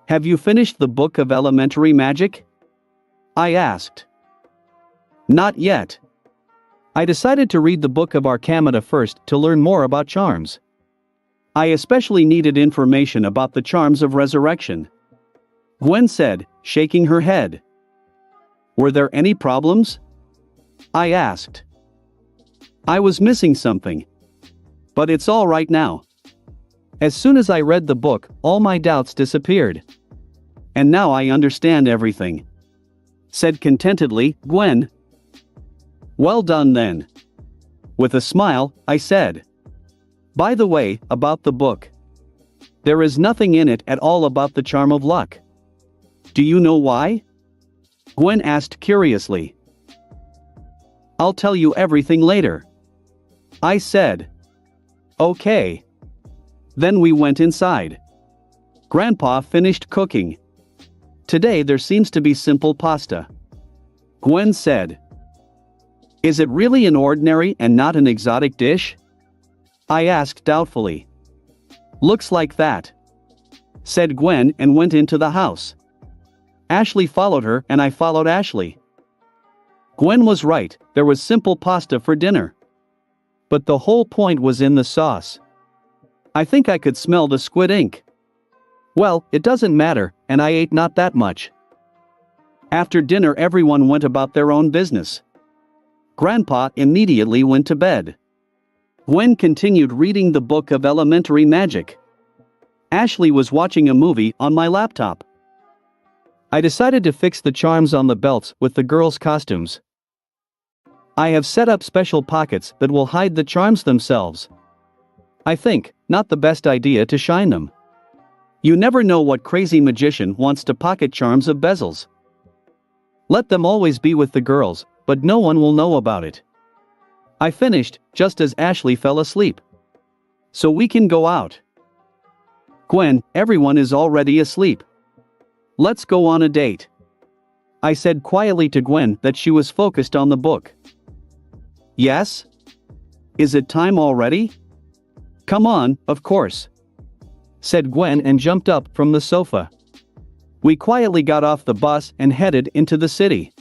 S1: Have you finished the book of elementary magic? I asked. Not yet. I decided to read the book of Arcamata first to learn more about charms. I especially needed information about the charms of resurrection. Gwen said, shaking her head. Were there any problems? I asked. I was missing something. But it's all right now. As soon as I read the book, all my doubts disappeared. And now I understand everything. Said contentedly, Gwen. Well done then. With a smile, I said. By the way, about the book. There is nothing in it at all about the charm of luck. Do you know why? Gwen asked curiously. I'll tell you everything later. I said. Okay. Then we went inside. Grandpa finished cooking. Today there seems to be simple pasta. Gwen said. Is it really an ordinary and not an exotic dish? I asked doubtfully. Looks like that. Said Gwen and went into the house. Ashley followed her and I followed Ashley. Gwen was right, there was simple pasta for dinner. But the whole point was in the sauce. I think I could smell the squid ink. Well, it doesn't matter, and I ate not that much. After dinner everyone went about their own business. Grandpa immediately went to bed. Gwen continued reading the book of elementary magic. Ashley was watching a movie on my laptop. I decided to fix the charms on the belts with the girls' costumes. I have set up special pockets that will hide the charms themselves. I think, not the best idea to shine them. You never know what crazy magician wants to pocket charms of bezels. Let them always be with the girls, but no one will know about it. I finished, just as Ashley fell asleep. So we can go out. Gwen, everyone is already asleep. Let's go on a date. I said quietly to Gwen that she was focused on the book. Yes? Is it time already? Come on, of course. Said Gwen and jumped up from the sofa. We quietly got off the bus and headed into the city.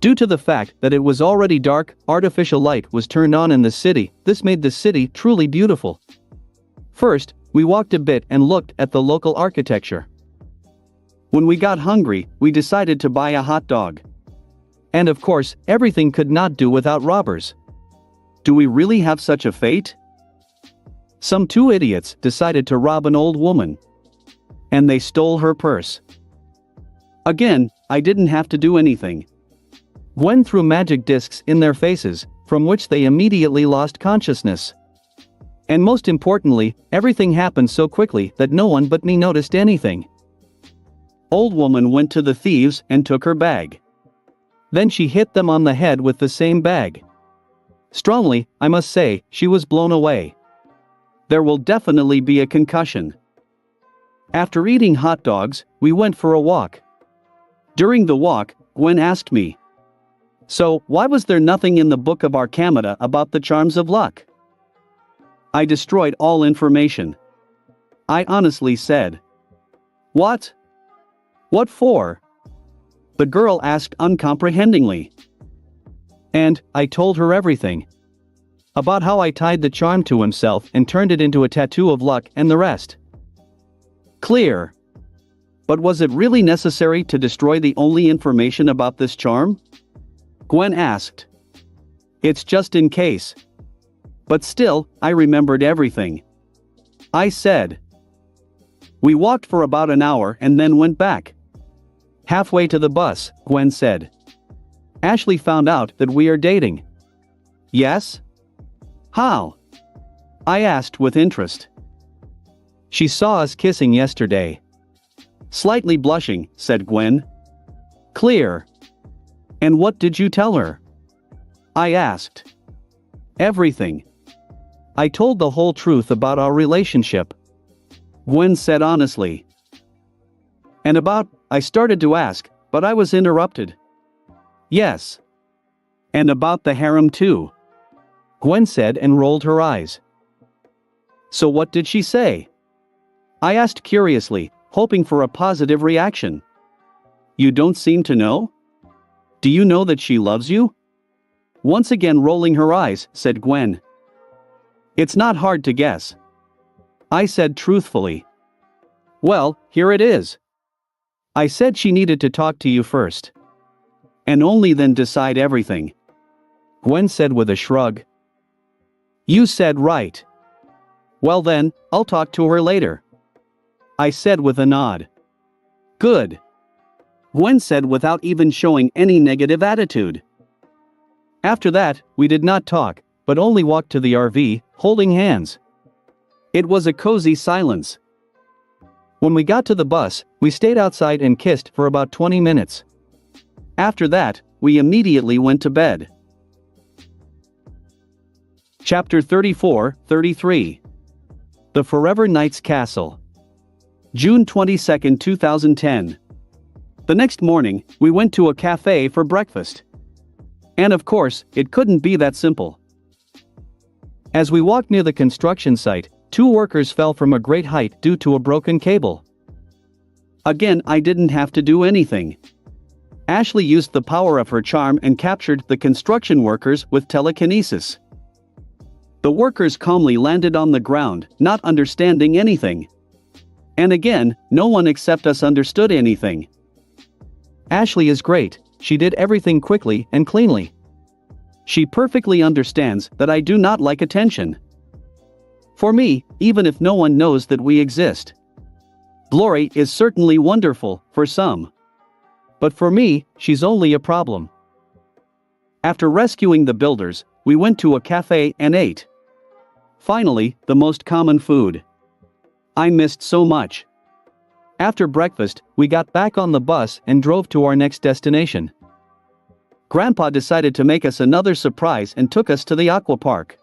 S1: Due to the fact that it was already dark, artificial light was turned on in the city. This made the city truly beautiful. First, we walked a bit and looked at the local architecture. When we got hungry, we decided to buy a hot dog. And of course, everything could not do without robbers. Do we really have such a fate? Some two idiots decided to rob an old woman. And they stole her purse. Again, I didn't have to do anything. Gwen threw magic discs in their faces, from which they immediately lost consciousness. And most importantly, everything happened so quickly that no one but me noticed anything. Old woman went to the thieves and took her bag. Then she hit them on the head with the same bag. Strongly, I must say, she was blown away. There will definitely be a concussion. After eating hot dogs, we went for a walk. During the walk, Gwen asked me, "So, why was there nothing in the book of Arcamata about the charms of luck?" I destroyed all information. I honestly said. What? What for? The girl asked uncomprehendingly. And I told her everything. About how I tied the charm to himself and turned it into a tattoo of luck and the rest. Clear. But was it really necessary to destroy the only information about this charm? Gwen asked. It's just in case. But still, I remembered everything. I said. We walked for about an hour and then went back. Halfway to the bus, Gwen said. Ashley found out that we are dating. Yes? How? I asked with interest. She saw us kissing yesterday. Slightly blushing, said Gwen. Clear. And what did you tell her? I asked. Everything. I told the whole truth about our relationship. Gwen said honestly. And about, I started to ask, but I was interrupted. Yes. And about the harem too. Gwen said and rolled her eyes. So what did she say? I asked curiously, hoping for a positive reaction. You don't seem to know? Do you know that she loves you? Once again rolling her eyes, said Gwen. It's not hard to guess. I said truthfully. Well, here it is. I said she needed to talk to you first. And only then decide everything. Gwen said with a shrug. You said right. Well then, I'll talk to her later. I said with a nod. Good. Gwen said without even showing any negative attitude. After that, we did not talk, but only walked to the RV, holding hands. It was a cozy silence. When we got to the bus, we stayed outside and kissed for about 20 minutes. After that, we immediately went to bed. Chapter 34-33. The Forever Knights Castle. June 22, 2010. The next morning, we went to a cafe for breakfast. And of course, it couldn't be that simple. As we walked near the construction site, 2 workers fell from a great height due to a broken cable. Again, I didn't have to do anything. Ashley used the power of her charm and captured the construction workers with telekinesis. The workers calmly landed on the ground, not understanding anything. And again, no one except us understood anything. Ashley is great, she did everything quickly and cleanly. She perfectly understands that I do not like attention. For me, even if no one knows that we exist. Glory is certainly wonderful, for some. But for me, she's only a problem. After rescuing the builders, we went to a cafe and ate. Finally, the most common food. I missed so much. After breakfast, we got back on the bus and drove to our next destination. Grandpa decided to make us another surprise and took us to the aqua park.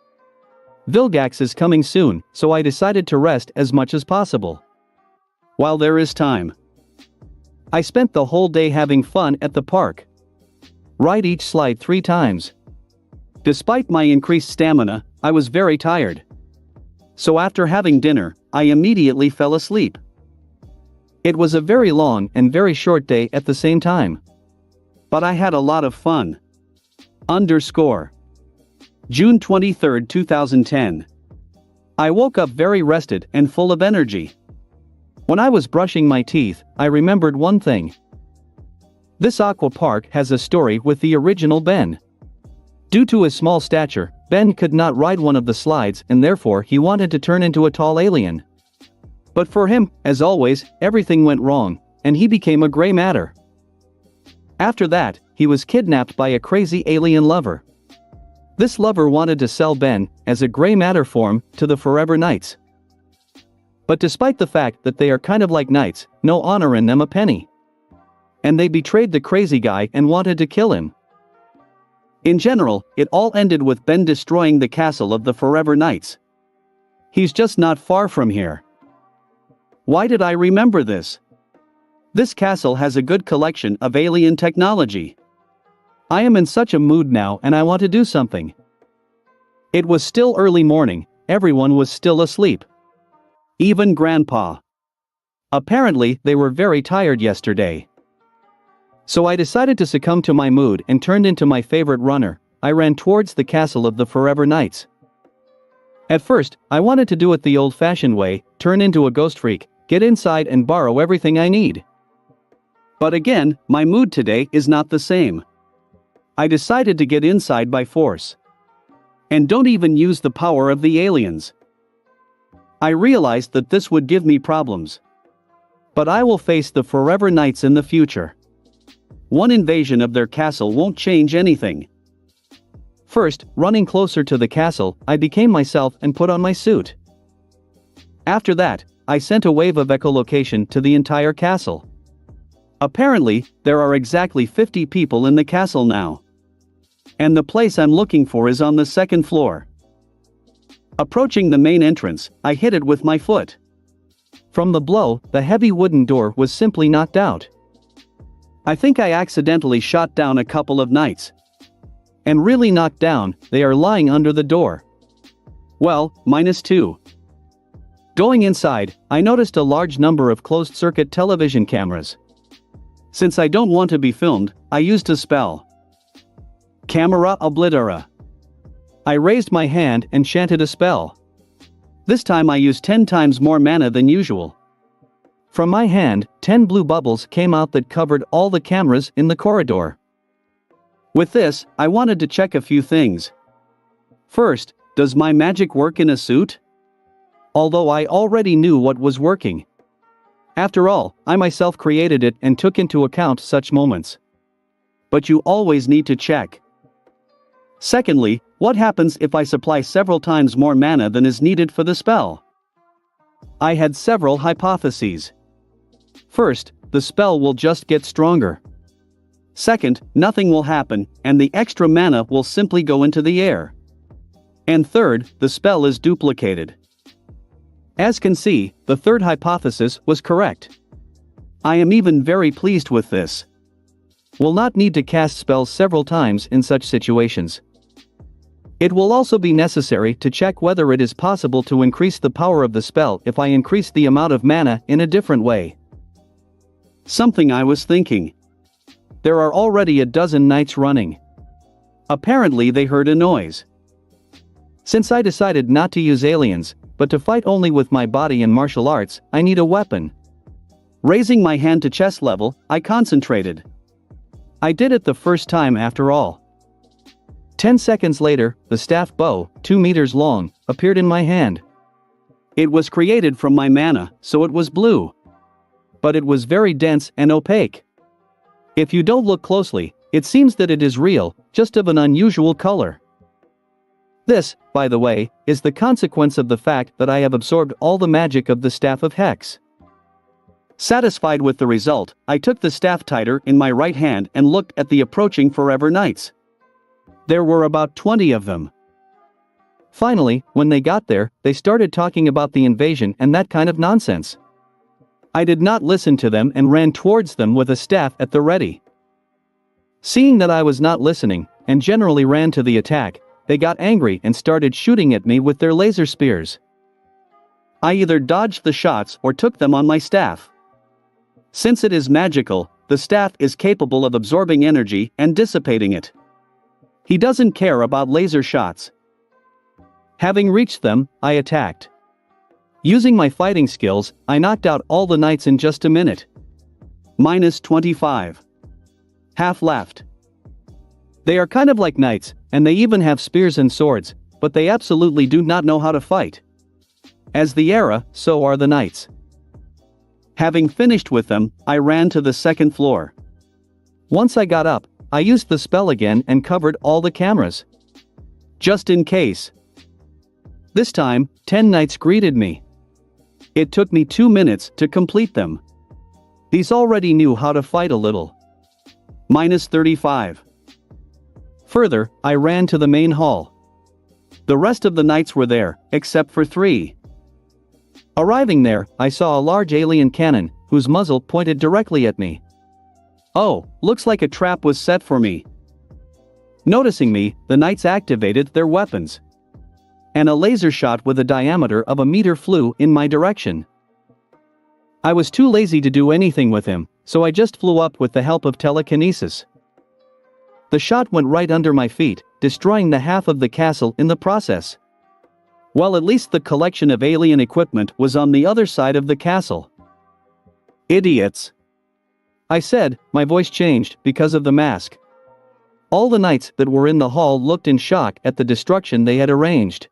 S1: Vilgax is coming soon, so I decided to rest as much as possible. While there is time. I spent the whole day having fun at the park. Ride each slide 3 times. Despite my increased stamina, I was very tired. So after having dinner, I immediately fell asleep. It was a very long and very short day at the same time. But I had a lot of fun. June 23, 2010. I woke up very rested and full of energy. When I was brushing my teeth, I remembered one thing. This aqua park has a story with the original Ben. Due to his small stature, Ben could not ride one of the slides and therefore he wanted to turn into a tall alien. But for him, as always, everything went wrong, and he became a gray matter. After that, he was kidnapped by a crazy alien lover. This lover wanted to sell Ben, as a gray matter form, to the Forever Knights. But despite the fact that they are kind of like knights, no honor in them a penny. And they betrayed the crazy guy and wanted to kill him. In general, it all ended with Ben destroying the castle of the Forever Knights. He's just not far from here. Why did I remember this? This castle has a good collection of alien technology. I am in such a mood now and I want to do something. It was still early morning, everyone was still asleep. Even Grandpa. Apparently, they were very tired yesterday. So I decided to succumb to my mood and turned into my favorite runner. I ran towards the castle of the Forever Knights. At first, I wanted to do it the old-fashioned way, turn into a ghost freak, get inside and borrow everything I need. But again, my mood today is not the same. I decided to get inside by force. And don't even use the power of the aliens. I realized that this would give me problems. But I will face the Forever Knights in the future. One invasion of their castle won't change anything. First, running closer to the castle, I became myself and put on my suit. After that, I sent a wave of echolocation to the entire castle. Apparently, there are exactly 50 people in the castle now. And the place I'm looking for is on the second floor. Approaching the main entrance, I hit it with my foot. From the blow, the heavy wooden door was simply knocked out. I think I accidentally shot down a couple of knights. And really knocked down, they are lying under the door. Well, -2. Going inside, I noticed a large number of closed-circuit television cameras. Since I don't want to be filmed, I used a spell. Camera oblitera. I raised my hand and chanted a spell. This time I used 10 times more mana than usual. From my hand, 10 blue bubbles came out that covered all the cameras in the corridor. With this, I wanted to check a few things. First, does my magic work in a suit? Although I already knew what was working. After all, I myself created it and took into account such moments. But you always need to check. Secondly, what happens if I supply several times more mana than is needed for the spell? I had several hypotheses. First, the spell will just get stronger. Second, nothing will happen, and the extra mana will simply go into the air. And third, the spell is duplicated. As can see, the third hypothesis was correct. I am even very pleased with this. Will not need to cast spells several times in such situations. It will also be necessary to check whether it is possible to increase the power of the spell if I increase the amount of mana in a different way. Something I was thinking. There are already a dozen knights running. Apparently they heard a noise. Since I decided not to use aliens, but to fight only with my body and martial arts, I need a weapon. Raising my hand to chest level, I concentrated. I did it the first time after all. 10 seconds later, the staff bow, 2 meters long, appeared in my hand. It was created from my mana, so it was blue. But it was very dense and opaque. If you don't look closely, it seems that it is real, just of an unusual color. This, by the way, is the consequence of the fact that I have absorbed all the magic of the Staff of Hex. Satisfied with the result, I took the staff tighter in my right hand and looked at the approaching Forever Knights. There were about 20 of them. Finally, when they got there, they started talking about the invasion and that kind of nonsense. I did not listen to them and ran towards them with a staff at the ready. Seeing that I was not listening, and generally ran to the attack, they got angry and started shooting at me with their laser spears. I either dodged the shots or took them on my staff. Since it is magical, the staff is capable of absorbing energy and dissipating it. He doesn't care about laser shots. Having reached them, I attacked. Using my fighting skills, I knocked out all the knights in just a minute. -25. Half left. They are kind of like knights, and they even have spears and swords, but they absolutely do not know how to fight. As the era, so are the knights. Having finished with them, I ran to the second floor. Once I got up, I used the spell again and covered all the cameras. Just in case. This time, 10 knights greeted me. It took me 2 minutes to complete them. These already knew how to fight a little. -35. Further, I ran to the main hall. The rest of the knights were there, except for 3. Arriving there, I saw a large alien cannon, whose muzzle pointed directly at me. Oh, looks like a trap was set for me. Noticing me, the knights activated their weapons. And a laser shot with a diameter of a meter flew in my direction. I was too lazy to do anything with him, so I just flew up with the help of telekinesis. The shot went right under my feet, destroying the half of the castle in the process. Well, at least the collection of alien equipment was on the other side of the castle. Idiots. I said, my voice changed because of the mask. All the knights that were in the hall looked in shock at the destruction they had arranged.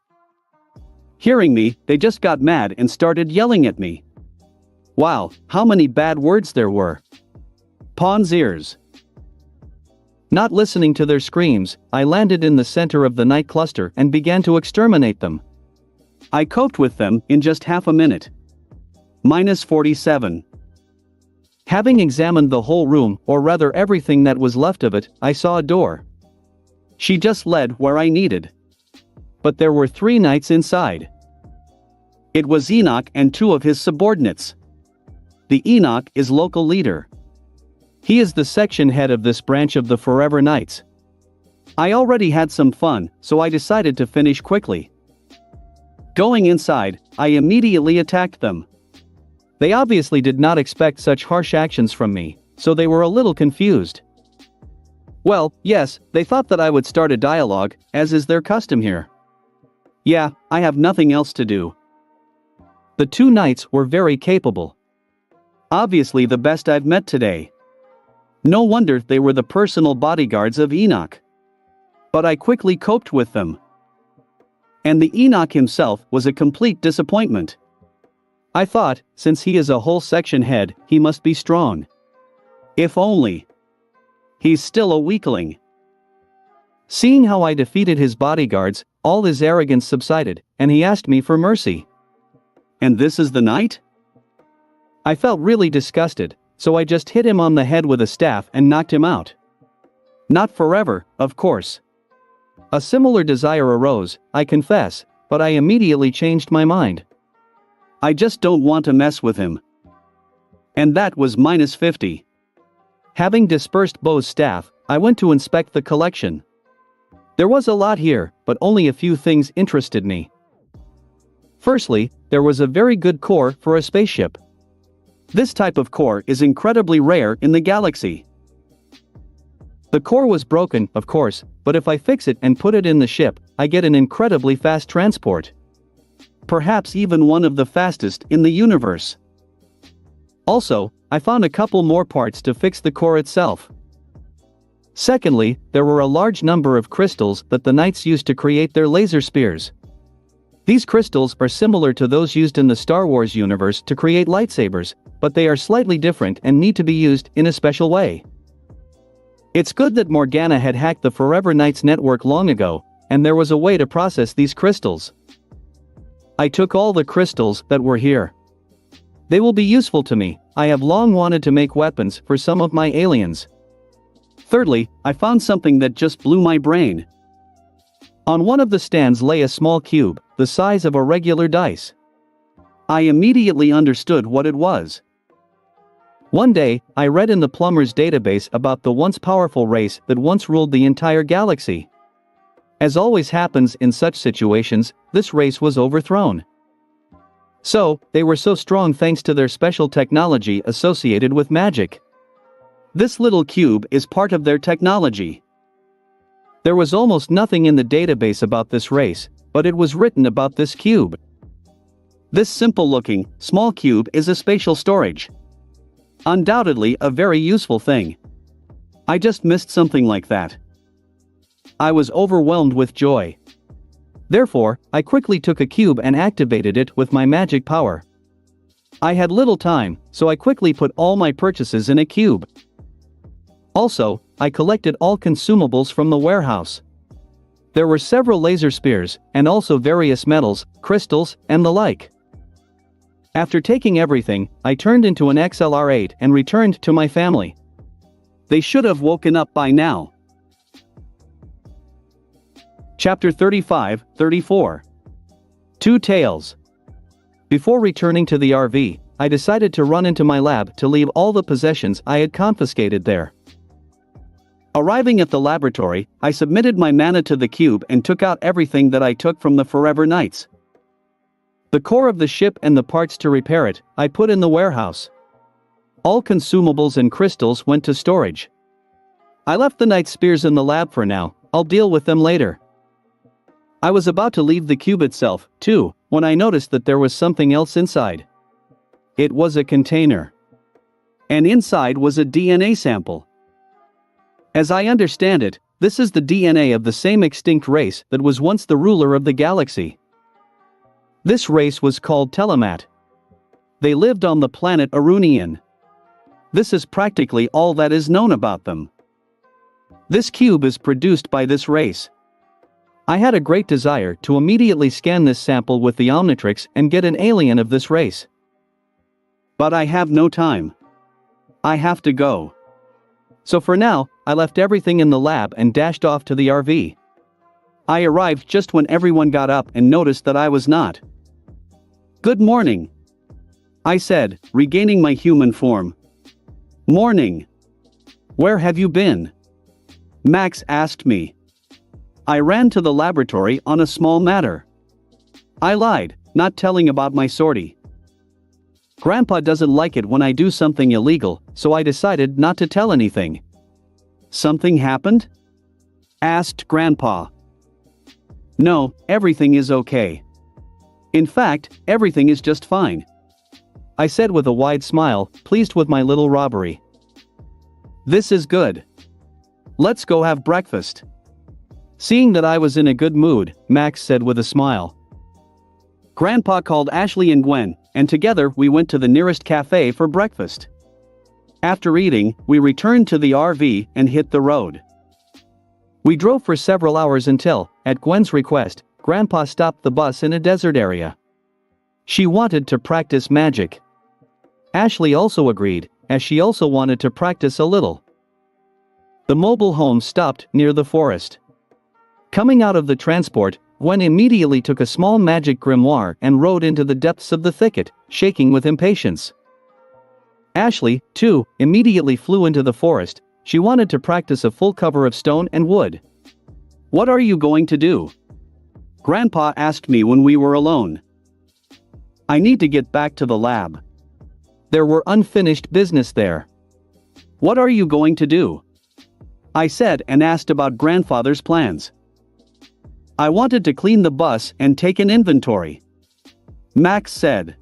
S1: Hearing me, they just got mad and started yelling at me. Wow, how many bad words there were. Pawn's ears. Not listening to their screams, I landed in the center of the knight cluster and began to exterminate them. I coped with them in just half a minute. -47. Having examined the whole room, or rather everything that was left of it, I saw a door. She just led where I needed. But there were 3 knights inside. It was Enoch and 2 of his subordinates. The Enoch is local leader. He is the section head of this branch of the Forever Knights. I already had some fun, so I decided to finish quickly. Going inside, I immediately attacked them. They obviously did not expect such harsh actions from me, so they were a little confused. Well, yes, they thought that I would start a dialogue, as is their custom here. Yeah, I have nothing else to do. The 2 knights were very capable. Obviously the best I've met today. No wonder they were the personal bodyguards of Enoch. But I quickly coped with them. And the Enoch himself was a complete disappointment. I thought, since he is a whole section head, he must be strong. If only. He's still a weakling. Seeing how I defeated his bodyguards, all his arrogance subsided, and he asked me for mercy. And this is the knight? I felt really disgusted, so I just hit him on the head with a staff and knocked him out. Not forever, of course. A similar desire arose, I confess, but I immediately changed my mind. I just don't want to mess with him. And that was -50. Having dispersed Bo's staff, I went to inspect the collection. There was a lot here, but only a few things interested me. Firstly, there was a very good core for a spaceship. This type of core is incredibly rare in the galaxy. The core was broken, of course, but if I fix it and put it in the ship, I get an incredibly fast transport. Perhaps even one of the fastest in the universe. Also, I found a couple more parts to fix the core itself. Secondly, there were a large number of crystals that the knights used to create their laser spears. These crystals are similar to those used in the Star Wars universe to create lightsabers, but they are slightly different and need to be used in a special way. It's good that Morgana had hacked the Forever Knights network long ago, and there was a way to process these crystals. I took all the crystals that were here. They will be useful to me. I have long wanted to make weapons for some of my aliens. Thirdly, I found something that just blew my brain. On one of the stands lay a small cube, the size of a regular dice. I immediately understood what it was. One day, I read in the plumber's database about the once powerful race that once ruled the entire galaxy. As always happens in such situations, this race was overthrown. So, they were so strong thanks to their special technology associated with magic. This little cube is part of their technology. There was almost nothing in the database about this race, but it was written about this cube. This simple-looking, small cube is a spatial storage. Undoubtedly a very useful thing. I just missed something like that. I was overwhelmed with joy. Therefore, I quickly took a cube and activated it with my magic power. I had little time, so I quickly put all my purchases in a cube. Also, I collected all consumables from the warehouse. There were several laser spears, and also various metals, crystals, and the like. After taking everything, I turned into an XLR-8 and returned to my family. They should have woken up by now. Chapter 35-34. Two Tales. Before returning to the RV, I decided to run into my lab to leave all the possessions I had confiscated there. Arriving at the laboratory, I submitted my mana to the cube and took out everything that I took from the Forever Knights. The core of the ship and the parts to repair it, I put in the warehouse. All consumables and crystals went to storage. I left the knight spears in the lab for now, I'll deal with them later. I was about to leave the cube itself, too, when I noticed that there was something else inside. It was a container. And inside was a DNA sample. As I understand it, this is the DNA of the same extinct race that was once the ruler of the galaxy. This race was called Telemat. They lived on the planet Arunian. This is practically all that is known about them. This cube is produced by this race. I had a great desire to immediately scan this sample with the Omnitrix and get an alien of this race. But I have no time. I have to go. So for now, I left everything in the lab and dashed off to the RV. I arrived just when everyone got up and noticed that I was not. "Good morning," I said, regaining my human form. "Morning. Where have you been?" Max asked me. I ran to the laboratory on a small matter. I lied, not telling about my sortie. Grandpa doesn't like it when I do something illegal, so I decided not to tell anything. "Something happened?" asked Grandpa. "No, everything is okay. In fact, everything is just fine," I said with a wide smile, pleased with my little robbery. "This is good. Let's go have breakfast." Seeing that I was in a good mood, Max said with a smile. Grandpa called Ashley and Gwen, and together we went to the nearest cafe for breakfast. After eating, we returned to the RV and hit the road. We drove for several hours until, at Gwen's request, Grandpa stopped the bus in a desert area. She wanted to practice magic. Ashley also agreed, as she also wanted to practice a little. The mobile home stopped near the forest. Coming out of the transport, Gwen immediately took a small magic grimoire and rode into the depths of the thicket, shaking with impatience. Ashley, too, immediately flew into the forest. She wanted to practice a full cover of stone and wood. "What are you going to do?" Grandpa asked me when we were alone. "I need to get back to the lab. There were unfinished business there." "What are you going to do?" I said and asked about Grandfather's plans. "I wanted to clean the bus and take an inventory." Max said.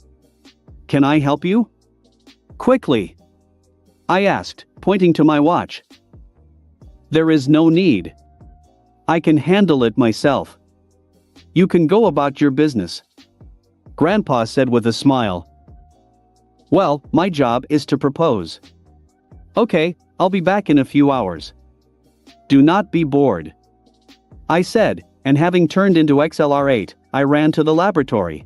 S1: "Can I help you?" "Quickly," I asked, pointing to my watch. "There is no need. I can handle it myself. You can go about your business," Grandpa said with a smile. "Well, my job is to propose." "Okay, I'll be back in a few hours. Do not be bored," I said, and having turned into XLR8, I ran to the laboratory.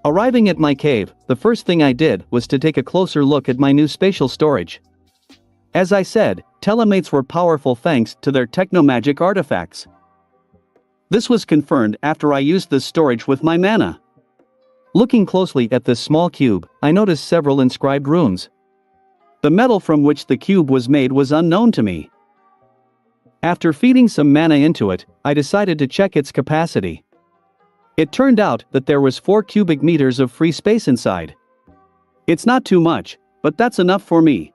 S1: Arriving at my cave, the first thing I did was to take a closer look at my new spatial storage. As I said, telemates were powerful thanks to their technomagic artifacts. This was confirmed after I used this storage with my mana. Looking closely at this small cube, I noticed several inscribed runes. The metal from which the cube was made was unknown to me. After feeding some mana into it, I decided to check its capacity. It turned out that there was 4 cubic meters of free space inside. It's not too much, but that's enough for me.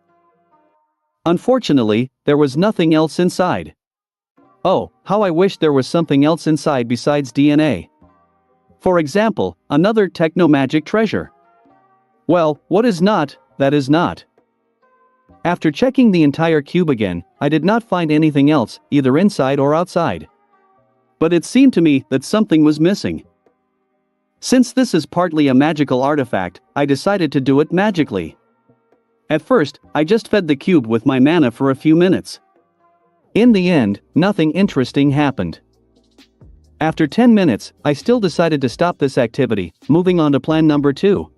S1: Unfortunately, there was nothing else inside. Oh, how I wish there was something else inside besides DNA. For example, another technomagic treasure. Well, what is not, that is not. After checking the entire cube again, I did not find anything else, either inside or outside. But it seemed to me that something was missing. Since this is partly a magical artifact, I decided to do it magically. At first, I just fed the cube with my mana for a few minutes. In the end, nothing interesting happened. After 10 minutes, I still decided to stop this activity, moving on to plan number 2.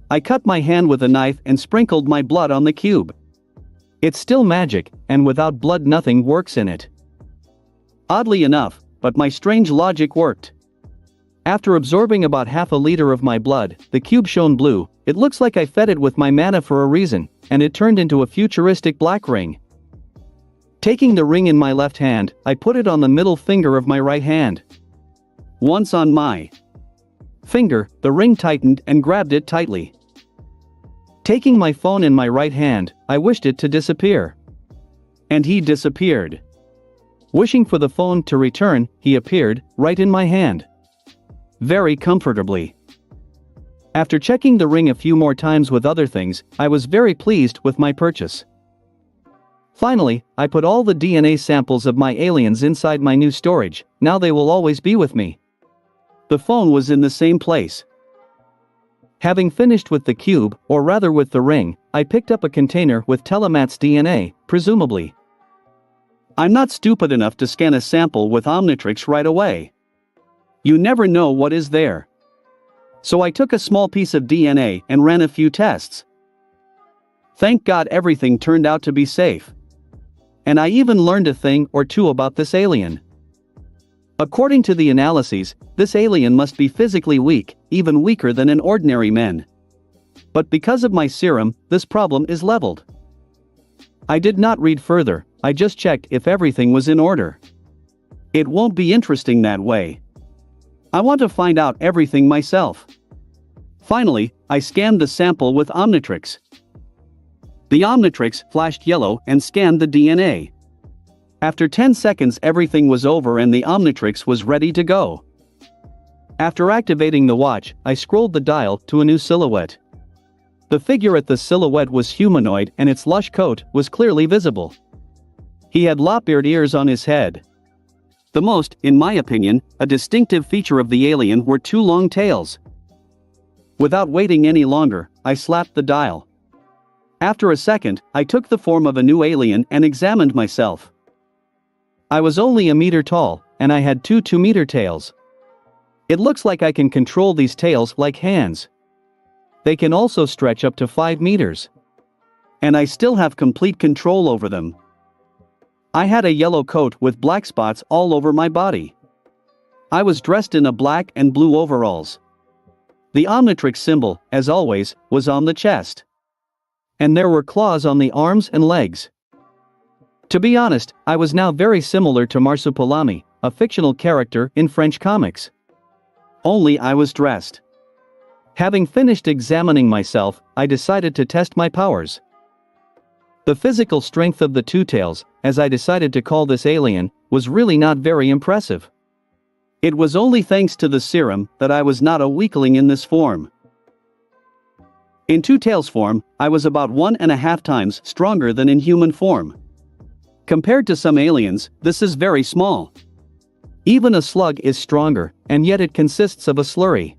S1: I cut my hand with a knife and sprinkled my blood on the cube. It's still magic, and without blood nothing works in it. Oddly enough, but my strange logic worked. After absorbing about half a liter of my blood, the cube shone blue. It looks like I fed it with my mana for a reason, and it turned into a futuristic black ring. Taking the ring in my left hand, I put it on the middle finger of my right hand. Once on my finger, the ring tightened and grabbed it tightly. Taking my phone in my right hand, I wished it to disappear. And he disappeared. Wishing for the phone to return, he appeared, right in my hand. Very comfortably. After checking the ring a few more times with other things, I was very pleased with my purchase. Finally, I put all the DNA samples of my aliens inside my new storage. Now they will always be with me. The phone was in the same place. Having finished with the cube, or rather with the ring, I picked up a container with Telemat's DNA, presumably. I'm not stupid enough to scan a sample with Omnitrix right away. You never know what is there. So I took a small piece of DNA and ran a few tests. Thank God everything turned out to be safe. And I even learned a thing or two about this alien. According to the analyses, this alien must be physically weak, even weaker than an ordinary man. But because of my serum, this problem is leveled. I did not read further, I just checked if everything was in order. It won't be interesting that way. I want to find out everything myself. Finally, I scanned the sample with Omnitrix. The Omnitrix flashed yellow and scanned the DNA. After 10 seconds everything was over and the Omnitrix was ready to go. After activating the watch, I scrolled the dial to a new silhouette. The figure at the silhouette was humanoid and its lush coat was clearly visible. He had lop-eared ears on his head. The most, in my opinion, a distinctive feature of the alien were two long tails. Without waiting any longer, I slapped the dial. After a second, I took the form of a new alien and examined myself. I was only a meter tall, and I had two 2-meter tails. It looks like I can control these tails like hands. They can also stretch up to 5 meters. And I still have complete control over them. I had a yellow coat with black spots all over my body. I was dressed in a black and blue overalls. The Omnitrix symbol, as always, was on the chest. And there were claws on the arms and legs. To be honest, I was now very similar to Marsupilami, a fictional character in French comics. Only I was dressed. Having finished examining myself, I decided to test my powers. The physical strength of the two tails, as I decided to call this alien, was really not very impressive. It was only thanks to the serum that I was not a weakling in this form. In two tails form, I was about 1.5 times stronger than in human form. Compared to some aliens, this is very small. Even a slug is stronger, and yet it consists of a slurry.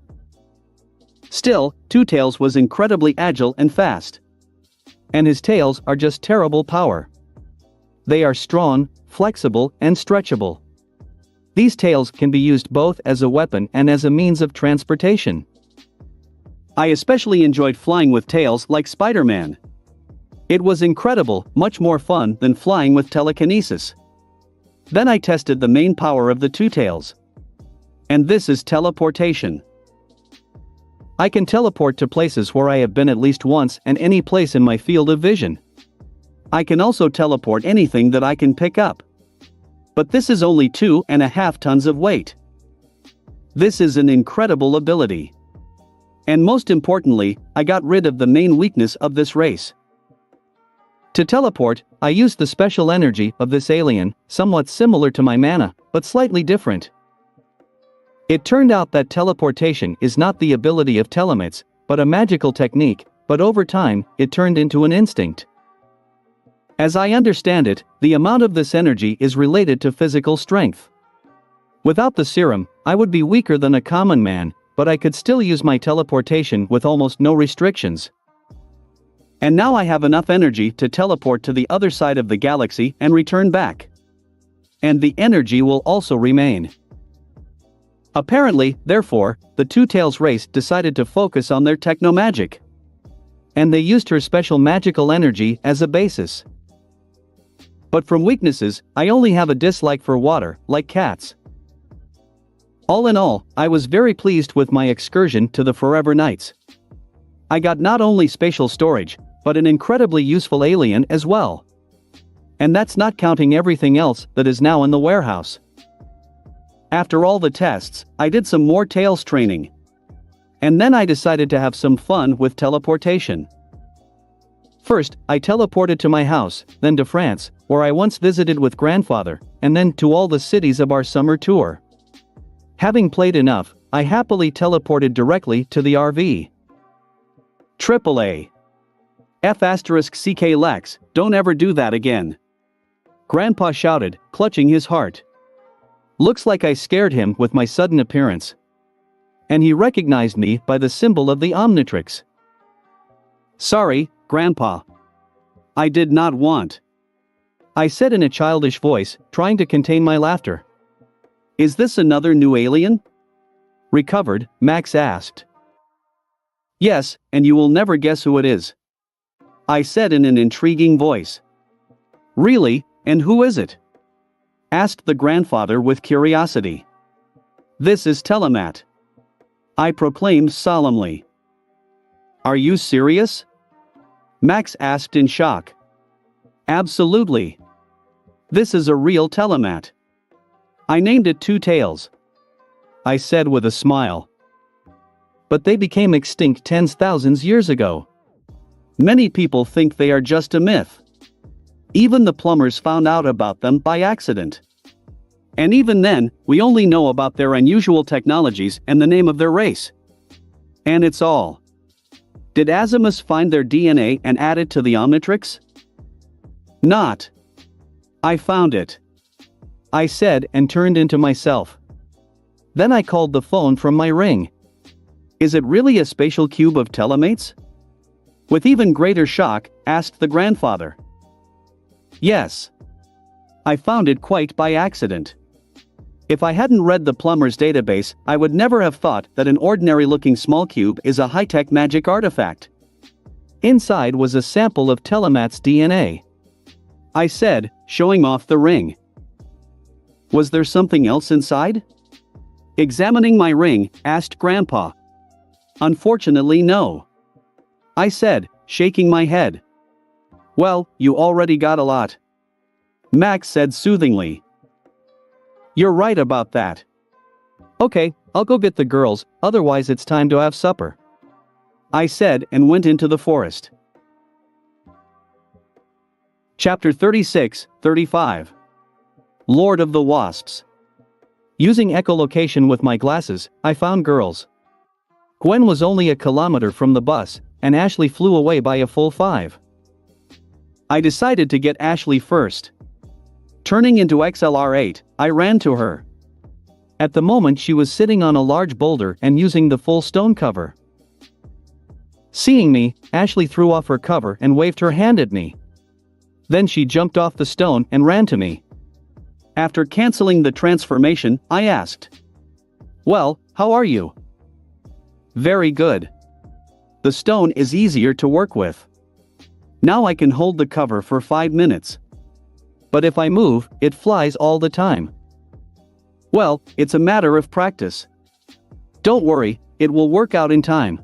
S1: Still, Two Tails was incredibly agile and fast. And his tails are just terrible power. They are strong, flexible, and stretchable. These tails can be used both as a weapon and as a means of transportation. I especially enjoyed flying with tails like Spider-Man. It was incredible, much more fun than flying with telekinesis. Then I tested the main power of the Two Tails. And this is teleportation. I can teleport to places where I have been at least once and any place in my field of vision. I can also teleport anything that I can pick up. But this is only 2.5 tons of weight. This is an incredible ability. And most importantly, I got rid of the main weakness of this race. To teleport, I used the special energy of this alien, somewhat similar to my mana, but slightly different. It turned out that teleportation is not the ability of Telemats, but a magical technique, but over time, it turned into an instinct. As I understand it, the amount of this energy is related to physical strength. Without the serum, I would be weaker than a common man, but I could still use my teleportation with almost no restrictions. And now I have enough energy to teleport to the other side of the galaxy and return back. And the energy will also remain. Apparently, therefore, the Two Tails race decided to focus on their technomagic. And they used her special magical energy as a basis. But from weaknesses, I only have a dislike for water, like cats. All in all, I was very pleased with my excursion to the Forever Nights. I got not only spatial storage, but an incredibly useful alien as well. And that's not counting everything else that is now in the warehouse. After all the tests, I did some more Tails training. And then I decided to have some fun with teleportation. First, I teleported to my house, then to France, where I once visited with grandfather, and then to all the cities of our summer tour. Having played enough, I happily teleported directly to the RV. AAA. F***CK Lex, don't ever do that again. Grandpa shouted, clutching his heart. Looks like I scared him with my sudden appearance. And he recognized me by the symbol of the Omnitrix. Sorry, Grandpa. I did not want. I said in a childish voice, trying to contain my laughter. Is this another new alien? Recovered, Max asked. Yes, and you will never guess who it is. I said in an intriguing voice. Really, and who is it? Asked the grandfather with curiosity. This is Telemat. I proclaimed solemnly. Are you serious? Max asked in shock. Absolutely. This is a real Telemat. I named it Two Tails. I said with a smile. But they became extinct tens of thousands years ago. Many people think they are just a myth. Even the plumbers found out about them by accident. And even then, we only know about their unusual technologies and the name of their race. And it's all. Did Azimus find their DNA and add it to the Omnitrix? Not. I found it. I said and turned into myself. Then I called the phone from my ring. Is it really a spatial cube of telemates? With even greater shock, asked the grandfather. Yes. I found it quite by accident. If I hadn't read the plumber's database, I would never have thought that an ordinary-looking small cube is a high-tech magic artifact. Inside was a sample of Telemat's DNA. I said, showing off the ring. Was there something else inside? Examining my ring, asked Grandpa. Unfortunately, no. I said, shaking my head. Well, you already got a lot. Max said soothingly. You're right about that. Okay, I'll go get the girls, otherwise it's time to have supper. I said and went into the forest. Chapter 36-35. Lord of the Wasps. Using echolocation with my glasses, I found girls. Gwen was only a kilometer from the bus, and Ashley flew away by a full 5. I decided to get Ashley first. Turning into XLR8, I ran to her. At the moment she was sitting on a large boulder and using the full stone cover. Seeing me, Ashley threw off her cover and waved her hand at me. Then she jumped off the stone and ran to me. After canceling the transformation, I asked. Well, how are you? Very good. The stone is easier to work with. Now I can hold the cover for 5 minutes. But if I move, it flies all the time. Well, it's a matter of practice. Don't worry, it will work out in time.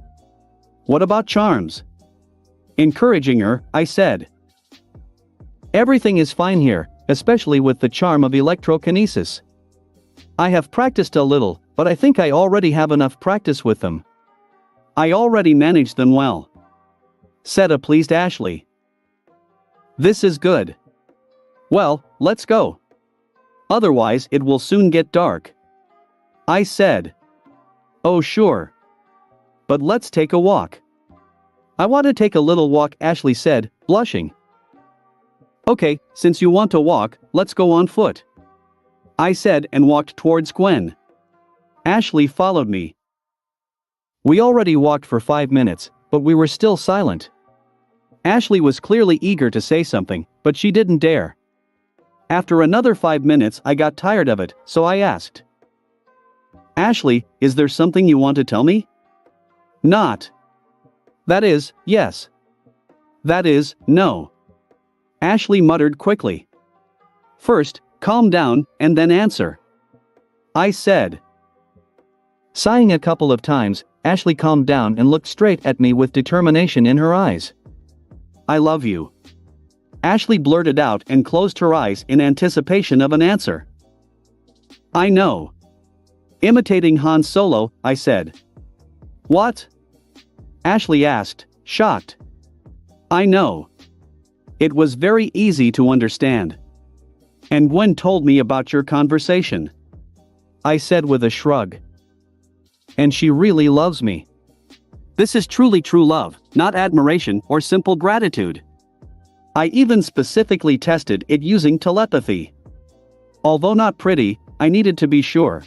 S1: What about charms? Encouraging her, I said. Everything is fine here, especially with the charm of electrokinesis. I have practiced a little, but I think I already have enough practice with them. I already manage them well. Said a pleased Ashley. This is good. Well, let's go. Otherwise it will soon get dark. I said. Oh sure. But let's take a walk. I want to take a little walk, Ashley said, blushing. Okay, since you want to walk, let's go on foot. I said and walked towards Gwen. Ashley followed me. We already walked for 5 minutes, but we were still silent. Ashley was clearly eager to say something, but she didn't dare. After another 5 minutes I got tired of it, so I asked. Ashley, is there something you want to tell me? Not. That is, yes. That is, no. Ashley muttered quickly. First, calm down, and then answer. I said. Sighing a couple of times, Ashley calmed down and looked straight at me with determination in her eyes. I love you. Ashley blurted out and closed her eyes in anticipation of an answer. I know. Imitating Han Solo, I said. What? Ashley asked, shocked. I know. It was very easy to understand. And Gwen told me about your conversation. I said with a shrug. And she really loves me. This is truly true love, not admiration or simple gratitude. I even specifically tested it using telepathy. Although not pretty, I needed to be sure.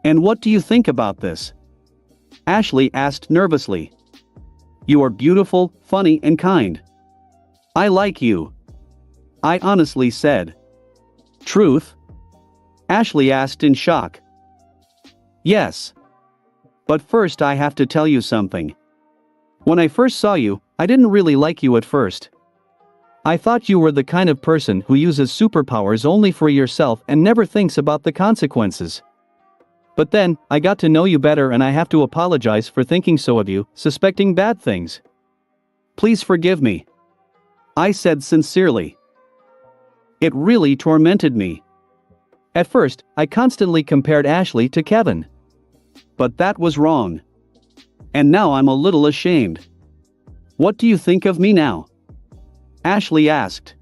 S1: And what do you think about this? Ashley asked nervously. You are beautiful, funny and kind. I like you. I honestly said. Truth? Ashley asked in shock. Yes. But first I have to tell you something. When I first saw you, I didn't really like you at first. I thought you were the kind of person who uses superpowers only for yourself and never thinks about the consequences. But then, I got to know you better and I have to apologize for thinking so of you, suspecting bad things. Please forgive me. I said sincerely. It really tormented me. At first, I constantly compared Ashley to Kevin. But that was wrong. And now I'm a little ashamed. What do you think of me now? Ashley asked.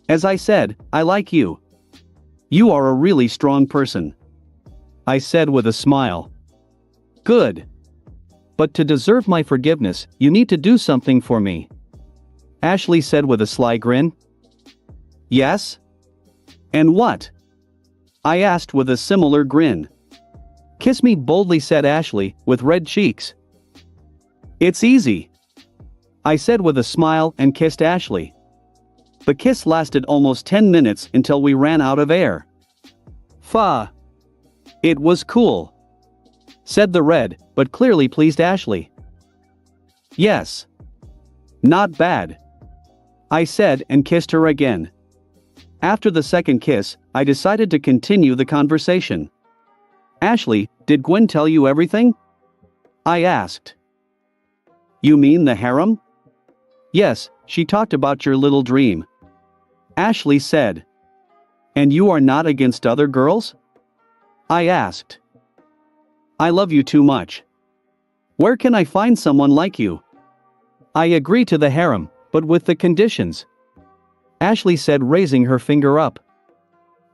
S1: As I said, I like you. You are a really strong person. I said with a smile. Good. But to deserve my forgiveness, you need to do something for me. Ashley said with a sly grin. Yes? And what? I asked with a similar grin. Kiss me boldly, said Ashley, with red cheeks. It's easy. I said with a smile and kissed Ashley. The kiss lasted almost 10 minutes until we ran out of air. Fa. It was cool. Said the red, but clearly pleased Ashley. Yes. Not bad. I said and kissed her again. After the second kiss, I decided to continue the conversation. Ashley, did Gwen tell you everything? I asked. You mean the harem? Yes, she talked about your little dream. Ashley said. And you are not against other girls? I asked. I love you too much. Where can I find someone like you? I agree to the harem, but with the conditions. Ashley said, raising her finger up.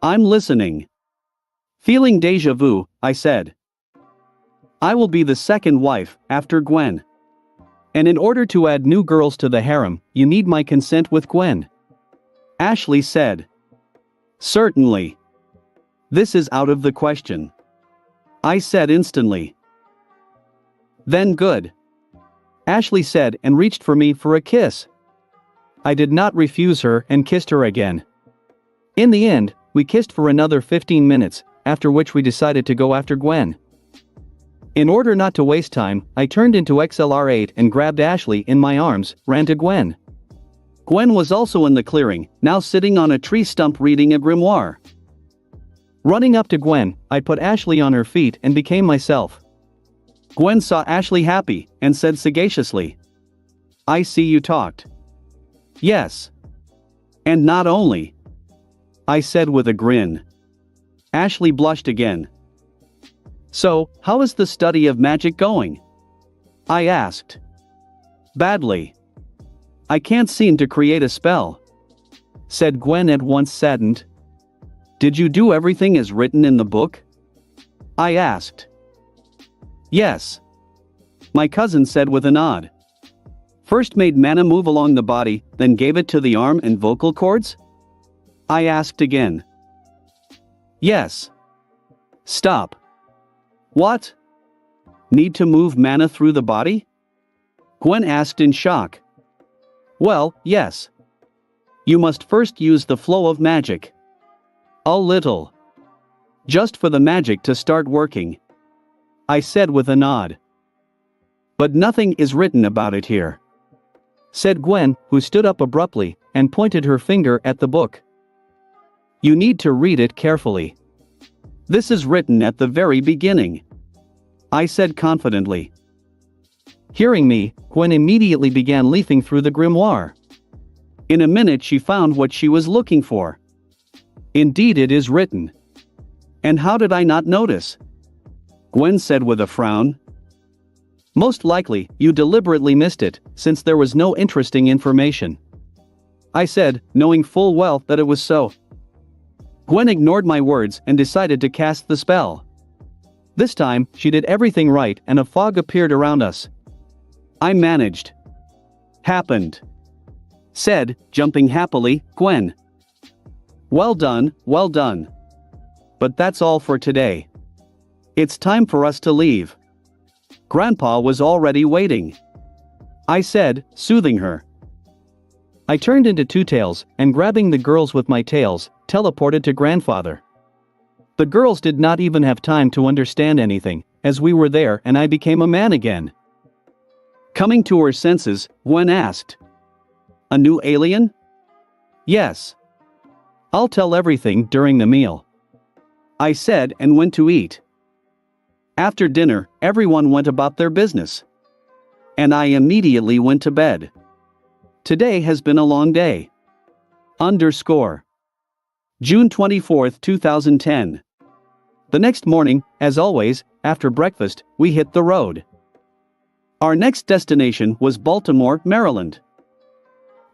S1: I'm listening. Feeling déjà vu, I said. I will be the second wife, after Gwen. And in order to add new girls to the harem, you need my consent with Gwen. Ashley said. Certainly. This is out of the question. I said instantly. Then good. Ashley said and reached for me for a kiss. I did not refuse her and kissed her again. In the end, we kissed for another 15 minutes, after which we decided to go after Gwen. In order not to waste time, I turned into XLR8 and grabbed Ashley in my arms, ran to Gwen. Gwen was also in the clearing, now sitting on a tree stump reading a grimoire. Running up to Gwen, I put Ashley on her feet and became myself. Gwen saw Ashley happy, and said sagaciously. I see you talked. Yes. And not only. I said with a grin. Ashley blushed again. So, how is the study of magic going? I asked. Badly. I can't seem to create a spell. Said Gwen, at once saddened. Did you do everything as written in the book? I asked. Yes. My cousin said with a nod. First made mana move along the body, then gave it to the arm and vocal cords? I asked again. Yes. Stop. What? Need to move mana through the body? Gwen asked in shock. Well, yes. You must first use the flow of magic. A little. Just for the magic to start working. I said with a nod. But nothing is written about it here. Said Gwen, who stood up abruptly, and pointed her finger at the book. You need to read it carefully. This is written at the very beginning. I said confidently. Hearing me, Gwen immediately began leafing through the grimoire. In a minute she found what she was looking for. Indeed, it is written. And how did I not notice? Gwen said with a frown. Most likely, you deliberately missed it, since there was no interesting information. I said, knowing full well that it was so. Gwen ignored my words and decided to cast the spell. This time, she did everything right and a fog appeared around us. I managed. Happened. said, jumping happily, Gwen. Well done, well done. But that's all for today. It's time for us to leave. Grandpa was already waiting, I said, soothing her. I turned into Two Tails and, grabbing the girls with my tails, teleported to Grandfather. The girls did not even have time to understand anything, as we were there and I became a man again. Coming to her senses, Gwen asked, "A new alien?" "Yes. I'll tell everything during the meal," I said and went to eat. After dinner, everyone went about their business. And I immediately went to bed. Today has been a long day. June 24th, 2010. The next morning, as always, after breakfast, we hit the road. Our next destination was Baltimore, Maryland.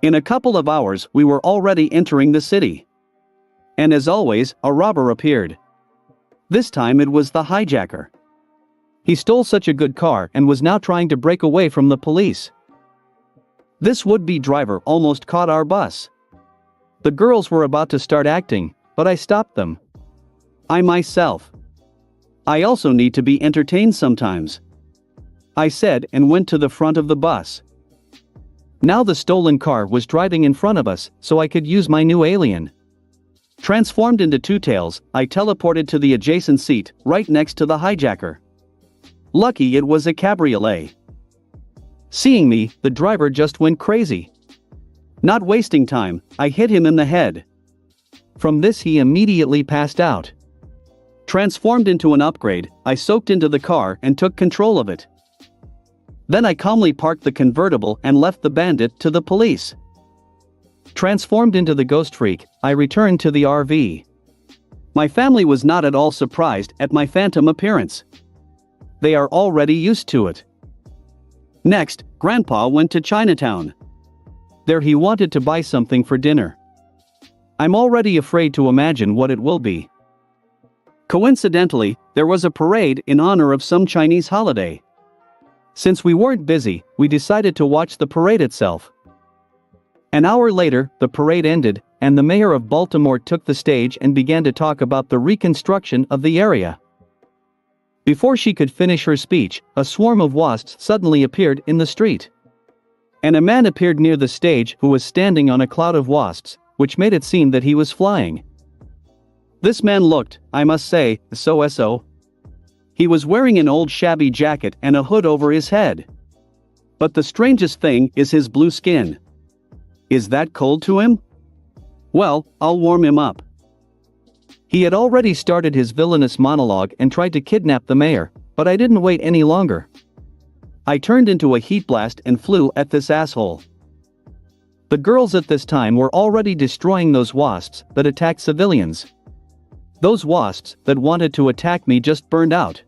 S1: In a couple of hours, we were already entering the city. And as always, a robber appeared. This time it was the hijacker. He stole such a good car and was now trying to break away from the police. This would-be driver almost caught our bus. The girls were about to start acting, but I stopped them. I also need to be entertained sometimes, I said and went to the front of the bus. Now the stolen car was driving in front of us, so I could use my new alien. Transformed into Two Tails, I teleported to the adjacent seat, right next to the hijacker. Lucky it was a cabriolet. Seeing me, the driver just went crazy. Not wasting time, I hit him in the head. From this he immediately passed out. Transformed into an upgrade, I soaked into the car and took control of it. Then I calmly parked the convertible and left the bandit to the police. Transformed into the ghost freak, I returned to the RV. My family was not at all surprised at my phantom appearance. They are already used to it. Next, Grandpa went to Chinatown. There he wanted to buy something for dinner. I'm already afraid to imagine what it will be. Coincidentally, there was a parade in honor of some Chinese holiday. Since we weren't busy, we decided to watch the parade itself. An hour later, the parade ended, and the mayor of Baltimore took the stage and began to talk about the reconstruction of the area. Before she could finish her speech, a swarm of wasps suddenly appeared in the street. And a man appeared near the stage who was standing on a cloud of wasps, which made it seem that he was flying. This man looked, I must say, so. He was wearing an old shabby jacket and a hood over his head. But the strangest thing is his blue skin. Is that cold to him? Well, I'll warm him up. He had already started his villainous monologue and tried to kidnap the mayor, but I didn't wait any longer. I turned into a heat blast and flew at this asshole. The girls at this time were already destroying those wasps that attacked civilians. Those wasps that wanted to attack me just burned out.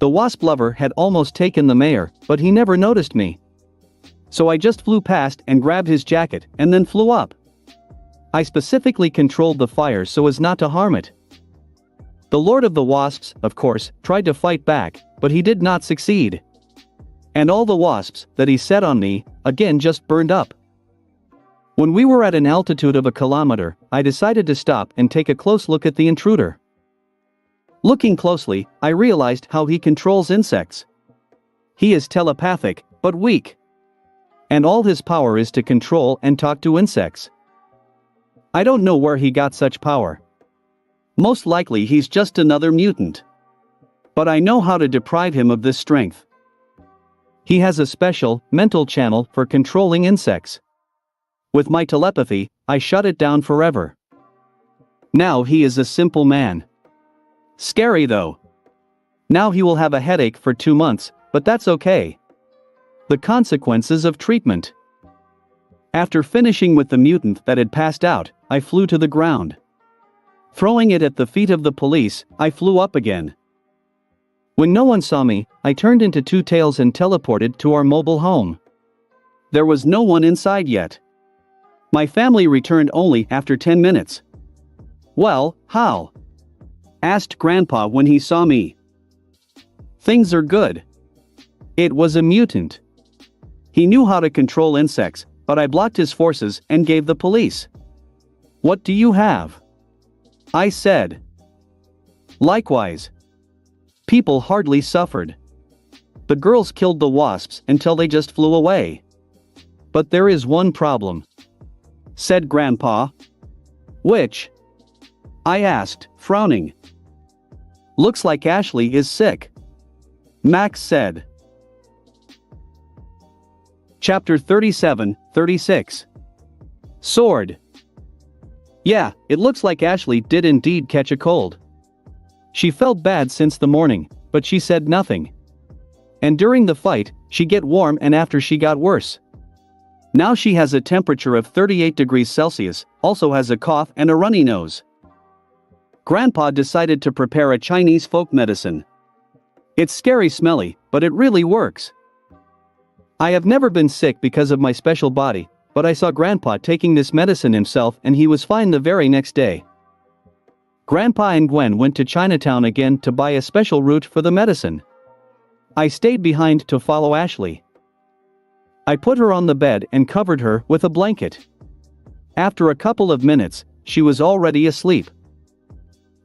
S1: The wasp lover had almost taken the mayor, but he never noticed me. So I just flew past and grabbed his jacket and then flew up. I specifically controlled the fire so as not to harm it. The Lord of the Wasps, of course, tried to fight back, but he did not succeed. And all the wasps that he set on me, again just burned up. When we were at an altitude of 1 kilometer, I decided to stop and take a close look at the intruder. Looking closely, I realized how he controls insects. He is telepathic, but weak. And all his power is to control and talk to insects. I don't know where he got such power. Most likely he's just another mutant. But I know how to deprive him of this strength. He has a special, mental channel for controlling insects. With my telepathy, I shut it down forever. Now he is a simple man. Scary though. Now he will have a headache for 2 months, but that's okay. The consequences of treatment. After finishing with the mutant that had passed out, I flew to the ground. Throwing it at the feet of the police, I flew up again. When no one saw me, I turned into Two Tails and teleported to our mobile home. There was no one inside yet. My family returned only after 10 minutes. "Well, how?" asked Grandpa when he saw me. "Things are good." It was a mutant. He knew how to control insects, but I blocked his forces and gave the police. What do you have? I said. Likewise. People hardly suffered. The girls killed the wasps until they just flew away. But there is one problem, said Grandpa. Which? I asked, frowning. Looks like Ashley is sick, Max said. Chapter 37-36. Sword. Yeah, it looks like Ashley did indeed catch a cold. She felt bad since the morning, but she said nothing. And during the fight, she get warm and after she got worse. Now she has a temperature of 38 degrees Celsius, also has a cough and a runny nose. Grandpa decided to prepare a Chinese folk medicine. It's scary smelly, but it really works. I have never been sick because of my special body, but I saw Grandpa taking this medicine himself and he was fine the very next day. Grandpa and Gwen went to Chinatown again to buy a special root for the medicine. I stayed behind to follow Ashley. I put her on the bed and covered her with a blanket. After a couple of minutes, she was already asleep.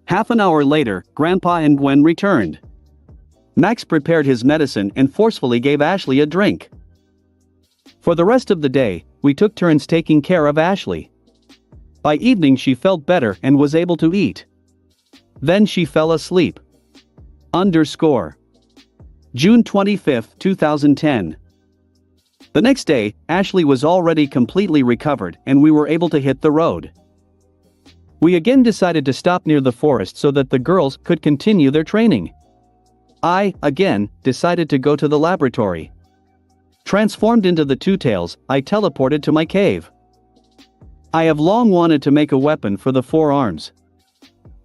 S1: Half an hour later, Grandpa and Gwen returned. Max prepared his medicine and forcefully gave Ashley a drink. For the rest of the day, we took turns taking care of Ashley. By evening she felt better and was able to eat. Then she fell asleep. June 25, 2010. The next day, Ashley was already completely recovered and we were able to hit the road. We again decided to stop near the forest so that the girls could continue their training. I, again, decided to go to the laboratory. Transformed into the Two Tails, I teleported to my cave. I have long wanted to make a weapon for the four arms.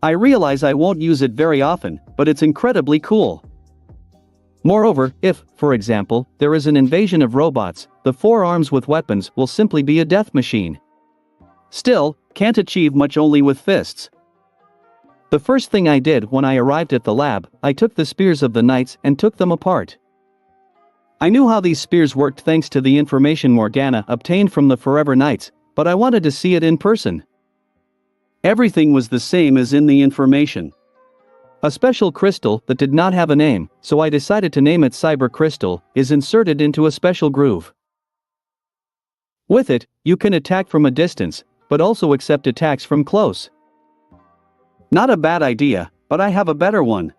S1: I realize I won't use it very often, but it's incredibly cool. Moreover, if, for example, there is an invasion of robots, the four arms with weapons will simply be a death machine. Still, can't achieve much only with fists. The first thing I did when I arrived at the lab, I took the spears of the knights and took them apart. I knew how these spears worked thanks to the information Morgana obtained from the Forever Knights, but I wanted to see it in person. Everything was the same as in the information. A special crystal that did not have a name, so I decided to name it Cyber Crystal, is inserted into a special groove. With it, you can attack from a distance, but also accept attacks from close. Not a bad idea, but I have a better one.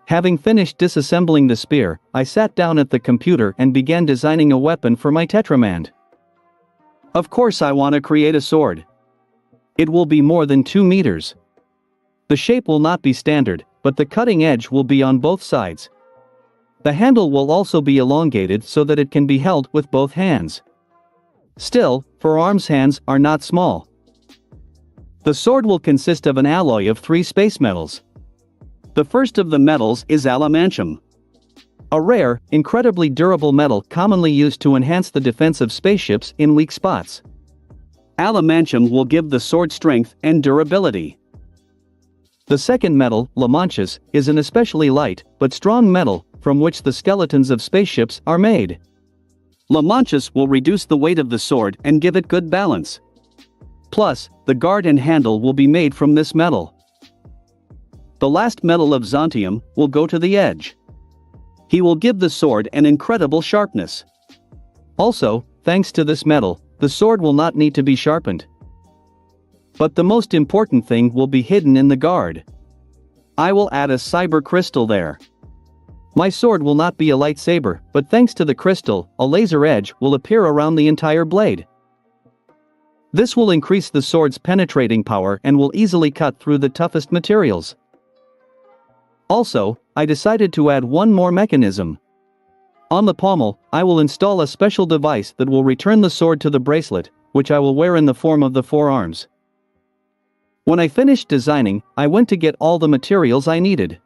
S1: Having finished disassembling the spear, I sat down at the computer and began designing a weapon for my Tetramand. Of course I want to create a sword. It will be more than 2 meters. The shape will not be standard, but the cutting edge will be on both sides. The handle will also be elongated so that it can be held with both hands. Still, forearms hands are not small. The sword will consist of an alloy of 3 space metals. The first of the metals is adamantium. A rare, incredibly durable metal commonly used to enhance the defense of spaceships in weak spots. Adamantium will give the sword strength and durability. The second metal, lamantius, is an especially light, but strong metal, from which the skeletons of spaceships are made. Lamantius will reduce the weight of the sword and give it good balance. Plus, the guard and handle will be made from this metal. The last metal of xantium will go to the edge. He will give the sword an incredible sharpness. Also, thanks to this metal, the sword will not need to be sharpened. But the most important thing will be hidden in the guard. I will add a cyber crystal there. My sword will not be a lightsaber, but thanks to the crystal, a laser edge will appear around the entire blade. This will increase the sword's penetrating power and will easily cut through the toughest materials. Also, I decided to add one more mechanism. On the pommel, I will install a special device that will return the sword to the bracelet, which I will wear in the form of the forearms. When I finished designing, I went to get all the materials I needed.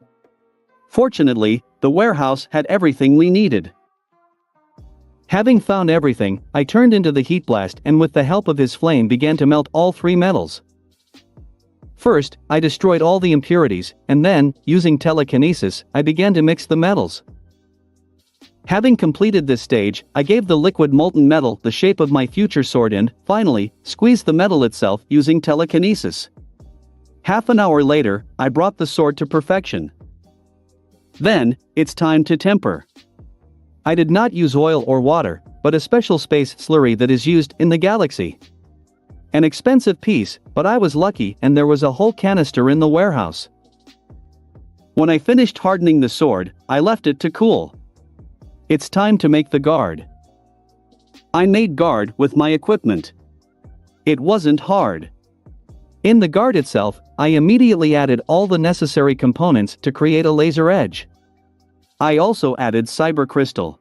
S1: Fortunately, the warehouse had everything we needed. Having found everything, I turned into the heat blast and with the help of his flame began to melt all 3 metals. First, I destroyed all the impurities, and then, using telekinesis, I began to mix the metals. Having completed this stage, I gave the liquid molten metal the shape of my future sword and, finally, squeezed the metal itself using telekinesis. Half an hour later, I brought the sword to perfection. Then, it's time to temper. I did not use oil or water, but a special space slurry that is used in the galaxy. An expensive piece, but I was lucky and there was a whole canister in the warehouse. When I finished hardening the sword, I left it to cool. It's time to make the guard. I made guard with my equipment. It wasn't hard. In the guard itself, I immediately added all the necessary components to create a laser edge. I also added cyber crystal.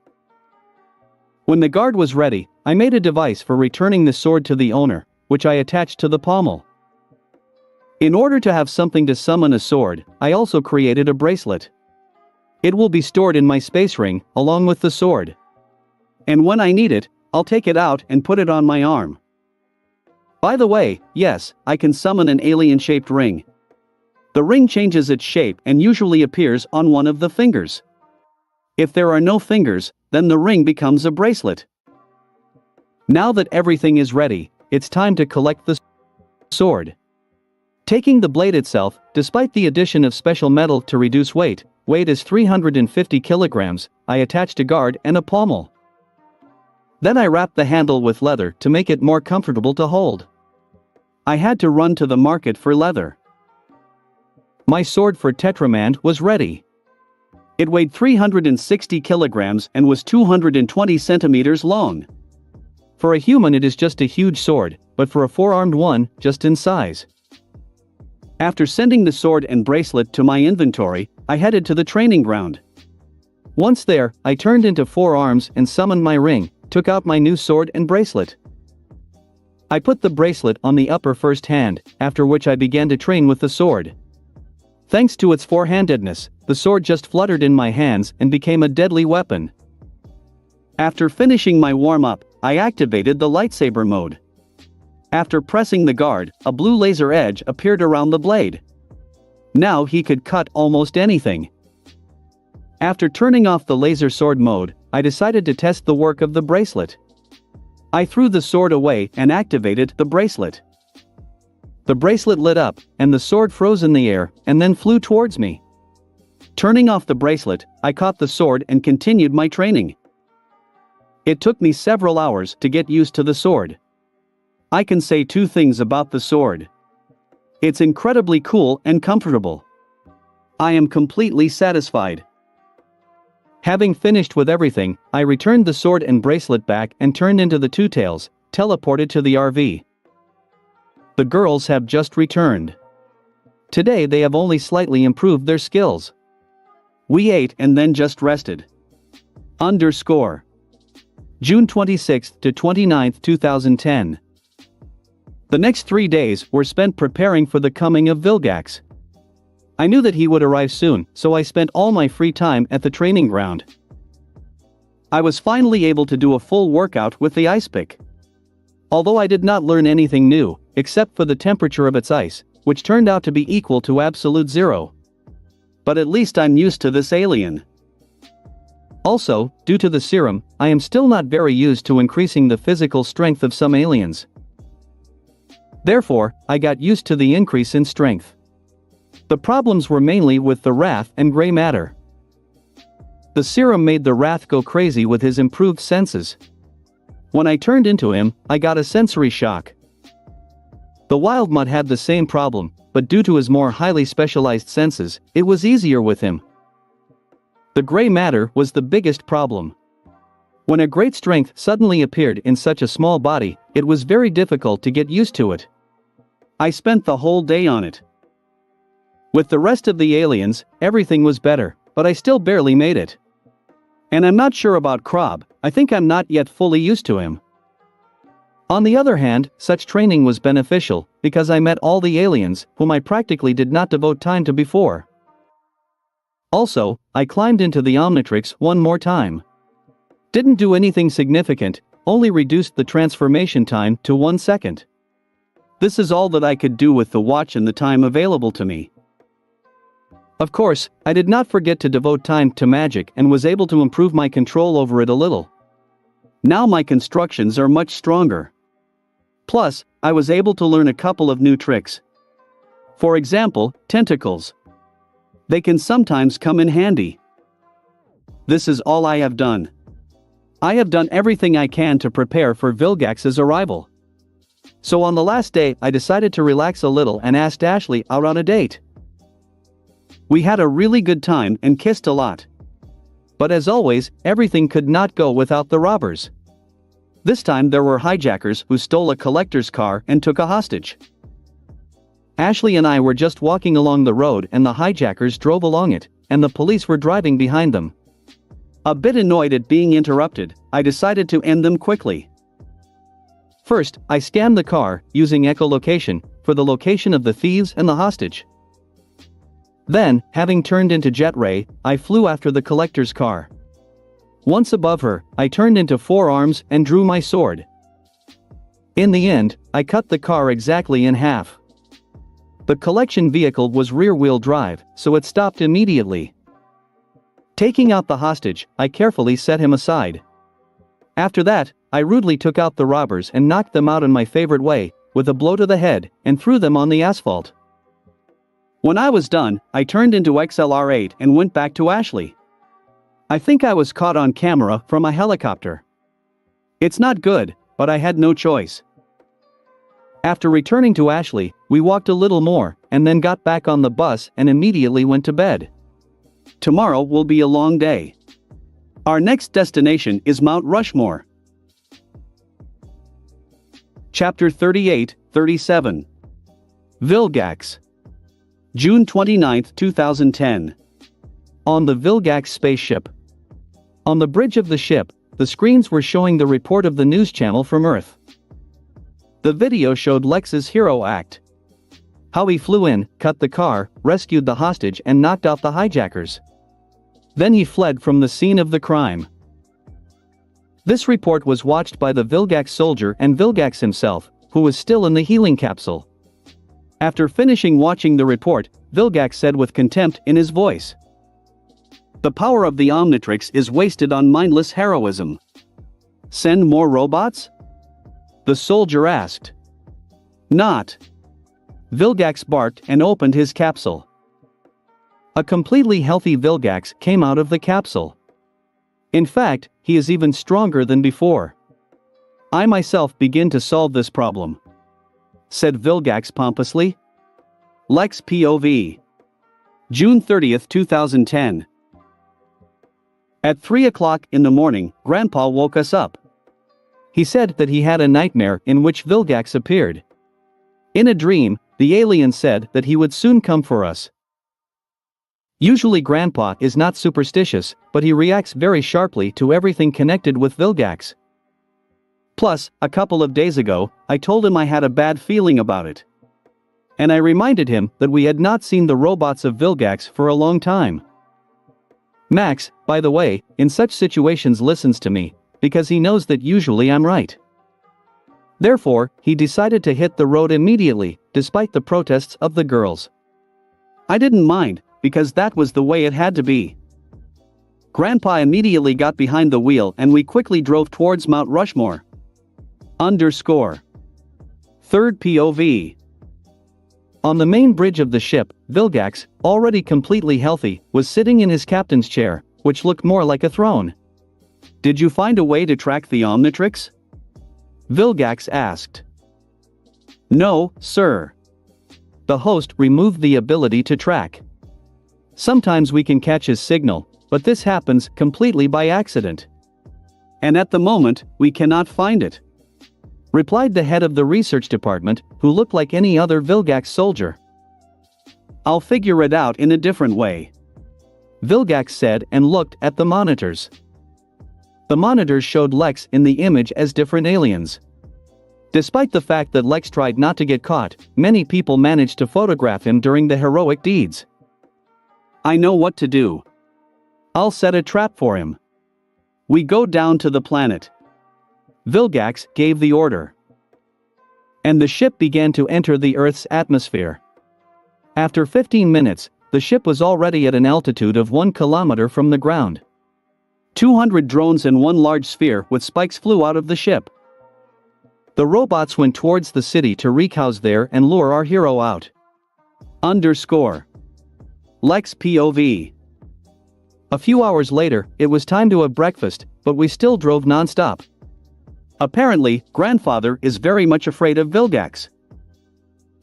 S1: When the guard was ready, I made a device for returning the sword to the owner, which I attached to the pommel. In order to have something to summon a sword, I also created a bracelet. It will be stored in my space ring, along with the sword. And when I need it, I'll take it out and put it on my arm. By the way, yes, I can summon an alien-shaped ring. The ring changes its shape and usually appears on one of the fingers. If there are no fingers, then the ring becomes a bracelet. Now that everything is ready, it's time to collect the sword. Taking the blade itself, despite the addition of special metal to reduce weight is 350 kilograms, I attached a guard and a pommel. Then I wrapped the handle with leather to make it more comfortable to hold. I had to run to the market for leather. My sword for Tetramand was ready. It weighed 360 kilograms and was 220 centimeters long. For a human it is just a huge sword, but for a four-armed one, just in size. After sending the sword and bracelet to my inventory, I headed to the training ground. Once there, I turned into four arms and summoned my ring, took out my new sword and bracelet. I put the bracelet on the upper first hand, after which I began to train with the sword. Thanks to its four-handedness, the sword just fluttered in my hands and became a deadly weapon. After finishing my warm-up, I activated the lightsaber mode. After pressing the guard, a blue laser edge appeared around the blade. Now he could cut almost anything. After turning off the laser sword mode, I decided to test the work of the bracelet. I threw the sword away and activated the bracelet. The bracelet lit up, and the sword froze in the air and then flew towards me. Turning off the bracelet, I caught the sword and continued my training. It took me several hours to get used to the sword. I can say two things about the sword. It's incredibly cool and comfortable. I am completely satisfied. Having finished with everything, I returned the sword and bracelet back and turned into the Two Tails, teleported to the RV. The girls have just returned. Today they have only slightly improved their skills. We ate and then just rested. June 26 to 29, 2010. The next 3 days were spent preparing for the coming of Vilgax. I knew that he would arrive soon, so I spent all my free time at the training ground. I was finally able to do a full workout with the ice pick. Although I did not learn anything new, except for the temperature of its ice, which turned out to be equal to absolute zero. But at least I'm used to this alien. Also, due to the serum, I am still not very used to increasing the physical strength of some aliens. Therefore, I got used to the increase in strength. The problems were mainly with the Wrath and gray matter. The serum made the Wrath go crazy with his improved senses. When I turned into him, I got a sensory shock. The Wild Mutt had the same problem, but due to his more highly specialized senses, it was easier with him. The gray matter was the biggest problem. When a great strength suddenly appeared in such a small body, it was very difficult to get used to it. I spent the whole day on it. With the rest of the aliens, everything was better, but I still barely made it. And I'm not sure about Krob, I think I'm not yet fully used to him. On the other hand, such training was beneficial, because I met all the aliens, whom I practically did not devote time to before. Also, I climbed into the Omnitrix one more time. Didn't do anything significant, only reduced the transformation time to 1 second. This is all that I could do with the watch and the time available to me. Of course, I did not forget to devote time to magic and was able to improve my control over it a little. Now my constructions are much stronger. Plus, I was able to learn a couple of new tricks. For example, tentacles. They can sometimes come in handy. This is all I have done. I have done everything I can to prepare for Vilgax's arrival. So on the last day, I decided to relax a little and asked Ashley out on a date. We had a really good time and kissed a lot. But as always, everything could not go without the robbers. This time there were hijackers who stole a collector's car and took a hostage. Ashley and I were just walking along the road and the hijackers drove along it, and the police were driving behind them. A bit annoyed at being interrupted, I decided to end them quickly. First, I scanned the car, using echolocation, for the location of the thieves and the hostage. Then, having turned into Jet Ray, I flew after the collector's car. Once above her, I turned into 4 arms and drew my sword. In the end, I cut the car exactly in half. The collection vehicle was rear-wheel drive, so it stopped immediately. Taking out the hostage, I carefully set him aside. After that, I rudely took out the robbers and knocked them out in my favorite way, with a blow to the head, and threw them on the asphalt. When I was done, I turned into XLR8 and went back to Ashley. I think I was caught on camera from a helicopter. It's not good, but I had no choice. After returning to Ashley, we walked a little more, and then got back on the bus and immediately went to bed. Tomorrow will be a long day. Our next destination is Mount Rushmore. Chapter 38-37. Vilgax. June 29, 2010. On the Vilgax spaceship. On the bridge of the ship, the screens were showing the report of the news channel from Earth. The video showed Lex's hero act. How he flew in, cut the car, rescued the hostage and knocked out the hijackers. Then he fled from the scene of the crime. This report was watched by the Vilgax soldier and Vilgax himself, who was still in the healing capsule. After finishing watching the report, Vilgax said with contempt in his voice, "The power of the Omnitrix is wasted on mindless heroism. Send more robots?" The soldier asked. "Not." Vilgax barked and opened his capsule. A completely healthy Vilgax came out of the capsule. In fact, he is even stronger than before. "I myself begin to solve this problem," said Vilgax pompously. Lex POV. June 30, 2010. At 3 o'clock in the morning, Grandpa woke us up. He said that he had a nightmare in which Vilgax appeared. In a dream, the alien said that he would soon come for us. Usually Grandpa is not superstitious, but he reacts very sharply to everything connected with Vilgax. Plus, a couple of days ago, I told him I had a bad feeling about it. And I reminded him that we had not seen the robots of Vilgax for a long time. Max, by the way, in such situations listens to me, because he knows that usually I'm right. Therefore, he decided to hit the road immediately, despite the protests of the girls. I didn't mind, because that was the way it had to be. Grandpa immediately got behind the wheel and we quickly drove towards Mount Rushmore. Third POV. On the main bridge of the ship, Vilgax, already completely healthy, was sitting in his captain's chair, which looked more like a throne. "Did you find a way to track the Omnitrix?" Vilgax asked. "No, sir." The host removed the ability to track. Sometimes we can catch his signal, but this happens completely by accident. And at the moment, we cannot find it, replied the head of the research department, who looked like any other Vilgax soldier. "I'll figure it out in a different way," Vilgax said and looked at the monitors. The monitors showed Lex in the image as different aliens. Despite the fact that Lex tried not to get caught, many people managed to photograph him during the heroic deeds. "I know what to do. I'll set a trap for him. We go down to the planet." Vilgax gave the order. And the ship began to enter the Earth's atmosphere. After 15 minutes, the ship was already at an altitude of 1 kilometer from the ground. 200 drones and one large sphere with spikes flew out of the ship. The robots went towards the city to wreak house there and lure our hero out. Lex POV. A few hours later, it was time to have breakfast, but we still drove non-stop. Apparently, grandfather is very much afraid of Vilgax.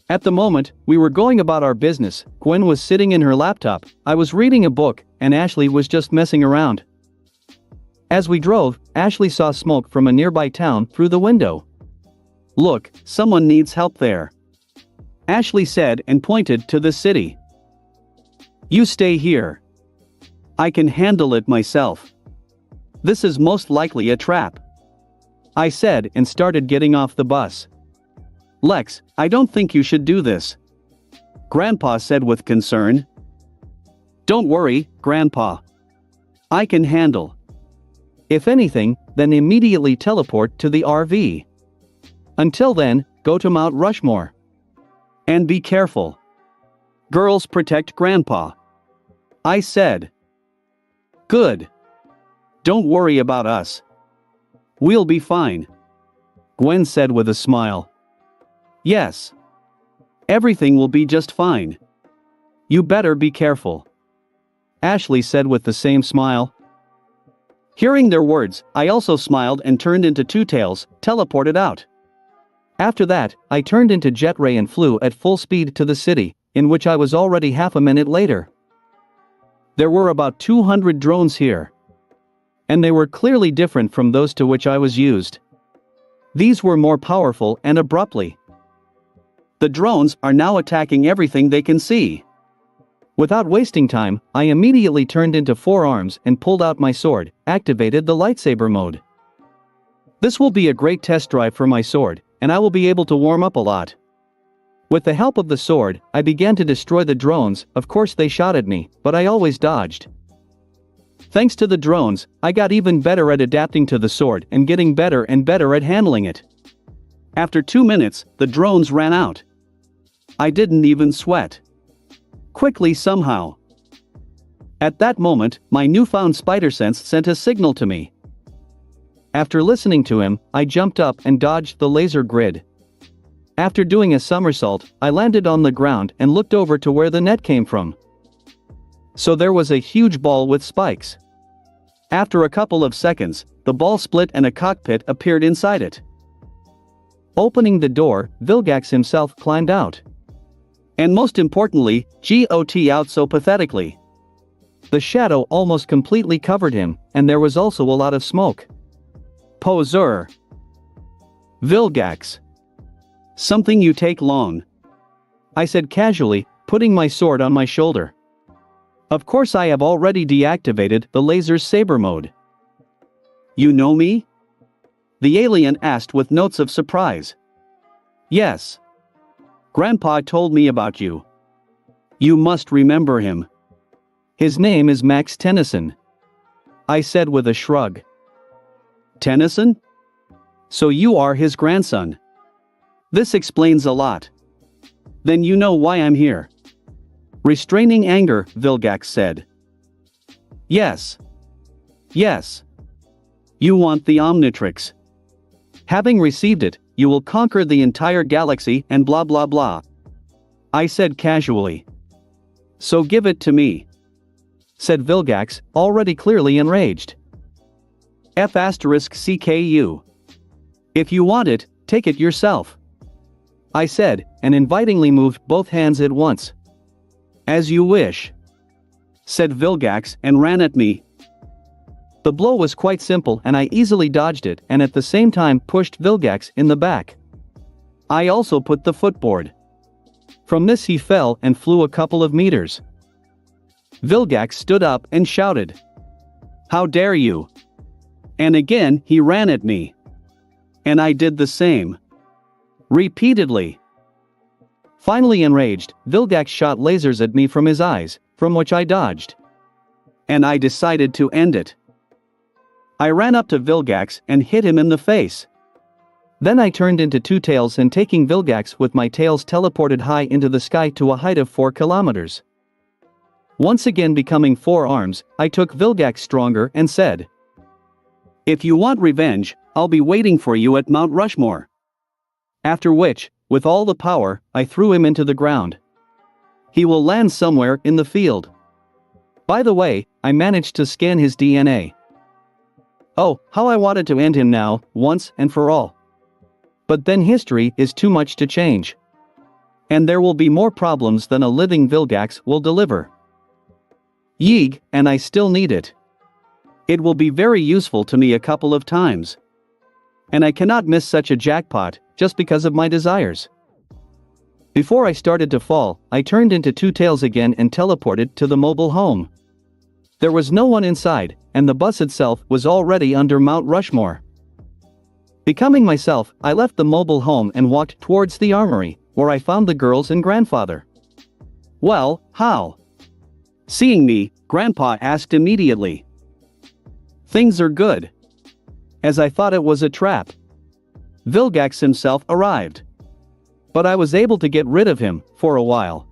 S1: At the moment, we were going about our business. Gwen was sitting in her laptop, I was reading a book, and Ashley was just messing around. As we drove, Ashley saw smoke from a nearby town through the window. "Look, someone needs help there," Ashley said and pointed to the city. "You stay here. I can handle it myself. This is most likely a trap," I said and started getting off the bus. "Lex, I don't think you should do this," Grandpa said with concern. "Don't worry, Grandpa. I can handle. If anything, then immediately teleport to the RV. Until then, go to Mount Rushmore. And be careful. Girls protect Grandpa," I said. "Good. Don't worry about us. We'll be fine," Gwen said with a smile. "Yes. Everything will be just fine. You better be careful," Ashley said with the same smile. Hearing their words, I also smiled and turned into Two Tails, teleported out. After that, I turned into Jet Ray and flew at full speed to the city, in which I was already half a minute later. There were about 200 drones here. And they were clearly different from those to which I was used. These were more powerful and abruptly. The drones are now attacking everything they can see. Without wasting time, I immediately turned into 4 arms and pulled out my sword, activated the lightsaber mode. This will be a great test drive for my sword, and I will be able to warm up a lot. With the help of the sword, I began to destroy the drones. Of course they shot at me, but I always dodged. Thanks to the drones, I got even better at adapting to the sword and getting better and better at handling it. After 2 minutes, the drones ran out. I didn't even sweat. Quickly somehow. At that moment, my newfound spider sense sent a signal to me. After listening to him, I jumped up and dodged the laser grid. After doing a somersault, I landed on the ground and looked over to where the net came from. So there was a huge ball with spikes. After a couple of seconds, the ball split and a cockpit appeared inside it. Opening the door, Vilgax himself climbed out. And most importantly, got out so pathetically. The shadow almost completely covered him, and there was also a lot of smoke. Poser. Vilgax. Something you take long, I said casually, putting my sword on my shoulder. Of course I have already deactivated the laser's saber mode. You know me? The alien asked with notes of surprise. Yes. Grandpa told me about you. You must remember him. His name is Max Tennyson, I said with a shrug. Tennyson? So you are his grandson. This explains a lot. Then you know why I'm here. Restraining anger, Vilgax said. Yes. Yes. You want the Omnitrix. Having received it, you will conquer the entire galaxy and blah blah blah. I said casually. So give it to me, said Vilgax, already clearly enraged. F*CKU. If you want it, take it yourself, I said, and invitingly moved both hands at once. As you wish, said Vilgax and ran at me. The blow was quite simple and I easily dodged it and at the same time pushed Vilgax in the back. I also put the footboard. From this he fell and flew a couple of meters. Vilgax stood up and shouted, "How dare you!" And again he ran at me. And I did the same. Repeatedly. Finally enraged, Vilgax shot lasers at me from his eyes, from which I dodged. And I decided to end it. I ran up to Vilgax and hit him in the face. Then I turned into Two Tails and taking Vilgax with my tails teleported high into the sky to a height of 4 kilometers. Once again becoming 4 arms, I took Vilgax stronger and said, "If you want revenge, I'll be waiting for you at Mount Rushmore." After which, with all the power, I threw him into the ground. He will land somewhere in the field. By the way, I managed to scan his DNA. Oh, how I wanted to end him now, once and for all. But then history is too much to change. And there will be more problems than a living Vilgax will deliver. Yeeg, and I still need it. It will be very useful to me a couple of times. And I cannot miss such a jackpot, just because of my desires. Before I started to fall, I turned into Two Tails again and teleported to the mobile home. There was no one inside, and the bus itself was already under Mount Rushmore. Becoming myself, I left the mobile home and walked towards the armory, where I found the girls and grandfather. "Well, how?" Seeing me, Grandpa asked immediately. "Things are good." As I thought it was a trap. Vilgax himself arrived. But I was able to get rid of him, for a while.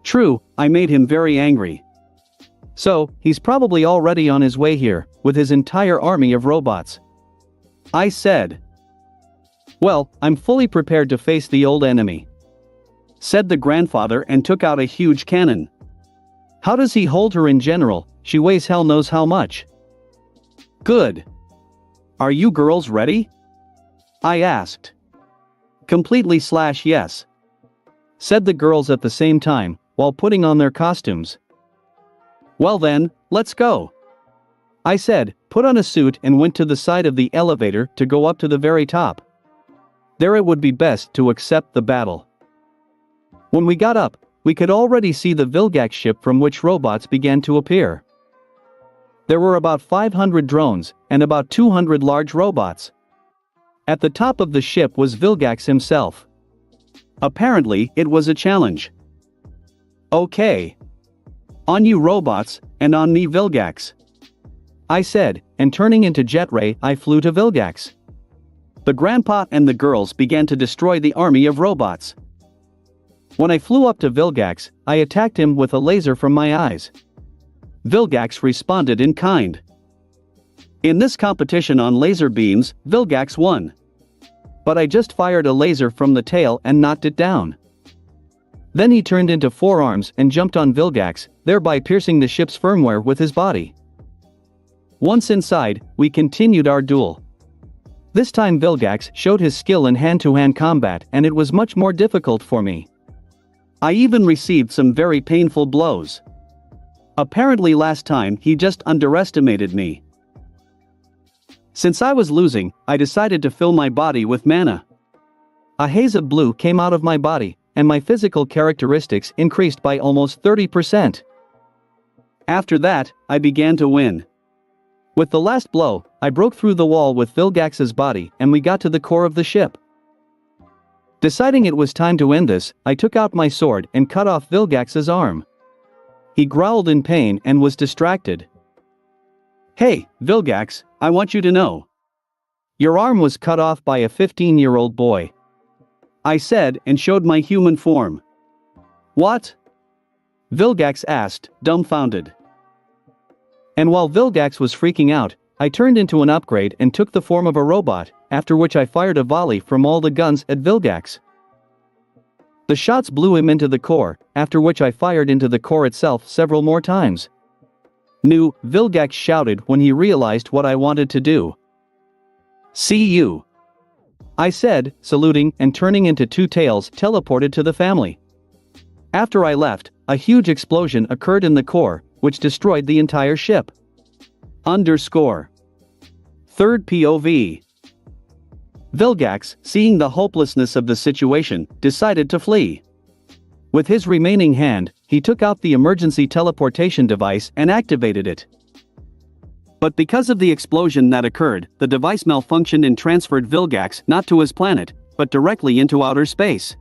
S1: True, I made him very angry. So, he's probably already on his way here, with his entire army of robots. I said. "Well, I'm fully prepared to face the old enemy," said the grandfather and took out a huge cannon. "How does he hold her in general? She weighs hell knows how much." "Good. Are you girls ready?" I asked. "Completely/yes," said the girls at the same time, while putting on their costumes. "Well then, let's go," I said, put on a suit and went to the side of the elevator to go up to the very top. There it would be best to accept the battle. When we got up, we could already see the Vilgax ship from which robots began to appear. There were about 500 drones, and about 200 large robots. At the top of the ship was Vilgax himself. Apparently, it was a challenge. "Okay. On you robots, and on me Vilgax," I said, and turning into Jet Ray, I flew to Vilgax. The grandpa and the girls began to destroy the army of robots. When I flew up to Vilgax, I attacked him with a laser from my eyes. Vilgax responded in kind. In this competition on laser beams, Vilgax won. But I just fired a laser from the tail and knocked it down. Then he turned into 4 arms and jumped on Vilgax, thereby piercing the ship's firmware with his body. Once inside, we continued our duel. This time Vilgax showed his skill in hand-to-hand combat, and it was much more difficult for me. I even received some very painful blows. Apparently last time he just underestimated me. Since I was losing, I decided to fill my body with mana. A haze of blue came out of my body, and my physical characteristics increased by almost 30%. After that, I began to win. With the last blow, I broke through the wall with Vilgax's body and we got to the core of the ship. Deciding it was time to end this, I took out my sword and cut off Vilgax's arm. He growled in pain and was distracted. "Hey, Vilgax, I want you to know. Your arm was cut off by a 15-year-old boy," I said and showed my human form. "What?" Vilgax asked, dumbfounded. And while Vilgax was freaking out, I turned into an upgrade and took the form of a robot, after which I fired a volley from all the guns at Vilgax. The shots blew him into the core, after which I fired into the core itself several more times. "Nu," Vilgax shouted when he realized what I wanted to do. "See you," I said, saluting and turning into Two Tails teleported to the family. After I left, a huge explosion occurred in the core, which destroyed the entire ship. Third POV. Vilgax, seeing the hopelessness of the situation, decided to flee. With his remaining hand, he took out the emergency teleportation device and activated it. But because of the explosion that occurred, the device malfunctioned and transferred Vilgax not to his planet, but directly into outer space.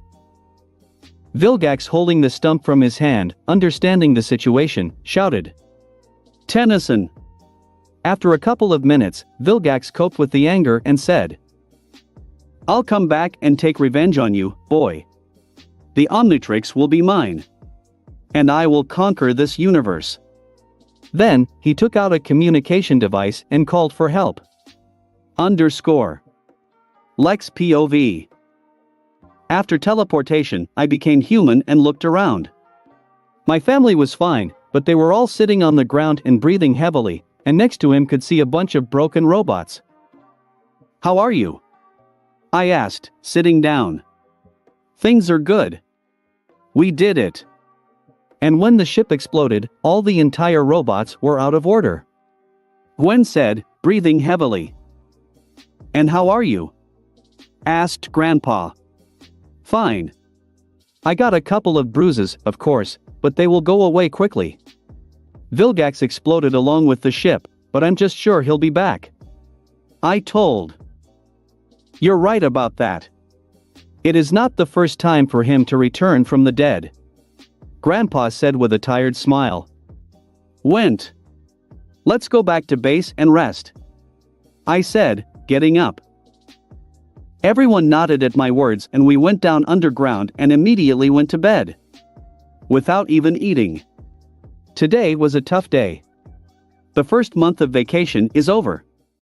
S1: Vilgax, holding the stump from his hand, understanding the situation, shouted, "Tennyson!" After a couple of minutes, Vilgax coped with the anger and said, "I'll come back and take revenge on you, boy. The Omnitrix will be mine." And I will conquer this universe. Then, he took out a communication device and called for help. Underscore. Lex POV. After teleportation, I became human and looked around. My family was fine, but they were all sitting on the ground and breathing heavily, and next to him could see a bunch of broken robots. How are you? I asked, sitting down. Things are good. We did it. And when the ship exploded, all the entire robots were out of order. Gwen said, breathing heavily. And how are you? Asked Grandpa. Fine. I got a couple of bruises, of course, but they will go away quickly. Vilgax exploded along with the ship, but I'm just sure he'll be back. I told. You're right about that. It is not the first time for him to return from the dead. Grandpa said with a tired smile. Went. Let's go back to base and rest. I said, getting up. Everyone nodded at my words and we went down underground and immediately went to bed. Without even eating. Today was a tough day. The first month of vacation is over.